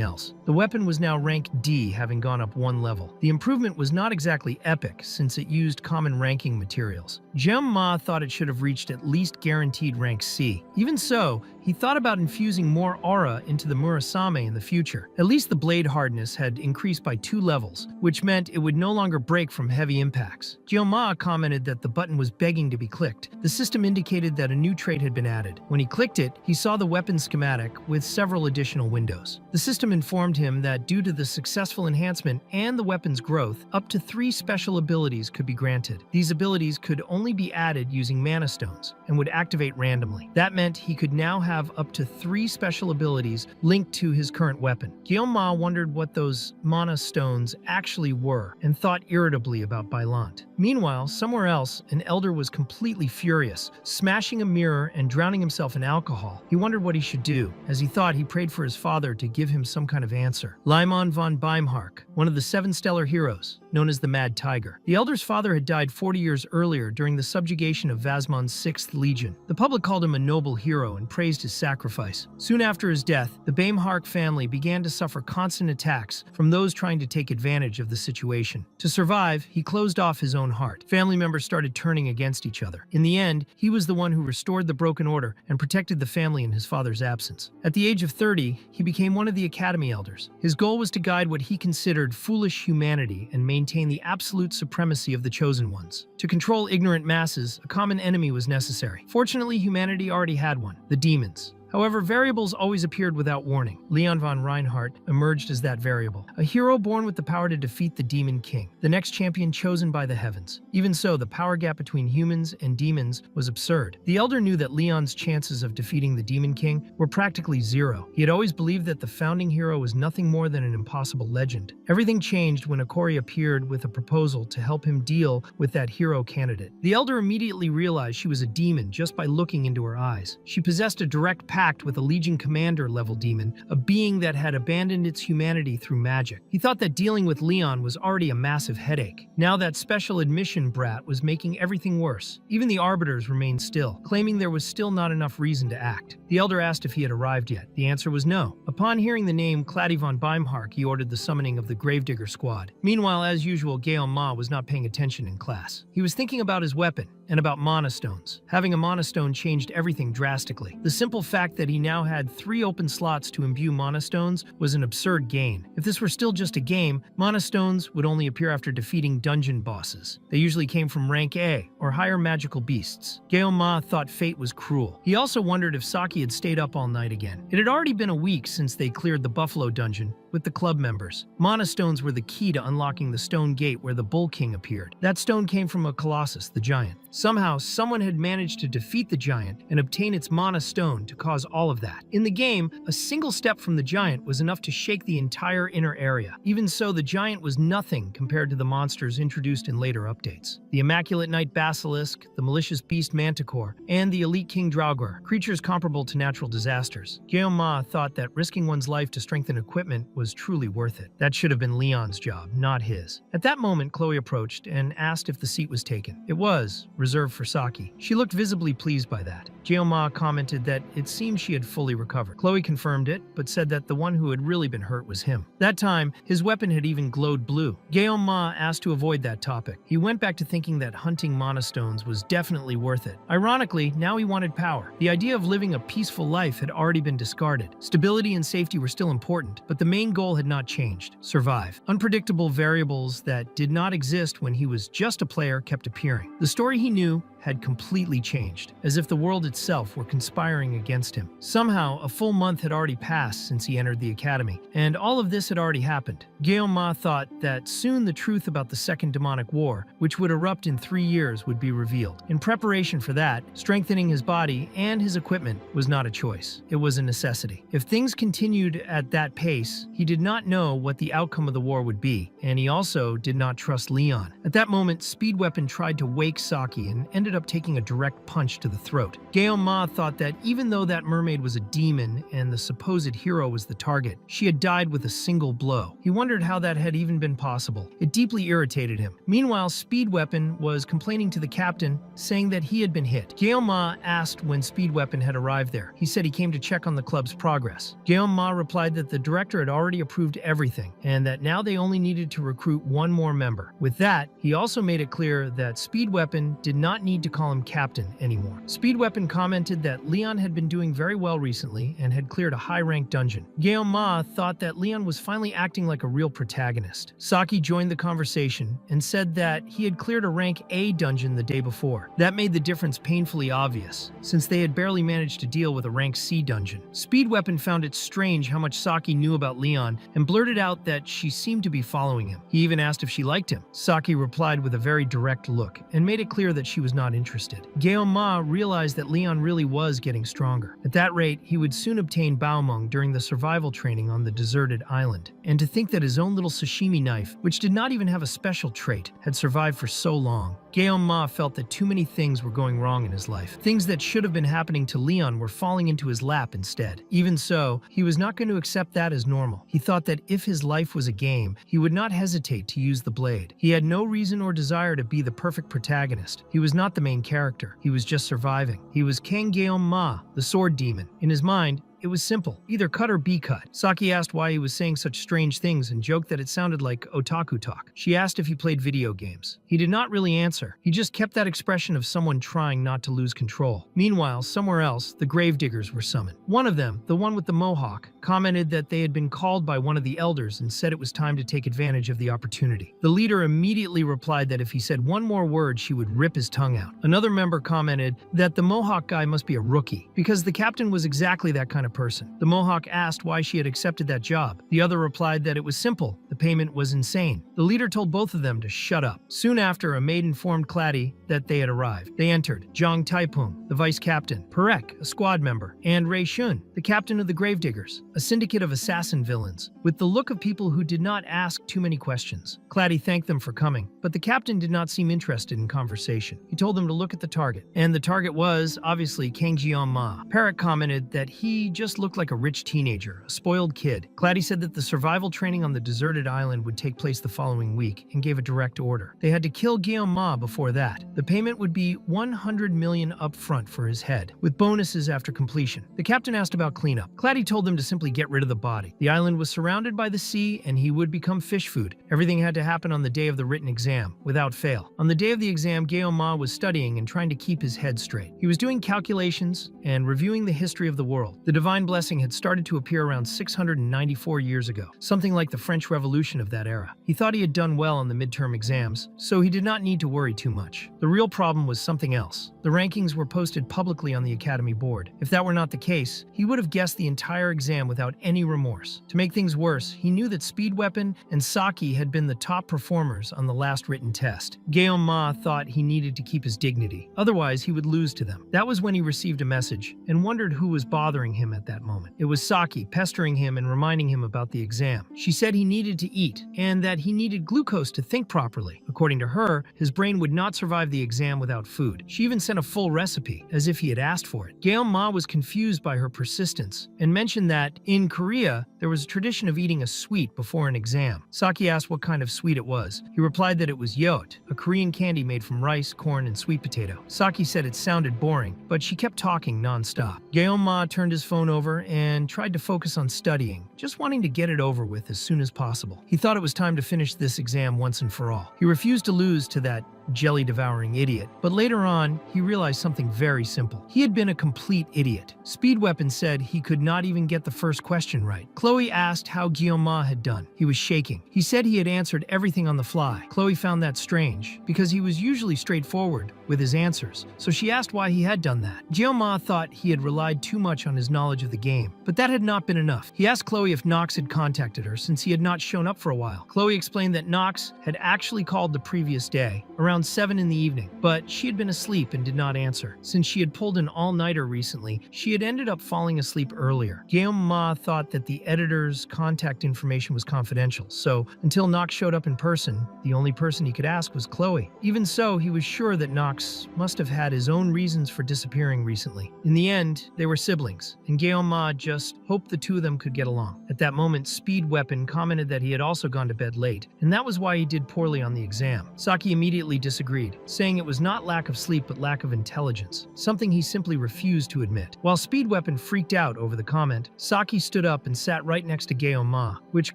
else. The weapon was now rank D, having gone up 1 level. The improvement was not exactly epic, since it used common ranking materials. Ma thought it should have reached at least guaranteed rank C. Even so, he thought about infusing more aura into the Murasame in the future. At least the blade hardness had increased by 2 levels, which meant it would no longer break from heavy impacts. Ma commented that the button was begging to be clicked. The system indicated that a new trait had been added. When he clicked it, he saw the weapon schematic with several additional windows. The system informed him that due to the successful enhancement and the weapon's growth, up to 3 special abilities could be granted. These abilities could only be added using mana stones and would activate randomly. That meant he could now have up to 3 special abilities linked to his current weapon. Ma wondered what those mana stones actually were and thought irritably about Bylent. Meanwhile, somewhere else, an elder was completely furious, smashing a mirror and drowning himself in alcohol. He wondered what he should do. As he thought, he prayed for his father to give him some kind of answer. Lyman von Beimhark, one of the 7 stellar heroes, known as the Mad Tiger. The elder's father had died 40 years earlier during the subjugation of Vasmon's 6th Legion. The public called him a noble hero and praised his sacrifice. Soon after his death, the Beimhark family began to suffer constant attacks from those trying to take advantage of the situation. To survive, he closed off his own heart. Family members started turning against each other. In the end, he was the one who restored the broken order and protected the family in his father's absence. At the age of 30, he became one of the Academy Elders. His goal was to guide what he considered foolish humanity and maintain the absolute supremacy of the Chosen Ones. To control ignorant masses, a common enemy was necessary. Fortunately, humanity already had one: the demons. However, variables always appeared without warning. Leon von Reinhardt emerged as that variable, a hero born with the power to defeat the Demon King, the next champion chosen by the heavens. Even so, the power gap between humans and demons was absurd. The Elder knew that Leon's chances of defeating the Demon King were practically zero. He had always believed that the founding hero was nothing more than an impossible legend. Everything changed when Akori appeared with a proposal to help him deal with that hero candidate. The Elder immediately realized she was a demon just by looking into her eyes. She possessed a direct pact with a Legion Commander-level demon, a being that had abandoned its humanity through magic. He thought that dealing with Leon was already a massive headache. Now that special admission brat was making everything worse. Even the Arbiters remained still, claiming there was still not enough reason to act. The Elder asked if he had arrived yet. The answer was no. Upon hearing the name Claddy von Beimhark, he ordered the summoning of the Gravedigger squad. Meanwhile, as usual, Gaon Ma was not paying attention in class. He was thinking about his weapon and about mana stones. Having a mana stone changed everything drastically. The simple fact that he now had 3 open slots to imbue mana stones was an absurd gain. If this were still just a game, mana stones would only appear after defeating dungeon bosses. They usually came from rank A or higher magical beasts. Gaon Ma thought fate was cruel. He also wondered if Saki had stayed up all night again. It had already been a week since they cleared the Buffalo dungeon with the club members. Mana stones were the key to unlocking the stone gate where the Bull King appeared. That stone came from a Colossus, the giant. Somehow, someone had managed to defeat the giant and obtain its mana stone to cause all of that. In the game, a single step from the giant was enough to shake the entire inner area. Even so, the giant was nothing compared to the monsters introduced in later updates. The Immaculate Knight Basilisk, the malicious beast Manticore, and the elite King Draugr, creatures comparable to natural disasters. Gaon Ma thought that risking one's life to strengthen equipment was truly worth it. That should have been Leon's job, not his. At that moment, Chloe approached and asked if the seat was taken. It was, reserved for Saki. She looked visibly pleased by that. Gaon Ma commented that it seemed she had fully recovered. Chloe confirmed it, but said that the one who had really been hurt was him. That time, his weapon had even glowed blue. Gaon Ma asked to avoid that topic. He went back to thinking that hunting mana stones was definitely worth it. Ironically, now he wanted power. The idea of living a peaceful life had already been discarded. Stability and safety were still important, but the main goal had not changed: survive. Unpredictable variables that did not exist when he was just a player kept appearing. The story he knew had completely changed, as if the world itself were conspiring against him. Somehow, a full month had already passed since he entered the academy, and all of this had already happened. Gaon Ma thought that soon the truth about the Second Demonic War, which would erupt in 3 years, would be revealed. In preparation for that, strengthening his body and his equipment was not a choice. It was a necessity. If things continued at that pace, he did not know what the outcome of the war would be, and he also did not trust Leon. At that moment, Speed Weapon tried to wake Saki and ended up taking a direct punch to the throat. Gaon Ma thought that even though that mermaid was a demon and the supposed hero was the target, she had died with a single blow. He wondered how that had even been possible. It deeply irritated him. Meanwhile, Speed Weapon was complaining to the captain, saying that he had been hit. Gaon Ma asked when Speed Weapon had arrived there. He said he came to check on the club's progress. Gaon Ma replied that the director had already approved everything, and that now they only needed to recruit 1 more member. With that, he also made it clear that Speed Weapon did not need to call him captain anymore. Speed Weapon commented that Leon had been doing very well recently and had cleared a high-ranked dungeon. Gaon Ma thought that Leon was finally acting like a real protagonist. Saki joined the conversation and said that he had cleared a rank A dungeon the day before. That made the difference painfully obvious, since they had barely managed to deal with a rank C dungeon. Speed Weapon found it strange how much Saki knew about Leon and blurted out that she seemed to be following him. He even asked if she liked him. Saki replied with a very direct look and made it clear that she was not interested. Gaon Ma realized that Leon really was getting stronger. At that rate, he would soon obtain Baomeng during the survival training on the deserted island. And to think that his own little sashimi knife, which did not even have a special trait, had survived for so long. Gaon Ma felt that too many things were going wrong in his life. Things that should have been happening to Leon were falling into his lap instead. Even so, he was not going to accept that as normal. He thought that if his life was a game, he would not hesitate to use the blade. He had no reason or desire to be the perfect protagonist. He was not the main character. He was just surviving. He was Kang Gaon Ma, the sword demon. In his mind, It was simple. Either cut or be cut. Saki asked why he was saying such strange things and joked that it sounded like otaku talk. She asked if he played video games. He did not really answer. He just kept that expression of someone trying not to lose control. Meanwhile, somewhere else, the gravediggers were summoned. One of them, the one with the mohawk, commented that they had been called by one of the elders and said it was time to take advantage of the opportunity. The leader immediately replied that if he said one more word, she would rip his tongue out. Another member commented that the mohawk guy must be a rookie, because the captain was exactly that kind of person. The mohawk asked why she had accepted that job. The other replied that it was simple. The payment was insane. The leader told both of them to shut up. Soon after, a maid informed Claddy that they had arrived. They entered. Zhang Taipeng, the vice captain, Perek, a squad member, and Ray Shun, the captain of the gravediggers, a syndicate of assassin villains, with the look of people who did not ask too many questions. Claddy thanked them for coming, but the captain did not seem interested in conversation. He told them to look at the target, and the target was, obviously, Kang Ma. Perek commented that he just looked like a rich teenager, a spoiled kid. Claddy said that the survival training on the deserted island would take place the following week, and gave a direct order. They had to kill Ma before that. The payment would be 100 million upfront for his head, with bonuses after completion. The captain asked about cleanup. Claddy told them to simply get rid of the body. The island was surrounded by the sea, and he would become fish food. Everything had to happen on the day of the written exam, without fail. On the day of the exam, Ma was studying and trying to keep his head straight. He was doing calculations and reviewing the history of the world. The divine blessing had started to appear around 694 years ago, something like the French Revolution of that era. He thought he had done well on the midterm exams, so he did not need to worry too much. The real problem was something else. The rankings were posted publicly on the Academy board. If that were not the case, he would have guessed the entire exam without any remorse. To make things worse, he knew that Speed Weapon and Saki had been the top performers on the last written test. Ma thought he needed to keep his dignity, otherwise he would lose to them. That was when he received a message and wondered who was bothering him at that moment. It was Saki, pestering him and reminding him about the exam. She said he needed to eat and that he needed glucose to think properly. According to her, his brain would not survive the exam without food. She even sent a full recipe, as if he had asked for it. Ma was confused by her persistence and mentioned that, in Korea, there was a tradition of eating a sweet before an exam. Saki asked what kind of sweet it was. He replied that it was yeot, a Korean candy made from rice, corn, and sweet potato. Saki said it sounded boring, but she kept talking non-stop. Ma turned his phone over and tried to focus on studying, just wanting to get it over with as soon as possible. He thought it was time to finish this exam once and for all. He refused to lose to that jelly-devouring idiot. But later on, he realized something very simple. He had been a complete idiot. Speed Weapon said he could not even get the first question right. Chloe asked how Ma had done. He was shaking. He said he had answered everything on the fly. Chloe found that strange, because he was usually straightforward with his answers, so she asked why he had done that. Ma thought he had relied too much on his knowledge of the game, but that had not been enough. He asked Chloe if Nox had contacted her since he had not shown up for a while. Chloe explained that Nox had actually called the previous day, around 7 in the evening, but she had been asleep and did not answer. Since she had pulled an all-nighter recently, she had ended up falling asleep earlier. Ma thought that the editor's contact information was confidential, so until Nox showed up in person, the only person he could ask was Chloe. Even so, he was sure that Nox must have had his own reasons for disappearing recently. In the end, they were siblings, and Ma just hoped the two of them could get along. At that moment, Speed Weapon commented that he had also gone to bed late, and that was why he did poorly on the exam. Saki immediately disagreed, saying it was not lack of sleep but lack of intelligence, something he simply refused to admit. While Speed Weapon freaked out over the comment, Saki stood up and sat right next to Ma, which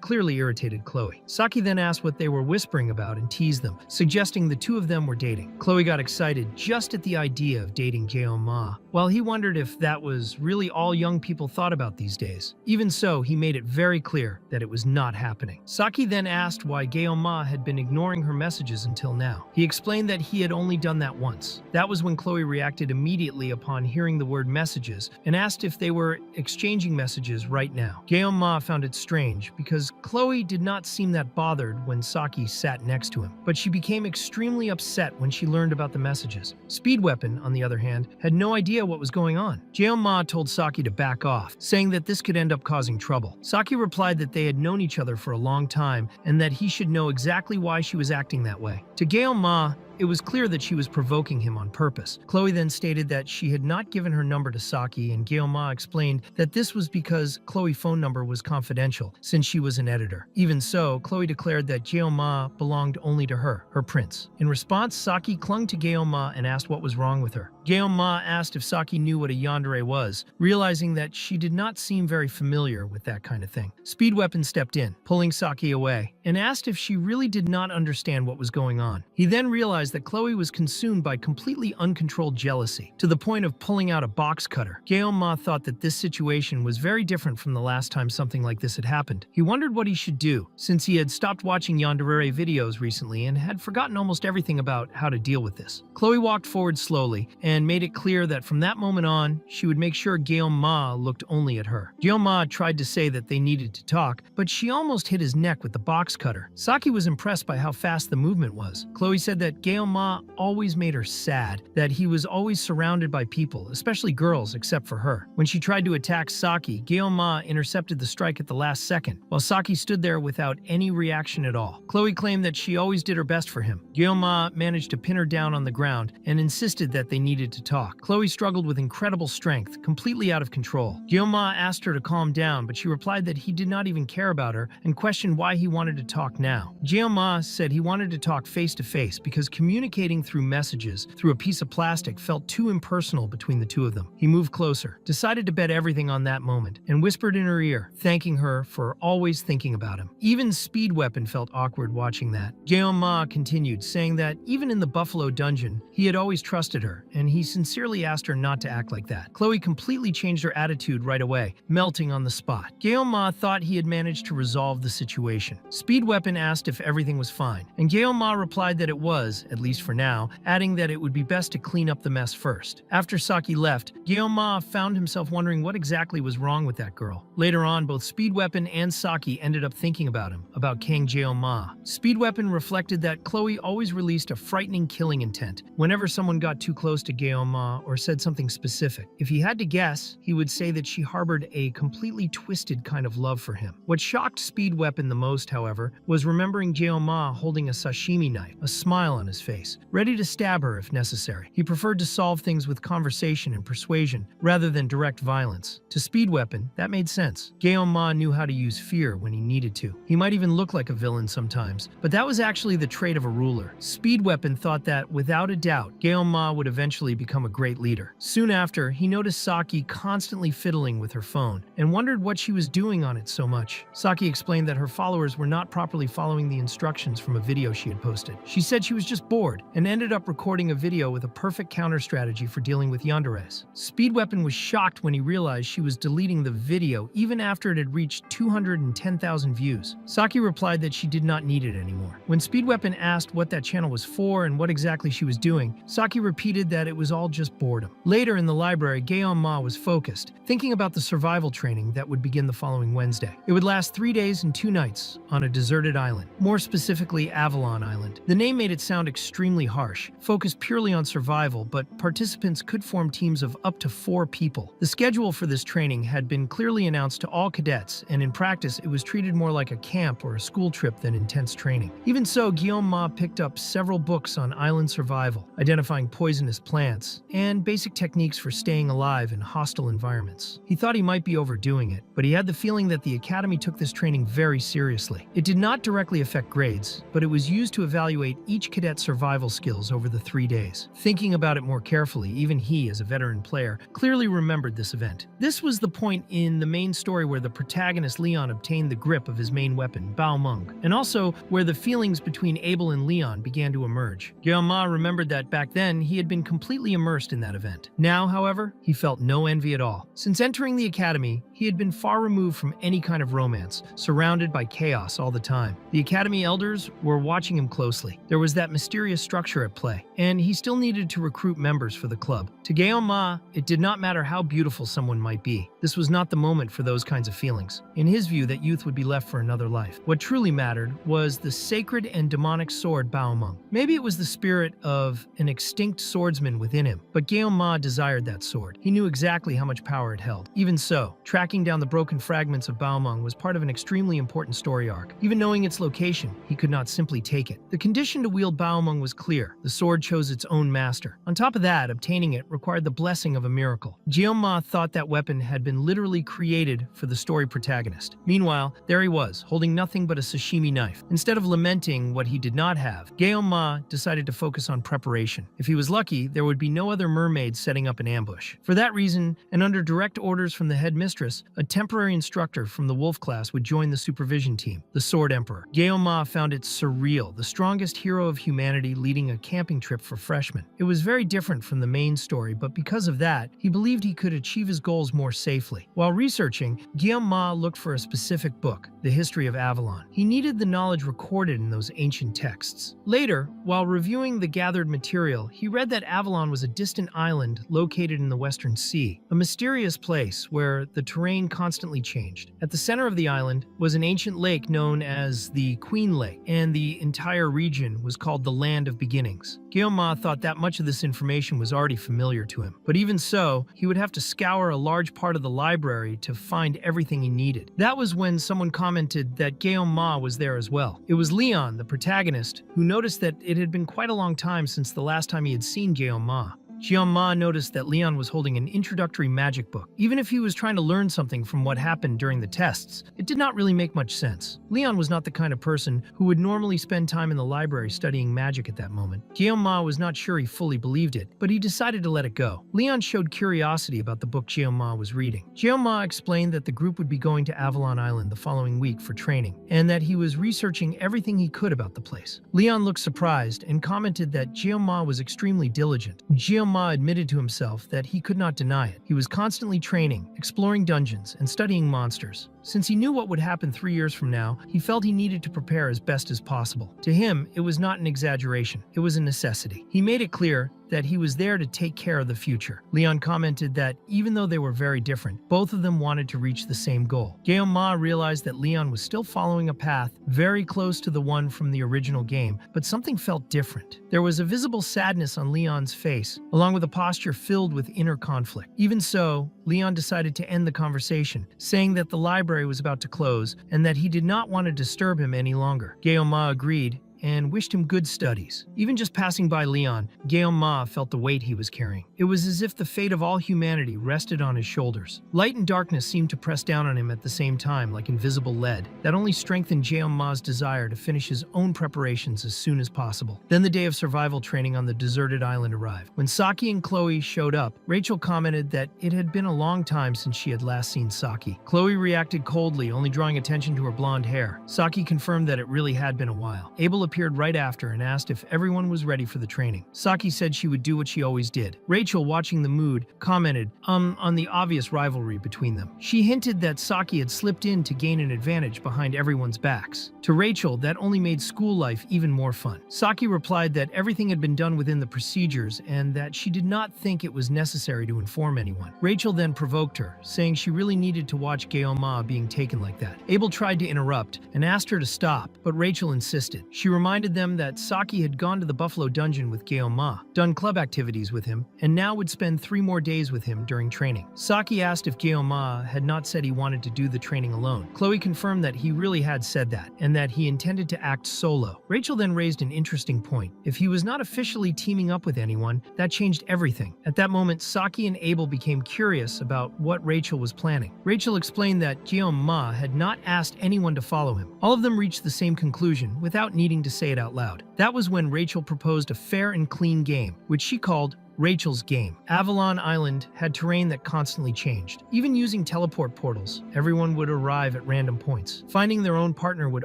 clearly irritated Chloe. Saki then asked what they were whispering about and teased them, suggesting the two of them were dating. Chloe got excited just at the idea of dating Ma, while he wondered if that was really all young people thought about these days. Even so, he made it very clear that it was not happening. Saki then asked why Ma had been ignoring her messages until now. He explained that he had only done that once. That was when Chloe reacted immediately upon hearing the word messages and asked if they were exchanging messages right now. Ma found it strange because Chloe did not seem that bothered when Saki sat next to him, but she became extremely upset when she learned about the messages. Speed Weapon, on the other hand, had no idea what was going on. Ma told Saki to back off, saying that this could end up causing trouble. Saki replied that they had known each other for a long time and that he should know exactly why she was acting that way. To Ma, It was clear that she was provoking him on purpose. Chloe then stated that she had not given her number to Saki, and Guillaume explained that this was because Chloe's phone number was confidential since she was an editor. Even so, Chloe declared that Guillaume belonged only to her prince. In response, Saki clung to Guillaume and asked what was wrong with her. Guillaume asked if Saki knew what a yandere was, realizing that she did not seem very familiar with that kind of thing. Speed Weapon stepped in, pulling Saki away, and asked if she really did not understand what was going on. He then realized that Chloe was consumed by completely uncontrolled jealousy, to the point of pulling out a box cutter. Guillaume thought that this situation was very different from the last time something like this had happened. He wondered what he should do, since he had stopped watching yandere videos recently and had forgotten almost everything about how to deal with this. Chloe walked forward slowly and made it clear that from that moment on, she would make sure Guillaume looked only at her. Guillaume tried to say that they needed to talk, but she almost hit his neck with the box cutter. Saki was impressed by how fast the movement was. Chloe said that Guillaume always made her sad, that he was always surrounded by people, especially girls, except for her. When she tried to attack Saki, Guillaume intercepted the strike at the last second, while Saki stood there without any reaction at all. Chloe claimed that she always did her best for him. Guillaume managed to pin her down on the ground and insisted that they needed to talk. Chloe struggled with incredible strength, completely out of control. Guillaume asked her to calm down, but she replied that he did not even care about her and questioned why he wanted to talk now. Guillaume said he wanted to talk face to face because communicating through messages through a piece of plastic felt too impersonal between the two of them. He moved closer, decided to bet everything on that moment, and whispered in her ear, thanking her for always thinking about him. Even Speed Weapon felt awkward watching that. Guillaume continued, saying that even in the Buffalo dungeon, he had always trusted her, and he sincerely asked her not to act like that. Chloe completely changed her attitude right away, melting on the spot. Guillaume thought he had managed to resolve the situation. Speed Weapon asked if everything was fine, and Guillaume replied that it was, at least for now, adding that it would be best to clean up the mess first. After Saki left, Guillaume found himself wondering what exactly was wrong with that girl. Later on, both Speed Weapon and Saki ended up thinking about him, about Kang Guillaume. Speed Weapon reflected that Chloe always released a frightening killing intent whenever someone got too close to Guillaume or said something specific. If he had to guess, he would say that she harbored a completely twisted kind of love for him. What shocked Speed Weapon the most, however, was remembering Guillaume holding a sashimi knife, a smile on his face, ready to stab her if necessary. He preferred to solve things with conversation and persuasion rather than direct violence. To Speed Weapon, that made sense. Guillaume knew how to use fear when he needed to. He might even look like a villain sometimes, but that was actually the trait of a ruler. Speed Weapon thought that, without a doubt, Guillaume would eventually become a great leader. Soon after, he noticed Saki constantly fiddling with her phone and wondered what she was doing on it so much. Saki explained that her followers were not properly following the instructions from a video she had posted. She said she was just bored and ended up recording a video with a perfect counter strategy for dealing with yanderes. Speed Weapon was shocked when he realized she was deleting the video even after it had reached 210,000 views. Saki replied that she did not need it anymore. When Speed Weapon asked what that channel was for and what exactly she was doing, Saki repeated that it was all just boredom. Later in the library, Guillaume was focused, thinking about the survival training that would begin the following Wednesday. It would last 3 days and 2 nights on a deserted island, more specifically Avalon Island. The name made it sound extremely harsh, focused purely on survival, but participants could form teams of up to 4 people. The schedule for this training had been clearly announced to all cadets, and in practice it was treated more like a camp or a school trip than intense training. Even so, Guillaume picked up several books on island survival, identifying poisonous plants, and basic techniques for staying alive in hostile environments. He thought he might be overdoing it, but he had the feeling that the academy took this training very seriously. It did not directly affect grades, but it was used to evaluate each cadet's survival skills over the 3 days. Thinking about it more carefully, even he, as a veteran player, clearly remembered this event. This was the point in the main story where the protagonist Leon obtained the grip of his main weapon, Bao Meng, and also where the feelings between Abel and Leon began to emerge. Guillaume remembered that back then he had been completely immersed in that event. Now, however, he felt no envy at all. Since entering the academy, he had been far removed from any kind of romance, surrounded by chaos all the time. The academy elders were watching him closely. There was that mysterious structure at play, and he still needed to recruit members for the club. To Guillaume, it did not matter how beautiful someone might be. This was not the moment for those kinds of feelings. In his view, that youth would be left for another life. What truly mattered was the sacred and demonic sword Bao Meng. Maybe it was the spirit of an extinct swordsman within him, but Guillaume desired that sword. He knew exactly how much power it held. Even so, tracking Tracking down the broken fragments of Baomeng was part of an extremely important story arc. Even knowing its location, he could not simply take it. The condition to wield Baomeng was clear. The sword chose its own master. On top of that, obtaining it required the blessing of a miracle. Jeonma thought that weapon had been literally created for the story protagonist. Meanwhile, there he was, holding nothing but a sashimi knife. Instead of lamenting what he did not have, Jeonma decided to focus on preparation. If he was lucky, there would be no other mermaids setting up an ambush. For that reason, and under direct orders from the headmistress, a temporary instructor from the wolf class would join the supervision team, the Sword Emperor. Jeonma found it surreal, the strongest hero of humanity leading a camping trip for freshmen. It was very different from the main story, but because of that, he believed he could achieve his goals more safely. While researching, Jeonma looked for a specific book, the history of Avalon. He needed the knowledge recorded in those ancient texts. Later, while reviewing the gathered material, he read that Avalon was a distant island located in the Western Sea, a mysterious place where the terrain constantly changed. At the center of the island was an ancient lake known as the Queen Lake, and the entire region was called the Land of Beginnings. Jeonma thought that much of this information was already familiar to him, but even so, he would have to scour a large part of the library to find everything he needed. That was when someone commented that Jeonma was there as well. It was Leon, the protagonist, who noticed that it had been quite a long time since the last time he had seen Jeonma. Jeonma noticed that Leon was holding an introductory magic book. Even if he was trying to learn something from what happened during the tests, it did not really make much sense. Leon was not the kind of person who would normally spend time in the library studying magic at that moment. Jeonma was not sure he fully believed it, but he decided to let it go. Leon showed curiosity about the book Jeonma was reading. Jeonma explained that the group would be going to Avalon Island the following week for training, and that he was researching everything he could about the place. Leon looked surprised and commented that Jeonma was extremely diligent. Jeonma admitted to himself that he could not deny it. He was constantly training, exploring dungeons, and studying monsters. Since he knew what would happen 3 years from now, he felt he needed to prepare as best as possible. To him, it was not an exaggeration, it was a necessity. He made it clear that he was there to take care of the future. Leon commented that even though they were very different, both of them wanted to reach the same goal. Jeonma realized that Leon was still following a path very close to the one from the original game, but something felt different. There was a visible sadness on Leon's face, along with a posture filled with inner conflict. Even so, Leon decided to end the conversation, saying that the library was about to close and that he did not want to disturb him any longer. Jeonma agreed and wished him good studies. Even just passing by Leon, Jeonma felt the weight he was carrying. It was as if the fate of all humanity rested on his shoulders. Light and darkness seemed to press down on him at the same time like invisible lead. That only strengthened Jeonma's desire to finish his own preparations as soon as possible. Then the day of survival training on the deserted island arrived. When Saki and Chloe showed up, Rachel commented that it had been a long time since she had last seen Saki. Chloe reacted coldly, only drawing attention to her blonde hair. Saki confirmed that it really had been a while. Abel appeared right after and asked if everyone was ready for the training. Saki said she would do what she always did. Rachel, watching the mood, commented, on the obvious rivalry between them. She hinted that Saki had slipped in to gain an advantage behind everyone's backs. To Rachel, that only made school life even more fun. Saki replied that everything had been done within the procedures and that she did not think it was necessary to inform anyone. Rachel then provoked her, saying she really needed to watch Jeonma being taken like that. Abel tried to interrupt and asked her to stop, but Rachel insisted. She reminded them that Saki had gone to the Buffalo Dungeon with Jeonma, done club activities with him, and now would spend 3 more days with him during training. Saki asked if Jeonma had not said he wanted to do the training alone. Chloe confirmed that he really had said that, and that he intended to act solo. Rachel then raised an interesting point. If he was not officially teaming up with anyone, that changed everything. At that moment, Saki and Abel became curious about what Rachel was planning. Rachel explained that Jeonma had not asked anyone to follow him. All of them reached the same conclusion without needing to say it out loud. That was when Rachel proposed a fair and clean game, which she called Rachel's Game. Avalon Island had terrain that constantly changed. Even using teleport portals, everyone would arrive at random points. Finding their own partner would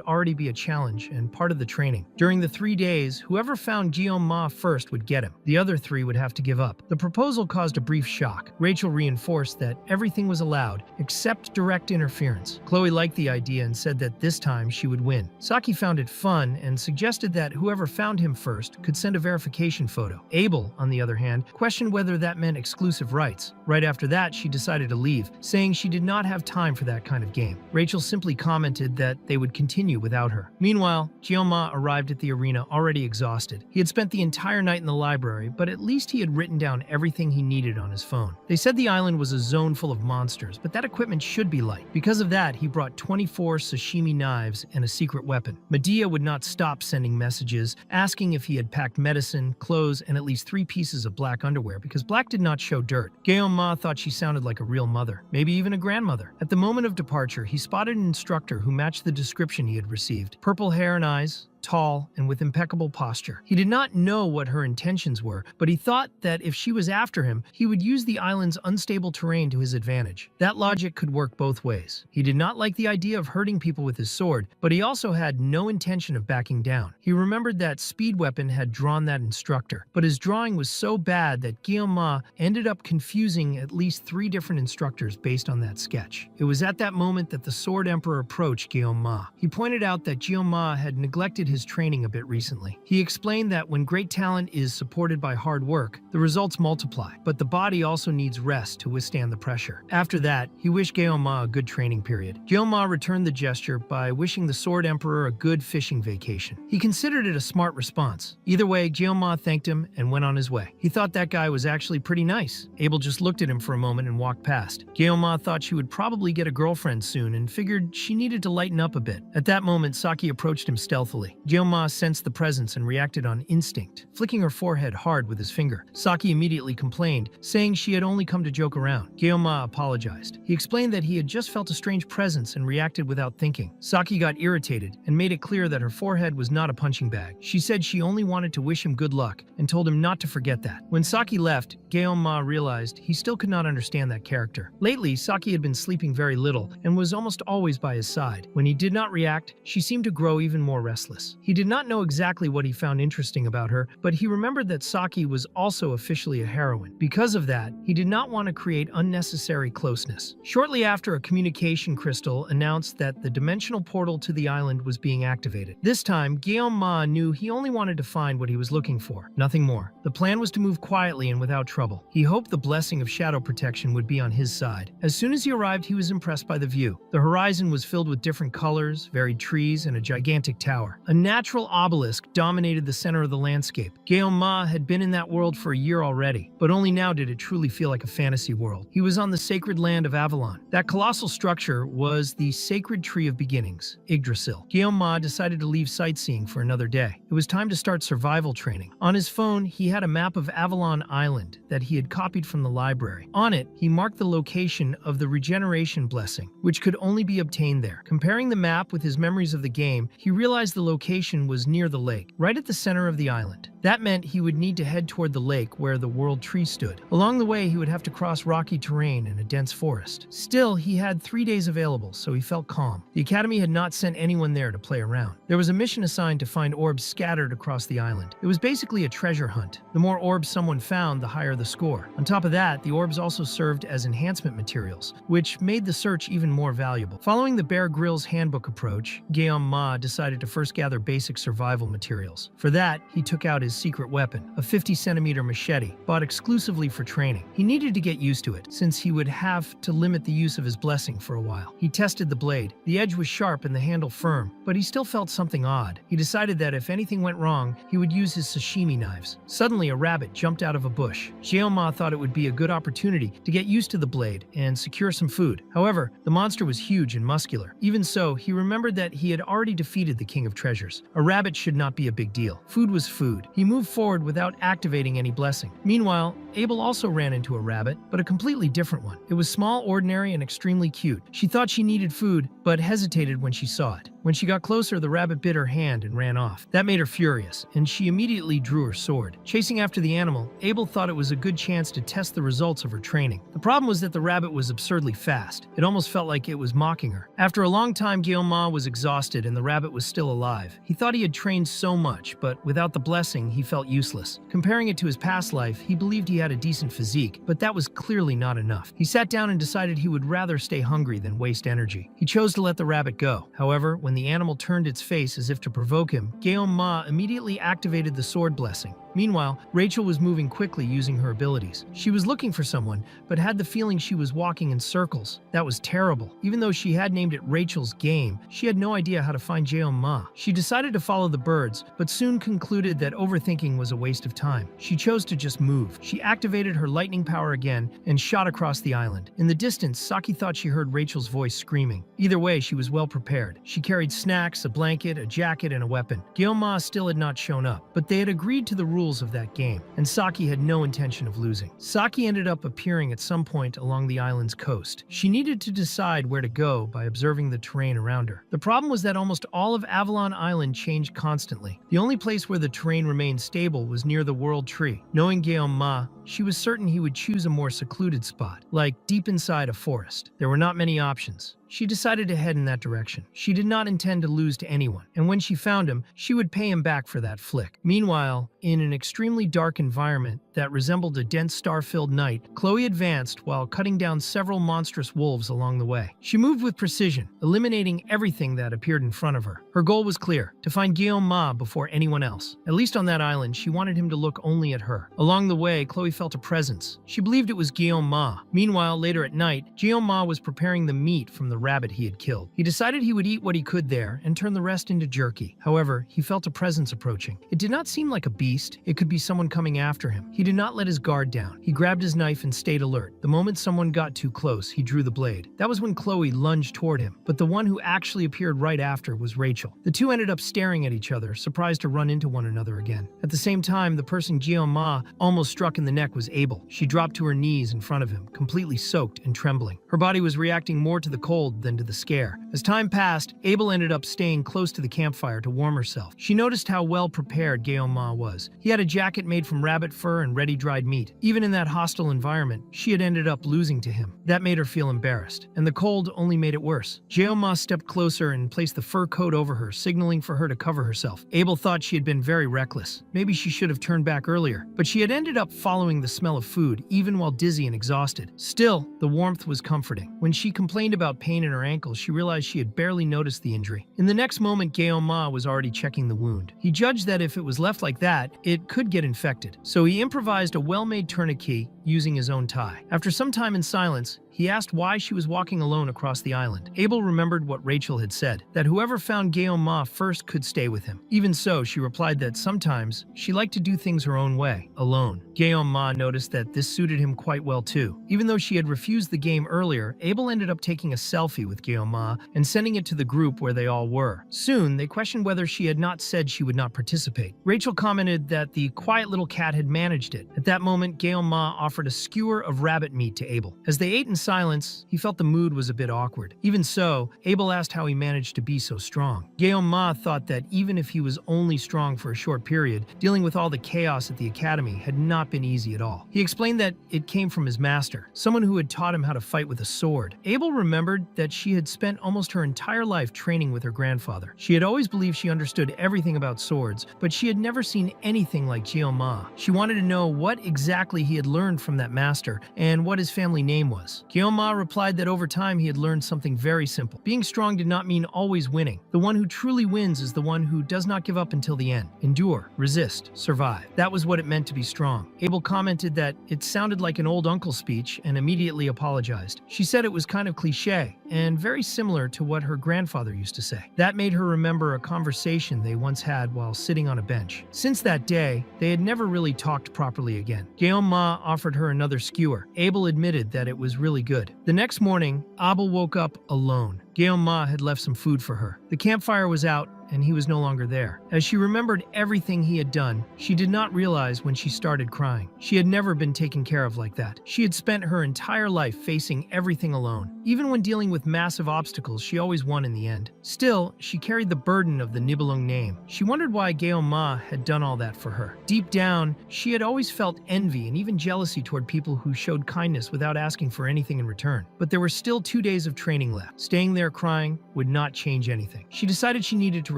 already be a challenge and part of the training. During the 3 days, whoever found Jeonma first would get him. The other 3 would have to give up. The proposal caused a brief shock. Rachel reinforced that everything was allowed, except direct interference. Chloe liked the idea and said that this time she would win. Saki found it fun and suggested that whoever found him first could send a verification photo. Abel, on the other hand, hand, questioned whether that meant exclusive rights. Right after that, she decided to leave, saying she did not have time for that kind of game. Rachel simply commented that they would continue without her. Meanwhile, Gyeoma arrived at the arena already exhausted. He had spent the entire night in the library, but at least he had written down everything he needed on his phone. They said the island was a zone full of monsters, but that equipment should be light. Because of that, he brought 24 sashimi knives and a secret weapon. Medea would not stop sending messages, asking if he had packed medicine, clothes, and at least 3 pieces of black underwear, because black did not show dirt. Gyeoma thought she sounded like a real mother, maybe even a grandmother. At the moment of departure, he spotted an instructor who matched the description he had received. Purple hair and eyes, tall, and with impeccable posture. He did not know what her intentions were, but he thought that if she was after him, he would use the island's unstable terrain to his advantage. That logic could work both ways. He did not like the idea of hurting people with his sword, but he also had no intention of backing down. He remembered that Speed Weapon had drawn that instructor, but his drawing was so bad that Gyeoma ended up confusing at least 3 different instructors based on that sketch. It was at that moment that the Sword Emperor approached Gyeoma. He pointed out that Gyeoma had neglected his training a bit recently. He explained that when great talent is supported by hard work, the results multiply, but the body also needs rest to withstand the pressure. After that, he wished Gyeoma a good training period. Gyeoma returned the gesture by wishing the Sword Emperor a good fishing vacation. He considered it a smart response. Either way, Gyeoma thanked him and went on his way. He thought that guy was actually pretty nice. Abel just looked at him for a moment and walked past. Gyeoma thought she would probably get a girlfriend soon and figured she needed to lighten up a bit. At that moment, Saki approached him stealthily. Gyeoma sensed the presence and reacted on instinct, flicking her forehead hard with his finger. Saki immediately complained, saying she had only come to joke around. Gyeoma apologized. He explained that he had just felt a strange presence and reacted without thinking. Saki got irritated and made it clear that her forehead was not a punching bag. She said she only wanted to wish him good luck and told him not to forget that. When Saki left, Gyeoma realized he still could not understand that character. Lately, Saki had been sleeping very little and was almost always by his side. When he did not react, she seemed to grow even more restless. He did not know exactly what he found interesting about her, but he remembered that Saki was also officially a heroine. Because of that, he did not want to create unnecessary closeness. Shortly after, a communication crystal announced that the dimensional portal to the island was being activated. This time, Gyeoma knew he only wanted to find what he was looking for, nothing more. The plan was to move quietly and without trouble. He hoped the blessing of shadow protection would be on his side. As soon as he arrived, he was impressed by the view. The horizon was filled with different colors, varied trees, and a gigantic tower. A natural obelisk dominated the center of the landscape. Gyeoma had been in that world for a year already, but only now did it truly feel like a fantasy world. He was on the sacred land of Avalon. That colossal structure was the sacred tree of beginnings, Yggdrasil. Gyeoma decided to leave sightseeing for another day. It was time to start survival training. On his phone, he had a map of Avalon Island that he had copied from the library. On it, he marked the location of the regeneration blessing, which could only be obtained there. Comparing the map with his memories of the game, he realized the location was near the lake, right at the center of the island. That meant he would need to head toward the lake where the world tree stood. Along the way, he would have to cross rocky terrain and a dense forest. Still, he had 3 days available, so he felt calm. The Academy had not sent anyone there to play around. There was a mission assigned to find orbs scattered across the island. It was basically a treasure hunt. The more orbs someone found, the higher the score. On top of that, the orbs also served as enhancement materials, which made the search even more valuable. Following the Bear Grylls handbook approach, Gyeoma decided to first gather basic survival materials. For that, he took out his secret weapon, a 50-centimeter machete, bought exclusively for training. He needed to get used to it, since he would have to limit the use of his blessing for a while. He tested the blade. The edge was sharp and the handle firm, but he still felt something odd. He decided that if anything went wrong, he would use his sashimi knives. Suddenly, a rabbit jumped out of a bush. Gyeoma thought it would be a good opportunity to get used to the blade and secure some food. However, the monster was huge and muscular. Even so, he remembered that he had already defeated the King of Treasures. A rabbit should not be a big deal. Food was food. He moved forward without activating any blessing. Meanwhile, Abel also ran into a rabbit, but a completely different one. It was small, ordinary, and extremely cute. She thought she needed food, but hesitated when she saw it. When she got closer, the rabbit bit her hand and ran off. That made her furious, and she immediately drew her sword. Chasing after the animal, Abel thought it was a good chance to test the results of her training. The problem was that the rabbit was absurdly fast. It almost felt like it was mocking her. After a long time, Gyeoma was exhausted and the rabbit was still alive. He thought he had trained so much, but without the blessing, he felt useless. Comparing it to his past life, he believed he had a decent physique, but that was clearly not enough. He sat down and decided he would rather stay hungry than waste energy. He chose to let the rabbit go. However, when the animal turned its face as if to provoke him, Gyeoma immediately activated the sword blessing. Meanwhile, Rachel was moving quickly using her abilities. She was looking for someone, but had the feeling she was walking in circles. That was terrible. Even though she had named it Rachel's Game, she had no idea how to find Jeon-ma. She decided to follow the birds, but soon concluded that overthinking was a waste of time. She chose to just move. She activated her lightning power again and shot across the island. In the distance, Saki thought she heard Rachel's voice screaming. Either way, she was well prepared. She carried snacks, a blanket, a jacket, and a weapon. Jeon-ma still had not shown up, but they had agreed to the rules of that game, and Saki had no intention of losing. Saki ended up appearing at some point along the island's coast. She needed to decide where to go by observing the terrain around her. The problem was that almost all of Avalon Island changed constantly. The only place where the terrain remained stable was near the World Tree. Knowing Jeon-ma, she was certain he would choose a more secluded spot, like deep inside a forest. There were not many options. She decided to head in that direction. She did not intend to lose to anyone, and when she found him, she would pay him back for that flick. Meanwhile, in an extremely dark environment that resembled a dense star-filled night, Chloe advanced while cutting down several monstrous wolves along the way. She moved with precision, eliminating everything that appeared in front of her. Her goal was clear: to find Jeon-ma before anyone else. At least on that island, she wanted him to look only at her. Along the way, Chloe felt a presence. She believed it was Jeon-ma. Meanwhile, later at night, Jeon-ma was preparing the meat from the rabbit he had killed. He decided he would eat what he could there and turn the rest into jerky. However, he felt a presence approaching. It did not seem like a beast. It could be someone coming after him. He did not let his guard down. He grabbed his knife and stayed alert. The moment someone got too close, he drew the blade. That was when Chloe lunged toward him, but the one who actually appeared right after was Rachel. The two ended up staring at each other, surprised to run into one another again. At the same time, the person Jeon-ma almost struck in the neck was Abel. She dropped to her knees in front of him, completely soaked and trembling. Her body was reacting more to the cold than to the scare. As time passed, Abel ended up staying close to the campfire to warm herself. She noticed how well prepared Jeon-ma was. He had a jacket made from rabbit fur and ready dried meat. Even in that hostile environment, she had ended up losing to him. That made her feel embarrassed, and the cold only made it worse. Jeon-ma stepped closer and placed the fur coat over her, signaling for her to cover herself. Abel thought she had been very reckless. Maybe she should have turned back earlier, but she had ended up following the smell of food, even while dizzy and exhausted. Still, the warmth was comforting. When she complained about pain in her ankle, she realized she had barely noticed the injury. In the next moment, Jeon-ma was already checking the wound. He judged that if it was left like that, it could get infected. So he improvised a well-made tourniquet using his own tie. After some time in silence, he asked why she was walking alone across the island. Abel remembered what Rachel had said, that whoever found Jeon-ma first could stay with him. Even so, she replied that sometimes she liked to do things her own way, alone. Jeon-ma noticed that this suited him quite well too. Even though she had refused the game earlier, Abel ended up taking a selfie with Jeon-ma and sending it to the group where they all were. Soon, they questioned whether she had not said she would not participate. Rachel commented that the quiet little cat had managed it. At that moment, Jeon-ma offered a skewer of rabbit meat to Abel. As they ate in silence, he felt the mood was a bit awkward. Even so, Abel asked how he managed to be so strong. Jeon-ma thought that even if he was only strong for a short period, dealing with all the chaos at the academy had not been easy at all. He explained that it came from his master, someone who had taught him how to fight with a sword. Abel remembered that she had spent almost her entire life training with her grandfather. She had always believed she understood everything about swords, but she had never seen anything like Jeon-ma. She wanted to know what exactly he had learned from that master and what his family name was. Jeon-ma replied that over time he had learned something very simple. Being strong did not mean always winning. The one who truly wins is the one who does not give up until the end. Endure, resist, survive. That was what it meant to be strong. Abel commented that it sounded like an old uncle speech and immediately apologized. She said it was kind of cliche and very similar to what her grandfather used to say. That made her remember a conversation they once had while sitting on a bench. Since that day, they had never really talked properly again. Jeon-ma offered her another skewer. Abel admitted that it was really good. The next morning, Abel woke up alone. Jeon-ma had left some food for her. The campfire was out, and he was no longer there. As she remembered everything he had done, she did not realize when she started crying. She had never been taken care of like that. She had spent her entire life facing everything alone. Even when dealing with massive obstacles, she always won in the end. Still, she carried the burden of the Nibelung name. She wondered why Jeon-ma had done all that for her. Deep down, she had always felt envy and even jealousy toward people who showed kindness without asking for anything in return. But there were still 2 days of training left. Staying there crying would not change anything. She decided she needed to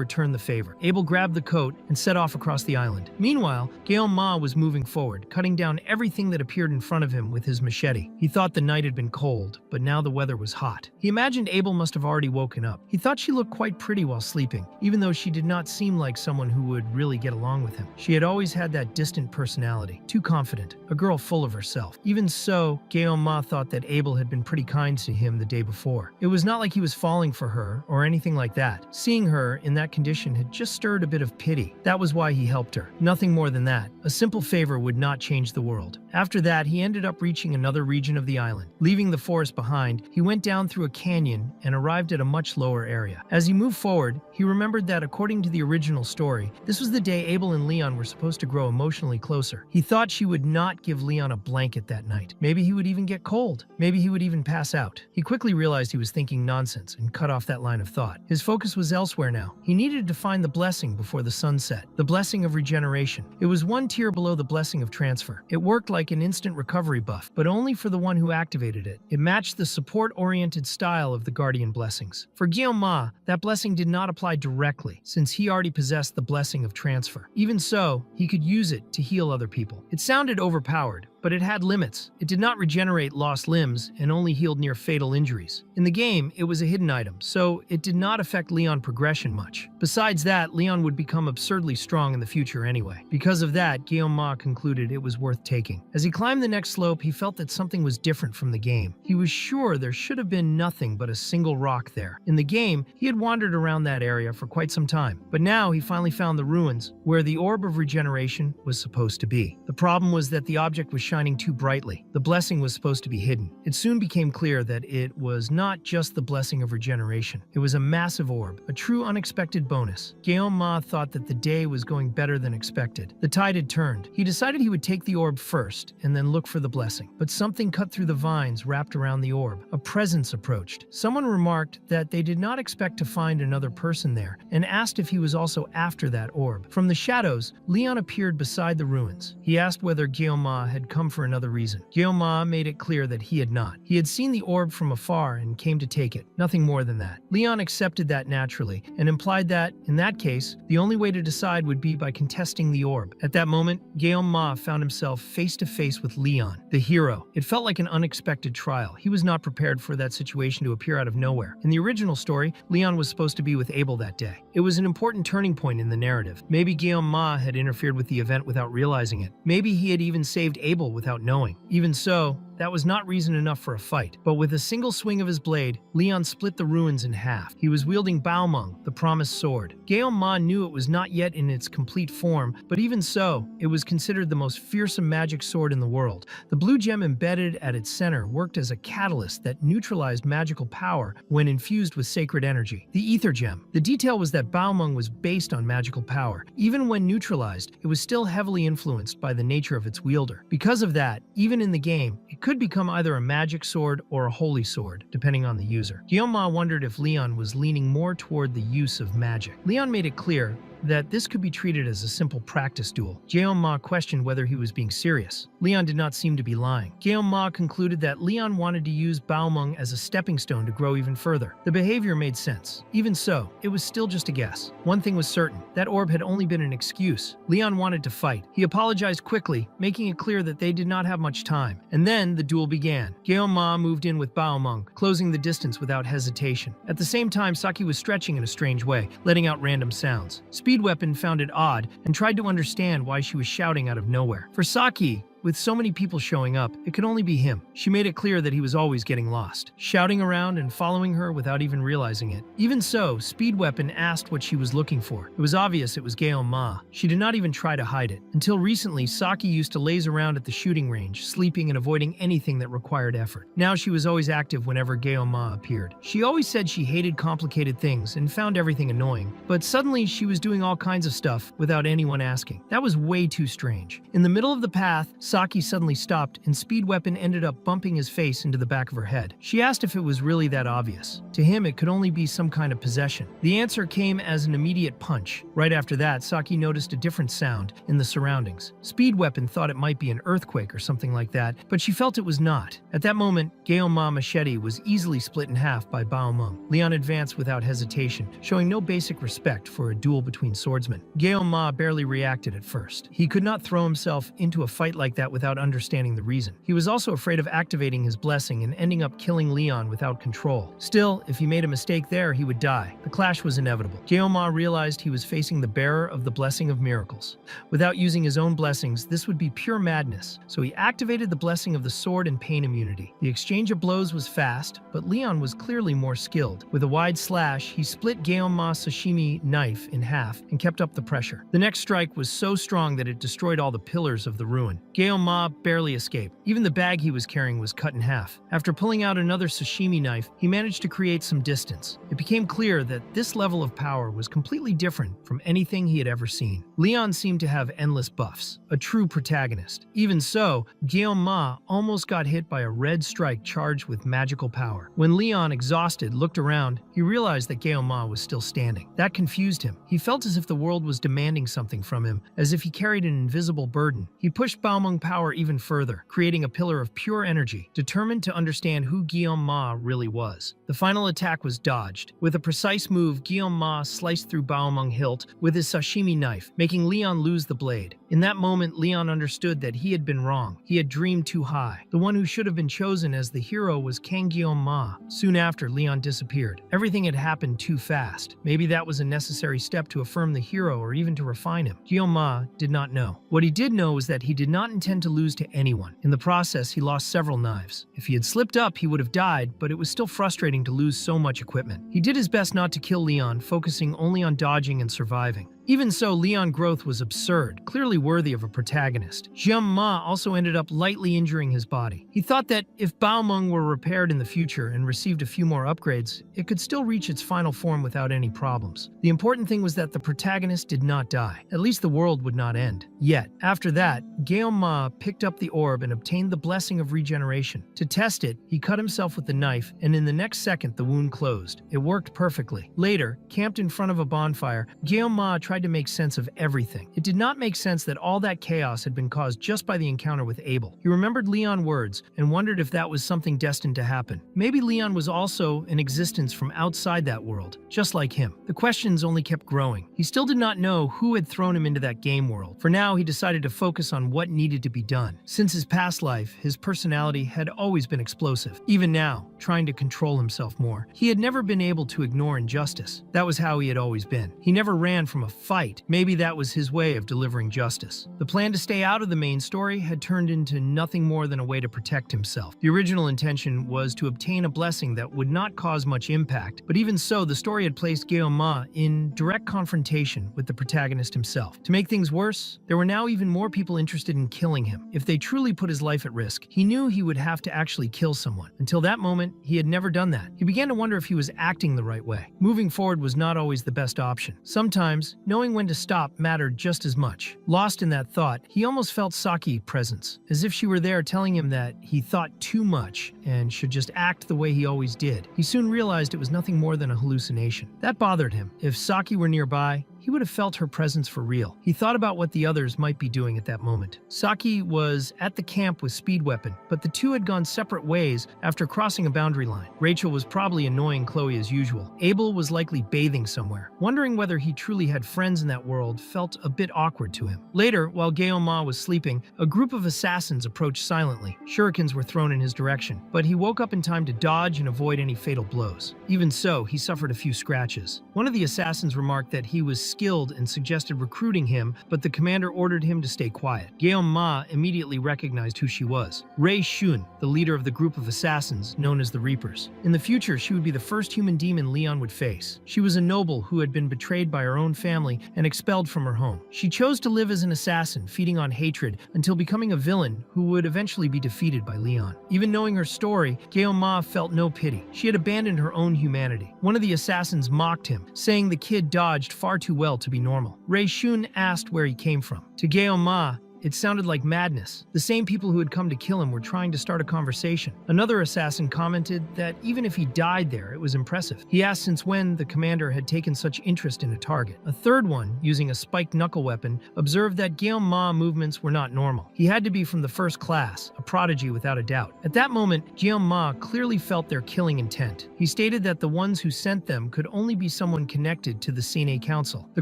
return the favor. Abel grabbed the coat and set off across the island. Meanwhile, Ma was moving forward, cutting down everything that appeared in front of him with his machete. He thought the night had been cold, but now the weather was hot. He imagined Abel must have already woken up. He thought she looked quite pretty while sleeping, even though she did not seem like someone who would really get along with him. She had always had that distant personality, too confident, a girl full of herself. Even so, Ma thought that Abel had been pretty kind to him the day before. It was not like he was falling for her or anything like that. Seeing her in that condition had just stirred a bit of pity. That was why he helped her. Nothing more than that. A simple favor would not change the world. After that, he ended up reaching another region of the island. Leaving the forest behind, he went down through a canyon and arrived at a much lower area. As he moved forward, he remembered that according to the original story, this was the day Abel and Leon were supposed to grow emotionally closer. He thought she would not give Leon a blanket that night. Maybe he would even get cold. Maybe he would even pass out. He quickly realized he was thinking nonsense and cut off that line of thought. His focus was elsewhere now. He needed to find the blessing before the sun set. The blessing of regeneration. It was one tier below the blessing of transfer. It worked like an instant recovery buff, but only for the one who activated it. It matched the support-oriented style of the guardian blessings. For Ma, that blessing did not apply directly, since he already possessed the blessing of transfer. Even so, he could use it to heal other people. It sounded overpowered, but it had limits. It did not regenerate lost limbs and only healed near fatal injuries. In the game, it was a hidden item, so it did not affect Leon progression much. Besides that, Leon would become absurdly strong in the future anyway. Because of that, Ma concluded it was worth taking. As he climbed the next slope, he felt that something was different from the game. He was sure there should have been nothing but a single rock there. In the game, he had wandered around that area for quite some time, but now he finally found the ruins where the orb of regeneration was supposed to be. The problem was that the object was shining too brightly. The blessing was supposed to be hidden. It soon became clear that it was not just the blessing of regeneration. It was a massive orb, a true unexpected bonus. Ma thought that the day was going better than expected. The tide had turned. He decided he would take the orb first and then look for the blessing. But something cut through the vines wrapped around the orb. A presence approached. Someone remarked that they did not expect to find another person there and asked if he was also after that orb. From the shadows, Leon appeared beside the ruins. He asked whether Ma had come for another reason. Ma made it clear that he had not. He had seen the orb from afar and came to take it. Nothing more than that. Leon accepted that naturally and implied that, in that case, the only way to decide would be by contesting the orb. At that moment, Ma found himself face to face with Leon, the hero. It felt like an unexpected trial. He was not prepared for that situation to appear out of nowhere. In the original story, Leon was supposed to be with Abel that day. It was an important turning point in the narrative. Maybe Ma had interfered with the event without realizing it. Maybe he had even saved Abel without knowing. Even so, that was not reason enough for a fight. But with a single swing of his blade, Leon split the ruins in half. He was wielding Baomeng, the promised sword. Ma knew it was not yet in its complete form, but even so, it was considered the most fearsome magic sword in the world. The blue gem embedded at its center worked as a catalyst that neutralized magical power when infused with sacred energy. The ether gem. The detail was that Baomeng was based on magical power. Even when neutralized, it was still heavily influenced by the nature of its wielder. Because of that, even in the game, it could become either a magic sword or a holy sword, depending on the user. Ma wondered if Leon was leaning more toward the use of magic. Leon made it clear that this could be treated as a simple practice duel. Ma questioned whether he was being serious. Leon did not seem to be lying. Ma concluded that Leon wanted to use Baomeng as a stepping stone to grow even further. The behavior made sense. Even so, it was still just a guess. One thing was certain, that orb had only been an excuse. Leon wanted to fight. He apologized quickly, making it clear that they did not have much time. And then the duel began. Ma moved in with Baomeng, closing the distance without hesitation. At the same time, Saki was stretching in a strange way, letting out random sounds. Speed Weapon found it odd and tried to understand why she was shouting out of nowhere. For Saki, with so many people showing up, it could only be him. She made it clear that he was always getting lost, shouting around and following her without even realizing it. Even so, Speed Weapon asked what she was looking for. It was obvious it was Ma. She did not even try to hide it. Until recently, Saki used to laze around at the shooting range, sleeping and avoiding anything that required effort. Now she was always active whenever Ma appeared. She always said she hated complicated things and found everything annoying, but suddenly she was doing all kinds of stuff without anyone asking. That was way too strange. In the middle of the path, Saki suddenly stopped, and Speed Weapon ended up bumping his face into the back of her head. She asked if it was really that obvious. To him, it could only be some kind of possession. The answer came as an immediate punch. Right after that, Saki noticed a different sound in the surroundings. Speed Weapon thought it might be an earthquake or something like that, but she felt it was not. At that moment, Gaoma Machete was easily split in half by Bao Meng. Leon advanced without hesitation, showing no basic respect for a duel between swordsmen. Gaoma barely reacted at first. He could not throw himself into a fight like that without understanding the reason. He was also afraid of activating his blessing and ending up killing Leon without control. Still, if he made a mistake there, he would die. The clash was inevitable. Gaoma realized he was facing the bearer of the blessing of miracles. Without using his own blessings, this would be pure madness, so he activated the blessing of the sword and pain immunity. The exchange of blows was fast, but Leon was clearly more skilled. With a wide slash, he split Gaoma's sashimi knife in half and kept up the pressure. The next strike was so strong that it destroyed all the pillars of the ruin. Gaoma barely escaped. Even the bag he was carrying was cut in half. After pulling out another sashimi knife, he managed to create some distance. It became clear that this level of power was completely different from anything he had ever seen. Leon seemed to have endless buffs, a true protagonist. Even so, Gaoma almost got hit by a red strike charged with magical power. When Leon, exhausted, looked around, he realized that Gaoma was still standing. That confused him. He felt as if the world was demanding something from him, as if he carried an invisible burden. He pushed Baomeng power even further, creating a pillar of pure energy, determined to understand who Gaoma really was. The final attack was dodged. With a precise move, Gaoma sliced through Baomeng hilt with his sashimi knife, making Leon lose the blade. In that moment, Leon understood that he had been wrong. He had dreamed too high. The one who should have been chosen as the hero was Kang Gaoma. Soon after, Leon disappeared. Everything had happened too fast. Maybe that was a necessary step to affirm the hero or even to refine him. Gaoma did not know. What he did know was that he did not intend to lose to anyone. In the process, he lost several knives. If he had slipped up, he would have died, but it was still frustrating to lose so much equipment. He did his best not to kill Leon, focusing only on dodging and surviving. Even so, Leon's growth was absurd, clearly worthy of a protagonist. Jiang Ma also ended up lightly injuring his body. He thought that if Baomeng were repaired in the future and received a few more upgrades, it could still reach its final form without any problems. The important thing was that the protagonist did not die. At least the world would not end. Yet, after that, Gaoma picked up the orb and obtained the blessing of regeneration. To test it, he cut himself with the knife, and in the next second, the wound closed. It worked perfectly. Later, camped in front of a bonfire, Gaoma tried to make sense of everything. It did not make sense that all that chaos had been caused just by the encounter with Abel. He remembered Leon's words and wondered if that was something destined to happen. Maybe Leon was also an existence from outside that world, just like him. The questions only kept growing. He still did not know who had thrown him into that game world. For now, he decided to focus on what needed to be done. Since his past life, his personality had always been explosive. Even now, trying to control himself more, he had never been able to ignore injustice. That was how he had always been. He never ran from a fight. Maybe that was his way of delivering justice. The plan to stay out of the main story had turned into nothing more than a way to protect himself. The original intention was to obtain a blessing that would not cause much impact, but even so, the story had placed Gaoma in direct confrontation with the protagonist himself. To make things worse, there were now even more people interested in killing him. If they truly put his life at risk, he knew he would have to actually kill someone. Until that moment, he had never done that. He began to wonder if he was acting the right way. Moving forward was not always the best option. Sometimes, knowing when to stop mattered just as much. Lost in that thought, he almost felt Saki's presence, as if she were there telling him that he thought too much and should just act the way he always did. He soon realized it was nothing more than a hallucination. That bothered him. If Saki were nearby, he would have felt her presence for real. He thought about what the others might be doing at that moment. Saki was at the camp with Speed Weapon, but the two had gone separate ways after crossing a boundary line. Rachel was probably annoying Chloe as usual. Abel was likely bathing somewhere. Wondering whether he truly had friends in that world felt a bit awkward to him. Later, while Gaoma was sleeping, a group of assassins approached silently. Shurikens were thrown in his direction, but he woke up in time to dodge and avoid any fatal blows. Even so, he suffered a few scratches. One of the assassins remarked that he was skilled and suggested recruiting him, but the commander ordered him to stay quiet. Gaoma immediately recognized who she was. Rei Shun, the leader of the group of assassins known as the Reapers. In the future, she would be the first human demon Leon would face. She was a noble who had been betrayed by her own family and expelled from her home. She chose to live as an assassin, feeding on hatred until becoming a villain who would eventually be defeated by Leon. Even knowing her story, Gaoma felt no pity. She had abandoned her own humanity. One of the assassins mocked him, saying the kid dodged far too well to be normal. Rei Shun asked where he came from. To Gaoma, It sounded like madness. The same people who had come to kill him were trying to start a conversation. Another assassin commented that even if he died there, it was impressive. He asked since when the commander had taken such interest in a target. A third one, using a spiked knuckle weapon, observed that Guillaume Ma movements were not normal. He had to be from the first class, a prodigy without a doubt. At that moment, Guillaume Ma clearly felt their killing intent. He stated that the ones who sent them could only be someone connected to the Cine Council, the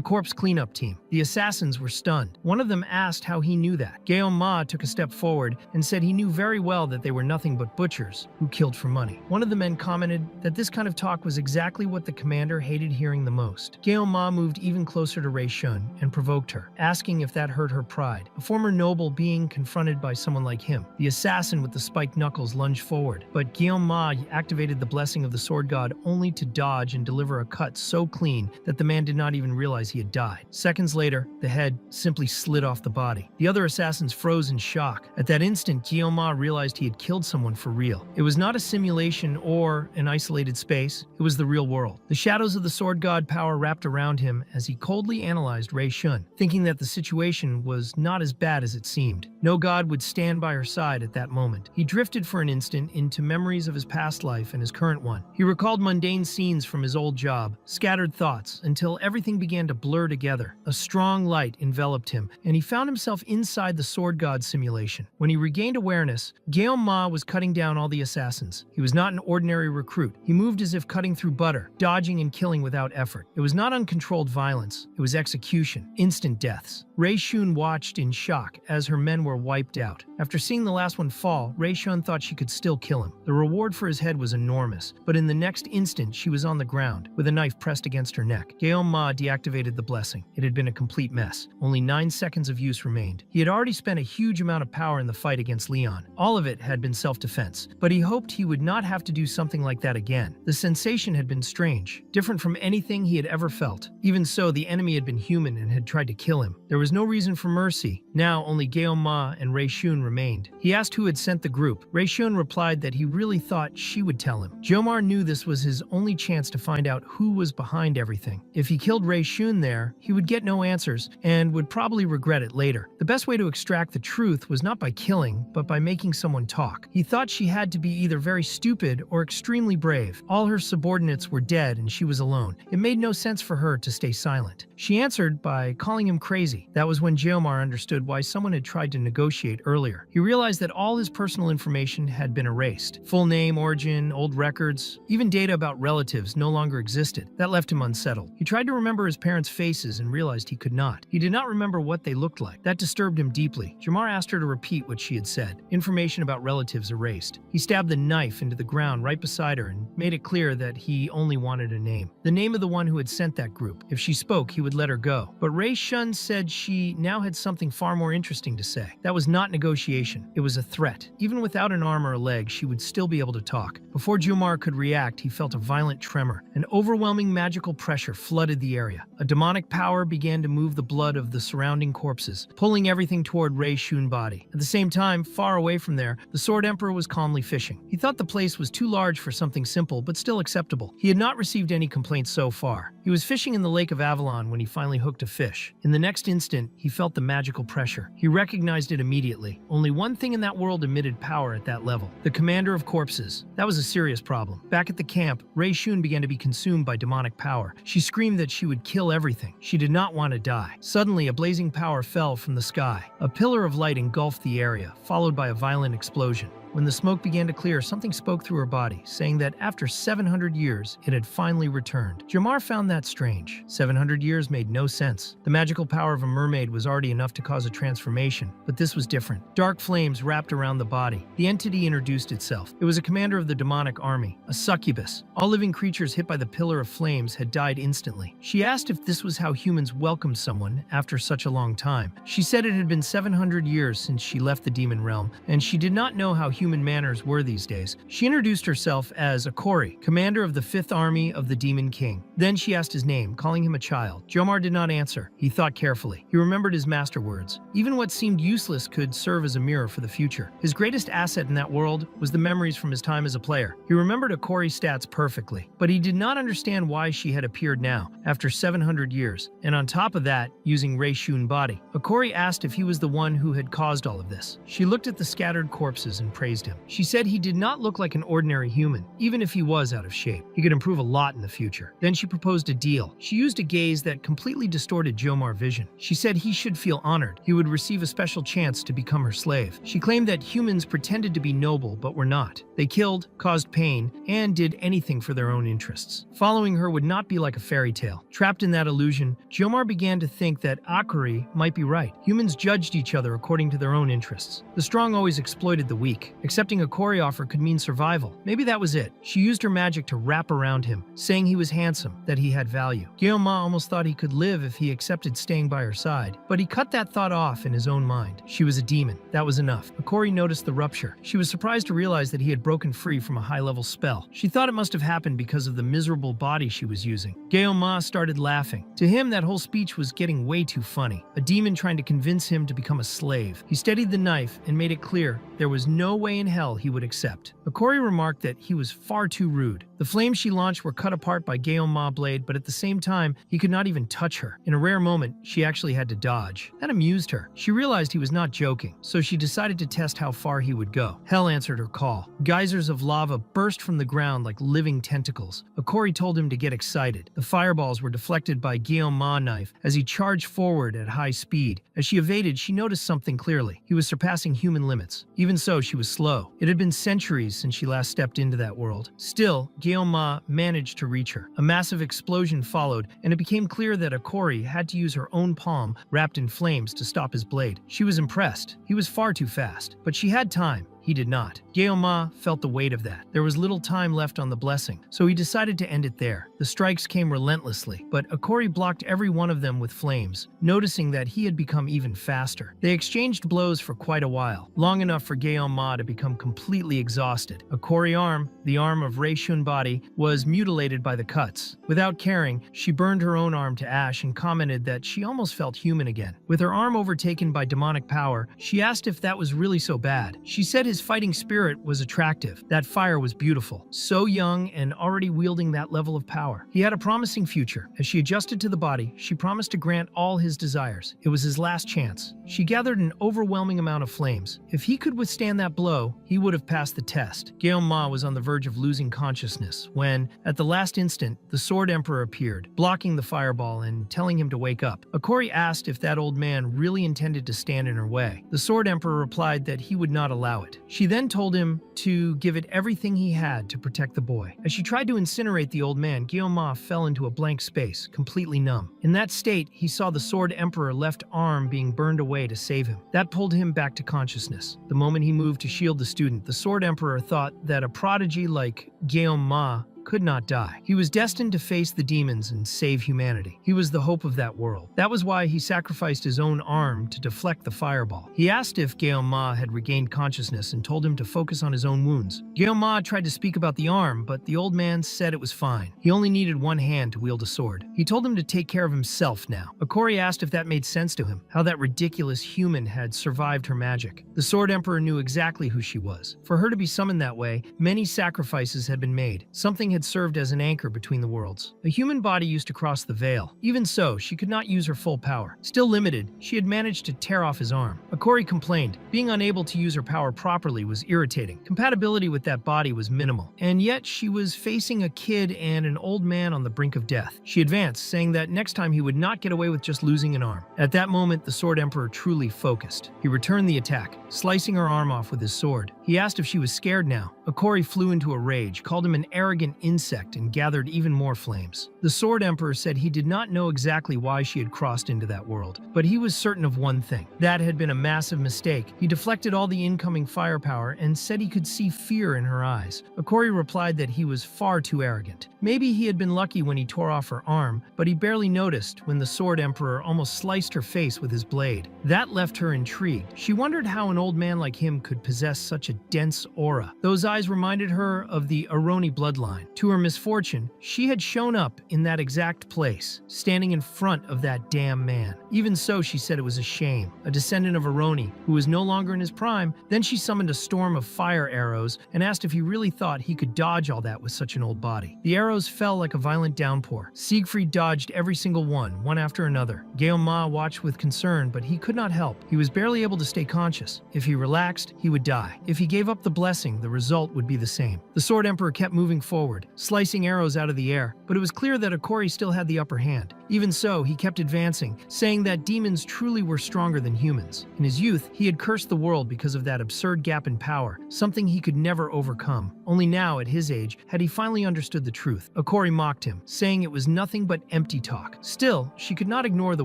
corpse cleanup team. The assassins were stunned. One of them asked how he knew that. Guillaume Ma took a step forward and said he knew very well that they were nothing but butchers who killed for money. One of the men commented that this kind of talk was exactly what the commander hated hearing the most. Guillaume Ma moved even closer to Rei Shun and provoked her, asking if that hurt her pride. A former noble being confronted by someone like him. The assassin with the spiked knuckles lunged forward, but Guillaume Ma activated the blessing of the sword god only to dodge and deliver a cut so clean that the man did not even realize he had died. Seconds later, the head simply slid off the body. The other assassins froze in shock. At that instant, Guillaume Ma realized he had killed someone for real. It was not a simulation or an isolated space, it was the real world. The shadows of the sword god power wrapped around him as he coldly analyzed Rei Shun, thinking that the situation was not as bad as it seemed. No god would stand by her side at that moment. He drifted for an instant into memories of his past life and his current one. He recalled mundane scenes from his old job, scattered thoughts, until everything began to blur together. A strong light enveloped him, and he found himself inside the sword god simulation. When he regained awareness, Guillaume Ma was cutting down all the assassins. He was not an ordinary recruit. He moved as if cutting through butter, dodging and killing without effort. It was not uncontrolled violence. It was execution, instant deaths. Rei Shun watched in shock as her men were wiped out. After seeing the last one fall, Rei Shun thought she could still kill him. The reward for his head was enormous, but in the next instant she was on the ground, with a knife pressed against her neck. Guillaume Ma deactivated the blessing. It had been a complete mess. Only 9 seconds of use remained. He had already spent a huge amount of power in the fight against Leon. All of it had been self-defense, but he hoped he would not have to do something like that again. The sensation had been strange, different from anything he had ever felt. Even so, the enemy had been human and had tried to kill him. There was no reason for mercy. Now only Guillaume Ma and Rei Shun remained. He asked who had sent the group. Rei Shun replied that he really thought she would tell him. Jomar knew this was his only chance to find out who was behind everything. If he killed Rei Shun there, he would get no answers and would probably regret it later. The best way to extract the truth was not by killing, but by making someone talk. He thought she had to be either very stupid or extremely brave. All her subordinates were dead and she was alone. It made no sense for her to stay silent. She answered by calling him crazy. That was when Jomar understood why someone had tried to negotiate earlier. He realized that all his personal information had been erased. Full name, origin, old records, even data about relatives no longer existed. That left him unsettled. He tried to remember his parents' faces and realized he could not. He did not remember what they looked like. That disturbed him deeply. Jomar asked her to repeat what she had said. Information about relatives erased. He stabbed the knife into the ground right beside her and made it clear that he only wanted a name. The name of the one who had sent that group. If she spoke, he would let her go. But Rei Shun said she now had something far more interesting to say. That was not negotiation. It was a threat. Even without an arm or a leg, she would still be able to talk. Before Jomar could react, he felt a violent tremor. An overwhelming magical pressure flooded the area. A demonic power began to move the blood of the surrounding corpses, pulling everything toward Rei Shun's body. At the same time, far away from there, the Sword Emperor was calmly fishing. He thought the place was too large for something simple, but still acceptable. He had not received any complaints so far. He was fishing in the Lake of Avalon when he finally hooked a fish. In the next instant, he felt the magical pressure. He recognized it immediately. Only one thing in that world emitted power at that level: the Commander of Corpses. That was a serious problem. Back at the camp, Rei Shun began to be consumed by demonic power. She screamed that she would kill everything. She did not want to die. Suddenly, a blazing power fell from the sky. A pillar of light engulfed the area, followed by a violent explosion. When the smoke began to clear, something spoke through her body, saying that after 700 years, it had finally returned. Jomar found that strange. 700 years made no sense. The magical power of a mermaid was already enough to cause a transformation, but this was different. Dark flames wrapped around the body. The entity introduced itself. It was a commander of the demonic army, a succubus. All living creatures hit by the pillar of flames had died instantly. She asked if this was how humans welcomed someone after such a long time. She said it had been 700 years since she left the demon realm, and she did not know how human manners were these days. She introduced herself as Akori, commander of the 5th Army of the Demon King. Then she asked his name, calling him a child. Jomar did not answer. He thought carefully. He remembered his master words. Even what seemed useless could serve as a mirror for the future. His greatest asset in that world was the memories from his time as a player. He remembered Akori's stats perfectly, but he did not understand why she had appeared now, after 700 years, and on top of that, using Reishun body. Akori asked if he was the one who had caused all of this. She looked at the scattered corpses and praised him. She said he did not look like an ordinary human, even if he was out of shape. He could improve a lot in the future. Then she proposed a deal. She used a gaze that completely distorted Jomar's vision. She said he should feel honored. He would receive a special chance to become her slave. She claimed that humans pretended to be noble but were not. They killed, caused pain, and did anything for their own interests. Following her would not be like a fairy tale. Trapped in that illusion, Jomar began to think that Akori might be right. Humans judged each other according to their own interests. The strong always exploited the weak. Accepting Akori's offer could mean survival. Maybe that was it. She used her magic to wrap around him, saying he was handsome, that he had value. Guillaume almost thought he could live if he accepted staying by her side, but he cut that thought off in his own mind. She was a demon. That was enough. Akori noticed the rupture. She was surprised to realize that he had broken free from a high-level spell. She thought it must have happened because of the miserable body she was using. Guillaume started laughing. To him, that whole speech was getting way too funny. A demon trying to convince him to become a slave. He steadied the knife and made it clear there was no way in hell he would accept. Akori remarked that he was far too rude. The flames she launched were cut apart by Guillaume's blade, but at the same time, he could not even touch her. In a rare moment, she actually had to dodge. That amused her. She realized he was not joking, so she decided to test how far he would go. Hell answered her call. Geysers of lava burst from the ground like living tentacles. Akori told him to get excited. The fireballs were deflected by Guillaume's knife as he charged forward at high speed. As she evaded, she noticed something clearly. He was surpassing human limits. Even so, she was slow. It had been centuries since she last stepped into that world. Still, Guillaume managed to reach her. A massive explosion followed, and it became clear that Akori had to use her own palm, wrapped in flames, to stop his blade. She was impressed. He was far too fast. But she had time. He did not. Guillaume felt the weight of that. There was little time left on the blessing, so he decided to end it there. The strikes came relentlessly, but Akori blocked every one of them with flames, noticing that he had become even faster. They exchanged blows for quite a while, long enough for Guillaume to become completely exhausted. Akori's arm, the arm of Reishun body, was mutilated by the cuts. Without caring, she burned her own arm to ash and commented that she almost felt human again. With her arm overtaken by demonic power, she asked if that was really so bad. She said his fighting spirit was attractive. That fire was beautiful. So young and already wielding that level of power. He had a promising future. As she adjusted to the body, she promised to grant all his desires. It was his last chance. She gathered an overwhelming amount of flames. If he could withstand that blow, he would have passed the test. Guillaume was on the verge of losing consciousness when, at the last instant, the Sword Emperor appeared, blocking the fireball and telling him to wake up. Akori asked if that old man really intended to stand in her way. The Sword Emperor replied that he would not allow it. She then told him to give it everything he had to protect the boy. As she tried to incinerate the old man, Guillaume fell into a blank space, completely numb. In that state, he saw the Sword Emperor's left arm being burned away to save him. That pulled him back to consciousness. The moment he moved to shield the student, the Sword Emperor thought that a prodigy like Guillaume could not die. He was destined to face the demons and save humanity. He was the hope of that world. That was why he sacrificed his own arm to deflect the fireball. He asked if Guillaume had regained consciousness and told him to focus on his own wounds. Guillaume tried to speak about the arm, but the old man said it was fine. He only needed one hand to wield a sword. He told him to take care of himself now. Akori asked if that made sense to him, how that ridiculous human had survived her magic. The Sword Emperor knew exactly who she was. For her to be summoned that way, many sacrifices had been made. Something had served as an anchor between the worlds. A human body used to cross the veil. Even so, she could not use her full power. Still limited, she had managed to tear off his arm. Akori complained. Being unable to use her power properly was irritating. Compatibility with that body was minimal. And yet, she was facing a kid and an old man on the brink of death. She advanced, saying that next time he would not get away with just losing an arm. At that moment, the Sword Emperor truly focused. He returned the attack, slicing her arm off with his sword. He asked if she was scared now. Akori flew into a rage, called him an arrogant insect, and gathered even more flames. The Sword Emperor said he did not know exactly why she had crossed into that world, but he was certain of one thing. That had been a massive mistake. He deflected all the incoming firepower and said he could see fear in her eyes. Akori replied that he was far too arrogant. Maybe he had been lucky when he tore off her arm, but he barely noticed when the Sword Emperor almost sliced her face with his blade. That left her intrigued. She wondered how an old man like him could possess such a dense aura. Those eyes reminded her of the Aroni bloodline. To her misfortune, she had shown up in that exact place, standing in front of that damn man. Even so, she said it was a shame. A descendant of Aroni, who was no longer in his prime, then she summoned a storm of fire arrows and asked if he really thought he could dodge all that with such an old body. The arrows fell like a violent downpour. Siegfried dodged every single one after another. Guillaume watched with concern, but he could not help. He was barely able to stay conscious. If he relaxed, he would die. If he gave up the blessing, the result would be the same. The Sword Emperor kept moving forward, slicing arrows out of the air, but it was clear that Akori still had the upper hand. Even so, he kept advancing, saying that demons truly were stronger than humans. In his youth, he had cursed the world because of that absurd gap in power, something he could never overcome. Only now, at his age, had he finally understood the truth. Akori mocked him, saying it was nothing but empty talk. Still, she could not ignore the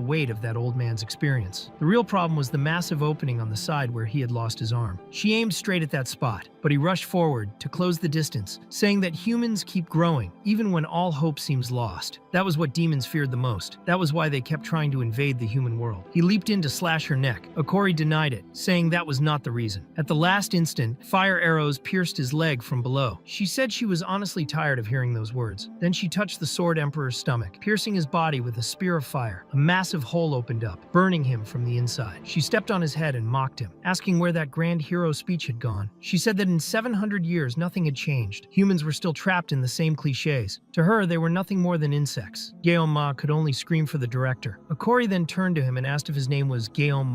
weight of that old man's experience. The real problem was the massive opening on the side where he had lost his arm. She aimed straight at that spot, but he rushed forward to close the distance, saying that humans keep growing, even when all hope seems lost. That was what demons feared the most. That was why they kept trying to invade the human world. He leaped in to slash her neck. Akori denied it, saying that was not the reason. At the last instant, fire arrows pierced his leg from below. She said she was honestly tired of hearing those words. Then she touched the Sword Emperor's stomach, piercing his body with a spear of fire. A massive hole opened up, burning him from the inside. She stepped on his head and mocked him, asking where that grand hero speech had gone. She said that in 700 years, nothing had changed. Humans were still trapped in the same cliches. To her, they were nothing more than insects. Guillaume could only scream for the director. Akori then turned to him and asked if his name was Guillaume.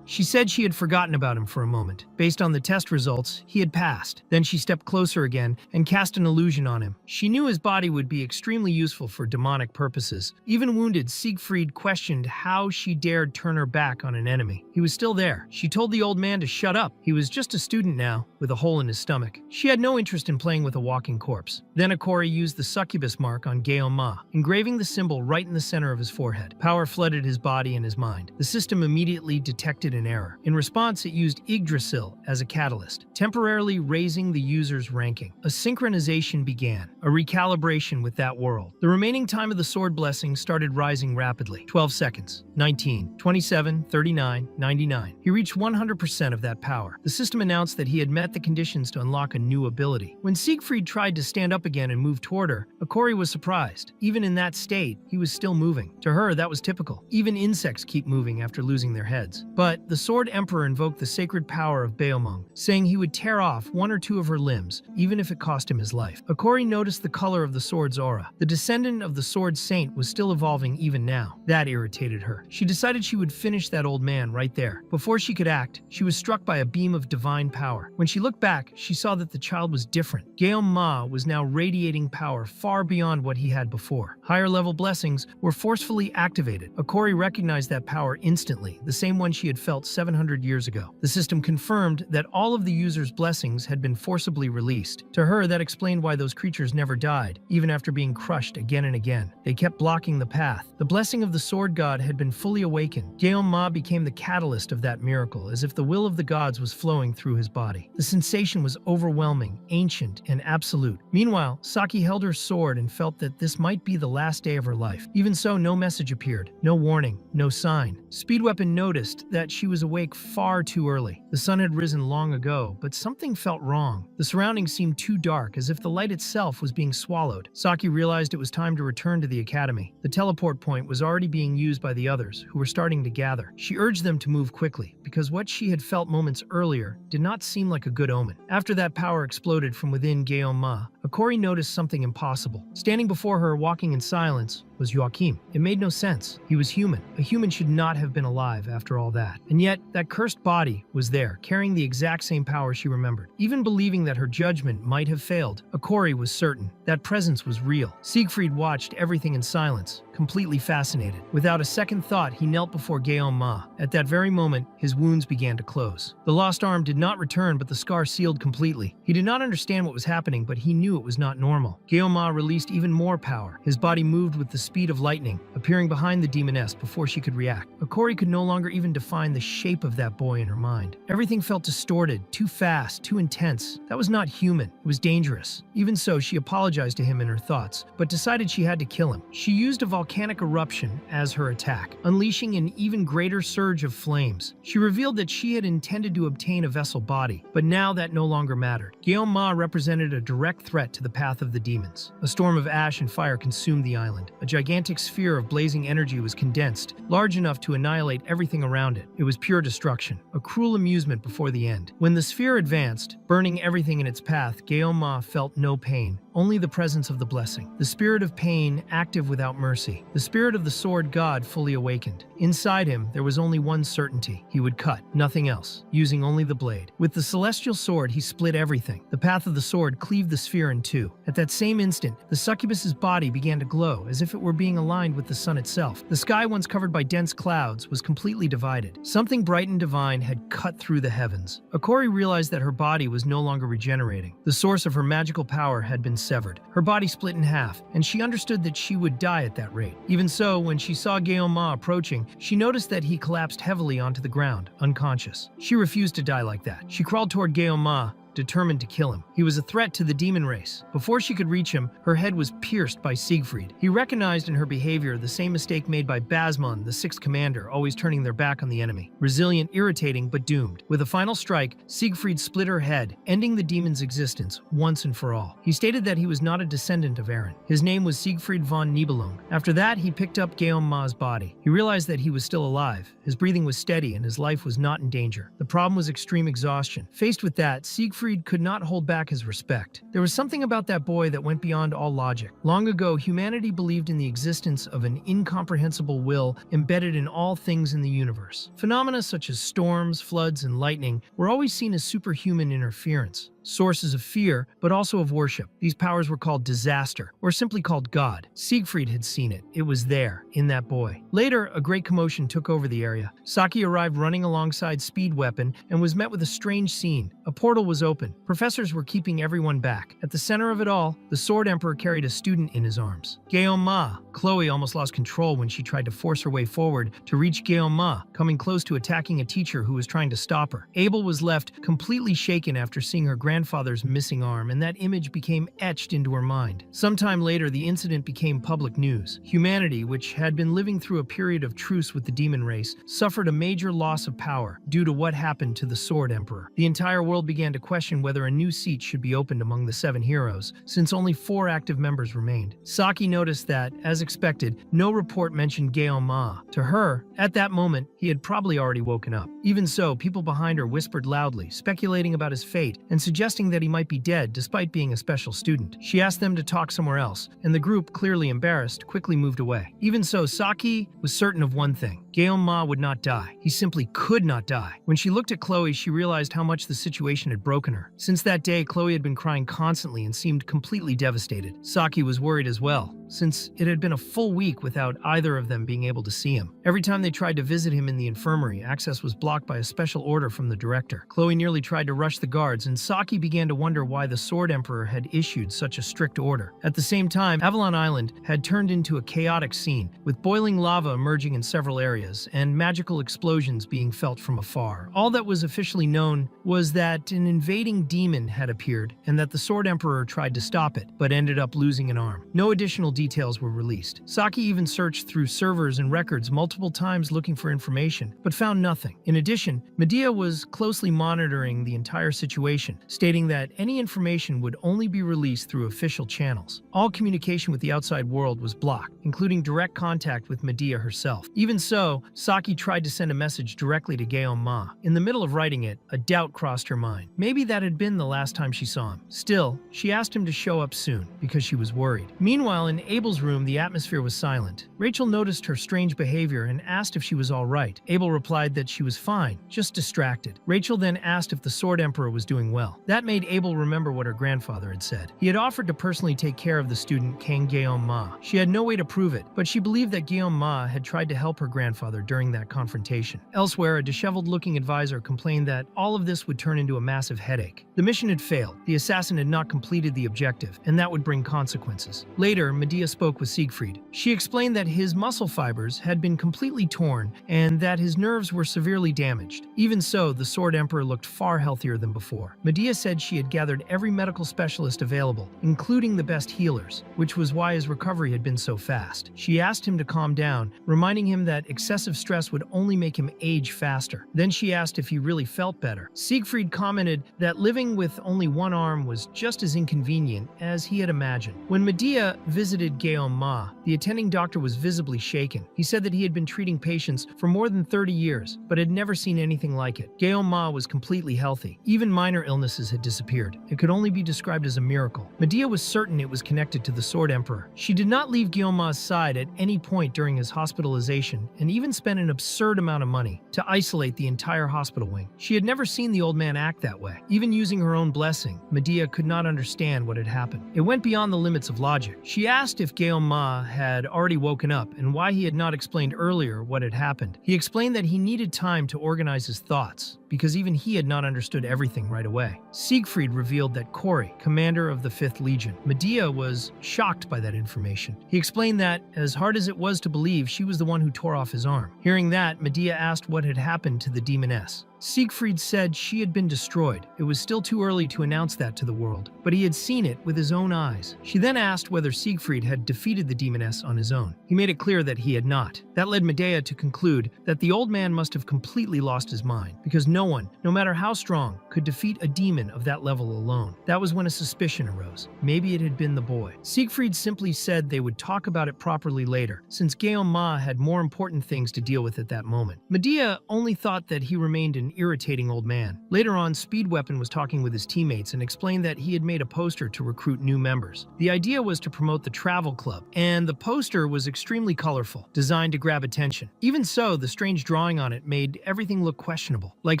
She said she had forgotten about him for a moment. Based on the test results, he had passed. Then she stepped closer again and cast an illusion on him. She knew his body would be extremely useful for demonic purposes. Even wounded, Siegfried questioned how she dared turn her back on an enemy. He was still there. She told the old man to shut up. He was just a student now, with a hole in his stomach. She had no interest in playing with a walking corpse. Then Akori used the succubus mark on Guillaume, engraving the symbol right in the center of his forehead. Power flooded his body and his mind. The system immediately detected an error. In response, it used Yggdrasil as a catalyst, temporarily raising the user's ranking. A synchronization began, a recalibration with that world. The remaining time of the sword blessing started rising rapidly. 12 seconds, 19, 27, 39, 99. He reached 100% of that power. The system announced that he had met the conditions to unlock a new ability. When Siegfried tried to stand up again and move toward her, Akori was surprised. Even in that state, he was still moving. To her, that was typical. Even insects keep moving after losing their heads. But the Sword Emperor invoked the sacred power of Beomung, saying he would tear off one or two of her limbs, even if it cost him his life. Akori noticed the color of the sword's aura. The descendant of the Sword Saint was still evolving even now. That irritated her. She decided she would finish that old man right there. Before she could act, she was struck by a beam of divine power. When she looked back, she saw that the child was different. Guillaume was now radiating power far beyond what he had before. Higher level blessings were forcefully activated. Akori recognized that power instantly, the same one she had felt 700 years ago. The system confirmed that all of the user's blessings had been forcibly released. To her, that explained why those creatures never died, even after being crushed again and again. They kept blocking the path. The blessing of the sword god had been fully awakened. Guillaume became the catalyst of that miracle, as if the will of the gods was flowing through his body. The sensation was overwhelming, ancient, and absolute. Meanwhile, Saki held her sword and felt that this might be the last day of her life. Even so, no message appeared. No warning, no sign. Speedweapon noticed that she was awake far too early. The sun had risen long ago, but something felt wrong. The surroundings seemed too dark, as if the light itself was being swallowed. Saki realized it was time to return to the academy. The teleport point was already being used by the others, who were starting to gather. She urged them to move quickly, because what she had felt moments earlier did not seem like a good omen. After that power exploded from within Guillaume, Akori noticed something impossible. Standing before her, walking in silence, was Joachim. It made no sense. He was human. A human should not have been alive after all that. And yet, that cursed body was there, carrying the exact same power she remembered. Even believing that her judgment might have failed, Akori was certain that presence was real. Siegfried watched everything in silence, completely fascinated. Without a second thought, he knelt before Guillaume. At that very moment, his wounds began to close. The lost arm did not return, but the scar sealed completely. He did not understand what was happening, but he knew it was not normal. Guillaume released even more power. His body moved with the speed of lightning, appearing behind the demoness before she could react. Akori could no longer even define the shape of that boy in her mind. Everything felt distorted, too fast, too intense. That was not human. It was dangerous. Even so, she apologized to him in her thoughts, but decided she had to kill him. She used a volcano volcanic eruption as her attack, unleashing an even greater surge of flames. She revealed that she had intended to obtain a vessel body, but now that no longer mattered. Ma represented a direct threat to the path of the demons. A storm of ash and fire consumed the island. A gigantic sphere of blazing energy was condensed, large enough to annihilate everything around it. It was pure destruction, a cruel amusement before the end. When the sphere advanced, burning everything in its path, Ma felt no pain, only the presence of the blessing. The spirit of pain, active without mercy. The spirit of the sword god fully awakened. Inside him, there was only one certainty. He would cut, nothing else, using only the blade. With the celestial sword, he split everything. The path of the sword cleaved the sphere in two. At that same instant, the succubus's body began to glow, as if it were being aligned with the sun itself. The sky, once covered by dense clouds, was completely divided. Something bright and divine had cut through the heavens. Akori realized that her body was no longer regenerating. The source of her magical power had been severed. Her body split in half, and she understood that she would die at that rate. Even so, when she saw Ma approaching, she noticed that he collapsed heavily onto the ground, unconscious. She refused to die like that. She crawled toward Ma, determined to kill him. He was a threat to the demon race. Before she could reach him, her head was pierced by Siegfried. He recognized in her behavior the same mistake made by Basmon, the sixth commander, always turning their back on the enemy. Resilient, irritating, but doomed. With a final strike, Siegfried split her head, ending the demon's existence once and for all. He stated that he was not a descendant of Eren. His name was Siegfried von Nibelung. After that, he picked up Ma's body. He realized that he was still alive. His breathing was steady and his life was not in danger. The problem was extreme exhaustion. Faced with that, Siegfried could not hold back his respect. There was something about that boy that went beyond all logic. Long ago, humanity believed in the existence of an incomprehensible will embedded in all things in the universe. Phenomena such as storms, floods, and lightning were always seen as superhuman interference, sources of fear, but also of worship. These powers were called disaster, or simply called God. Siegfried had seen it. It was there, in that boy. Later, a great commotion took over the area. Saki arrived running alongside Speed Weapon and was met with a strange scene. A portal was open. Professors were keeping everyone back. At the center of it all, the Sword Emperor carried a student in his arms. Ma. Chloe almost lost control when she tried to force her way forward to reach Ma, coming close to attacking a teacher who was trying to stop her. Abel was left completely shaken after seeing her grandfather's missing arm, and that image became etched into her mind. Sometime later, the incident became public news. Humanity, which had been living through a period of truce with the demon race, suffered a major loss of power due to what happened to the Sword Emperor. The entire world began to question whether a new seat should be opened among the 7 heroes, since only 4 active members remained. Saki noticed that, as expected, no report mentioned Ma. To her, at that moment, he had probably already woken up. Even so, people behind her whispered loudly, speculating about his fate and suggesting that he might be dead despite being a special student. She asked them to talk somewhere else, and the group, clearly embarrassed, quickly moved away. Even so, Saki was certain of one thing. Ma would not die. He simply could not die. When she looked at Chloe, she realized how much the situation had broken her. Since that day, Chloe had been crying constantly and seemed completely devastated. Saki was worried as well, since it had been a full week without either of them being able to see him. Every time they tried to visit him in the infirmary, access was blocked by a special order from the director. Chloe nearly tried to rush the guards, and Saki began to wonder why the Sword Emperor had issued such a strict order. At the same time, Avalon Island had turned into a chaotic scene, with boiling lava emerging in several areas and magical explosions being felt from afar. All that was officially known was that an invading demon had appeared and that the Sword Emperor tried to stop it, but ended up losing an arm. No additional details were released. Saki even searched through servers and records multiple times looking for information, but found nothing. In addition, Medea was closely monitoring the entire situation, stating that any information would only be released through official channels. All communication with the outside world was blocked, including direct contact with Medea herself. Even so, Saki tried to send a message directly to Ma. In the middle of writing it, a doubt crossed her mind. Maybe that had been the last time she saw him. Still, she asked him to show up soon, because she was worried. Meanwhile, in Abel's room, the atmosphere was silent. Rachel noticed her strange behavior and asked if she was all right. Abel replied that she was fine, just distracted. Rachel then asked if the Sword Emperor was doing well. That made Abel remember what her grandfather had said. He had offered to personally take care of the student King Ma. She had no way to prove it, but she believed that Ma had tried to help her grandfather during that confrontation. Elsewhere, a disheveled-looking advisor complained that all of this would turn into a massive headache. The mission had failed. The assassin had not completed the objective, and that would bring consequences. Later, Medea Medea spoke with Siegfried. She explained that his muscle fibers had been completely torn and that his nerves were severely damaged. Even so, the Sword Emperor looked far healthier than before. Medea said she had gathered every medical specialist available, including the best healers, which was why his recovery had been so fast. She asked him to calm down, reminding him that excessive stress would only make him age faster. Then she asked if he really felt better. Siegfried commented that living with only one arm was just as inconvenient as he had imagined. When Medea visited Guillaume Ma, the attending doctor was visibly shaken. He said that he had been treating patients for more than 30 years, but had never seen anything like it. Guillaume Ma was completely healthy. Even minor illnesses had disappeared. It could only be described as a miracle. Medea was certain it was connected to the Sword Emperor. She did not leave Guillaume Ma's side at any point during his hospitalization, and even spent an absurd amount of money to isolate the entire hospital wing. She had never seen the old man act that way. Even using her own blessing, Medea could not understand what had happened. It went beyond the limits of logic. She asked if Guillaume Ma had already woken up and why he had not explained earlier what had happened. He explained that he needed time to organize his thoughts, because even he had not understood everything right away. Siegfried revealed that Corey, commander of the 5th Legion. Medea was shocked by that information. He explained that, as hard as it was to believe, she was the one who tore off his arm. Hearing that, Medea asked what had happened to the demoness. Siegfried said she had been destroyed. It was still too early to announce that to the world, but he had seen it with his own eyes. She then asked whether Siegfried had defeated the demoness on his own. He made it clear that he had not. That led Medea to conclude that the old man must have completely lost his mind, because no one, no matter how strong, could defeat a demon of that level alone. That was when a suspicion arose. Maybe it had been the boy. Siegfried simply said they would talk about it properly later, since Guillaume Ma had more important things to deal with at that moment. Medea only thought that he remained an irritating old man. Later on, Speedweapon was talking with his teammates and explained that he had made a poster to recruit new members. The idea was to promote the travel club, and the poster was extremely colorful, designed to grab attention. Even so, the strange drawing on it made everything look questionable, like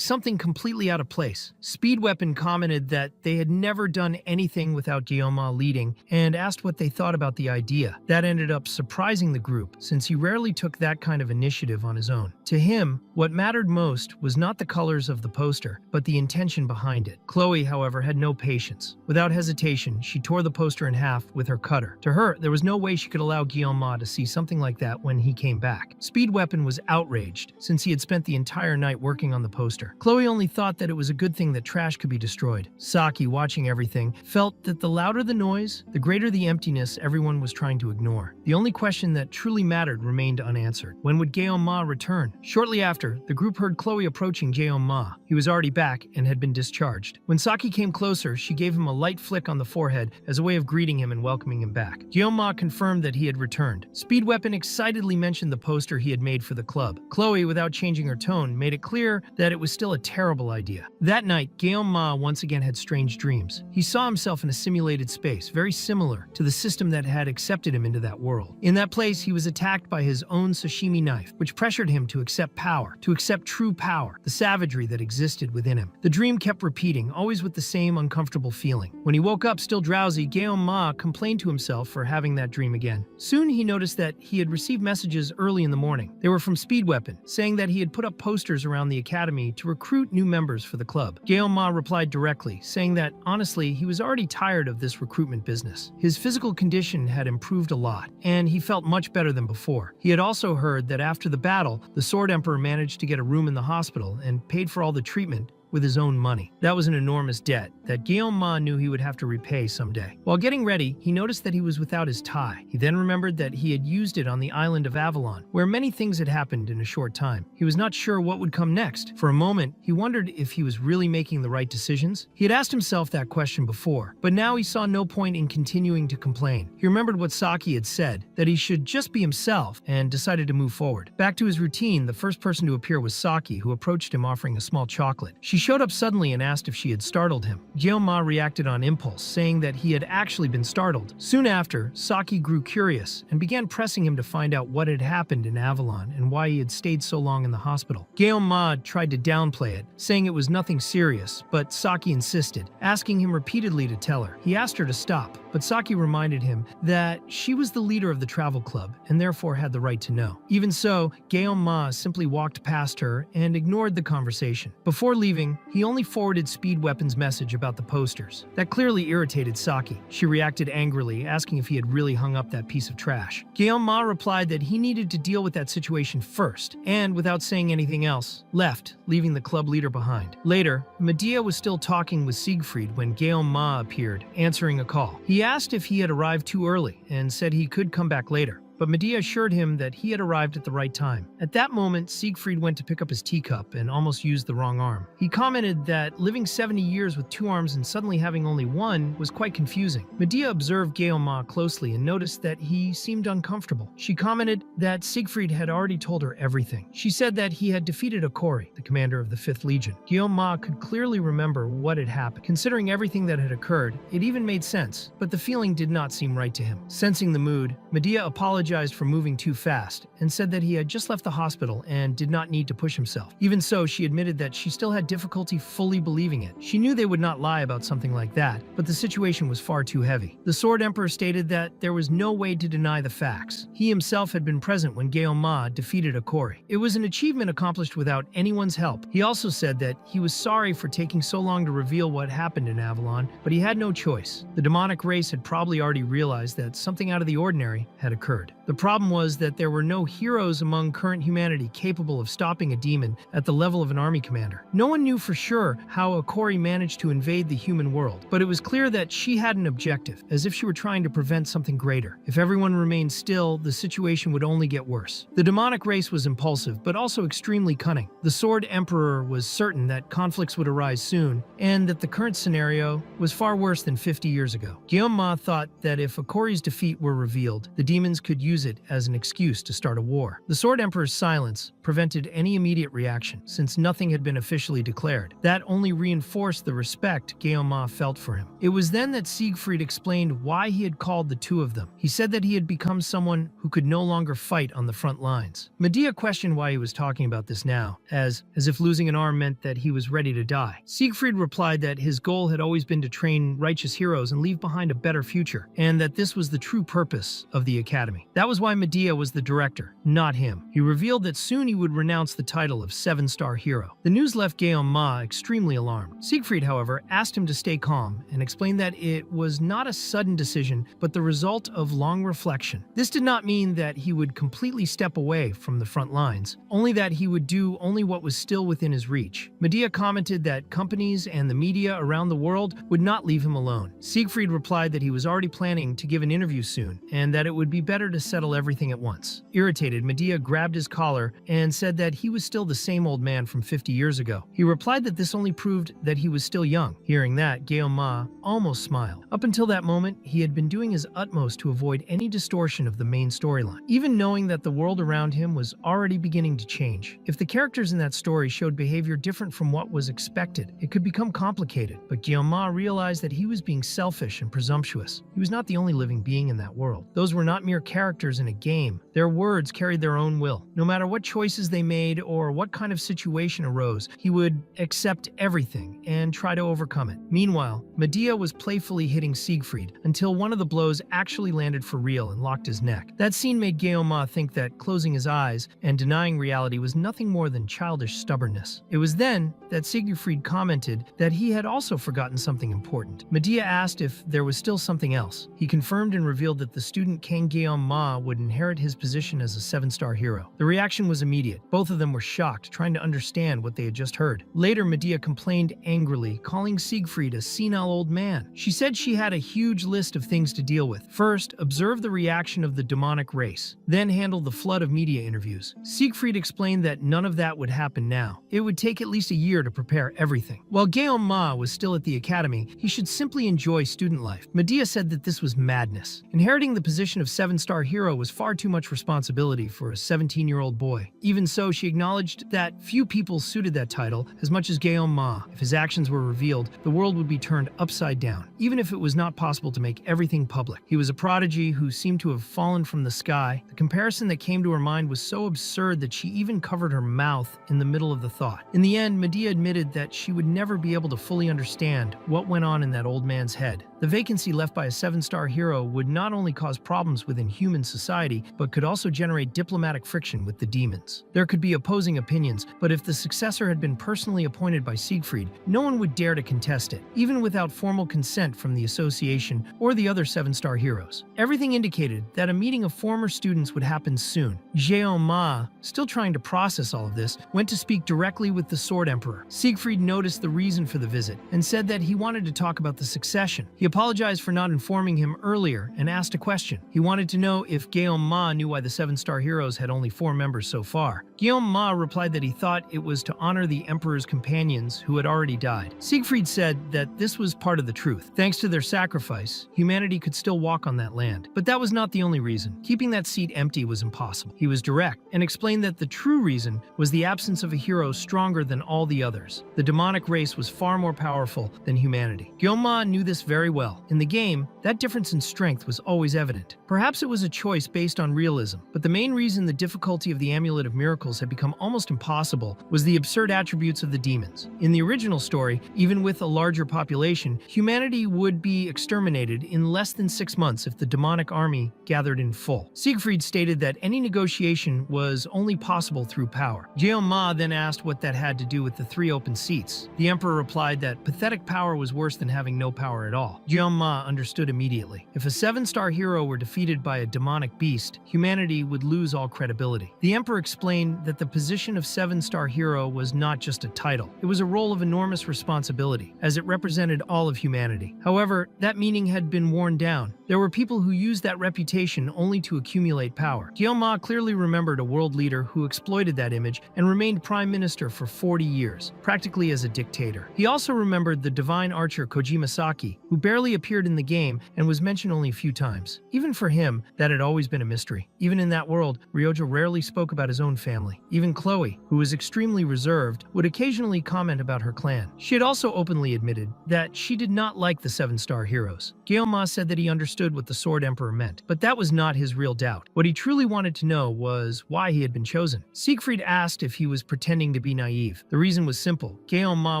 something completely out of place. Speedweapon commented that they had never done anything without Guillaume Ma leading, and asked what they thought about the idea. That ended up surprising the group, since he rarely took that kind of initiative on his own. To him, what mattered most was not the colors of the poster, but the intention behind it. Chloe, however, had no patience. Without hesitation, she tore the poster in half with her cutter. To her, there was no way she could allow Guillaume Ma to see something like that when he came back. Speedweapon was outraged, since he had spent the entire night working on the poster. Chloe only thought that it was a good thing that trash could be destroyed. Saki, watching everything, felt that the louder the noise, the greater the emptiness everyone was trying to ignore. The only question that truly mattered remained unanswered. When would Guillaume Ma return? Shortly after, the group heard Chloe approaching Guillaume Ma. He was already back and had been discharged. When Saki came closer, she gave him a light flick on the forehead as a way of greeting him and welcoming him back. Guillaume Ma confirmed that he had returned. Speedweapon excitedly mentioned the poster he had made for the club. Chloe, without changing her tone, made it clear that it was still a terrible idea. That night, Guillaume Ma once again had strange dreams. He saw himself in a simulated space, very similar to the system that had accepted him into that world. In that place, he was attacked by his own sashimi knife, which pressured him to accept power, to accept true power, the savagery that existed within him. The dream kept repeating, always with the same uncomfortable feeling. When he woke up still drowsy, Guillaume Ma complained to himself for having that dream again. Soon he noticed that he had received messages early in the morning. They were from Speedweapon, saying that he had put up posters around the academy to recruit new members for the club. Guillaume Ma replied directly, saying that, honestly, he was already tired of this recruitment business. His physical condition had improved a lot, and he felt much better than before. He had also heard that after the battle, the Sword Emperor managed to get a room in the hospital and paid for all the treatment with his own money. That was an enormous debt that Guillaume Ma knew he would have to repay someday. While getting ready, he noticed that he was without his tie. He then remembered that he had used it on the island of Avalon, where many things had happened in a short time. He was not sure what would come next. For a moment, he wondered if he was really making the right decisions. He had asked himself that question before, but now he saw no point in continuing to complain. He remembered what Saki had said, that he should just be himself, and decided to move forward. Back to his routine, the first person to appear was Saki, who approached him offering a small chocolate. She showed up suddenly and asked if she had startled him. Guillaume Ma reacted on impulse, saying that he had actually been startled. Soon after, Saki grew curious and began pressing him to find out what had happened in Avalon and why he had stayed so long in the hospital. Guillaume Ma tried to downplay it, saying it was nothing serious, but Saki insisted, asking him repeatedly to tell her. He asked her to stop, but Saki reminded him that she was the leader of the travel club and therefore had the right to know. Even so, Ma simply walked past her and ignored the conversation. Before leaving, he only forwarded Speed Weapon's message about the posters. That clearly irritated Saki. She reacted angrily, asking if he had really hung up that piece of trash. Ma replied that he needed to deal with that situation first, and without saying anything else, left, leaving the club leader behind. Later, Medea was still talking with Siegfried when Ma appeared, answering a call. He asked if he had arrived too early and said he could come back later, but Medea assured him that he had arrived at the right time. At that moment, Siegfried went to pick up his teacup and almost used the wrong arm. He commented that living 70 years with 2 arms and suddenly having only 1 was quite confusing. Medea observed Ma closely and noticed that he seemed uncomfortable. She commented that Siegfried had already told her everything. She said that he had defeated Akori, the commander of the 5th Legion. Ma could clearly remember what had happened. Considering everything that had occurred, it even made sense, but the feeling did not seem right to him. Sensing the mood, Medea apologized for moving too fast and said that he had just left the hospital and did not need to push himself. Even so, she admitted that she still had difficulty fully believing it. She knew they would not lie about something like that, but the situation was far too heavy. The Sword Emperor stated that there was no way to deny the facts. He himself had been present when Ma defeated Akori. It was an achievement accomplished without anyone's help. He also said that he was sorry for taking so long to reveal what happened in Avalon, but he had no choice. The demonic race had probably already realized that something out of the ordinary had occurred. The problem was that there were no heroes among current humanity capable of stopping a demon at the level of an army commander. No one knew for sure how Akori managed to invade the human world, but it was clear that she had an objective, as if she were trying to prevent something greater. If everyone remained still, the situation would only get worse. The demonic race was impulsive, but also extremely cunning. The Sword Emperor was certain that conflicts would arise soon, and that the current scenario was far worse than 50 years ago. Ma thought that if Akori's defeat were revealed, the demons could use it as an excuse to start a war. The Sword Emperor's silence prevented any immediate reaction, since nothing had been officially declared. That only reinforced the respect Ma felt for him. It was then that Siegfried explained why he had called the 2 of them. He said that he had become someone who could no longer fight on the front lines. Medea questioned why he was talking about this now, as if losing an arm meant that he was ready to die. Siegfried replied that his goal had always been to train righteous heroes and leave behind a better future, and that this was the true purpose of the academy. That was why Medea was the director, not him. He revealed that soon he would renounce the title of 7-star hero. The news left Ma extremely alarmed. Siegfried, however, asked him to stay calm and explained that it was not a sudden decision, but the result of long reflection. This did not mean that he would completely step away from the front lines, only that he would do only what was still within his reach. Medea commented that companies and the media around the world would not leave him alone. Siegfried replied that he was already planning to give an interview soon, and that it would be better to settle everything at once. Irritated, Medea grabbed his collar and said that he was still the same old man from 50 years ago. He replied that this only proved that he was still young. Hearing that, Ma almost smiled. Up until that moment, he had been doing his utmost to avoid any distortion of the main storyline, even knowing that the world around him was already beginning to change. If the characters in that story showed behavior different from what was expected, it could become complicated. But Ma realized that he was being selfish and presumptuous. He was not the only living being in that world. Those were not mere characters in a game. Their words carried their own will. No matter what choices they made or what kind of situation arose, he would accept everything and try to overcome it. Meanwhile, Medea was playfully hitting Siegfried until one of the blows actually landed for real and locked his neck. That scene made Ma think that closing his eyes and denying reality was nothing more than childish stubbornness. It was then that Siegfried commented that he had also forgotten something important. Medea asked if there was still something else. He confirmed and revealed that the student King Ma would inherit his position as a 7-star hero. The reaction was immediate. Both of them were shocked, trying to understand what they had just heard. Later, Medea complained angrily, calling Siegfried a senile old man. She said she had a huge list of things to deal with. First, observe the reaction of the demonic race. Then handle the flood of media interviews. Siegfried explained that none of that would happen now. It would take at least a year to prepare everything. While Ma was still at the academy, he should simply enjoy student life. Medea said that this was madness. Inheriting the position of 7-star hero was far too much responsibility for a 17-year-old boy. Even so, she acknowledged that few people suited that title as much as Ma. If his actions were revealed, the world would be turned upside down, even if it was not possible to make everything public. He was a prodigy who seemed to have fallen from the sky. The comparison that came to her mind was so absurd that she even covered her mouth in the middle of the thought. In the end, Medea admitted that she would never be able to fully understand what went on in that old man's head. The vacancy left by a 7-star hero would not only cause problems within human society, but could also generate diplomatic friction with the demons. There could be opposing opinions, but if the successor had been personally appointed by Siegfried, no one would dare to contest it, even without formal consent from the association or the other 7-star heroes. Everything indicated that a meeting of former students would happen soon. Jeon-ma, still trying to process all of this, went to speak directly with the Sword Emperor. Siegfried noticed the reason for the visit and said that he wanted to talk about the succession. He apologized for not informing him earlier and asked a question. He wanted to know if Jeon-ma knew why the 7-star heroes had only 4 members so far. Jeon-ma replied that he thought it was to honor the Emperor's companions who had already died. Siegfried said that this was part of the truth. Thanks to their sacrifice, humanity could still walk on that land. But that was not the only reason. Keeping that seat empty was impossible. He was direct and explained that the true reason was the absence of a hero stronger than all the others. The demonic race was far more powerful than humanity. Jeon-ma knew this very well. In the game, that difference in strength was always evident. Perhaps it was a choice based on realism, but the main reason the difficulty of the Amulet of Miracles had become almost impossible was the absurd attributes of the demons. In the original story, even with a larger population, humanity would be exterminated in less than 6 months if the demonic army gathered in full. Siegfried stated that any negotiation was only possible through power. Jeon-ma then asked what that had to do with the 3 open seats. The Emperor replied that pathetic power was worse than having no power at all. Jeon-ma understood immediately. If a 7-star hero were defeated by a demonic beast, humanity would lose all credibility. The Emperor explained that the position of 7-star hero was not just a title. It was a role of enormous responsibility, as it represented all of humanity. However, that meaning had been worn down. There were people who used that reputation only to accumulate power. Jeon-ma clearly remembered a world leader who exploited that image and remained prime minister for 40 years, practically as a dictator. He also remembered the divine archer Kojima Saki, who barely appeared in the game and was mentioned only a few times. Even for him, that had always been a mystery. Even in that world, Ryoja rarely spoke about his own family. Even Chloe, who was extremely reserved, would occasionally comment about her clan. She had also openly admitted that she did not like the 7-star heroes. Jeon-ma said that he understood what the Sword Emperor meant, but that was not his real doubt. What he truly wanted to know was why he had been chosen. Siegfried asked if he was pretending to be naive. The reason was simple. Jeon-ma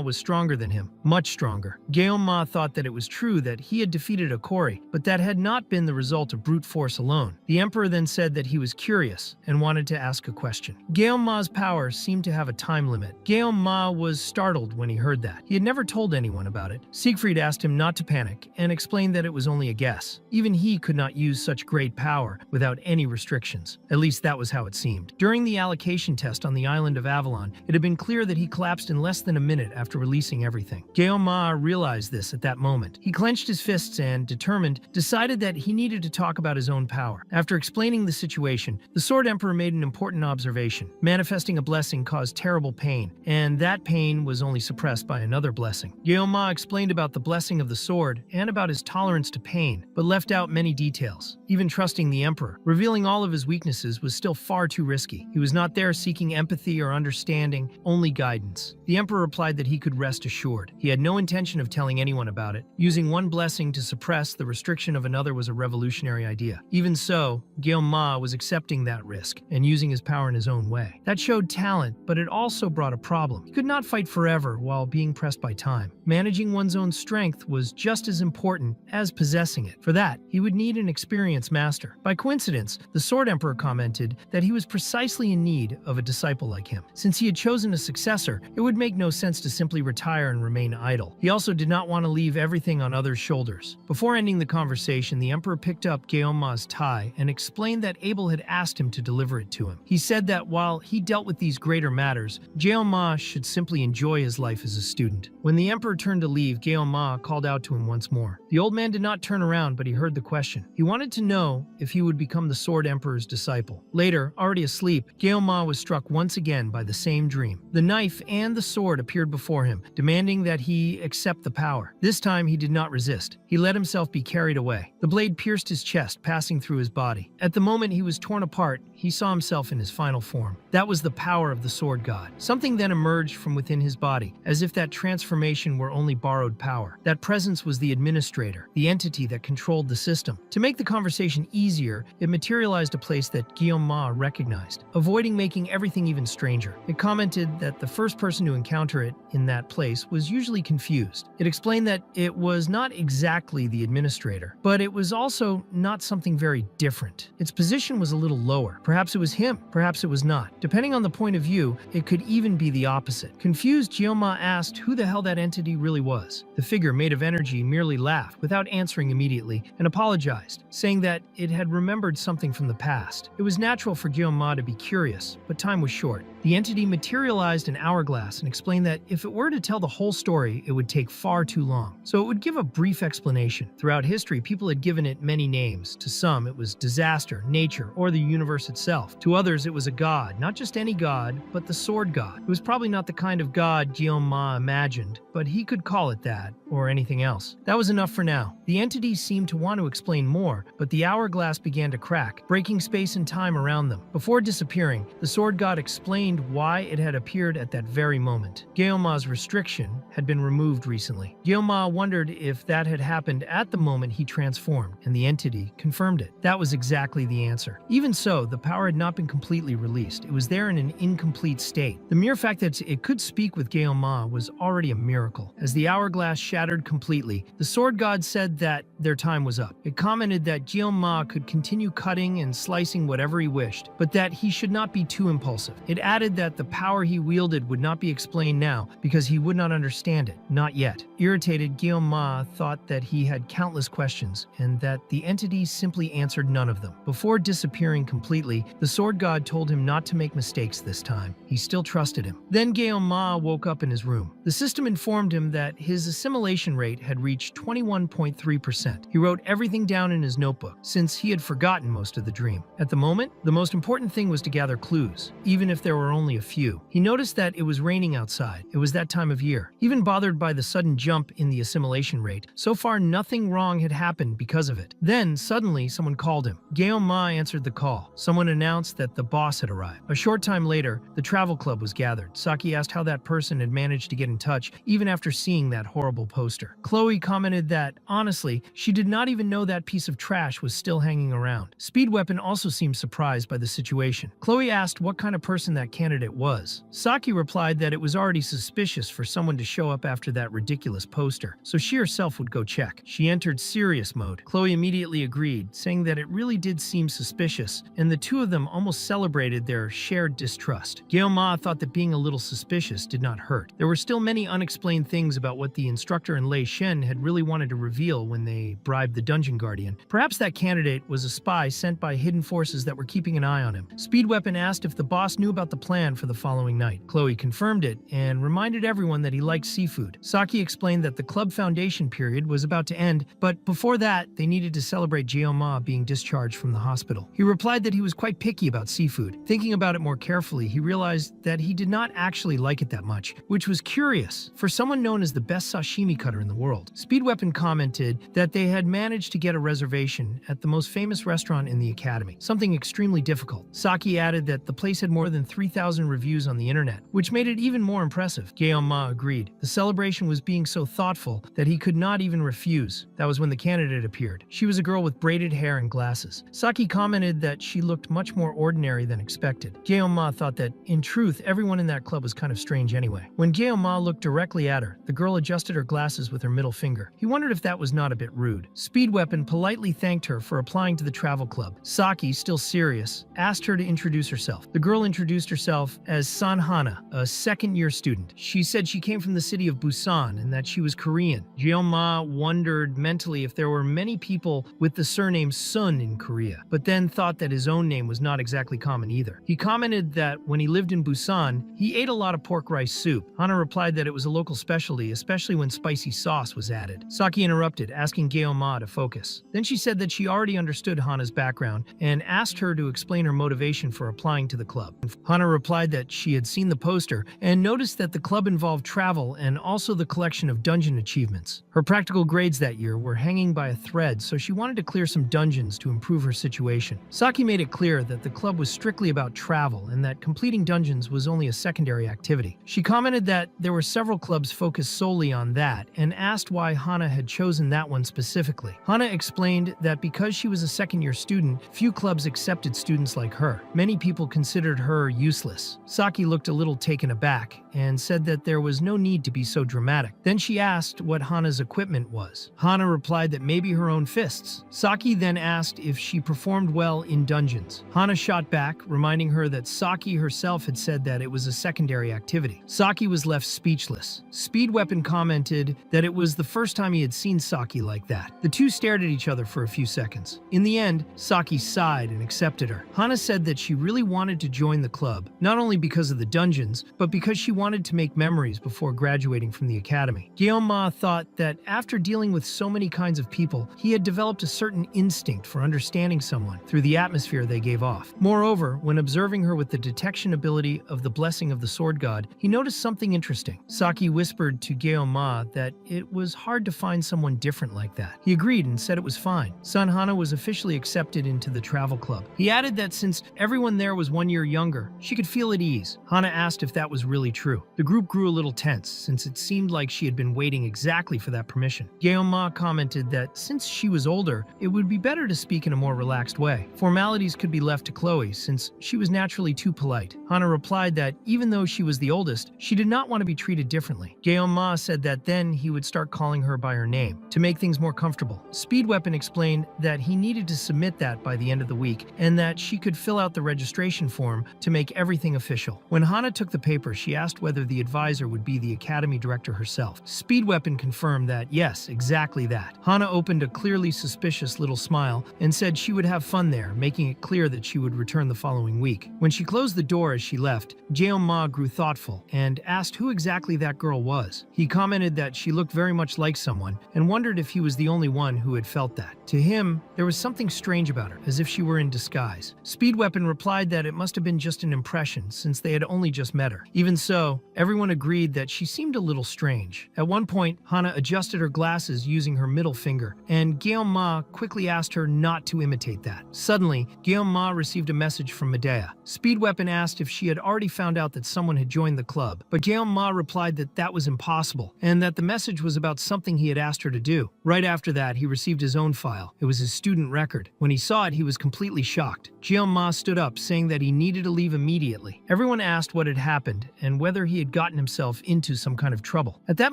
was stronger than him, much stronger. Jeon-ma thought that it was true that he had defeated Akori, but that had not been the result of brute force alone. The Emperor then said that he was curious and wanted to ask a question. Jeon-ma's power seemed to have a time limit. Jeon-ma was startled when he heard that. He had never told anyone about it. Siegfried asked him not to panic and explained that it was only a guess. Even he could not use such great power without any restrictions. At least that was how it seemed. During the allocation test on the island of Avalon, it had been clear that he collapsed in less than a minute after releasing everything. Jeon-ma realized this at that moment. He clenched his fists and, determined, decided that he needed to talk about his own power. After explaining the situation, the Sword Emperor made an important observation. Manifesting a blessing caused terrible pain, and that pain was only suppressed by another blessing. Jeon-ma explained about the blessing of the sword and about his tolerance to pain, but left out many details. Even trusting the Emperor, revealing all of his weaknesses was still far too risky. He was not there seeking empathy or understanding, only guidance. The Emperor replied that he could rest assured. He had no intention of telling anyone about it. Using one blessing to suppress the restriction of another was a revolutionary idea. Even so, Jeon-ma was accepting that risk and using his power in his own way. That showed talent, but it also brought a problem. He could not fight forever while being pressed by time. Managing one's own strength was just as important as possessing it. For that, he would need an experienced master. By coincidence, the Sword Emperor commented that he was precisely in need of a disciple like him. Since he had chosen a successor, it would make no sense to simply retire and remain idle. He also did not want to leave everything on others' shoulders. Before ending the conversation, the Emperor picked up Jeon-ma's tie and explained that Abel had asked him to deliver it to him. He said that while he dealt with these greater matters, Jeon-ma should simply enjoy his life as a student. When the Emperor turned to leave, Jeon-ma called out to him once more. The old man did not turn around, but he heard the question. He wanted to know if he would become the Sword Emperor's disciple. Later, already asleep, Jeon-ma was struck once again by the same dream. The knife and the sword appeared before him, demanding that he accept the power. This time, he did not resist. He let himself be carried away. The blade pierced his chest, passing through his body. At the moment he was torn apart, he saw himself in his final form. That was the power of the sword god. Something then emerged from within his body, as if that transformation were only borrowed power. That presence was the administrator, the entity that controlled the system. To make the conversation easier, it materialized a place that Jeon-ma recognized, avoiding making everything even stranger. It commented that the first person to encounter it in that place was usually confused. It explained that it was not not exactly the administrator, but it was also not something very different. Its position was a little lower. Perhaps it was him, perhaps it was not. Depending on the point of view, it could even be the opposite. Confused, Gyoma asked who the hell that entity really was. The figure made of energy merely laughed without answering immediately and apologized, saying that it had remembered something from the past. It was natural for Gyoma to be curious, but time was short. The entity materialized an hourglass and explained that if it were to tell the whole story, it would take far too long. So it would give a brief explanation. Throughout history, people had given it many names. To some, it was disaster, nature, or the universe itself. To others, it was a god, not just any god, but the sword god. It was probably not the kind of god Gyoma imagined, but he could call it that, or anything else. That was enough for now. The entity seemed to want to explain more, but the hourglass began to crack, breaking space and time around them. Before disappearing, the sword god explained why it had appeared at that very moment. Gyoma's restriction had been removed recently. Gyoma wondered if that had happened at the moment he transformed, and the entity confirmed it. That was exactly the answer. Even so, the power had not been completely released. It was there in an incomplete state. The mere fact that it could speak with Gyoma was already a miracle. As the hourglass shattered completely, the sword god said that their time was up. It commented that Gyoma could continue cutting and slicing whatever he wished, but that he should not be too impulsive. It added that the power he wielded would not be explained now because he would not understand it. Not yet. Irritated, Gyoma thought that he had countless questions and that the entity simply answered none of them. Before disappearing completely, the sword god told him not to make mistakes this time. He still trusted him. Then Gyoma woke up in his room. The system informed him that his assimilation rate had reached 21.3%. He wrote everything down in his notebook, since he had forgotten most of the dream. At the moment, the most important thing was to gather clues, even if there were only a few. He noticed that it was raining outside. It was that time of year. Even bothered by the sudden jump in the assimilation rate, so far nothing wrong had happened because of it. Then, suddenly, someone called him. Gyoma answered the call. Someone announced that the boss had arrived. A short time later, the travel club was gathered. Saki asked how that person had managed to get in touch, even after seeing that horrible poster. Chloe commented that, honestly, she did not even know that piece of trash was still hanging around. Speed Weapon also seemed surprised by the situation. Chloe asked what kind of person that candidate was. Saki replied that it was already suspicious for someone to show up after that ridiculous poster, so she herself would go check. She entered serious mode. Chloe immediately agreed, saying that it really did seem suspicious, and the two of them almost celebrated their shared distrust. Gyoma thought that being a little suspicious did not hurt. There were still many unexplained things about what the instructor and Lei Shen had really wanted to reveal when they bribed the dungeon guardian. Perhaps that candidate was a spy sent by hidden forces that were keeping an eye on him. Speed Weapon asked if the boss knew about the plan for the following night. Chloe confirmed it and reminded everyone that he liked seafood. Saki explained that the club foundation period was about to end, but before that, they needed to celebrate Gyoma being discharged from the hospital. He replied that he was quite picky about seafood. Thinking about it more carefully, he realized that he did not actually like it that much, which was curious for someone known as the best sashimi cutter in the world. Speed Weapon commented that they had managed to get a reservation at the most famous restaurant in the academy, something extremely difficult. Saki added that the place had more than 3,000 reviews on the internet, which made it even more impressive. Gyoma agreed. The celebration was being so thoughtful that he could not even refuse. That was when the candidate appeared. She was a girl with braided hair and glasses. Saki commented that she looked much more ordinary than expected. Gyoma thought that, in truth, everyone in that club was kind of strange anyway. When Gyoma looked directly at her, the girl adjusted her glasses with her middle finger. He wondered if that was not a bit rude. Speed Weapon politely thanked her for applying to the travel club. Saki, still serious, asked her to introduce herself. The girl introduced herself as San Hana, a second-year student. She said she came from the city of Busan and that she was Korean. Gyoma wondered mentally if there were many people with the surname Sun in Korea, but then thought that his own name was not exactly common either. He commented that when he lived in Busan, he ate a lot of pork rice soup. Hana replied that it was a local specialty, especially when spicy sauce was added. Saki interrupted, asking Gyoma to focus. Then she said that she already understood Hana's background and asked her to explain her motivation for applying to the club. Hana replied that she had seen the poster and noticed that the club involved travel and also the collection of dungeon achievements. Her practical grades that year were hanging by a thread, so she wanted to clear some dungeons to improve her situation. Saki made it clear that the club was strictly about travel and that completing dungeons was only a secondary activity. She commented that there were several clubs focused solely on that and asked why Hana had chosen that one specifically. Hana explained that because she was a second-year student, few clubs accepted students like her. Many people considered her useless. Saki looked a little taken aback and said that there was no need to be so dramatic. Then she asked what Hana's equipment equipment was. Hana replied that maybe her own fists. Saki then asked if she performed well in dungeons. Hana shot back, reminding her that Saki herself had said that it was a secondary activity. Saki was left speechless. Speed Weapon commented that it was the first time he had seen Saki like that. The two stared at each other for a few seconds. In the end, Saki sighed and accepted her. Hana said that she really wanted to join the club, not only because of the dungeons, but because she wanted to make memories before graduating from the academy. Gyeoma thought that after dealing with so many kinds of people, he had developed a certain instinct for understanding someone through the atmosphere they gave off. Moreover, when observing her with the detection ability of the blessing of the sword god, he noticed something interesting. Saki whispered to Gyeoma that it was hard to find someone different like that. He agreed and said it was fine. Son Hana was officially accepted into the travel club. He added that since everyone there was 1 year younger, she could feel at ease. Hana asked if that was really true. The group grew a little tense, since it seemed like she had been waiting exactly for that permission. Gyeoma commented that since she was older, it would be better to speak in a more relaxed way. Formalities could be left to Chloe, since she was naturally too polite. Hana replied that even though she was the oldest, she did not want to be treated differently. Gyeoma said that then he would start calling her by her name, to make things more comfortable. Speed Weapon explained that he needed to submit that by the end of the week, and that she could fill out the registration form to make everything official. When Hana took the paper, she asked whether the advisor would be the academy director herself. Speed Weapon confirmed that yes, exactly that. Hana opened a clearly suspicious little smile and said she would have fun there, making it clear that she would return the following week. When she closed the door as she left, Gyeoma grew thoughtful and asked who exactly that girl was. He commented that she looked very much like someone and wondered if he was the only one who had felt that. To him, there was something strange about her, as if she were in disguise. Speed Weapon replied that it must have been just an impression, since they had only just met her. Even so, everyone agreed that she seemed a little strange. At one point, Hana adjusted her glasses using her middle finger, and Gyeoma quickly asked her not to imitate that. Suddenly, Gyeoma received a message from Medea. Speed Weapon asked if she had already found out that someone had joined the club, but Gyeoma replied that that was impossible, and that the message was about something he had asked her to do. Right after that, he received his own file. It was his student record. When he saw it, he was completely shocked. Gyeoma stood up, saying that he needed to leave immediately. Everyone asked what had happened and whether he had gotten himself into some kind of trouble. At that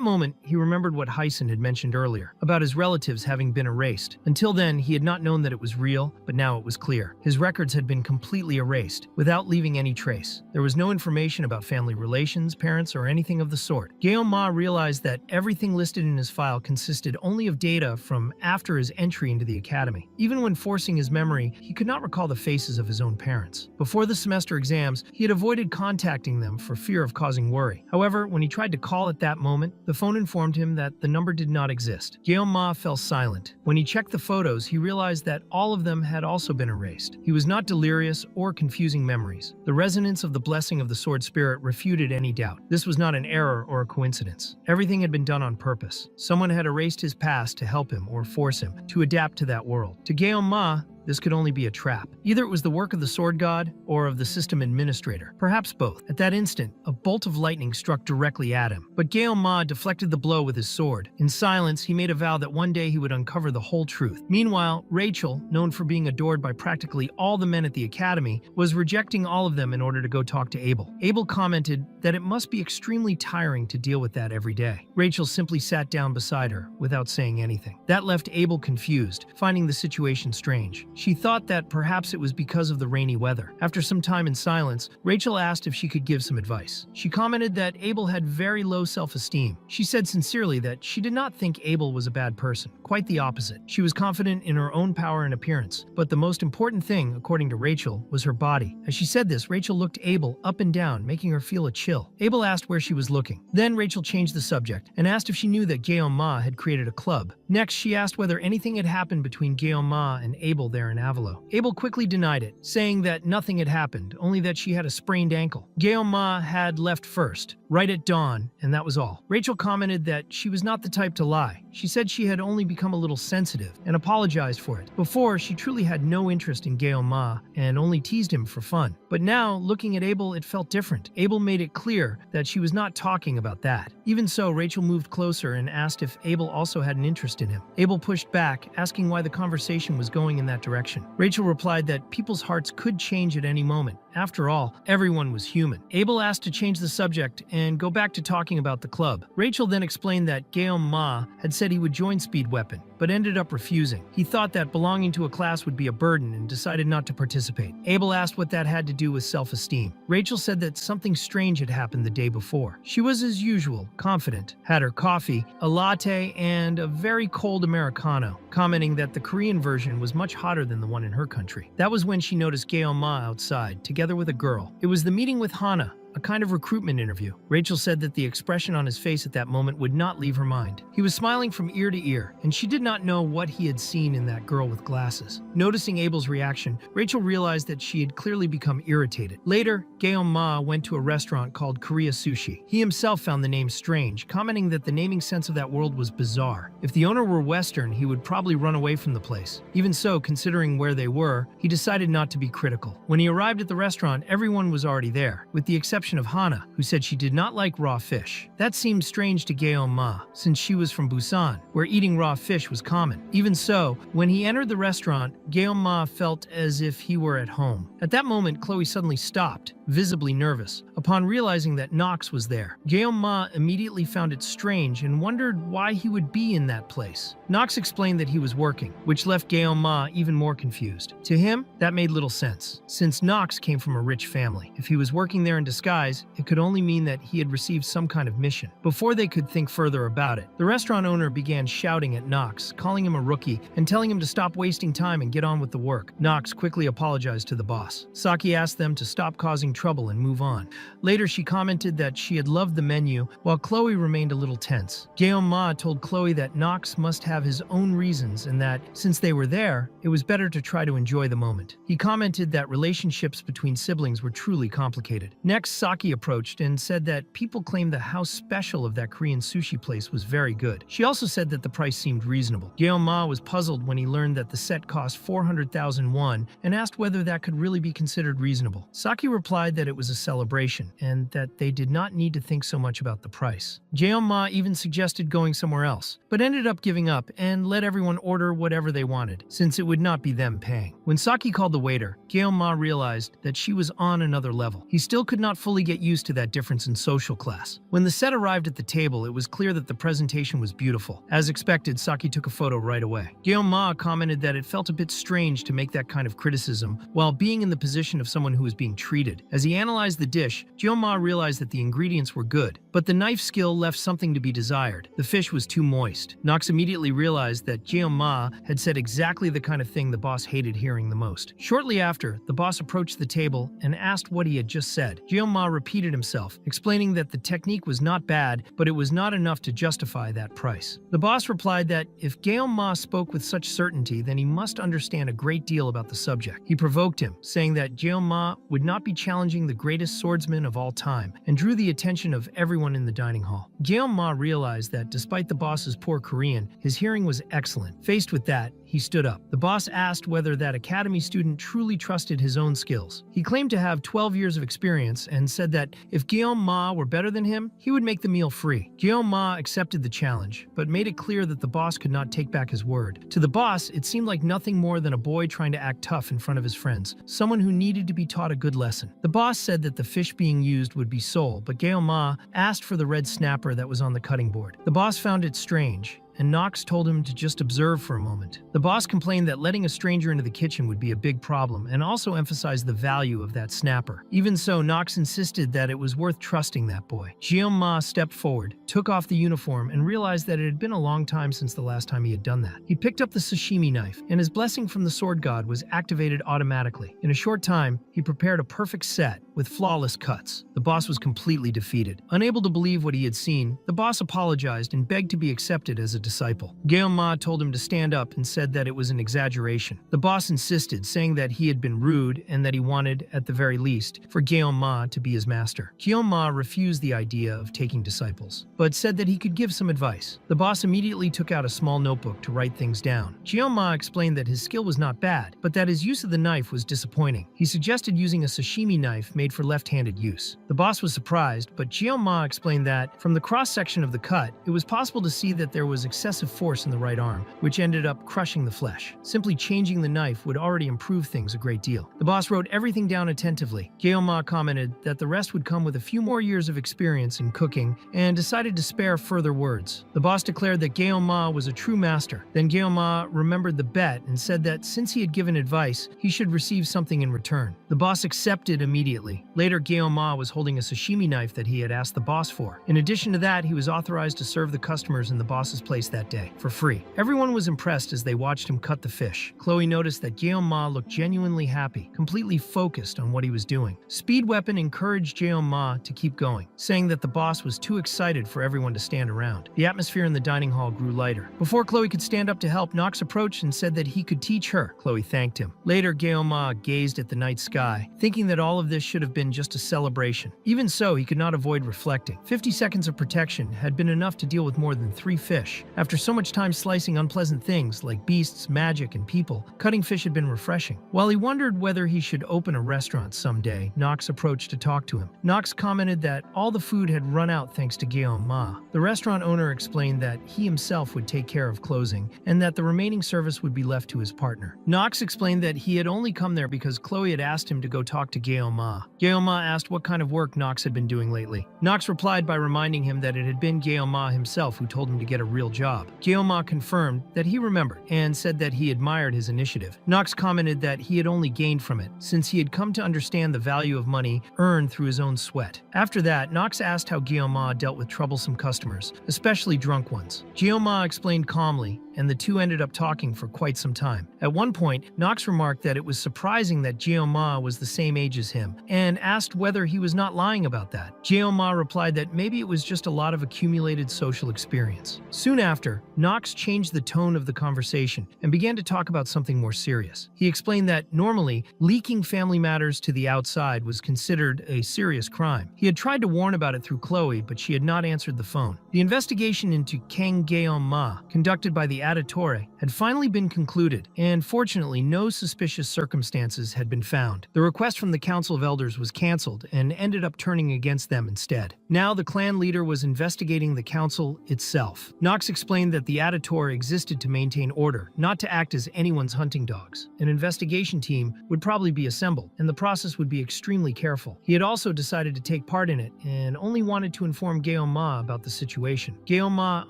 moment, he remembered what Hyson had mentioned earlier, about his relatives having been erased. Until then, he had not known that it was real, but now it was clear. His records had been completely erased, without leaving any trace. There was no information about family relations, parents, or anything of the sort. Gyeoma realized that everything listed in his file consisted only of data from after his entry into the academy. Even when forcing his memory, he could not recall the faces of his own parents. Before the semester exams, he had avoided contacting them for fear of causing worry. However, when he tried to call at that moment, the phone informed him that the number did not exist. Gyeoma fell silent. When he checked the photos, he realized that all of them had also been erased. He was not delirious or confusing memories. The resonance of the blessing of the sword spirit refuted any doubt. This was not an error or a coincidence. Everything had been done on purpose. Someone had erased his past to help him or force him to adapt to that world. To Gyeoma, this could only be a trap. Either it was the work of the sword god or of the system administrator, perhaps both. At that instant, a bolt of lightning struck directly at him, but Gyeoma deflected the blow with his sword. In silence, he made a vow that one day he would uncover the whole truth. Meanwhile, Rachel, known for being adored by practically all the men at the academy, was rejecting all of them in order to go talk to Abel. Abel commented that it must be extremely tiring to deal with that every day. Rachel simply sat down beside her without saying anything. That left Abel confused, finding the situation strange. She thought that perhaps it was because of the rainy weather. After some time in silence, Rachel asked if she could give some advice. She commented that Abel had very low self-esteem. She said sincerely that she did not think Abel was a bad person. Quite the opposite. She was confident in her own power and appearance. But the most important thing, according to Rachel, was her body. As she said this, Rachel looked Abel up and down, making her feel a chill. Abel asked where she was looking. Then Rachel changed the subject and asked if she knew that Gyeoma had created a club. Next, she asked whether anything had happened between Gyeoma and Abel there in Avalo. Abel quickly denied it, saying that nothing had happened, only that she had a sprained ankle. Gyeoma had left first, right at dawn, and that was all. Rachel commented that she was not the type to lie. She said she had only become a little sensitive and apologized for it. Before, she truly had no interest in Gyeoma and only teased him for fun. But now, looking at Abel, it felt different. Abel made it clear that she was not talking about that. Even so, Rachel moved closer and asked if Abel also had an interest in him. Abel pushed back, asking why the conversation was going in that direction. direction. Rachel replied that people's hearts could change at any moment. After all, everyone was human. Abel asked to change the subject and go back to talking about the club. Rachel then explained that Guillaume Ma had said he would join Speed Weapon, but ended up refusing. He thought that belonging to a class would be a burden and decided not to participate. Abel asked what that had to do with self-esteem. Rachel said that something strange had happened the day before. She was, as usual, confident, had her coffee, a latte, and a very cold Americano, commenting that the Korean version was much hotter than the one in her country. That was when she noticed Guillaume Ma outside, together with a girl. It was the meeting with Hana, a kind of recruitment interview. Rachel said that the expression on his face at that moment would not leave her mind. He was smiling from ear to ear, and she did not know what he had seen in that girl with glasses. Noticing Abel's reaction, Rachel realized that she had clearly become irritated. Later, Guillaume Ma went to a restaurant called Korea Sushi. He himself found the name strange, commenting that the naming sense of that world was bizarre. If the owner were Western, he would probably run away from the place. Even so, considering where they were, he decided not to be critical. When he arrived at the restaurant, everyone was already there, with the exception of Hana, who said she did not like raw fish. That seemed strange to Guillaume Ma, since she was from Busan, where eating raw fish was common. Even so, when he entered the restaurant, Guillaume Ma felt as if he were at home. At that moment, Chloe suddenly stopped, visibly nervous. Upon realizing that Knox was there, Guillaume Ma immediately found it strange and wondered why he would be in that place. Knox explained that he was working, which left Guillaume Ma even more confused. To him, that made little sense, since Knox came from a rich family. If he was working there in disguise, it could only mean that he had received some kind of mission. Before they could think further about it, the restaurant owner began shouting at Knox, calling him a rookie and telling him to stop wasting time and get on with the work. Knox quickly apologized to the boss. Saki asked them to stop causing trouble and move on. Later, she commented that she had loved the menu, while Chloe remained a little tense. Guillaume Ma told Chloe that Knox must have his own reasons and that, since they were there, it was better to try to enjoy the moment. He commented that relationships between siblings were truly complicated. Next, Saki approached and said that people claimed the house special of that Korean sushi place was very good. She also said that the price seemed reasonable. Guillaume Ma was puzzled when he learned that the set cost 400,000 won and asked whether that could really be considered reasonable. Saki replied that it was a celebration and that they did not need to think so much about the price. Guillaume Ma even suggested going somewhere else, but ended up giving up and let everyone order whatever they wanted, since it would not be them paying. When Saki called the waiter, Guillaume Ma realized that she was on another level. He still could not fully get used to that difference in social class. When the set arrived at the table, it was clear that the presentation was beautiful. As expected, Saki took a photo right away. Guillaume Ma commented that it felt a bit strange to make that kind of criticism while being in the position of someone who was being treated. As he analyzed the dish, Guillaume Ma realized that the ingredients were good, but the knife skill left something to be desired. The fish was too moist. Knox immediately realized that Guillaume Ma had said exactly the kind of thing the boss hated hearing the most. Shortly after, the boss approached the table and asked what he had just said. Guillaume Ma repeated himself, explaining that the technique was not bad, but it was not enough to justify that price. The boss replied that if Guillaume Ma spoke with such certainty, then he must understand a great deal about the subject. He provoked him, saying that Guillaume Ma would not be challenging the greatest swordsman of all time, and drew the attention of everyone in the dining hall. Guillaume Ma realized that despite the boss's poor Korean, his hearing was excellent. Faced with that, he stood up. The boss asked whether that academy student truly trusted his own skills. He claimed to have 12 years of experience and said that if Guillaume Ma were better than him, he would make the meal free. Guillaume Ma accepted the challenge, but made it clear that the boss could not take back his word. To the boss, it seemed like nothing more than a boy trying to act tough in front of his friends, someone who needed to be taught a good lesson. The boss said that the fish being used would be sole, but Guillaume Ma asked for the red snapper that was on the cutting board. The boss found it strange, and Knox told him to just observe for a moment. The boss complained that letting a stranger into the kitchen would be a big problem and also emphasized the value of that snapper. Even so, Knox insisted that it was worth trusting that boy. Guillaume Ma stepped forward, took off the uniform, and realized that it had been a long time since the last time he had done that. He picked up the sashimi knife, and his blessing from the sword god was activated automatically. In a short time, he prepared a perfect set with flawless cuts. The boss was completely defeated. Unable to believe what he had seen, the boss apologized and begged to be accepted as a disciple. Guillaume Ma told him to stand up and said that it was an exaggeration. The boss insisted, saying that he had been rude and that he wanted, at the very least, for Guillaume Ma to be his master. Guillaume Ma refused the idea of taking disciples, but said that he could give some advice. The boss immediately took out a small notebook to write things down. Guillaume Ma explained that his skill was not bad, but that his use of the knife was disappointing. He suggested using a sashimi knife made for left-handed use. The boss was surprised, but Guillaume Ma explained that, from the cross-section of the cut, it was possible to see that there was excessive force in the right arm, which ended up crushing the flesh. Simply changing the knife would already improve things a great deal. The boss wrote everything down attentively. Gyeoma commented that the rest would come with a few more years of experience in cooking and decided to spare further words. The boss declared that Gyeoma was a true master. Then Gyeoma remembered the bet and said that since he had given advice, he should receive something in return. The boss accepted immediately. Later, Gyeoma was holding a sashimi knife that he had asked the boss for. In addition to that, he was authorized to serve the customers in the boss's place that day, for free. Everyone was impressed as they watched him cut the fish. Chloe noticed that Gyeoma looked genuinely happy, completely focused on what he was doing. Speed Weapon encouraged Gyeoma to keep going, saying that the boss was too excited for everyone to stand around. The atmosphere in the dining hall grew lighter. Before Chloe could stand up to help, Nox approached and said that he could teach her. Chloe thanked him. Later, Gyeoma gazed at the night sky, thinking that all of this should have been just a celebration. Even so, he could not avoid reflecting. 50 seconds of protection had been enough to deal with more than 3 fish. After so much time slicing unpleasant things like beasts, magic, and people, cutting fish had been refreshing. While he wondered whether he should open a restaurant someday, Nox approached to talk to him. Nox commented that all the food had run out thanks to Gyeoma. The restaurant owner explained that he himself would take care of closing and that the remaining service would be left to his partner. Nox explained that he had only come there because Chloe had asked him to go talk to Gyeoma. Gyeoma asked what kind of work Nox had been doing lately. Nox replied by reminding him that it had been Gyeoma himself who told him to get a real job. Gyeoma confirmed that he remembered and said that he admired his initiative. Nox commented that he had only gained from it, since he had come to understand the value of money earned through his own sweat. After that, Nox asked how Gyeoma dealt with troublesome customers, especially drunk ones. Gyeoma explained calmly, and the two ended up talking for quite some time. At one point, Nox remarked that it was surprising that Gyeoma was the same age as him, and asked whether he was not lying about that. Gyeoma replied that maybe it was just a lot of accumulated social experience. Soon after, Nox changed the tone of the conversation and began to talk about something more serious. He explained that normally, leaking family matters to the outside was considered a serious crime. He had tried to warn about it through Chloe, but she had not answered the phone. The investigation into Kang Gyeoma, conducted by the Auditore, had finally been concluded, and fortunately no suspicious circumstances had been found. The request from the Council of Elders was cancelled and ended up turning against them instead. Now the clan leader was investigating the council itself. Nox explained that the Auditore existed to maintain order, not to act as anyone's hunting dogs. An investigation team would probably be assembled, and the process would be extremely careful. He had also decided to take part in it, and only wanted to inform Gyeoma about the situation. Gyeoma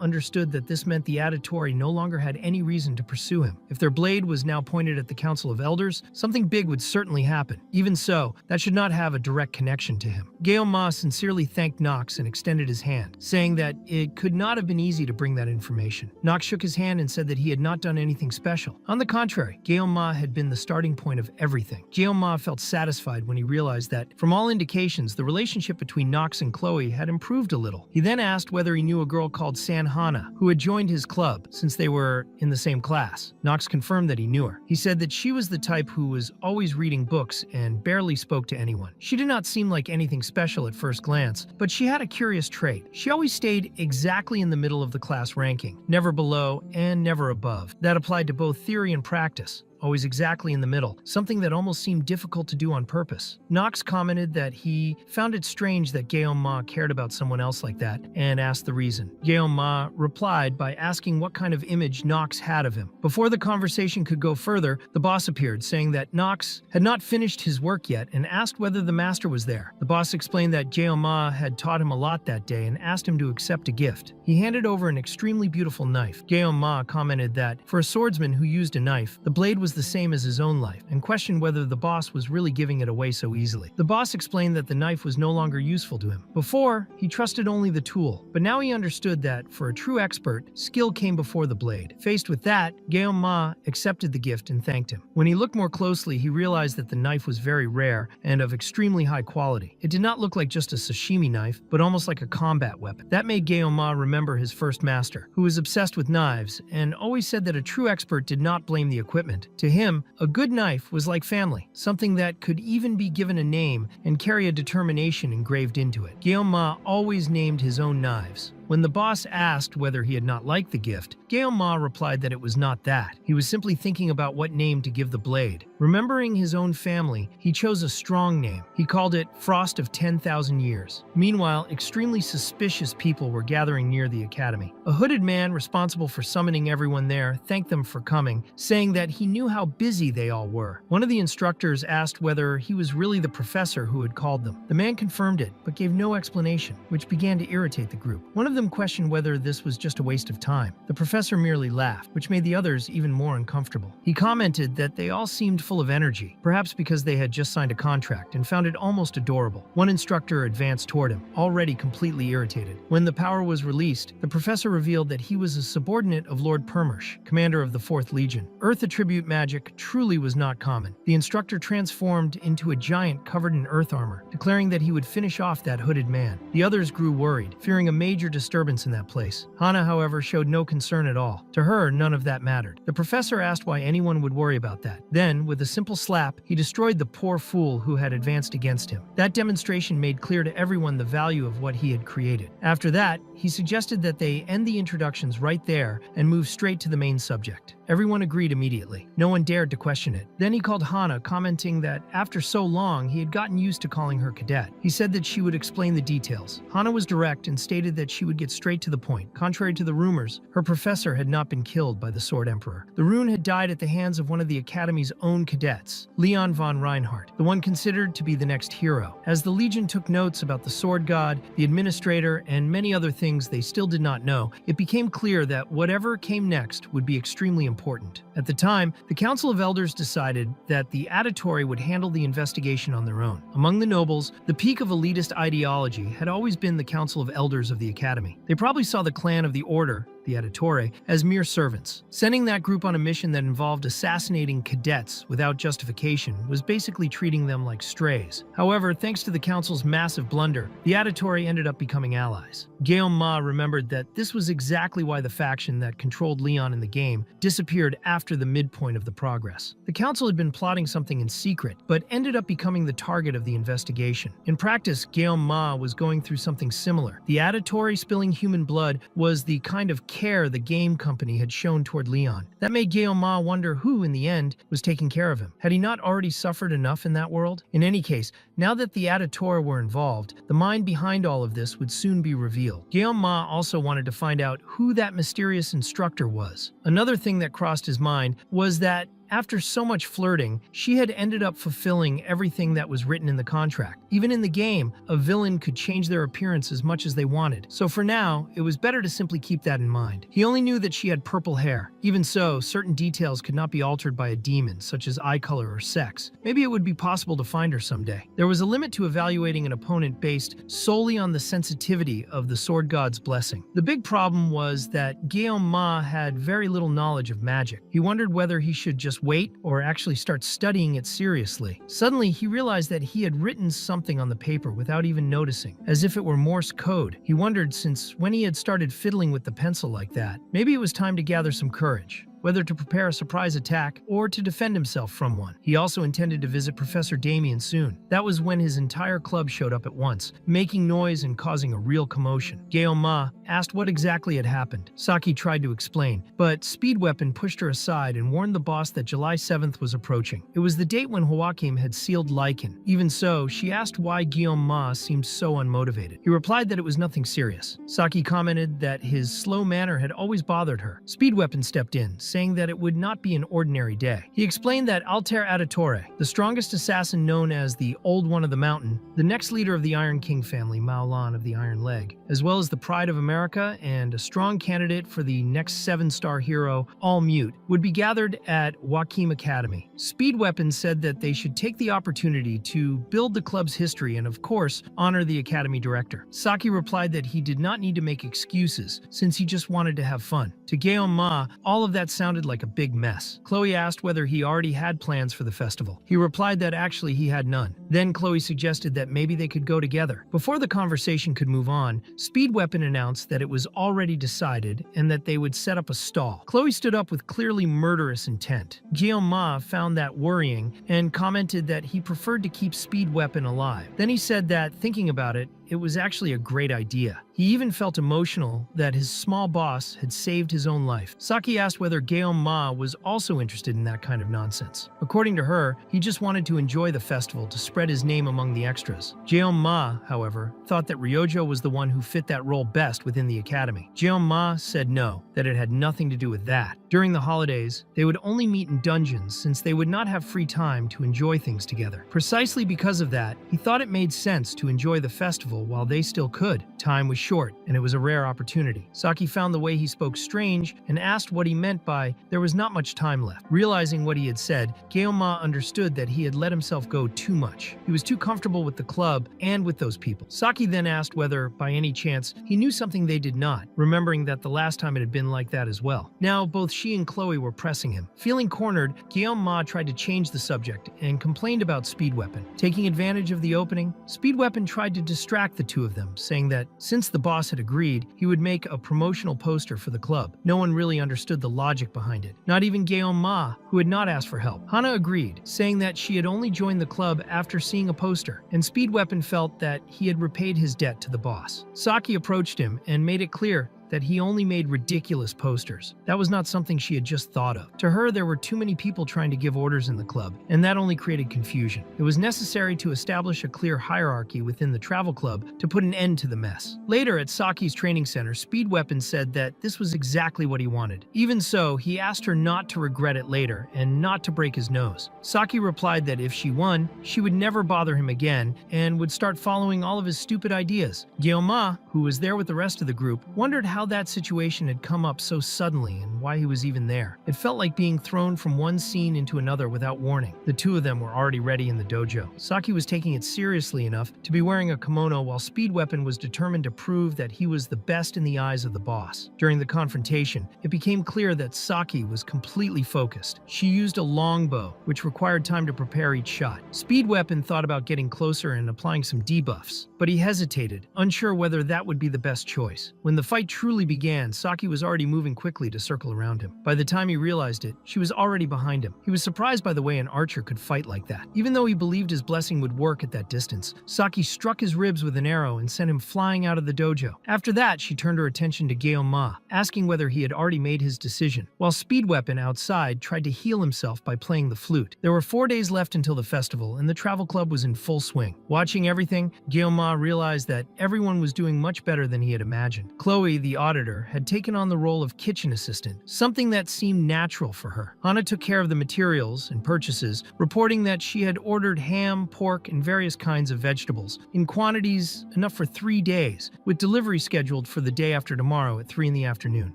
understood that this meant the Auditore no longer had any reason to pursue him. If their blade was now pointed at the Council of Elders, something big would certainly happen. Even so, that should not have a direct connection to him. Gyeoma sincerely thanked Nox and extended his hand, saying that it could not have been easy to bring that information. Nox shook his hand and said that he had not done anything special. On the contrary, Gyeoma had been the starting point of everything. Gyeoma felt satisfied when he realized that, from all indications, the relationship between Nox and Chloe had improved a little. He then asked whether he knew a girl called Sanhana, who had joined his club since they were in the same class. Nox confirmed that he knew her. He said that she was the type who was always reading books and barely spoke to anyone. She did not seem like anything special at first glance, but she had a curious trait. She always stayed exactly in the middle of the class ranking, never below and never above. That applied to both theory and practice. Always exactly in the middle, something that almost seemed difficult to do on purpose. Nox commented that he found it strange that Gyeoma cared about someone else like that, and asked the reason. Gyeoma replied by asking what kind of image Nox had of him. Before the conversation could go further, the boss appeared, saying that Nox had not finished his work yet and asked whether the master was there. The boss explained that Gyeoma had taught him a lot that day and asked him to accept a gift. He handed over an extremely beautiful knife. Gyeoma commented that, for a swordsman who used a knife, the blade was the same as his own life, and questioned whether the boss was really giving it away so easily. The boss explained that the knife was no longer useful to him. Before, he trusted only the tool, but now he understood that, for a true expert, skill came before the blade. Faced with that, Gyeoma accepted the gift and thanked him. When he looked more closely, he realized that the knife was very rare and of extremely high quality. It did not look like just a sashimi knife, but almost like a combat weapon. That made Gyeoma remember his first master, who was obsessed with knives and always said that a true expert did not blame the equipment. To him, a good knife was like family, something that could even be given a name and carry a determination engraved into it. Gyeoma always named his own knives. When the boss asked whether he had not liked the gift, Gyeoma replied that it was not that. He was simply thinking about what name to give the blade. Remembering his own family, he chose a strong name. He called it Frost of 10,000 Years. Meanwhile, extremely suspicious people were gathering near the academy. A hooded man responsible for summoning everyone there thanked them for coming, saying that he knew how busy they all were. One of the instructors asked whether he was really the professor who had called them. The man confirmed it, but gave no explanation, which began to irritate the group. One of them questioned whether this was just a waste of time. The professor merely laughed, which made the others even more uncomfortable. He commented that they all seemed full of energy, perhaps because they had just signed a contract, and found it almost adorable. One instructor advanced toward him, already completely irritated. When the power was released, the professor revealed that he was a subordinate of Lord Permersh, commander of the 4th Legion. Earth attribute magic truly was not common. The instructor transformed into a giant covered in earth armor, declaring that he would finish off that hooded man. The others grew worried, fearing a major disturbance in that place. Hana, however, showed no concern at all. To her, none of that mattered. The professor asked why anyone would worry about that. Then, with a simple slap, he destroyed the poor fool who had advanced against him. That demonstration made clear to everyone the value of what he had created. After that, he suggested that they end the introductions right there and move straight to the main subject. Everyone agreed immediately. No one dared to question it. Then he called Hana, commenting that after so long, he had gotten used to calling her cadet. He said that she would explain the details. Hana was direct and stated that she would get straight to the point. Contrary to the rumors, her professor had not been killed by the Sword Emperor. The rune had died at the hands of one of the Academy's own cadets, Leon von Reinhardt, the one considered to be the next hero. As the Legion took notes about the Sword God, the Administrator, and many other things they still did not know, it became clear that whatever came next would be extremely important. At the time, the Council of Elders decided that the Auditory would handle the investigation on their own. Among the nobles, the peak of elitist ideology had always been the Council of Elders of the Academy. They probably saw the clan of the Order, the Auditory, as mere servants. Sending that group on a mission that involved assassinating cadets without justification was basically treating them like strays. However, thanks to the Council's massive blunder, the Auditory ended up becoming allies. Guillaume Ma remembered that this was exactly why the faction that controlled Leon in the game disappeared after the midpoint of the progress. The Council had been plotting something in secret, but ended up becoming the target of the investigation. In practice, Guillaume Ma was going through something similar. The Auditory spilling human blood was the kind of care the game company had shown toward Leon. That made Guillaume Ma wonder who, in the end, was taking care of him. Had he not already suffered enough in that world? In any case, now that the Auditory were involved, the mind behind all of this would soon be revealed. Guillaume Ma also wanted to find out who that mysterious instructor was. Another thing that crossed his mind was that after so much flirting, she had ended up fulfilling everything that was written in the contract. Even in the game, a villain could change their appearance as much as they wanted. So for now, it was better to simply keep that in mind. He only knew that she had purple hair. Even so, certain details could not be altered by a demon, such as eye color or sex. Maybe it would be possible to find her someday. There was a limit to evaluating an opponent based solely on the sensitivity of the Sword God's blessing. The big problem was that Guillaume Ma had very little knowledge of magic. He wondered whether he should just wait or actually start studying it seriously. Suddenly, he realized that he had written something on the paper without even noticing, as if it were Morse code. He wondered, since when he had started fiddling with the pencil like that, maybe it was time to gather some courage, whether to prepare a surprise attack or to defend himself from one. He also intended to visit Professor Damien soon. That was when his entire club showed up at once, making noise and causing a real commotion. Guillaume Ma asked what exactly had happened. Saki tried to explain, but Speed Weapon pushed her aside and warned the boss that July 7th was approaching. It was the date when Joachim had sealed Lycan. Even so, she asked why Guillaume Ma seemed so unmotivated. He replied that it was nothing serious. Saki commented that his slow manner had always bothered her. Speed Weapon stepped in, saying that it would not be an ordinary day. He explained that Alter Auditore, the strongest assassin known as the Old One of the Mountain, the next leader of the Iron King family, Mao Lan of the Iron Leg, as well as the Pride of America and a strong candidate for the next 7-star hero, All Mute, would be gathered at Joachim Academy. Speed Weapon said that they should take the opportunity to build the club's history and, of course, honor the Academy director. Saki replied that he did not need to make excuses, since he just wanted to have fun. To Guillaume Ma, all of that sounded like a big mess. Chloe asked whether he already had plans for the festival. He replied that actually he had none. Then Chloe suggested that maybe they could go together. Before the conversation could move on, Speed Weapon announced that it was already decided and that they would set up a stall. Chloe stood up with clearly murderous intent. Guillaume Ma found that worrying and commented that he preferred to keep Speed Weapon alive. Then he said that, thinking about it, it was actually a great idea. He even felt emotional that his small boss had saved his own life. Saki asked whether Ma was also interested in that kind of nonsense. According to her, he just wanted to enjoy the festival to spread his name among the extras. Ma, however, thought that Ryojo was the one who fit that role best within the academy. Ma said no, that it had nothing to do with that. During the holidays, they would only meet in dungeons since they would not have free time to enjoy things together. Precisely because of that, he thought it made sense to enjoy the festival while they still could. Time was short, and it was a rare opportunity. Saki found the way he spoke strange and asked what he meant by there was not much time left. Realizing what he had said, Ma understood that he had let himself go too much. He was too comfortable with the club and with those people. Saki then asked whether, by any chance, he knew something they did not, remembering that the last time it had been like that as well. Now, both she and Chloe were pressing him. Feeling cornered, Ma tried to change the subject and complained about Speed Weapon. Taking advantage of the opening, Speed Weapon tried to distract the two of them, saying that since the boss had agreed, he would make a promotional poster for the club. No one really understood the logic behind it, not even Ma, who had not asked for help. Hana agreed, saying that she had only joined the club after seeing a poster, and Speed Weapon felt that he had repaid his debt to the boss. Saki approached him and made it clear that he only made ridiculous posters. That was not something she had just thought of. To her, there were too many people trying to give orders in the club, and that only created confusion. It was necessary to establish a clear hierarchy within the travel club to put an end to the mess. Later, at Saki's training center, Speed Weapon said that this was exactly what he wanted. Even so, he asked her not to regret it later and not to break his nose. Saki replied that if she won, she would never bother him again and would start following all of his stupid ideas. Ma, who was there with the rest of the group, wondered how that situation had come up so suddenly and why he was even there. It felt like being thrown from one scene into another without warning. The two of them were already ready in the dojo. Saki was taking it seriously enough to be wearing a kimono while Speed Weapon was determined to prove that he was the best in the eyes of the boss. During the confrontation, it became clear that Saki was completely focused. She used a longbow, which required time to prepare each shot. Speed Weapon thought about getting closer and applying some debuffs, but he hesitated, unsure whether that would be the best choice. When the fight truly began, Saki was already moving quickly to circle around him. By the time he realized it, she was already behind him. He was surprised by the way an archer could fight like that. Even though he believed his blessing would work at that distance, Saki struck his ribs with an arrow and sent him flying out of the dojo. After that, she turned her attention to Ma, asking whether he had already made his decision, while Speed Weapon outside tried to heal himself by playing the flute. There were 4 days left until the festival, and the travel club was in full swing. Watching everything, Ma realized that everyone was doing much better than he had imagined. Chloe, the auditor, had taken on the role of kitchen assistant, something that seemed natural for her. Hana took care of the materials and purchases, reporting that she had ordered ham, pork, and various kinds of vegetables, in quantities enough for 3 days, with delivery scheduled for the day after tomorrow at 3 in the afternoon.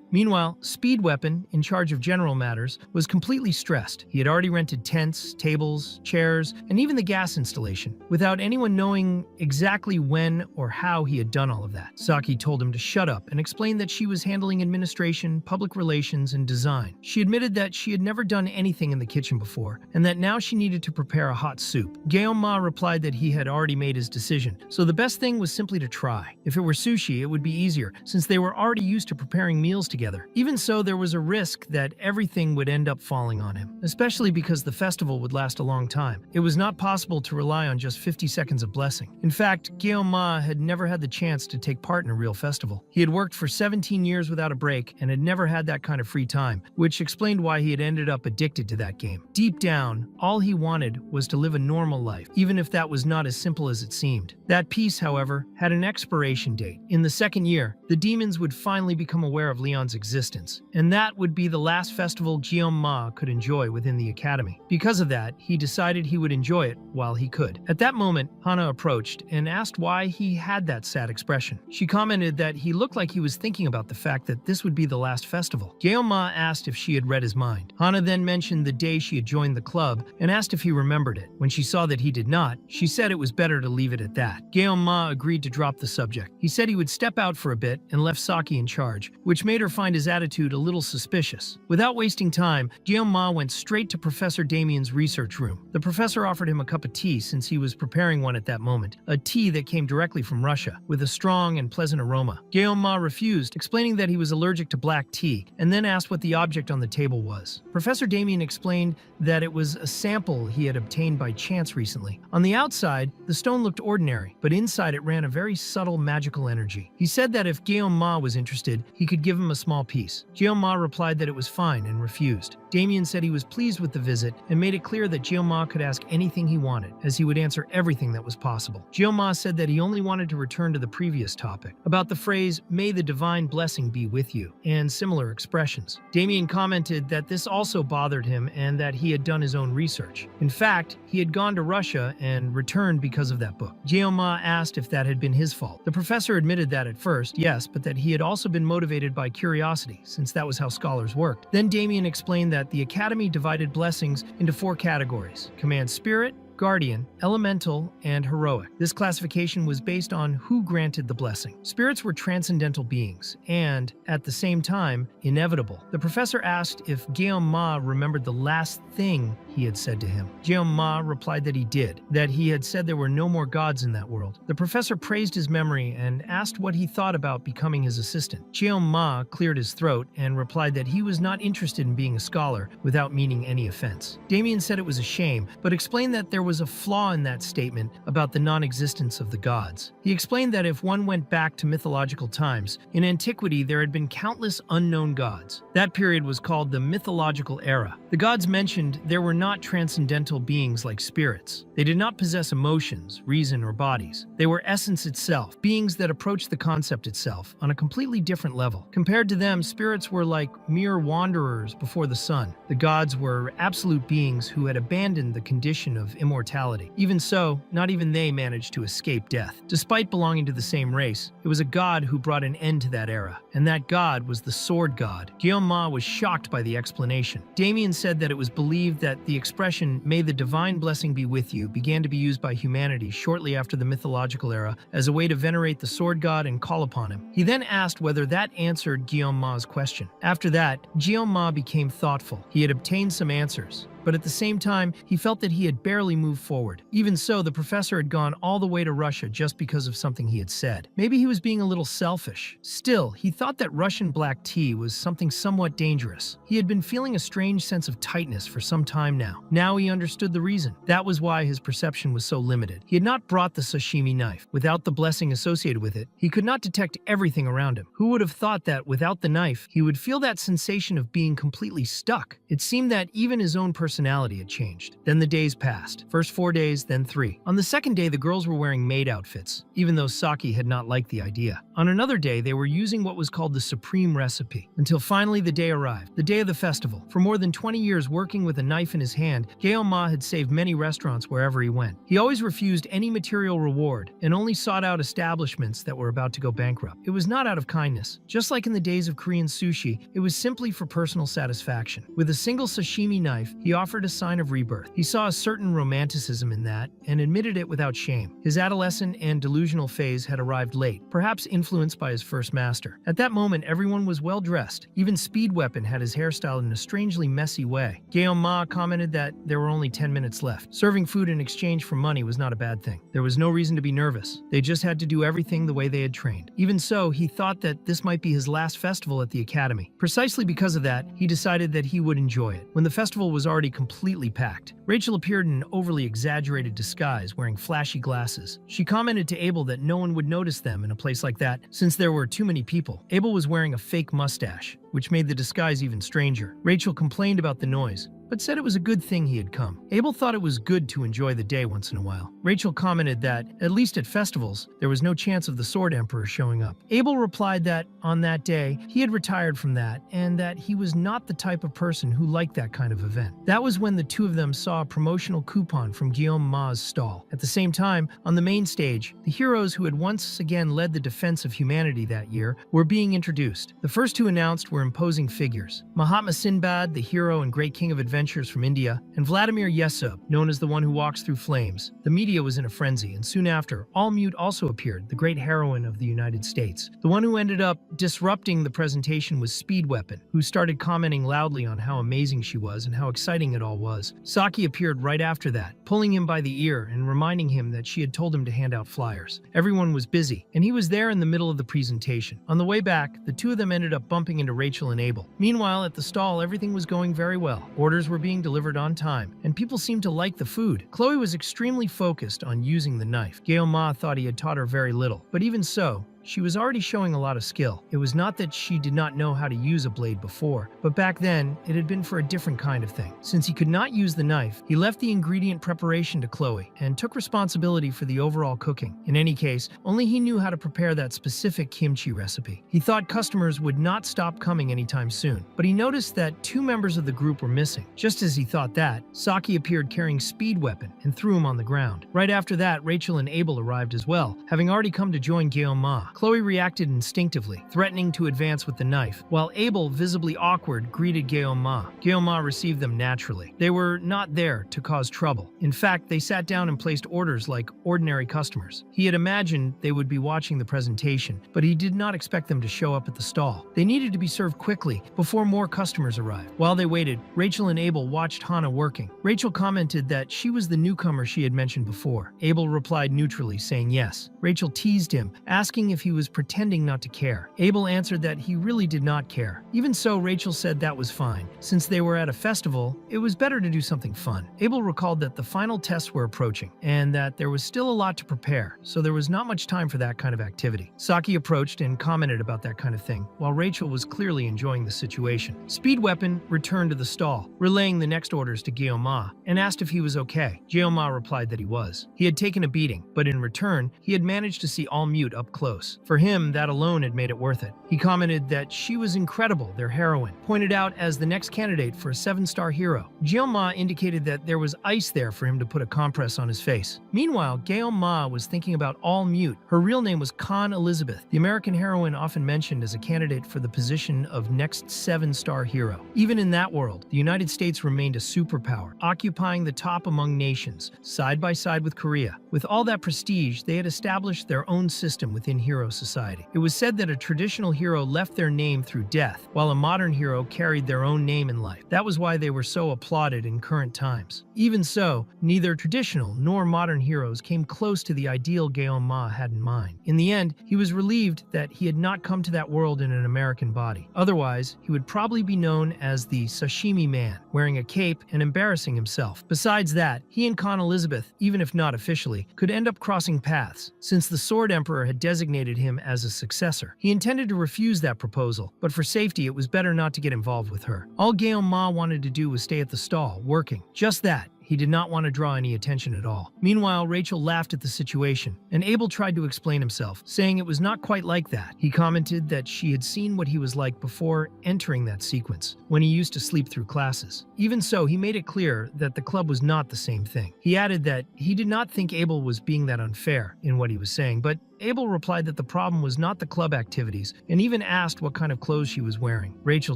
Meanwhile, Speed Weapon, in charge of general matters, was completely stressed. He had already rented tents, tables, chairs, and even the gas installation, without anyone knowing exactly when or how he had done all of that. Saki told him to shut up and explained that she was handling administration, public relations, and design. She admitted that she had never done anything in the kitchen before, and that now she needed to prepare a hot soup. Ma replied that he had already made his decision, so the best thing was simply to try. If it were sushi, it would be easier, since they were already used to preparing meals together. Even so, there was a risk that everything would end up falling on him, especially because the festival would last a long time. It was not possible to rely on just 50 seconds of blessing. In fact, Ma had never had the chance to take part in a real festival. He had worked for 17 years without a break and had never had that kind of free time, which explained why he had ended up addicted to that game. Deep down, all he wanted was to live a normal life, even if that was not as simple as it seemed. That peace, however, had an expiration date. In the second year, the demons would finally become aware of Leon's existence, and that would be the last festival Ma could enjoy within the academy. Because of that, he decided he would enjoy it while he could. At that moment, Hana approached and asked why he had that sad expression. She commented that he looked like he was thinking about the fact that this would be the last festival. Ma asked if she had read his mind. Hana then mentioned the day she had joined the club and asked if he remembered it. When she saw that he did not, she said it was better to leave it at that. Ma agreed to drop the subject. He said he would step out for a bit and left Saki in charge, which made her find his attitude a little suspicious. Without wasting time, Ma went straight to Professor Damien's research room. The professor offered him a cup of tea since he was preparing one at that moment, a tea that came directly from Russia, with a strong and pleasant aroma. Ma refused refused, explaining that he was allergic to black tea, and then asked what the object on the table was. Professor Damien explained that it was a sample he had obtained by chance recently. On the outside, the stone looked ordinary, but inside it ran a very subtle magical energy. He said that if Guillaume Ma was interested, he could give him a small piece. Guillaume Ma replied that it was fine and refused. Damien said he was pleased with the visit and made it clear that Guillaume Ma could ask anything he wanted, as he would answer everything that was possible. Guillaume Ma said that he only wanted to return to the previous topic, about the phrase, "May the divine blessing be with you," and similar expressions. Damien commented that this also bothered him and that he had done his own research. In fact, he had gone to Russia and returned because of that book. Guillaume Ma asked if that had been his fault. The professor admitted that at first, yes, but that he had also been motivated by curiosity, since that was how scholars worked. Then Damien explained that the Academy divided blessings into 4 categories: Command Spirit, Guardian, Elemental, and Heroic. This classification was based on who granted the blessing. Spirits were transcendental beings, and, at the same time, inevitable. The professor asked if Guillaume Ma remembered the last thing he had said to him. Guillaume Ma replied that he did, that he had said there were no more gods in that world. The professor praised his memory and asked what he thought about becoming his assistant. Guillaume Ma cleared his throat and replied that he was not interested in being a scholar without meaning any offense. Damien said it was a shame, but explained that there was a flaw in that statement about the non-existence of the gods. He explained that if one went back to mythological times, in antiquity there had been countless unknown gods. That period was called the mythological era. The gods mentioned there were not transcendental beings like spirits. They did not possess emotions, reason, or bodies. They were essence itself, beings that approached the concept itself on a completely different level. Compared to them, spirits were like mere wanderers before the sun. The gods were absolute beings who had abandoned the condition of immortality. Even so, not even they managed to escape death. Despite belonging to the same race, it was a god who brought an end to that era, and that god was the sword god. Guillaume Ma was shocked by the explanation. Damien said that it was believed that the expression, "May the divine blessing be with you," began to be used by humanity shortly after the mythological era as a way to venerate the sword god and call upon him. He then asked whether that answered Guillaume Ma's question. After that, Guillaume Ma became thoughtful. He had obtained some answers, but at the same time, he felt that he had barely moved forward. Even so, the professor had gone all the way to Russia just because of something he had said. Maybe he was being a little selfish. Still, he thought that Russian black tea was something somewhat dangerous. He had been feeling a strange sense of tightness for some time now. Now he understood the reason. That was why his perception was so limited. He had not brought the sashimi knife. Without the blessing associated with it, he could not detect everything around him. Who would have thought that without the knife, he would feel that sensation of being completely stuck? It seemed that even his own personality had changed. Then the days passed. First 4 days, then 3. On the second day, the girls were wearing maid outfits, even though Saki had not liked the idea. On another day, they were using what was called the supreme recipe, until finally the day arrived, the day of the festival. For more than 20 years working with a knife in his hand, Guillaume Ma had saved many restaurants wherever he went. He always refused any material reward and only sought out establishments that were about to go bankrupt. It was not out of kindness. Just like in the days of Korean sushi, it was simply for personal satisfaction. With a single sashimi knife, he offered a sign of rebirth. He saw a certain romanticism in that and admitted it without shame. His adolescent and delusional phase had arrived late, perhaps influenced by his first master. At that moment, everyone was well dressed. Even Speed Weapon had his hairstyle in a strangely messy way. Guillaume Ma commented that there were only 10 minutes left. Serving food in exchange for money was not a bad thing. There was no reason to be nervous. They just had to do everything the way they had trained. Even so, he thought that this might be his last festival at the academy. Precisely because of that, he decided that he would enjoy it. When the festival was already completely packed, Rachel appeared in an overly exaggerated disguise, wearing flashy glasses. She commented to Abel that no one would notice them in a place like that, since there were too many people. Abel was wearing a fake mustache, which made the disguise even stranger. Rachel complained about the noise, but said it was a good thing he had come. Abel thought it was good to enjoy the day once in a while. Rachel commented that, at least at festivals, there was no chance of the Sword Emperor showing up. Abel replied that, on that day, he had retired from that, and that he was not the type of person who liked that kind of event. That was when the two of them saw a promotional coupon from Guillaume Ma's stall. At the same time, on the main stage, the heroes who had once again led the defense of humanity that year were being introduced. The first two announced were were imposing figures. Mahatma Sinbad, the hero and great king of adventures from India, and Vladimir Yesub, known as the one who walks through flames. The media was in a frenzy, and soon after, All Mute also appeared, the great heroine of the United States. The one who ended up disrupting the presentation was Speed Weapon, who started commenting loudly on how amazing she was and how exciting it all was. Saki appeared right after that, pulling him by the ear and reminding him that she had told him to hand out flyers. Everyone was busy, and he was there in the middle of the presentation. On the way back, the two of them ended up bumping into Rachel and Abel. Meanwhile, at the stall, everything was going very well. Orders were being delivered on time, and people seemed to like the food. Chloe was extremely focused on using the knife. Gale Ma thought he had taught her very little, but even so, she was already showing a lot of skill. It was not that she did not know how to use a blade before, but back then, it had been for a different kind of thing. Since he could not use the knife, he left the ingredient preparation to Chloe and took responsibility for the overall cooking. In any case, only he knew how to prepare that specific kimchi recipe. He thought customers would not stop coming anytime soon, but he noticed that two members of the group were missing. Just as he thought that, Saki appeared carrying Speed Weapon and threw him on the ground. Right after that, Rachel and Abel arrived as well, having already come to join Gale Ma. Chloe reacted instinctively, threatening to advance with the knife, while Abel, visibly awkward, greeted Gale Ma. Gale Ma received them naturally. They were not there to cause trouble. In fact, they sat down and placed orders like ordinary customers. He had imagined they would be watching the presentation, but he did not expect them to show up at the stall. They needed to be served quickly before more customers arrived. While they waited, Rachel and Abel watched Hana working. Rachel commented that she was the newcomer she had mentioned before. Abel replied neutrally, saying yes. Rachel teased him, asking if he was pretending not to care. Abel answered that he really did not care. Even so, Rachel said that was fine. Since they were at a festival, it was better to do something fun. Abel recalled that the final tests were approaching, and that there was still a lot to prepare, so there was not much time for that kind of activity. Saki approached and commented about that kind of thing, while Rachel was clearly enjoying the situation. Speed Weapon returned to the stall, relaying the next orders to Guillaume, and asked if he was okay. Guillaume replied that he was. He had taken a beating, but in return, he had managed to see All Mute up close. For him, that alone had made it worth it. He commented that she was incredible, their heroine, pointed out as the next candidate for a 7-star hero. Guillaume indicated that there was ice there for him to put a compress on his face. Meanwhile, Guillaume was thinking about All Mute. Her real name was Khan Elizabeth, the American heroine often mentioned as a candidate for the position of next 7-star hero. Even in that world, the United States remained a superpower, occupying the top among nations, side by side with Korea. With all that prestige, they had established their own system within hero society. It was said that a traditional hero left their name through death, while a modern hero carried their own name in life. That was why they were so applauded in current times. Even so, neither traditional nor modern heroes came close to the ideal Guillaume had in mind. In the end, he was relieved that he had not come to that world in an American body. Otherwise, he would probably be known as the Sashimi Man, wearing a cape and embarrassing himself. Besides that, he and Khan Elizabeth, even if not officially, could end up crossing paths, since the Sword Emperor had designated him as a successor. He intended to refuse that proposal, but for safety it was better not to get involved with her. All Guillaume wanted to do was stay at the stall, working. Just that. He did not want to draw any attention at all. Meanwhile, Rachel laughed at the situation, and Abel tried to explain himself, saying it was not quite like that. He commented that she had seen what he was like before entering that sequence, when he used to sleep through classes. Even so, he made it clear that the club was not the same thing. He added that he did not think Abel was being that unfair in what he was saying, but Abel replied that the problem was not the club activities, and even asked what kind of clothes she was wearing. Rachel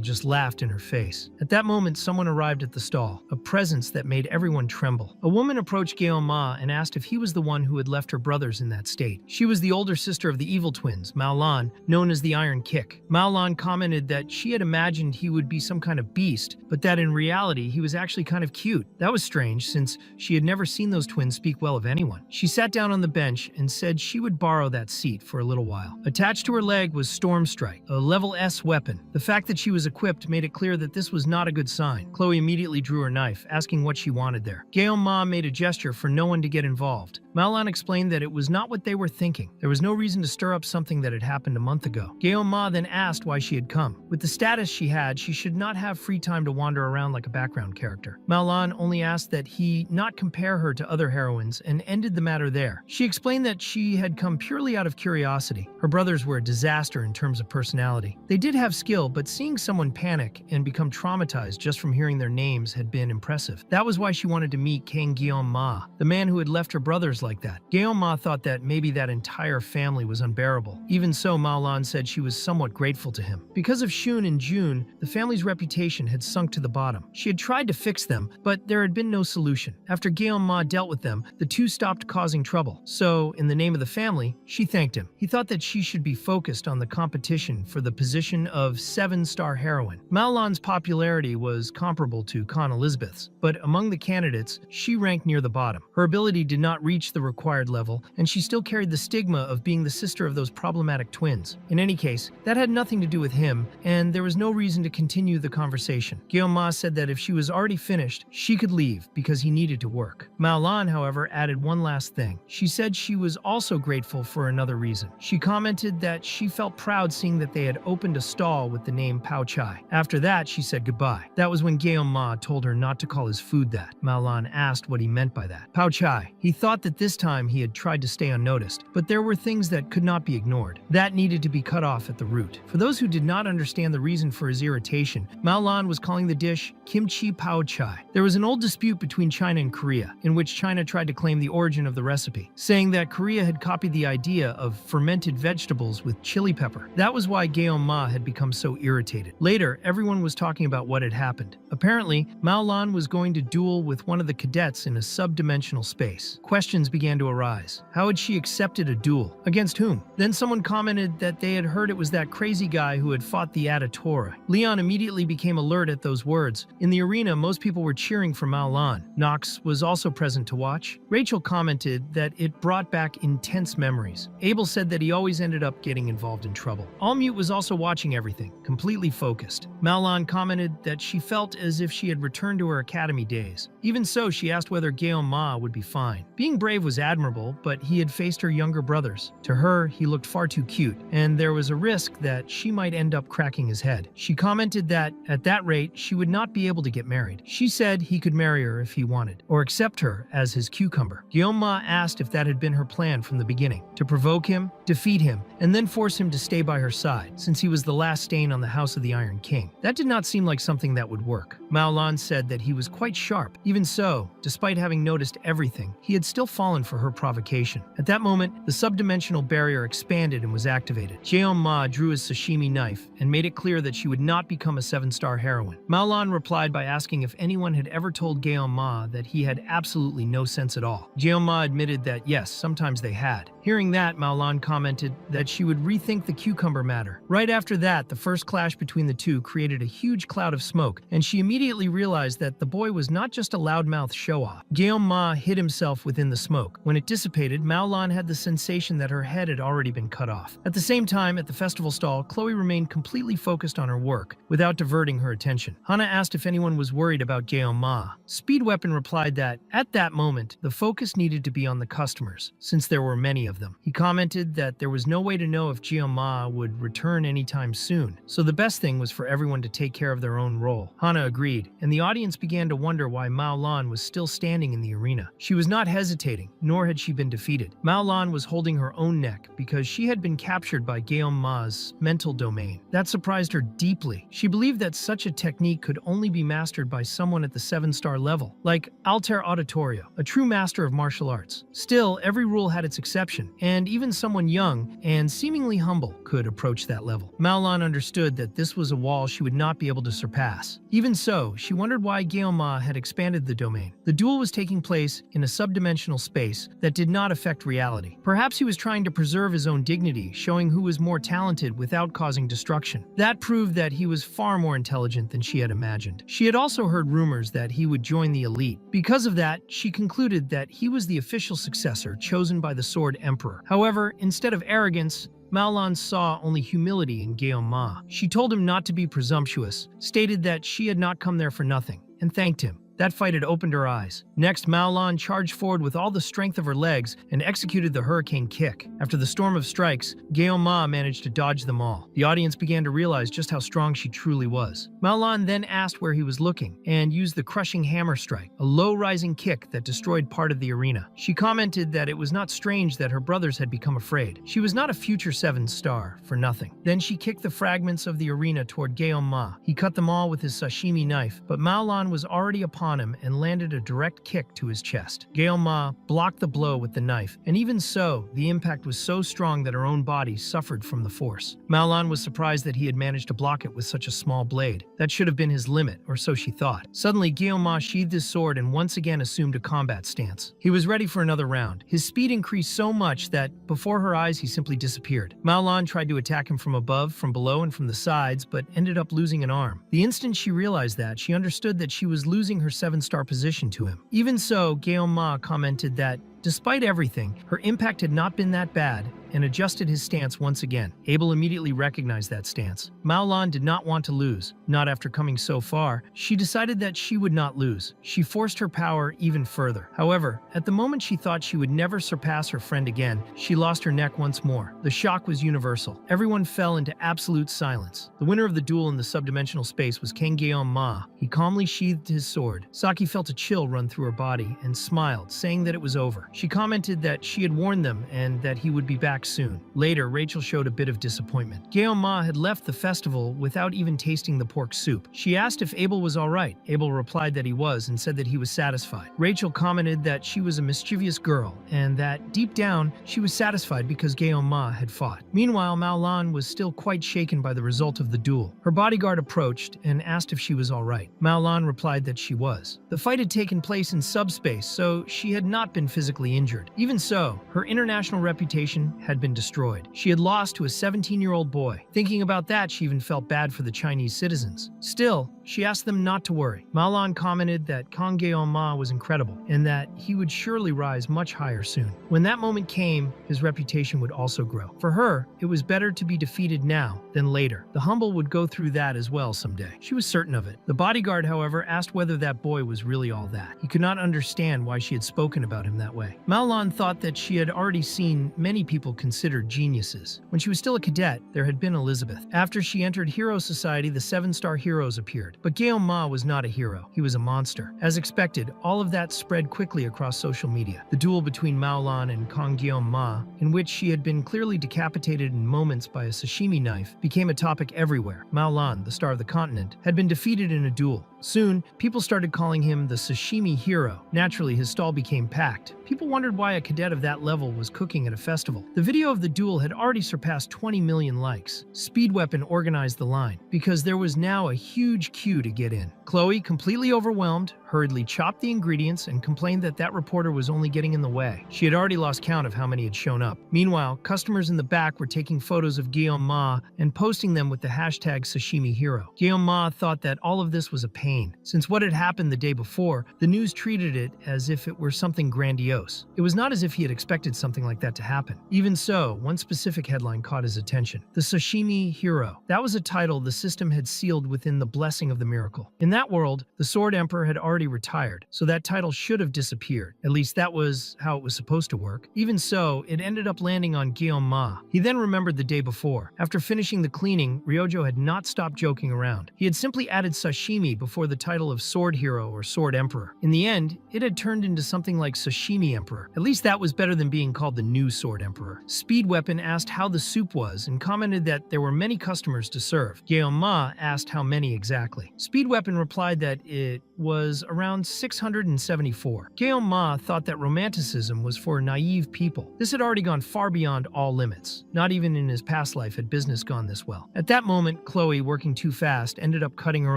just laughed in her face. At that moment, someone arrived at the stall, a presence that made everyone tremble. A woman approached Guillaume and asked if he was the one who had left her brothers in that state. She was the older sister of the evil twins, Maolan, known as the Iron Kick. Maolan commented that she had imagined he would be some kind of beast, but that in reality he was actually kind of cute. That was strange, since she had never seen those twins speak well of anyone. She sat down on the bench and said she would borrow that seat for a little while. Attached to her leg was Storm Strike, a level S weapon. The fact that she was equipped made it clear that this was not a good sign. Chloe immediately drew her knife, asking what she wanted there. Guillaume made a gesture for no one to get involved. Malan explained that it was not what they were thinking. There was no reason to stir up something that had happened a month ago. Guillaume then asked why she had come. With the status she had, she should not have free time to wander around like a background character. Malan only asked that he not compare her to other heroines and ended the matter there. She explained that she had come purely purely out of curiosity. Her brothers were a disaster in terms of personality. They did have skill, but seeing someone panic and become traumatized just from hearing their names had been impressive. That was why she wanted to meet King Guillaume Ma, the man who had left her brothers like that. Guillaume Ma thought that maybe that entire family was unbearable. Even so, Mao Lan said she was somewhat grateful to him. Because of Shun and Jun, the family's reputation had sunk to the bottom. She had tried to fix them, but there had been no solution. After Guillaume Ma dealt with them, the two stopped causing trouble. So, in the name of the family, she thanked him. He thought that she should be focused on the competition for the position of 7-star heroine. Mao Lan's popularity was comparable to Con Elizabeth's, but among the candidates, she ranked near the bottom. Her ability did not reach the required level, and she still carried the stigma of being the sister of those problematic twins. In any case, that had nothing to do with him, and there was no reason to continue the conversation. Guillaume Ma said that if she was already finished, she could leave because he needed to work. Mao Lan, however, added one last thing. She said she was also grateful for another reason. She commented that she felt proud seeing that they had opened a stall with the name Pao Chai. After that, she said goodbye. That was when Guillaume Ma told her not to call his food that. Mao Lan asked what he meant by that. Pao Chai. He thought that this time he had tried to stay unnoticed, but there were things that could not be ignored. That needed to be cut off at the root. For those who did not understand the reason for his irritation, Mao Lan was calling the dish kimchi Pao Chai. There was an old dispute between China and Korea, in which China tried to claim the origin of the recipe, saying that Korea had copied the idea of fermented vegetables with chili pepper. That was why Guillaume Ma had become so irritated. Later, everyone was talking about what had happened. Apparently, Mao Lan was going to duel with one of the cadets in a sub-dimensional space. Questions began to arise. How had she accepted a duel? Against whom? Then someone commented that they had heard it was that crazy guy who had fought the Adatora. Leon immediately became alert at those words. In the arena, most people were cheering for Mao Lan. Nox was also present to watch. Rachel commented that it brought back intense memories. Abel said that he always ended up getting involved in trouble. Allmute was also watching everything, completely focused. Mao Lan commented that she felt as if she had returned to her academy days. Even so, she asked whether Guillaume Ma would be fine. Being brave was admirable, but he had faced her younger brothers. To her, he looked far too cute, and there was a risk that she might end up cracking his head. She commented that, at that rate, she would not be able to get married. She said he could marry her if he wanted, or accept her as his cucumber. Guillaume Ma asked if that had been her plan from the beginning, to provoke him, defeat him, and then force him to stay by her side, since he was the last stain on the House of the Iron King. That did not seem like something that would work. Mao Lan said that he was quite sharp. Even so, despite having noticed everything, he had still fallen for her provocation. At that moment, the subdimensional barrier expanded and was activated. Guillaume Ma drew his sashimi knife and made it clear that she would not become a 7-star heroine. Mao Lan replied by asking if anyone had ever told Guillaume Ma that he had absolutely no sense at all. Guillaume Ma admitted that yes, sometimes they had. Hearing that, Mao Lan commented that she would rethink the cucumber matter. Right after that, the first clash between the two created a huge cloud of smoke, and she immediately realized that the boy was not just a loudmouth show-off. Guillaume Ma hid himself within the smoke. When it dissipated, Mao Lan had the sensation that her head had already been cut off. At the same time, at the festival stall, Chloe remained completely focused on her work, without diverting her attention. Hana asked if anyone was worried about Guillaume Ma. Speed Weapon replied that, at that moment, the focus needed to be on the customers, since there were many of them. He commented that there was no way to know if Guillaume Ma would return anytime soon, so the best thing was for everyone to take care of their own role. Hana agreed, and the audience began to wonder why Mao Lan was still standing in the arena. She was not hesitating, nor had she been defeated. Mao Lan was holding her own neck because she had been captured by Guillaume Ma's mental domain. That surprised her deeply. She believed that such a technique could only be mastered by someone at the 7-star level, like Alter Auditorio, a true master of martial arts. Still, every rule had its exception, and even someone young and seemingly humble could approach that level. Mao Lan understood that this was a wall she would not be able to surpass. Even so, she wondered why Guillaume Ma had expanded the domain. The duel was taking place in a subdimensional space that did not affect reality. Perhaps he was trying to preserve his own dignity, showing who was more talented without causing destruction. That proved that he was far more intelligent than she had imagined. She had also heard rumors that he would join the elite. Because of that, she concluded that he was the official successor chosen by the Sword Emperor. However, instead of arrogance, Mao Lan saw only humility in Guillaume Ma. She told him not to be presumptuous, stated that she had not come there for nothing, and thanked him. That fight had opened her eyes. Next, Mao Lan charged forward with all the strength of her legs and executed the hurricane kick. After the storm of strikes, Gao Ma managed to dodge them all. The audience began to realize just how strong she truly was. Mao Lan then asked where he was looking and used the crushing hammer strike, a low-rising kick that destroyed part of the arena. She commented that it was not strange that her brothers had become afraid. She was not a future 7 star for nothing. Then she kicked the fragments of the arena toward Gao Ma. He cut them all with his sashimi knife, but Mao Lan was already upon him and landed a direct kick to his chest. Gao Ma blocked the blow with the knife, and even so, the impact was so strong that her own body suffered from the force. Mao Lan was surprised that he had managed to block it with such a small blade. That should have been his limit, or so she thought. Suddenly, Gao Ma sheathed his sword and once again assumed a combat stance. He was ready for another round. His speed increased so much that, before her eyes, he simply disappeared. Mao Lan tried to attack him from above, from below, and from the sides, but ended up losing an arm. The instant she realized that, she understood that she was losing her 7-star position to him. Even so, Gao Ma commented that, despite everything, her impact had not been that bad, and adjusted his stance once again. Abel immediately recognized that stance. Mao Lan did not want to lose. Not after coming so far, she decided that she would not lose. She forced her power even further. However, at the moment she thought she would never surpass her friend again, she lost her neck once more. The shock was universal. Everyone fell into absolute silence. The winner of the duel in the subdimensional space was King Gao Ma. He calmly sheathed his sword. Saki felt a chill run through her body and smiled, saying that it was over. She commented that she had warned them and that he would be back soon. Later, Rachel showed a bit of disappointment. Gao Ma had left the festival without even tasting the pork soup. She asked if Abel was alright. Abel replied that he was and said that he was satisfied. Rachel commented that she was a mischievous girl and that, deep down, she was satisfied because Gao Ma had fought. Meanwhile, Mao Lan was still quite shaken by the result of the duel. Her bodyguard approached and asked if she was alright. Mao Lan replied that she was. The fight had taken place in subspace, so she had not been physically injured. Even so, her international reputation had been destroyed. She had lost to a 17-year-old boy. Thinking about that, she even felt bad for the Chinese citizens. Still, she asked them not to worry. Mao Lan commented that Kang Gao Ma was incredible and that he would surely rise much higher soon. When that moment came, his reputation would also grow. For her, it was better to be defeated now than later. The humble would go through that as well someday. She was certain of it. The bodyguard, however, asked whether that boy was really all that. He could not understand why she had spoken about him that way. Mao Lan thought that she had already seen many people considered geniuses. When she was still a cadet, there had been Elizabeth. After she entered Hero Society, the 7-star heroes appeared. But Gao Ma was not a hero. He was a monster. As expected, all of that spread quickly across social media. The duel between Mao Lan and Kang Gao Ma, in which she had been clearly decapitated in moments by a sashimi knife, became a topic everywhere. Mao Lan, the star of the continent, had been defeated in a duel. Soon, people started calling him the sashimi hero. Naturally, his stall became packed. People wondered why a cadet of that level was cooking at a festival. The video of the duel had already surpassed 20 million likes. Speed Weapon organized the line, because there was now a huge queue to get in. Chloe, completely overwhelmed, hurriedly chopped the ingredients and complained that that reporter was only getting in the way. She had already lost count of how many had shown up. Meanwhile, customers in the back were taking photos of Gao Ma and posting them with the hashtag #SashiMiHero. Gao Ma thought that all of this was a pain. Since what had happened the day before, the news treated it as if it were something grandiose. It was not as if he had expected something like that to happen. Even so, one specific headline caught his attention. The Sashimi Hero. That was a title the system had sealed within the blessing of the miracle. In that world, the Sword Emperor had already retired, so that title should have disappeared. At least that was how it was supposed to work. Even so, it ended up landing on Gao Ma. He then remembered the day before. After finishing the cleaning, Ryojo had not stopped joking around. He had simply added sashimi before the title of Sword Hero or Sword Emperor. In the end, it had turned into something like Sashimi Emperor. At least that was better than being called the new Sword Emperor. Speed Weapon asked how the soup was and commented that there were many customers to serve. Gao Ma asked how many exactly. Speed Weapon replied that it was around 674. Gao Ma thought that romanticism was for naive people. This had already gone far beyond all limits. Not even in his past life had business gone this well. At that moment, Chloe, working too fast, ended up cutting her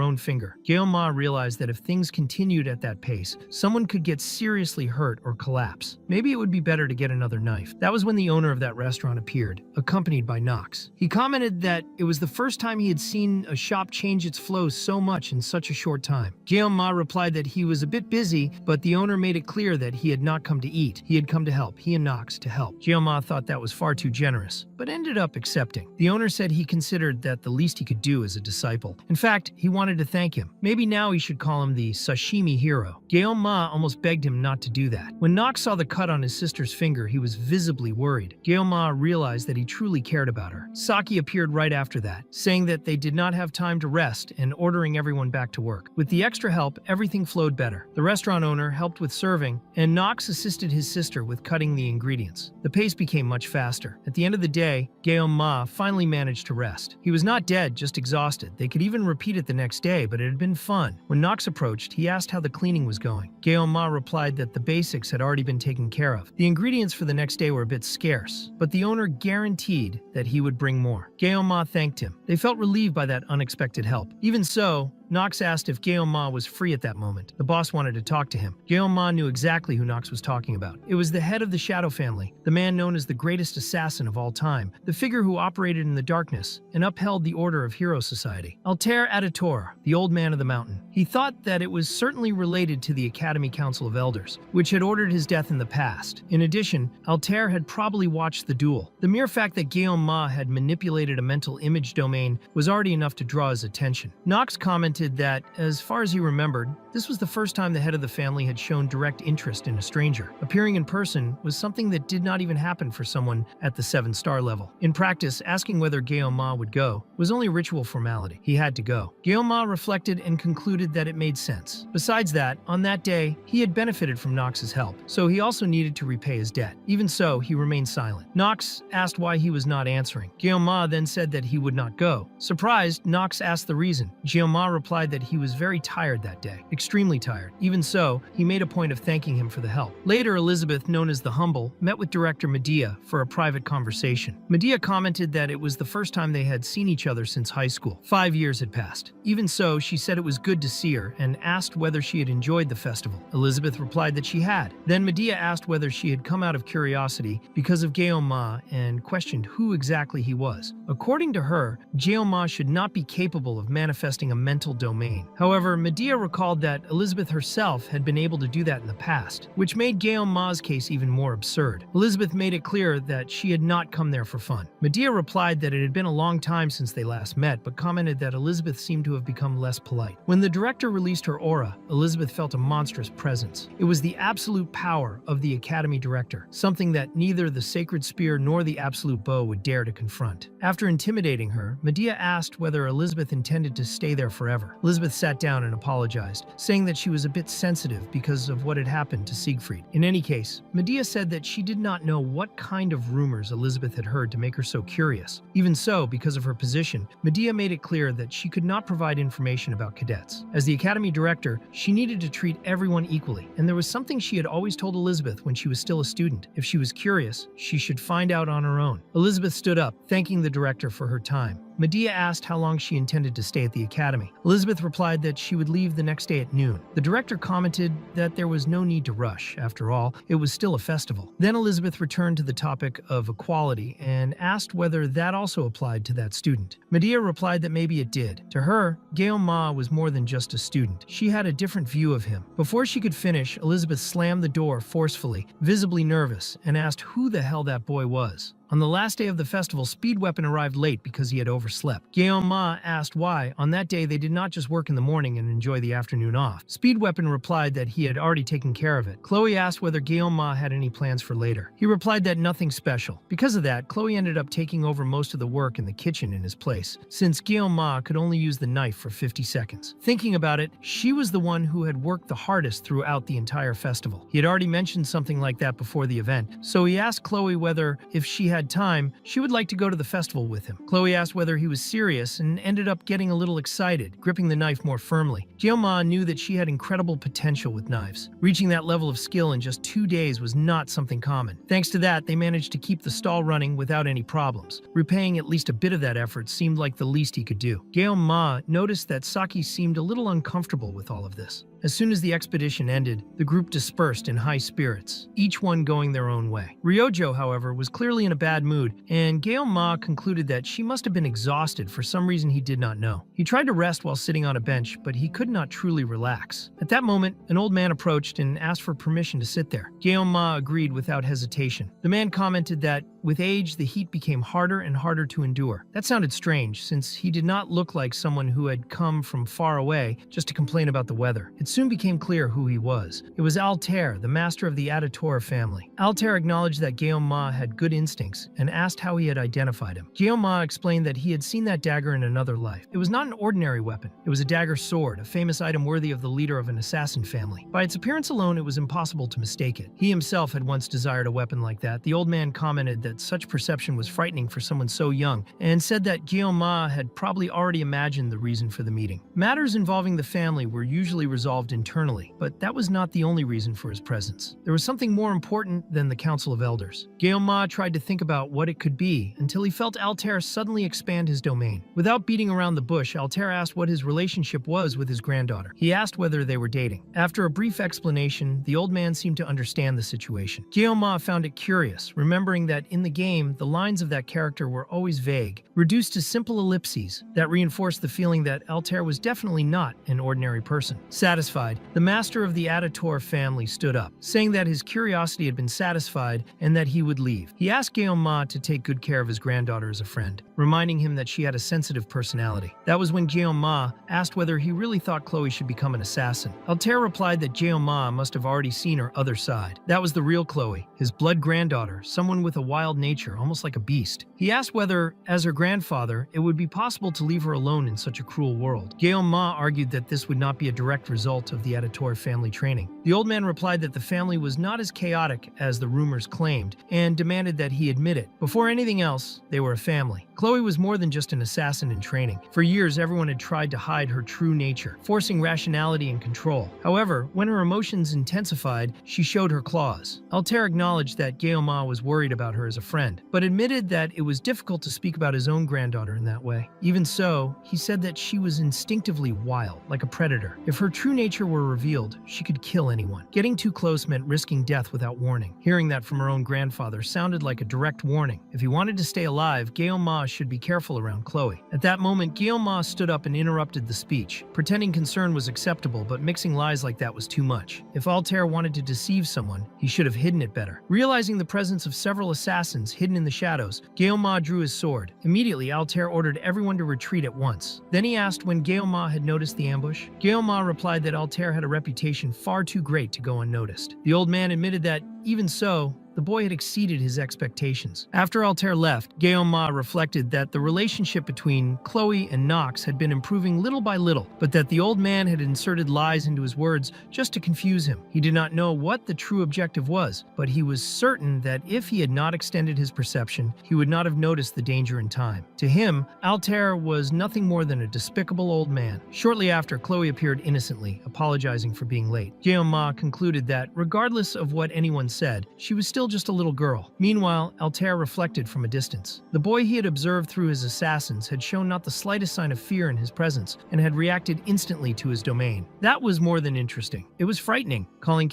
own finger. Gao Ma realized that if things continued at that pace, someone could get seriously hurt or collapse. Maybe it would be better to get another knife. That was when the owner of that restaurant appeared, accompanied by Knox. He commented that it was the first time he had seen a shop change its flow so much in such a short time. Gao Ma replied that he was a bit busy, but the owner made it clear that he had not come to eat. He had come to help. He and Knox to help. Gao Ma thought that was far too generous. but ended up accepting. The owner said he considered that the least he could do as a disciple. In fact, he wanted to thank him. Maybe now he should call him the sashimi hero. Gyeoma almost begged him not to do that. When Nox saw the cut on his sister's finger, he was visibly worried. Gyeoma realized that he truly cared about her. Saki appeared right after that, saying that they did not have time to rest and ordering everyone back to work. With the extra help, everything flowed better. The restaurant owner helped with serving, and Nox assisted his sister with cutting the ingredients. The pace became much faster. At the end of the day, Gyeoma finally managed to rest. He was not dead, just exhausted. They could even repeat it the next day, but it had been fun. When Nox approached, he asked how the cleaning was going. Gyeoma replied that the basics had already been taken care of. The ingredients for the next day were a bit scarce, but the owner guaranteed that he would bring more. Gyeoma thanked him. They felt relieved by that unexpected help. Even so, Nox asked if Gyeoma was free at that moment. The boss wanted to talk to him. Gyeoma knew exactly who Nox was talking about. It was the head of the Shadow family, the man known as the greatest assassin of all time, the figure who operated in the darkness and upheld the order of Hero Society. Altair Aditor, the old man of the mountain. He thought that it was certainly related to the Academy Council of Elders, which had ordered his death in the past. In addition, Altair had probably watched the duel. The mere fact that Gyeoma had manipulated a mental image domain was already enough to draw his attention. Nox commented that, as far as he remembered, this was the first time the head of the family had shown direct interest in a stranger. Appearing in person was something that did not even happen for someone at the 7-star level. In practice, asking whether Gyeoma would go was only ritual formality. He had to go. Gyeoma reflected and concluded that it made sense. Besides that, on that day, he had benefited from Nox's help, so he also needed to repay his debt. Even so, he remained silent. Nox asked why he was not answering. Gyeoma then said that he would not go. Surprised, Nox asked the reason. Gyeoma replied that he was very tired that day. Extremely tired. Even so, he made a point of thanking him for the help. Later, Elizabeth, known as the Humble, met with director Medea for a private conversation. Medea commented that it was the first time they had seen each other since high school. 5 years had passed. Even so, she said it was good to see her and asked whether she had enjoyed the festival. Elizabeth replied that she had. Then Medea asked whether she had come out of curiosity because of Gyeoma and questioned who exactly he was. According to her, Gyeoma should not be capable of manifesting a mental domain. However, Medea recalled that Elizabeth herself had been able to do that in the past, which made Gyeoma's case even more absurd. Elizabeth made it clear that she had not come there for fun. Medea replied that it had been a long time since they last met, but commented that Elizabeth seemed to have become less polite. When the director released her aura, Elizabeth felt a monstrous presence. It was the absolute power of the Academy director, something that neither the Sacred Spear nor the Absolute Bow would dare to confront. After intimidating her, Medea asked whether Elizabeth intended to stay there forever. Elizabeth sat down and apologized, saying that she was a bit sensitive because of what had happened to Siegfried. In any case, Medea said that she did not know what kind of rumors Elizabeth had heard to make her so curious. Even so, because of her position, Medea made it clear that she could not provide information about cadets. As the Academy director, she needed to treat everyone equally, and there was something she had always told Elizabeth when she was still a student. If she was curious, she should find out on her own. Elizabeth stood up, thanking the director for her time. Medea asked how long she intended to stay at the academy. Elizabeth replied that she would leave the next day at noon. The director commented that there was no need to rush. After all, it was still a festival. Then Elizabeth returned to the topic of equality and asked whether that also applied to that student. Medea replied that maybe it did. To her, Gyeoma was more than just a student. She had a different view of him. Before she could finish, Elizabeth slammed the door forcefully, visibly nervous, and asked who the hell that boy was. On the last day of the festival, Speed Weapon arrived late because he had overslept. Gyeoma asked why. On that day, they did not just work in the morning and enjoy the afternoon off. Speed Weapon replied that he had already taken care of it. Chloe asked whether Gyeoma had any plans for later. He replied that nothing special. Because of that, Chloe ended up taking over most of the work in the kitchen in his place, since Gyeoma could only use the knife for 50 seconds. Thinking about it, she was the one who had worked the hardest throughout the entire festival. He had already mentioned something like that before the event, so he asked Chloe whether, if she had time, she would like to go to the festival with him. Chloe asked whether he was serious and ended up getting a little excited, gripping the knife more firmly. Gyeoma knew that she had incredible potential with knives. Reaching that level of skill in just 2 days was not something common. Thanks to that, they managed to keep the stall running without any problems. Repaying at least a bit of that effort seemed like the least he could do. Gyeoma noticed that Saki seemed a little uncomfortable with all of this. As soon as the expedition ended, the group dispersed in high spirits, each one going their own way. Ryojo, however, was clearly in a bad mood, and Ma concluded that she must have been exhausted for some reason he did not know. He tried to rest while sitting on a bench, but he could not truly relax. At that moment, an old man approached and asked for permission to sit there. Ma agreed without hesitation. The man commented that, with age, the heat became harder and harder to endure. That sounded strange, since he did not look like someone who had come from far away just to complain about the weather. It soon became clear who he was. It was Altair, the master of the Adatora family. Altair acknowledged that Ma had good instincts and asked how he had identified him. Ma explained that he had seen that dagger in another life. It was not an ordinary weapon. It was a dagger sword, a famous item worthy of the leader of an assassin family. By its appearance alone, it was impossible to mistake it. He himself had once desired a weapon like that. The old man commented that such perception was frightening for someone so young, and said that Ma had probably already imagined the reason for the meeting. Matters involving the family were usually resolved internally, but that was not the only reason for his presence. There was something more important than the Council of Elders. Ma tried to think about what it could be until he felt Altair suddenly expand his domain. Without beating around the bush, Altair asked what his relationship was with his granddaughter. He asked whether they were dating. After a brief explanation, the old man seemed to understand the situation. Ma found it curious, remembering that in the game, the lines of that character were always vague, reduced to simple ellipses that reinforced the feeling that Altair was definitely not an ordinary person. Satisfied, the master of the Adator family stood up, saying that his curiosity had been satisfied and that he would leave. He asked Ma to take good care of his granddaughter as a friend, reminding him that she had a sensitive personality. That was when Ma asked whether he really thought Chloe should become an assassin. Altair replied that Ma must have already seen her other side. That was the real Chloe, his blood granddaughter, someone with a wild nature, almost like a beast. He asked whether, as her grandfather, it would be possible to leave her alone in such a cruel world. Ma argued that this would not be a direct result of the Adator family training. The old man replied that the family was not as chaotic as the rumors claimed, and demanded that he admit it. Before anything else, they were a family. Chloe was more than just an assassin in training. For years, everyone had tried to hide her true nature, forcing rationality and control. However, when her emotions intensified, she showed her claws. Altair acknowledged that Ma was worried about her as a friend, but admitted that it was difficult to speak about his own granddaughter in that way. Even so, he said that she was instinctively wild, like a predator. If her true nature were revealed, she could kill anyone. Getting too close meant risking death without warning. Hearing that from her own grandfather sounded like a direct warning. If he wanted to stay alive, Ma should be careful around Chloe. At that moment, Ma stood up and interrupted the speech. Pretending concern was acceptable, but mixing lies like that was too much. If Altair wanted to deceive someone, he should have hidden it better. Realizing the presence of several assassins hidden in the shadows, Ma drew his sword. Immediately, Altair ordered everyone to retreat at once. Then he asked when Ma had noticed the ambush. Ma replied that Altair had a reputation far too great to go unnoticed. The old man admitted that, even so, the boy had exceeded his expectations. After Altair left, Ma reflected that the relationship between Chloe and Nox had been improving little by little, but that the old man had inserted lies into his words just to confuse him. He did not know what the true objective was, but he was certain that if he had not extended his perception, he would not have noticed the danger in time. To him, Altair was nothing more than a despicable old man. Shortly after, Chloe appeared innocently, apologizing for being late. Ma concluded that, regardless of what anyone said, she was still just a little girl. Meanwhile, Altair reflected from a distance. The boy he had observed through his assassins had shown not the slightest sign of fear in his presence and had reacted instantly to his domain. That was more than interesting. It was frightening. Calling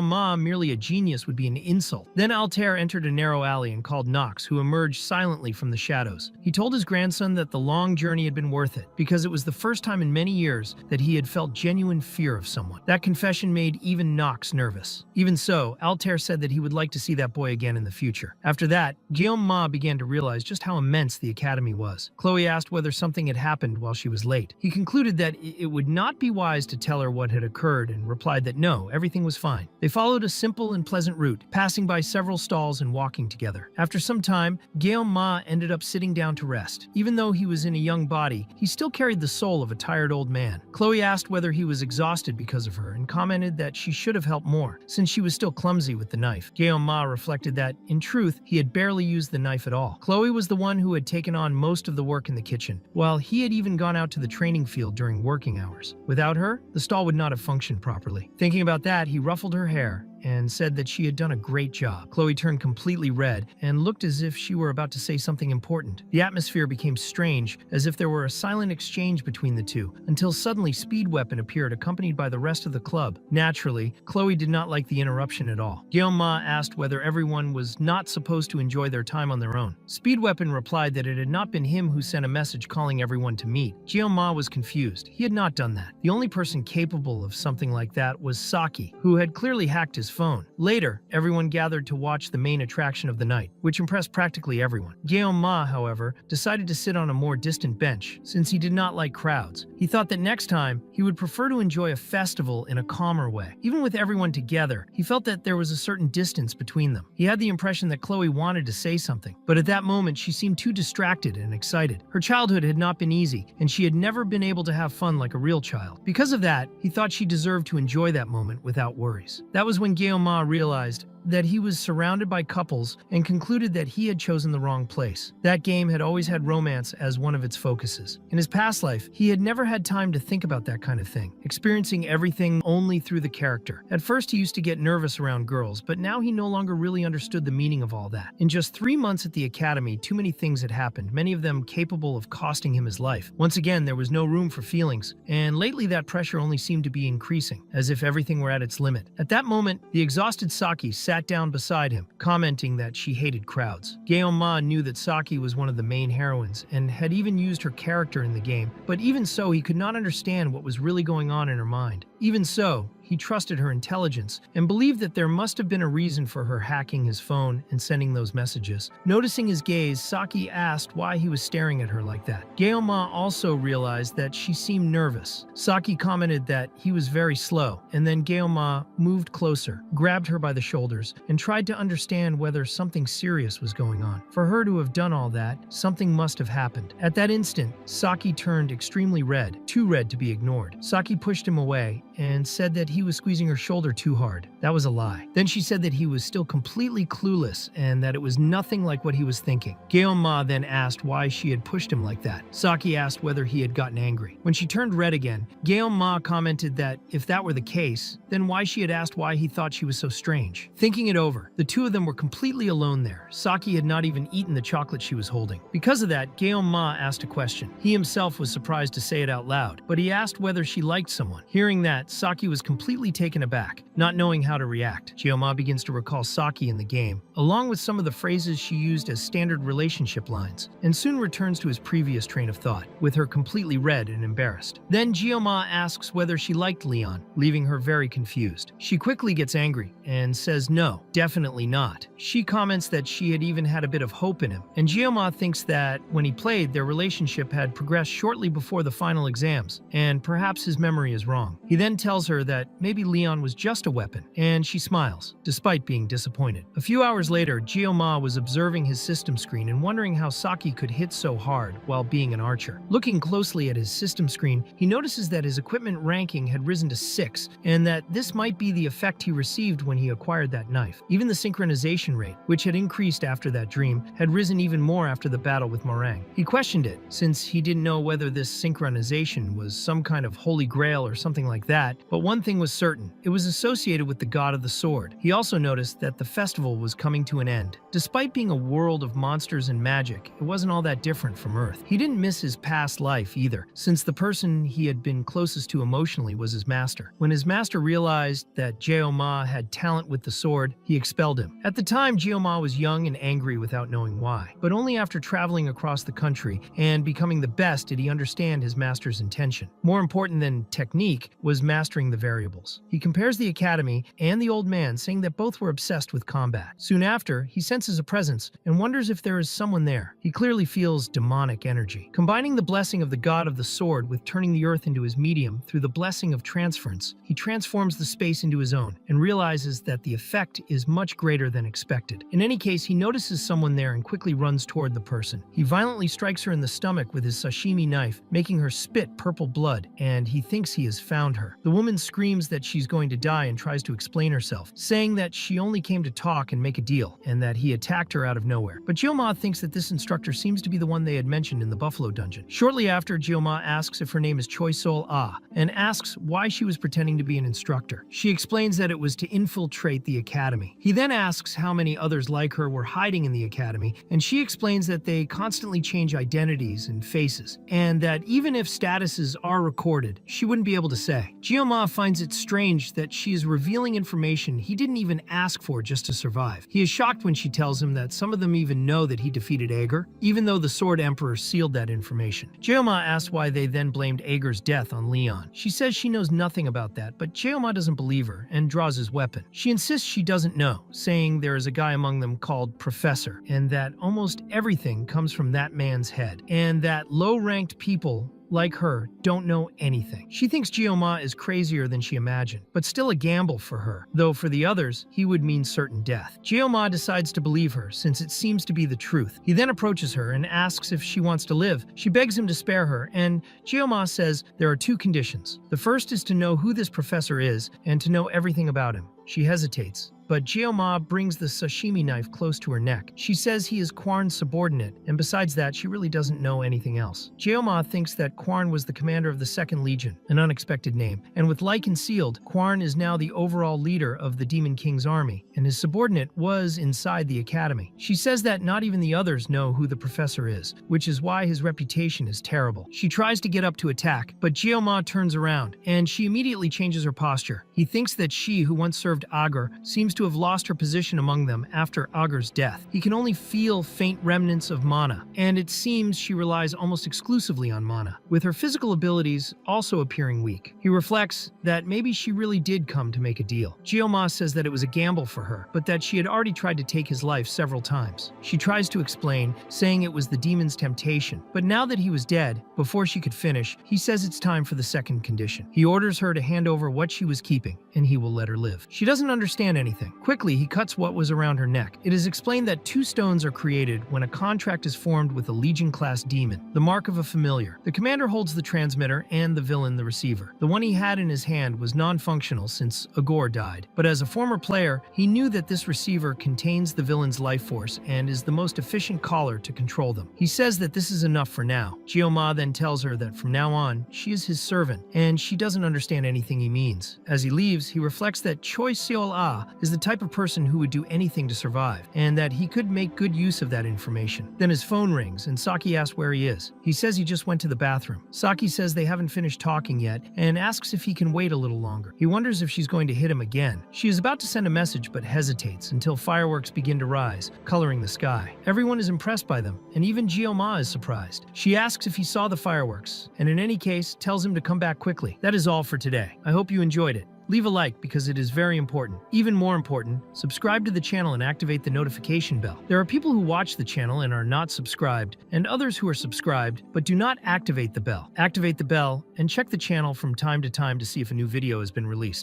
Ma merely a genius would be an insult. Then Altair entered a narrow alley and called Nox, who emerged silently from the shadows. He told his grandson that the long journey had been worth it, because it was the first time in many years that he had felt genuine fear of someone. That confession made even Nox nervous. Even so, Altair said that he would like to see that boy again in the future. After that, Ma began to realize just how immense the academy was. Chloe asked whether something had happened while she was late. He concluded that it would not be wise to tell her what had occurred and replied that no, everything was fine. They followed a simple and pleasant route, passing by several stalls and walking together. After some time, Ma ended up sitting down to rest. Even though he was in a young body, he still carried the soul of a tired old man. Chloe asked whether he was exhausted because of her and commented that she should have helped more, since she was still clumsy with the knife. Ma reflected that, in truth, he had barely used the knife at all. Chloe was the one who had taken on most of the work in the kitchen, while he had even gone out to the training field during working hours. Without her, the stall would not have functioned properly. Thinking about that, he ruffled her hair and said that she had done a great job. Chloe turned completely red and looked as if she were about to say something important. The atmosphere became strange, as if there were a silent exchange between the two, until suddenly Speed Weapon appeared accompanied by the rest of the club. Naturally, Chloe did not like the interruption at all. Guillaume asked whether everyone was not supposed to enjoy their time on their own. Speed Weapon replied that it had not been him who sent a message calling everyone to meet. Guillaume was confused. He had not done that. The only person capable of something like that was Saki, who had clearly hacked his phone. Later, everyone gathered to watch the main attraction of the night, which impressed practically everyone. Guillaume, however, decided to sit on a more distant bench, since he did not like crowds. He thought that next time, he would prefer to enjoy a festival in a calmer way. Even with everyone together, he felt that there was a certain distance between them. He had the impression that Chloe wanted to say something, but at that moment she seemed too distracted and excited. Her childhood had not been easy, and she had never been able to have fun like a real child. Because of that, he thought she deserved to enjoy that moment without worries. That was when Guillaume realized that he was surrounded by couples and concluded that he had chosen the wrong place. That game had always had romance as one of its focuses. In his past life, he had never had time to think about that kind of thing, experiencing everything only through the character. At first, he used to get nervous around girls, but now he no longer really understood the meaning of all that. In just 3 months at the academy, too many things had happened, many of them capable of costing him his life. Once again, there was no room for feelings, and lately that pressure only seemed to be increasing, as if everything were at its limit. At that moment, the exhausted Saki sat down beside him, commenting that she hated crowds. Guillaume knew that Saki was one of the main heroines and had even used her character in the game, but even so, he could not understand what was really going on in her mind. Even so, he trusted her intelligence and believed that there must have been a reason for her hacking his phone and sending those messages. Noticing his gaze, Saki asked why he was staring at her like that. Guillaume also realized that she seemed nervous. Saki commented that he was very slow, and then Guillaume moved closer, grabbed her by the shoulders, and tried to understand whether something serious was going on. For her to have done all that, something must have happened. At that instant, Saki turned extremely red, too red to be ignored. Saki pushed him away and said that he was squeezing her shoulder too hard. That was a lie. Then she said that he was still completely clueless and that it was nothing like what he was thinking. Guillaume then asked why she had pushed him like that. Saki asked whether he had gotten angry. When she turned red again, Guillaume commented that if that were the case, then why she had asked why he thought she was so strange. Thinking it over, the two of them were completely alone there. Saki had not even eaten the chocolate she was holding. Because of that, Guillaume asked a question. He himself was surprised to say it out loud, but he asked whether she liked someone. Hearing that, Saki was completely taken aback, not knowing how to react. Guillaume begins to recall Saki in the game, along with some of the phrases she used as standard relationship lines, and soon returns to his previous train of thought, with her completely red and embarrassed. Then Guillaume asks whether she liked Leon, leaving her very confused. She quickly gets angry and says no, definitely not. She comments that she had even had a bit of hope in him, and Guillaume thinks that when he played, their relationship had progressed shortly before the final exams, and perhaps his memory is wrong. He then tells her that maybe Leon was just a weapon, and she smiles, despite being disappointed. A few hours later, Guillaume was observing his system screen and wondering how Saki could hit so hard while being an archer. Looking closely at his system screen, he notices that his equipment ranking had risen to 6, and that this might be the effect he received when he acquired that knife. Even the synchronization rate, which had increased after that dream, had risen even more after the battle with Meringue. He questioned it, since he didn't know whether this synchronization was some kind of holy grail or something like that, but one thing was certain: it was associated with the god of the sword. He also noticed that the festival was coming to an end. Despite being a world of monsters and magic, it wasn't all that different from Earth. He didn't miss his past life either, since the person he had been closest to emotionally was his master. When his master realized that Guillaume had talent with the sword, he expelled him. At the time, Guillaume was young and angry without knowing why, but only after traveling across the country and becoming the best did he understand his master's intention. More important than technique was mastering the variables. He compares the academy and the old man, saying that both were obsessed with combat. Soon after, he senses a presence and wonders if there is someone there. He clearly feels demonic energy. Combining the blessing of the god of the sword with turning the earth into his medium through the blessing of transference, he transforms the space into his own and realizes that the effect is much greater than expected. In any case, he notices someone there and quickly runs toward the person. He violently strikes her in the stomach with his sashimi knife, making her spit purple blood, and he thinks he has found her. The woman screams that she's going to die and tries to explain herself, saying that she only came to talk and make a deal, and that he attacked her out of nowhere. But Jeoma thinks that this instructor seems to be the one they had mentioned in the Buffalo Dungeon. Shortly after, Jeoma asks if her name is Choi Sol Ah, and asks why she was pretending to be an instructor. She explains that it was to infiltrate the academy. He then asks how many others like her were hiding in the academy, and she explains that they constantly change identities and faces, and that even if statuses are recorded, she wouldn't be able to say. Jeoma finds it strange that she is revealing information he didn't even ask for just to survive. He is shocked when she tells him that some of them even know that he defeated Ager, even though the Sword Emperor sealed that information. Jeoma asks why they then blamed Ager's death on Leon. She says she knows nothing about that, but Jeoma doesn't believe her and draws his weapon. She insists she doesn't know, saying there is a guy among them called Professor, and that almost everything comes from that man's head, and that low-ranked people like her, don't know anything. She thinks Jeoma is crazier than she imagined, but still a gamble for her, though for the others, he would mean certain death. Jeoma decides to believe her, since it seems to be the truth. He then approaches her and asks if she wants to live. She begs him to spare her, and Jeoma says there are two conditions. The first is to know who this professor is, and to know everything about him. She hesitates, but Jeoma brings the sashimi knife close to her neck. She says he is Kwarn's subordinate, and besides that, she really doesn't know anything else. Jeoma thinks that Kwarn was the commander of the 2nd Legion, an unexpected name, and with Lai concealed, Kwarn is now the overall leader of the Demon King's army, and his subordinate was inside the academy. She says that not even the others know who the professor is, which is why his reputation is terrible. She tries to get up to attack, but Jeoma turns around, and she immediately changes her posture. He thinks that she, who once served Ager, seems to have lost her position among them after Ager's death. He can only feel faint remnants of mana, and it seems she relies almost exclusively on mana, with her physical abilities also appearing weak. He reflects that maybe she really did come to make a deal. Jeoma says that it was a gamble for her, but that she had already tried to take his life several times. She tries to explain, saying it was the demon's temptation, but now that he was dead, before she could finish, he says it's time for the second condition. He orders her to hand over what she was keeping, and he will let her live. She doesn't understand anything. Quickly, he cuts what was around her neck. It is explained that 2 stones are created when a contract is formed with a Legion-class demon, the mark of a familiar. The commander holds the transmitter and the villain the receiver. The one he had in his hand was non-functional since Agor died, but as a former player, he knew that this receiver contains the villain's life force and is the most efficient caller to control them. He says that this is enough for now. Jeoma then tells her that from now on, she is his servant, and she doesn't understand anything he means. As he leaves, he reflects that Choi Seol-ah is the type of person who would do anything to survive, and that he could make good use of that information. Then his phone rings, and Saki asks where he is. He says he just went to the bathroom. Saki says they haven't finished talking yet, and asks if he can wait a little longer. He wonders if she's going to hit him again. She is about to send a message, but hesitates until fireworks begin to rise, coloring the sky. Everyone is impressed by them, and even Jeoma is surprised. She asks if he saw the fireworks, and in any case, tells him to come back quickly. That is all for today. I hope you enjoyed it. Leave a like because it is very important. Even more important, subscribe to the channel and activate the notification bell. There are people who watch the channel and are not subscribed, and others who are subscribed but do not activate the bell. Activate the bell and check the channel from time to time to see if a new video has been released.